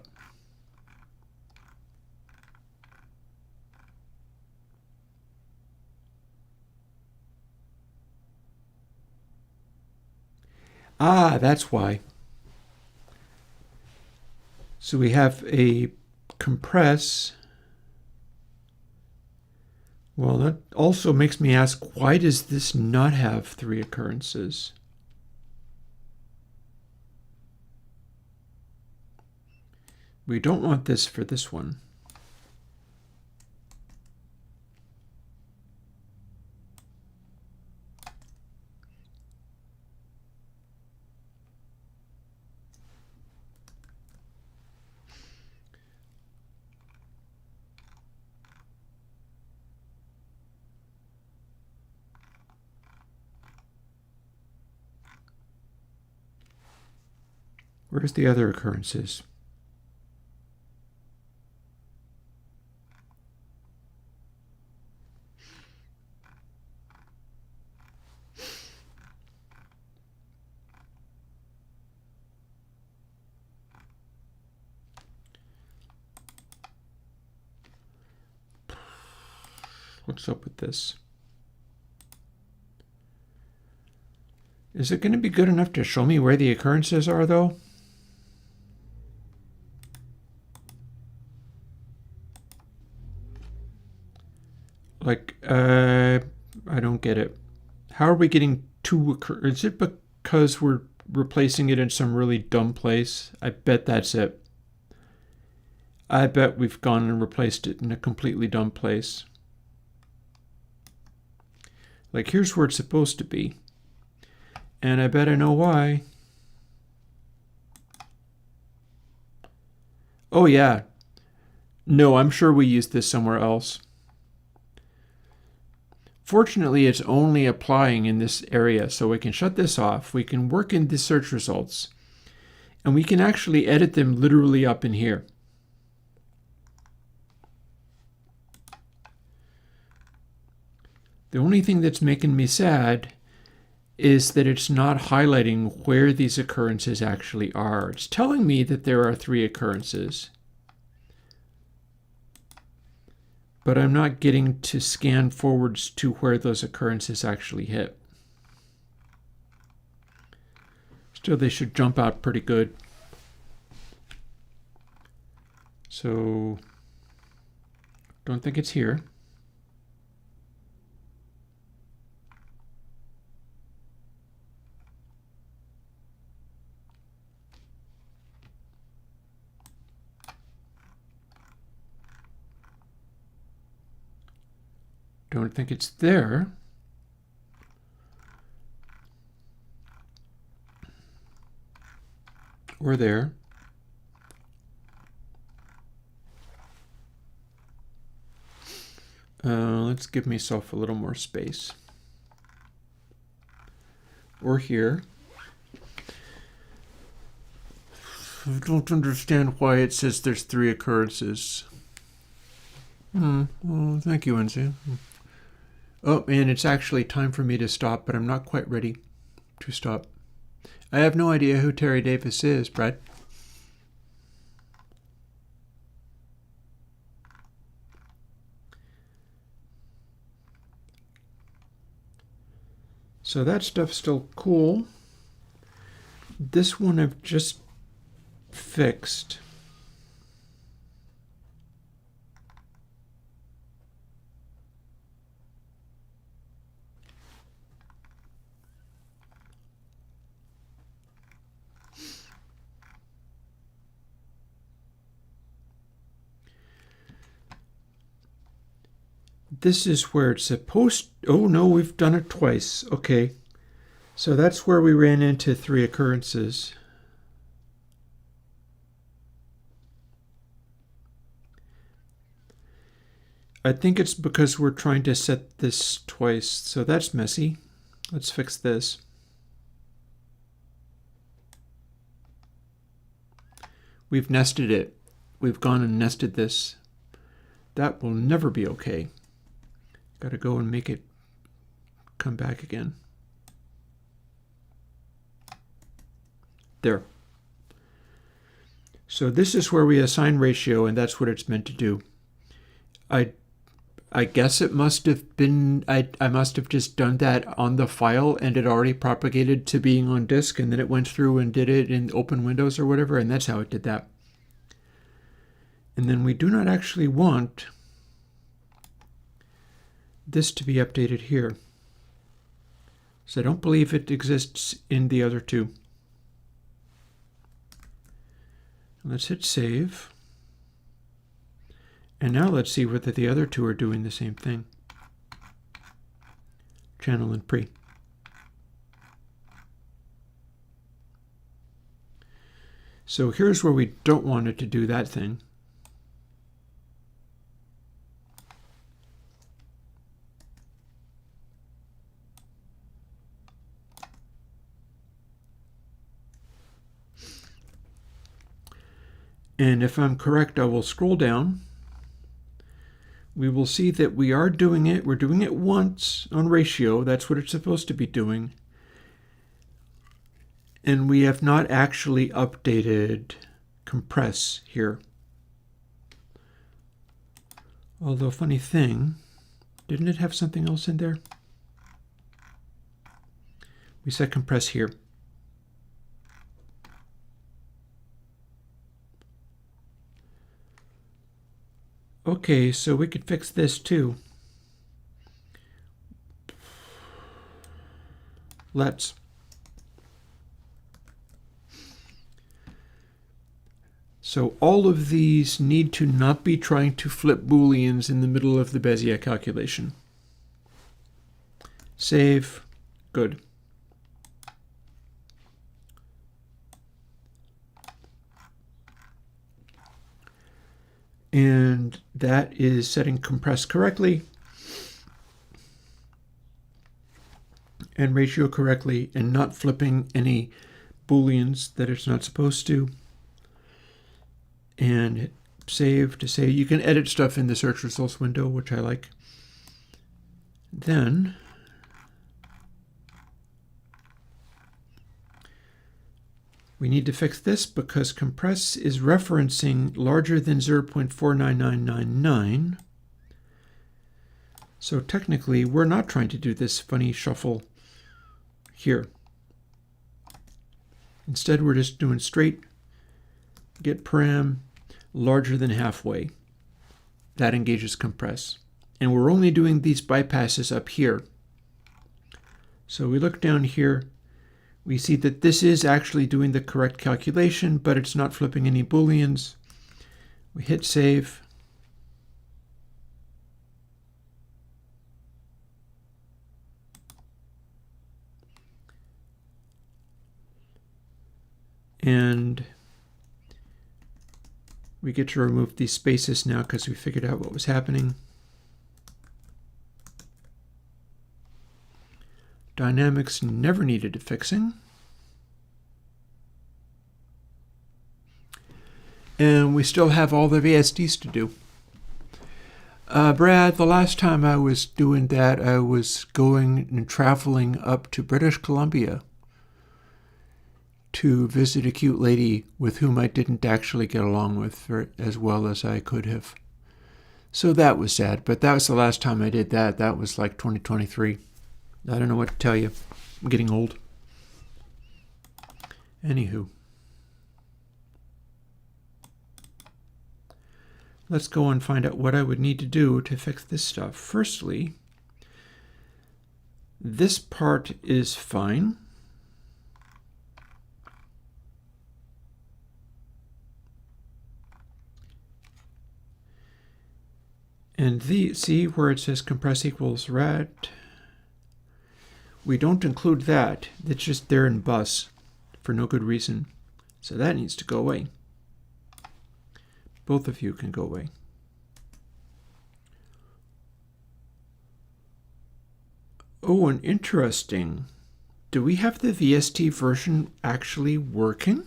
Ah, that's why. So we have a compress. Well, that also makes me ask, why does this not have 3 occurrences? We don't want this for this one. Where's the other occurrences? What's up with this? Is it going to be good enough to show me where the occurrences are, though? Like, I don't get it. How are we getting two Is it because we're replacing it in some really dumb place? I bet that's it. I bet we've gone and replaced it in a completely dumb place. Like, here's where it's supposed to be. And I bet I know why. Oh, yeah. No, I'm sure we used this somewhere else. Fortunately, it's only applying in this area, so we can shut this off. We can work in the search results, and we can actually edit them literally up in here. The only thing that's making me sad is that it's not highlighting where these occurrences actually are. It's telling me that there are 3 occurrences, but I'm not getting to scan forwards to where those occurrences actually hit. Still, they should jump out pretty good. So, don't think it's here. Don't think it's there. Or there. Let's give myself a little more space. Or here. I don't understand why it says there's 3 occurrences. Well, thank you, Wednesday. Oh, and it's actually time for me to stop, but I'm not quite ready to stop. I have no idea who Terry Davis is, Brad. So that stuff's still cool. This one I've just fixed. This is where it's supposed... Oh, no, we've done it twice. Okay. So that's where we ran into 3 occurrences. I think it's because we're trying to set this twice. So that's messy. Let's fix this. We've nested it. We've gone and nested this. That will never be okay. Got to go and make it come back again. There. So this is where we assign ratio, and that's what it's meant to do. I guess it must have been, I must have just done that on the file, and it already propagated to being on disk, and then it went through and did it in open Windows or whatever, and that's how it did that. And then we do not actually want this to be updated here. So I don't believe it exists in the other 2. Let's hit save. And now let's see whether the other 2 are doing the same thing. Channel and pre. So here's where we don't want it to do that thing. And if I'm correct, I will scroll down. We will see that we are doing it. We're doing it once on ratio. That's what it's supposed to be doing. And we have not actually updated compress here. Although, funny thing, Didn't it have something else in there? We set compress here. Okay, so we could fix this too. Let's. So all of these need to not be trying to flip booleans in the middle of the Bezier calculation. Save. Good. And that is setting compress correctly and ratio correctly and not flipping any booleans that it's not supposed to. And save to say you can edit stuff in the search results window, which I like. Then we need to fix this because compress is referencing larger than 0.49999. So technically, we're not trying to do this funny shuffle here. Instead, we're just doing straight get param larger than halfway. That engages compress. And we're only doing these bypasses up here. So we look down here. We see that this is actually doing the correct calculation, but it's not flipping any booleans. We hit save. And we get to remove these spaces now because we figured out what was happening. Dynamics never needed a fixing. And we still have all the VSDs to do. Brad, the last time I was doing that, I was going and traveling up to British Columbia to visit a cute lady with whom I didn't actually get along with as well as I could have. So that was sad, but that was the last time I did that. That was like 2023. I don't know what to tell you. I'm getting old. Anywho. Let's go and find out what I would need to do to fix this stuff. Firstly, this part is fine. And see where it says compress equals rat? We don't include that. It's just there in bus for no good reason. So that needs to go away. Both of you can go away. Oh, and interesting. Do we have the VST version actually working?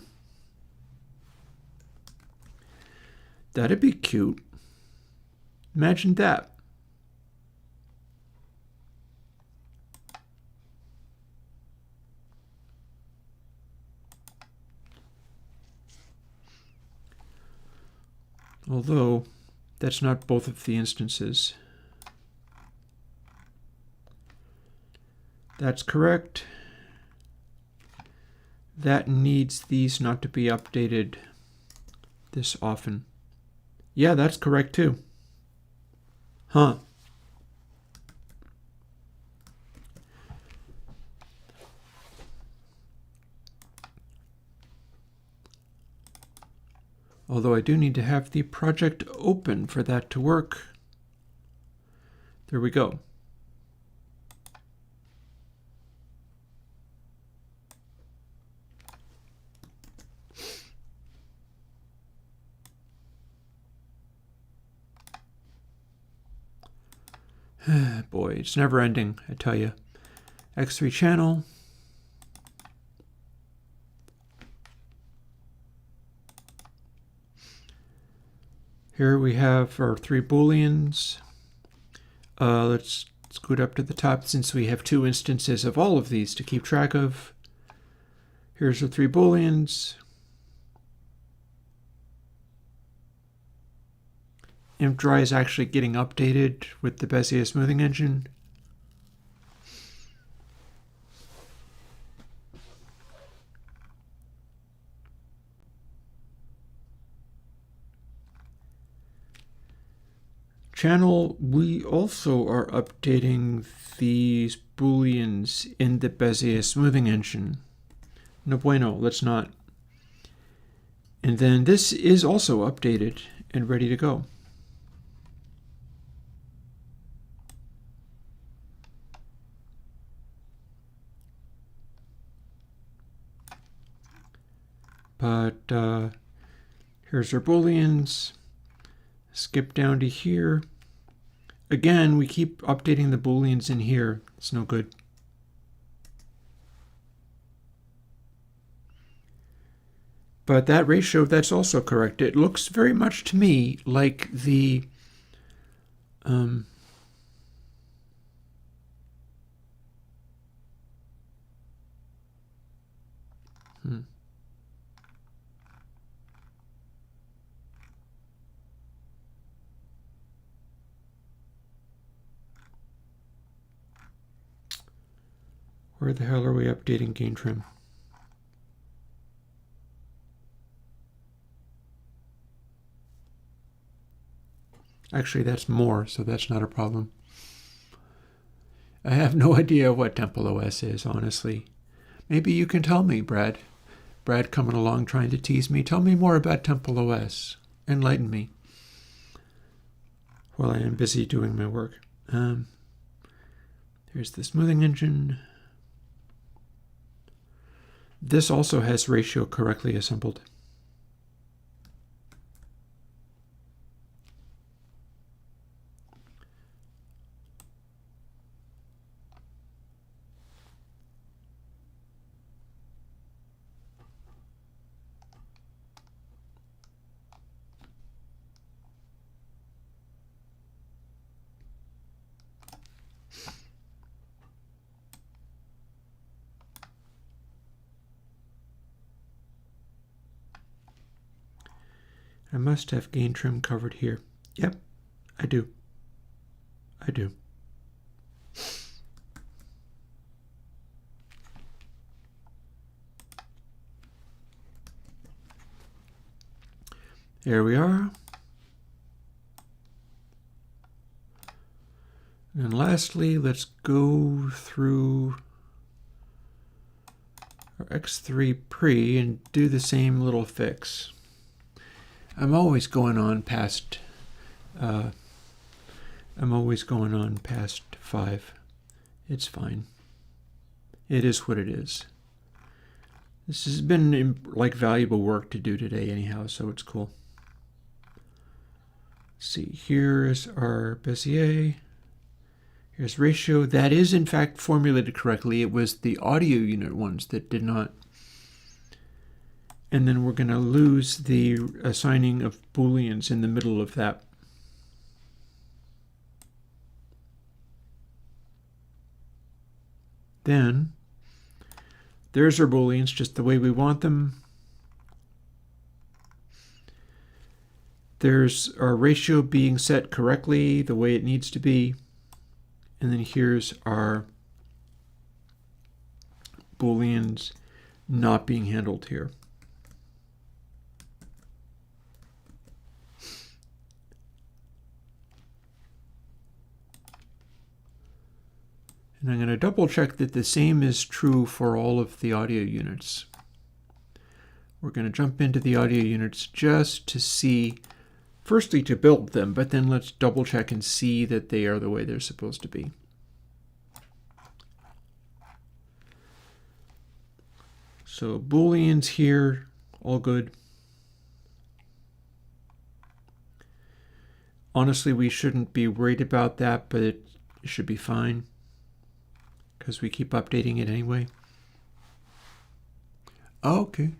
That'd be cute. Imagine that. Although, that's not both of the instances. That's correct. That needs these not to be updated this often. Yeah, that's correct too. Huh. Although I do need to have the project open for that to work. There we go. Boy, it's never ending, I tell you. X3 channel. Here we have our 3 booleans. Let's scoot up to the top since we have 2 instances of all of these to keep track of. Here's the 3 booleans. ImpDry is actually getting updated with the Bezier smoothing engine. Channel, we also are updating these booleans in the Bezier smoothing engine. No bueno, let's not. And then this is also updated and ready to go. But here's our booleans. Skip down to here. Again, we keep updating the booleans in here. It's no good. But that ratio, that's also correct. It looks very much to me like the Where the hell are we updating gain trim? Actually, that's more, so that's not a problem. I have no idea what Temple OS is, honestly. Maybe you can tell me, Brad. Brad coming along trying to tease me. Tell me more about Temple OS. Enlighten me while I am busy doing my work. Here's the smoothing engine. This also has ratio correctly assembled. I must have gain trim covered here. Yep, I do. I do. There we are. And lastly, let's go through our X3 pre and do the same little fix. I'm always going on past 5. It's fine. It is what it is. This has been like valuable work to do today anyhow, so it's cool. Let's see, here's our Bezier. Here's ratio. That is in fact formulated correctly. It was the audio unit ones that did not. And then we're going to lose the assigning of booleans in the middle of that. Then there's our booleans just the way we want them. There's our ratio being set correctly the way it needs to be. And then here's our booleans not being handled here. And I'm going to double check that the same is true for all of the audio units. We're going to jump into the audio units just to see, firstly to build them, but then let's double check and see that they are the way they're supposed to be. So booleans here, all good. Honestly, we shouldn't be worried about that, but it should be fine, because we keep updating it anyway. Okay.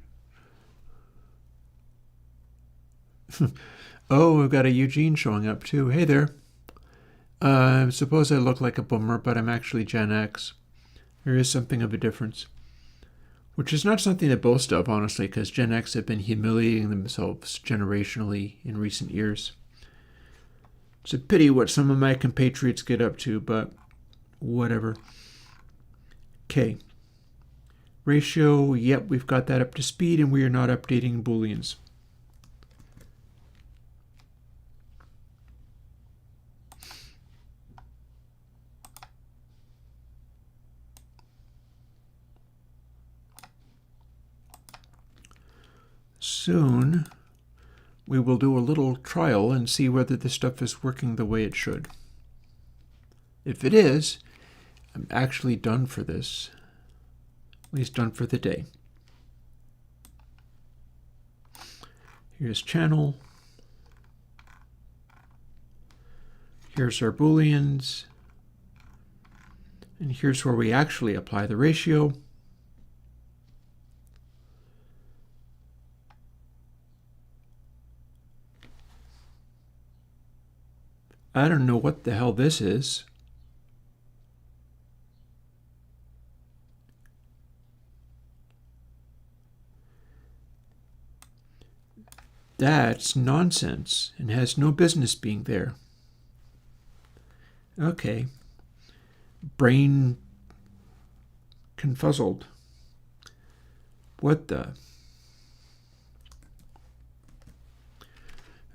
Oh, we've got a Eugene showing up too. Hey there. I suppose I look like a boomer, but I'm actually Gen X. There is something of a difference. Which is not something to boast of, honestly, because Gen X have been humiliating themselves generationally in recent years. It's a pity what some of my compatriots get up to, but whatever. Okay. Ratio, yep, we've got that up to speed, and we are not updating Booleans. Soon, we will do a little trial and see whether this stuff is working the way it should. If it is, I'm actually done for this. At least done for the day. Here's channel. Here's our Booleans. And here's where we actually apply the ratio. I don't know what the hell this is. That's nonsense and has no business being there. Okay. Brain confuzzled. What the?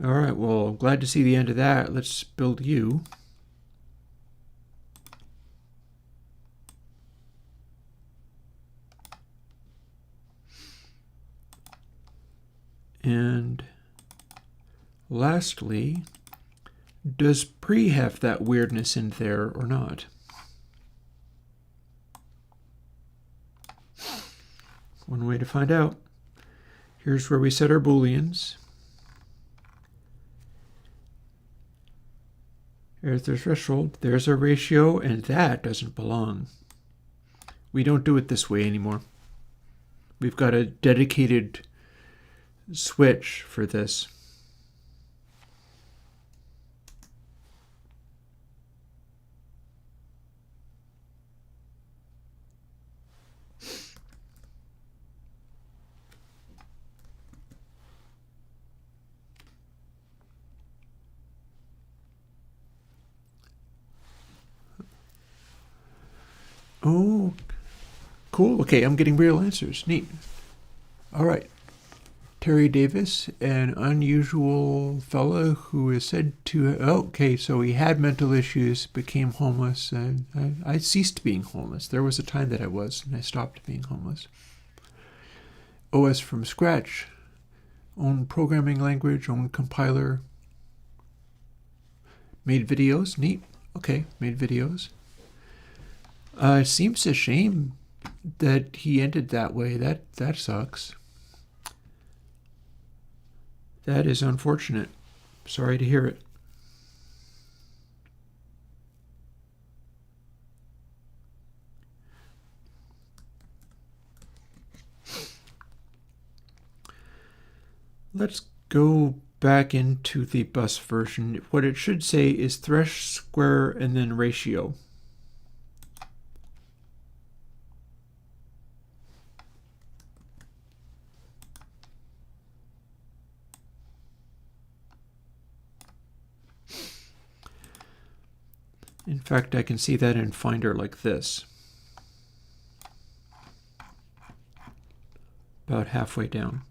All right, well, I'm glad to see the end of that. Let's build you. And lastly, does pre have that weirdness in there or not? One way to find out. Here's where we set our Booleans. There's the threshold, there's our ratio, and that doesn't belong. We don't do it this way anymore. We've got a dedicated switch for this. Oh, cool. Okay, I'm getting real answers. Neat. All right. Terry Davis, an unusual fellow who is said to, okay, so he had mental issues, became homeless. I ceased being homeless. There was a time that I was, and I stopped being homeless. OS from scratch. Own programming language, own compiler. Made videos. Neat. Okay, made videos. Seems a shame that he ended that way. That sucks. That is unfortunate. Sorry to hear it. Let's go back into the bus version. What it should say is thresh, square, and then ratio. In fact, I can see that in Finder like this. About halfway down.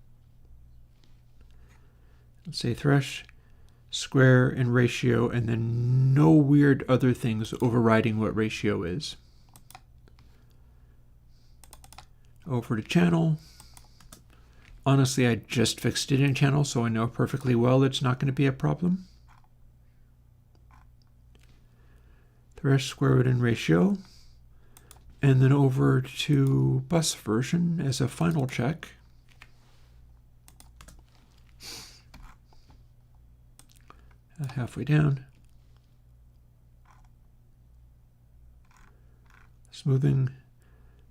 Let's say thresh, square, and ratio, and then no weird other things overriding what ratio is. Over to channel. Honestly, I just fixed it in channel, so I know perfectly well it's not going to be a problem. Thresh, square root, and ratio. And then over to bus version as a final check. Halfway down. Smoothing,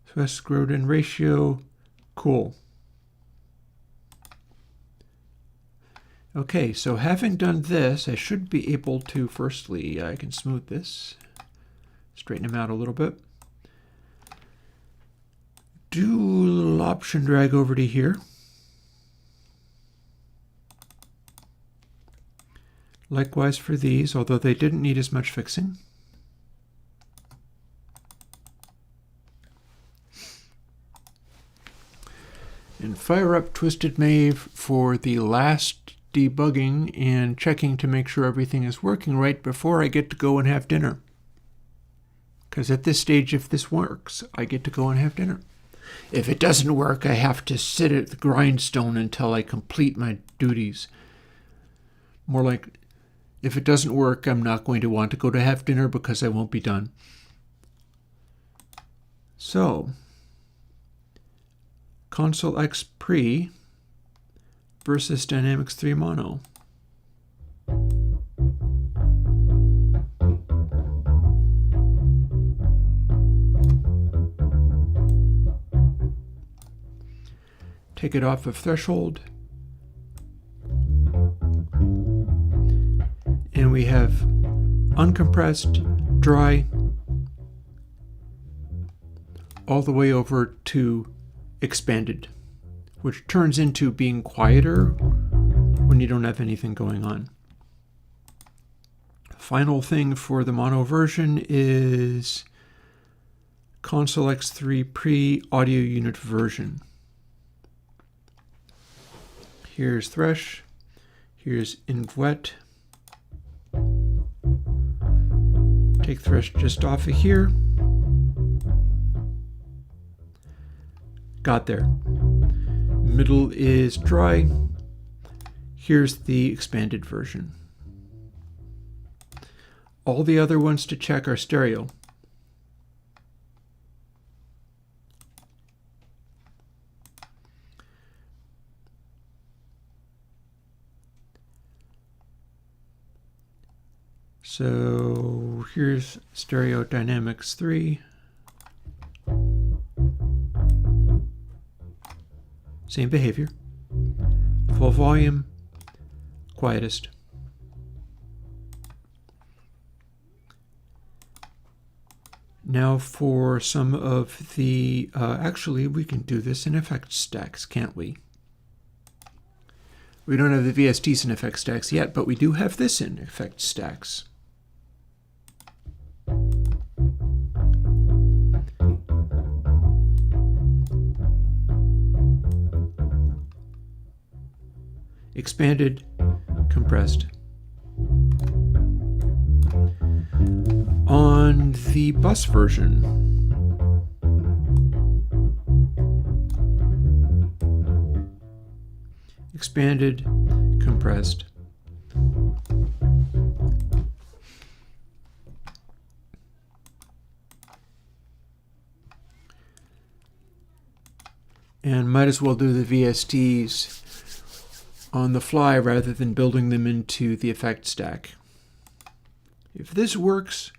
thresh, square root, and ratio. Cool. Okay, so having done this, I should be able to, firstly, I can smooth this, straighten them out a little bit. Do a little option drag over to here. Likewise for these, although they didn't need as much fixing. And fire up Twisted Mave for the last debugging and checking to make sure everything is working right before I get to go and have dinner. Because at this stage, if this works, I get to go and have dinner. If it doesn't work, I have to sit at the grindstone until I complete my duties. More like, if it doesn't work, I'm not going to want to go to have dinner because I won't be done. So, Console X Pre versus Dynamics 3 Mono. Take it off of threshold. And we have uncompressed, dry, all the way over to expanded, which turns into being quieter when you don't have anything going on. Final thing for the mono version is Console X3 Pre-Audio Unit version. Here's Thresh, here's Inv-Wet. Take Thresh just off of here. Got there. Middle is dry. Here's the expanded version. All the other ones to check are stereo. So here's Stereo Dynamics 3. Same behavior. Full volume, quietest. Now for some of the, actually we can do this in effect stacks, can't we? We don't have the VSTs in effect stacks yet, but we do have this in effect stacks. Expanded, compressed. On the bus version, expanded, compressed. And might as well do the VSTs on the fly rather than building them into the effect stack. If this works,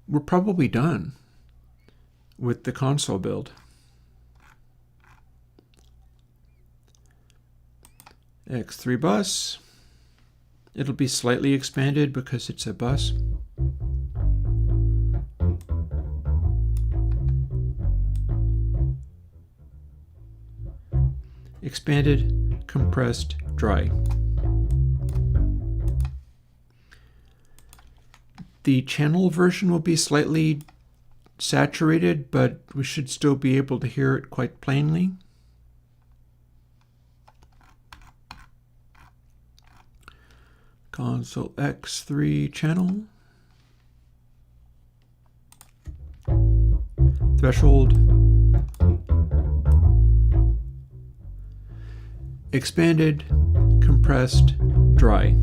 we're probably done with the console build. X3 bus. It'll be slightly expanded because it's a bus. Expanded, compressed, dry. The channel version will be slightly saturated, but we should still be able to hear it quite plainly. Console X3 channel. Threshold. Expanded, compressed, dry.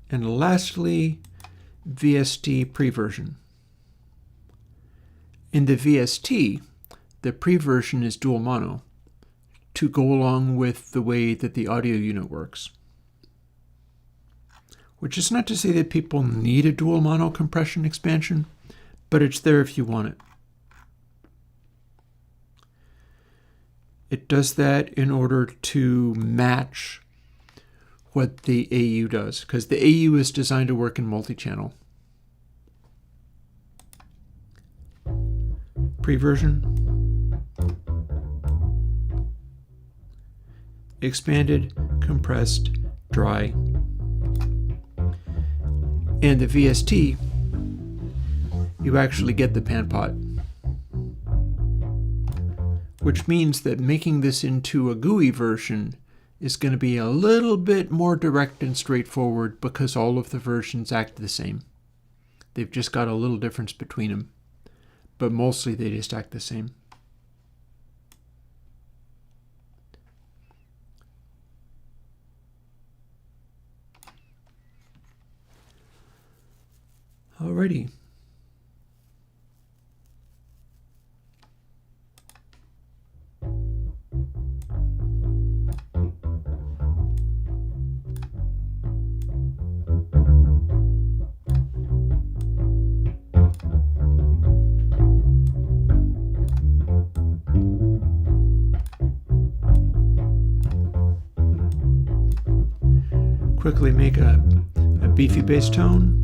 And lastly, VST pre-version. In the VST, the pre-version is dual mono to go along with the way that the audio unit works. Which is not to say that people need a dual mono compression expansion, but it's there if you want it. It does that in order to match what the AU does, because the AU is designed to work in multi-channel. Pre-version. expanded, compressed, dry. And the VST, you actually get the pan pot. Which means that making this into a GUI version is going to be a little bit more direct and straightforward because all of the versions act the same. They've just got a little difference between them, but mostly they just act the same. Alrighty. Quickly make a beefy bass tone.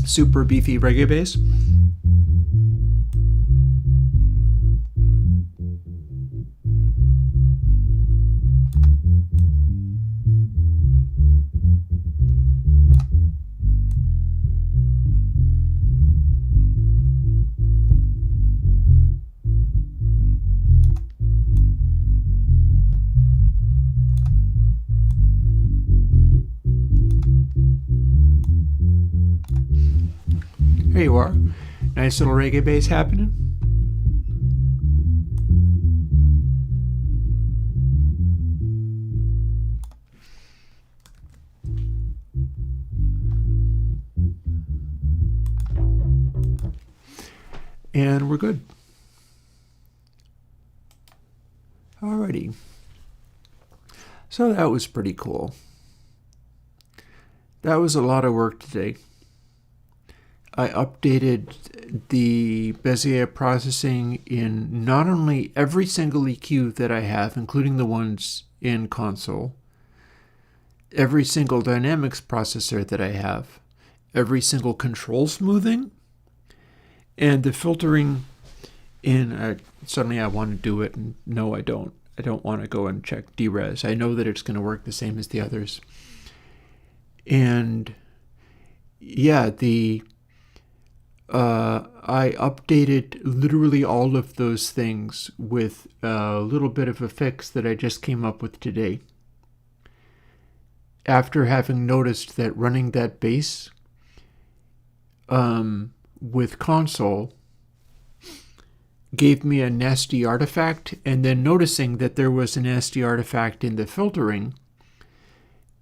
Super beefy reggae bass. There you are. Nice little reggae bass happening. And we're good. Alrighty. So that was pretty cool. That was a lot of work today. I updated the Bezier processing in not only every single EQ that I have, including the ones in console, every single dynamics processor that I have, every single control smoothing, and the filtering in, suddenly I want to do it, and no, I don't. I don't want to go and check DRes. I know that it's going to work the same as the others. And yeah, I updated literally all of those things with a little bit of a fix that I just came up with today. After having noticed that running that bass with console gave me a nasty artifact, and then noticing that there was a nasty artifact in the filtering,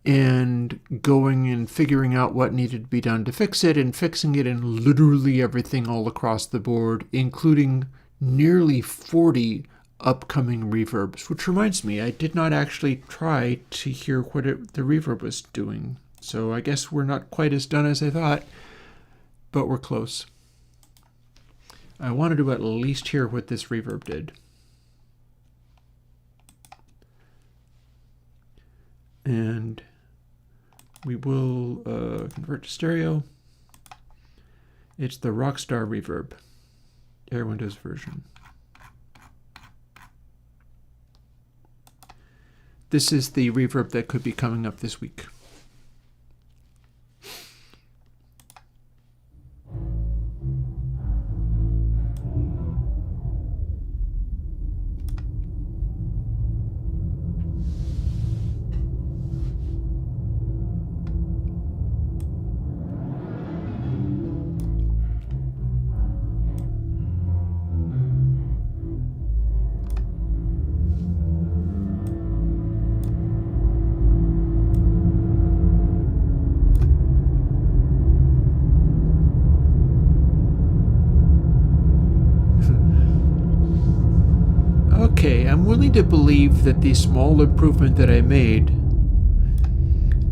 and going and figuring out what needed to be done to fix it, and fixing it in literally everything all across the board, including nearly 40 upcoming reverbs. Which reminds me, I did not actually try to hear what the reverb was doing. So I guess we're not quite as done as I thought, but we're close. I wanted to at least hear what this reverb did. And we will convert to stereo. It's the Rockstar reverb, Airwindows version. This is the reverb that could be coming up this week. Okay, I'm willing to believe that the small improvement that I made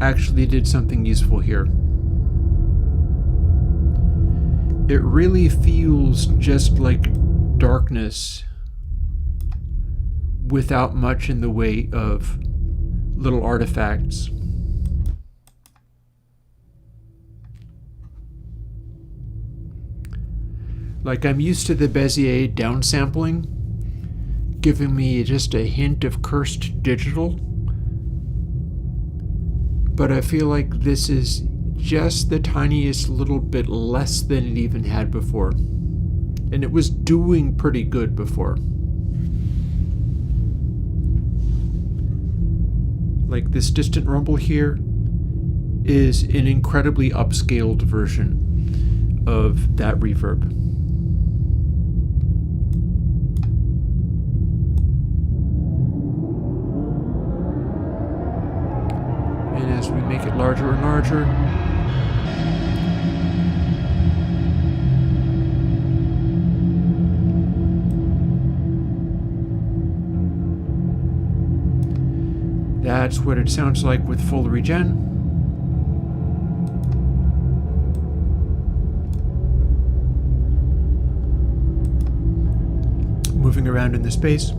actually did something useful here. it really feels just like darkness without much in the way of little artifacts. Like, I'm used to the Bezier downsampling, giving me just a hint of cursed digital. But I feel like this is just the tiniest little bit less than it even had before. And it was doing pretty good before. Like, this distant rumble here is an incredibly upscaled version of that reverb. And as we make it larger and larger, that's what it sounds like with full regen. Moving around in the space.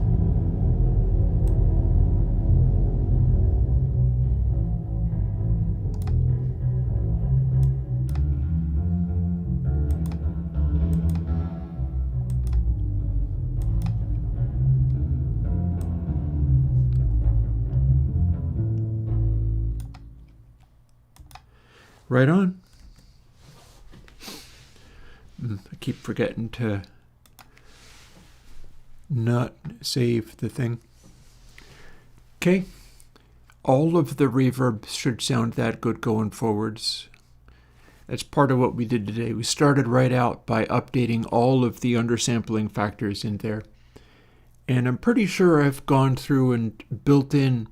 Right on. I keep forgetting to not save the thing. Okay. All of the reverb should sound that good going forwards. That's part of what we did today. We started right out by updating all of the undersampling factors in there. And I'm pretty sure I've gone through and built in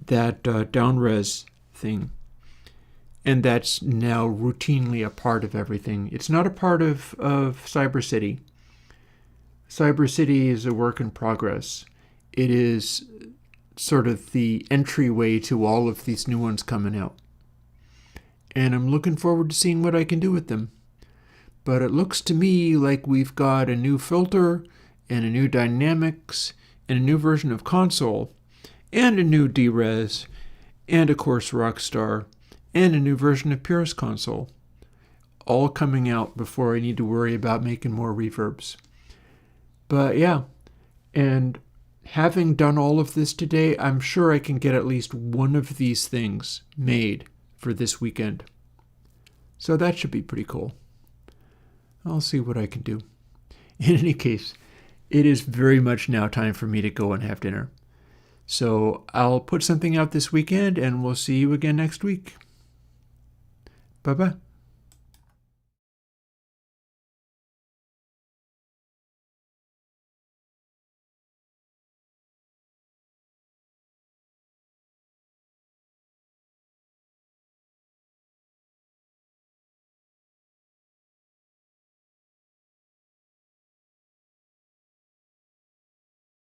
that downres thing. And that's now routinely a part of everything. It's not a part of Cyber City. Cyber City is a work in progress. It is sort of the entryway to all of these new ones coming out. And I'm looking forward to seeing what I can do with them. But it looks to me like we've got a new filter and a new dynamics and a new version of console and a new DRes and, of course, Rockstar and a new version of Purist Console, all coming out before I need to worry about making more reverbs. But yeah, and having done all of this today, I'm sure I can get at least one of these things made for this weekend. So that should be pretty cool. I'll see what I can do. In any case, it is very much now time for me to go and have dinner. So I'll put something out this weekend and we'll see you again next week. Bye-bye.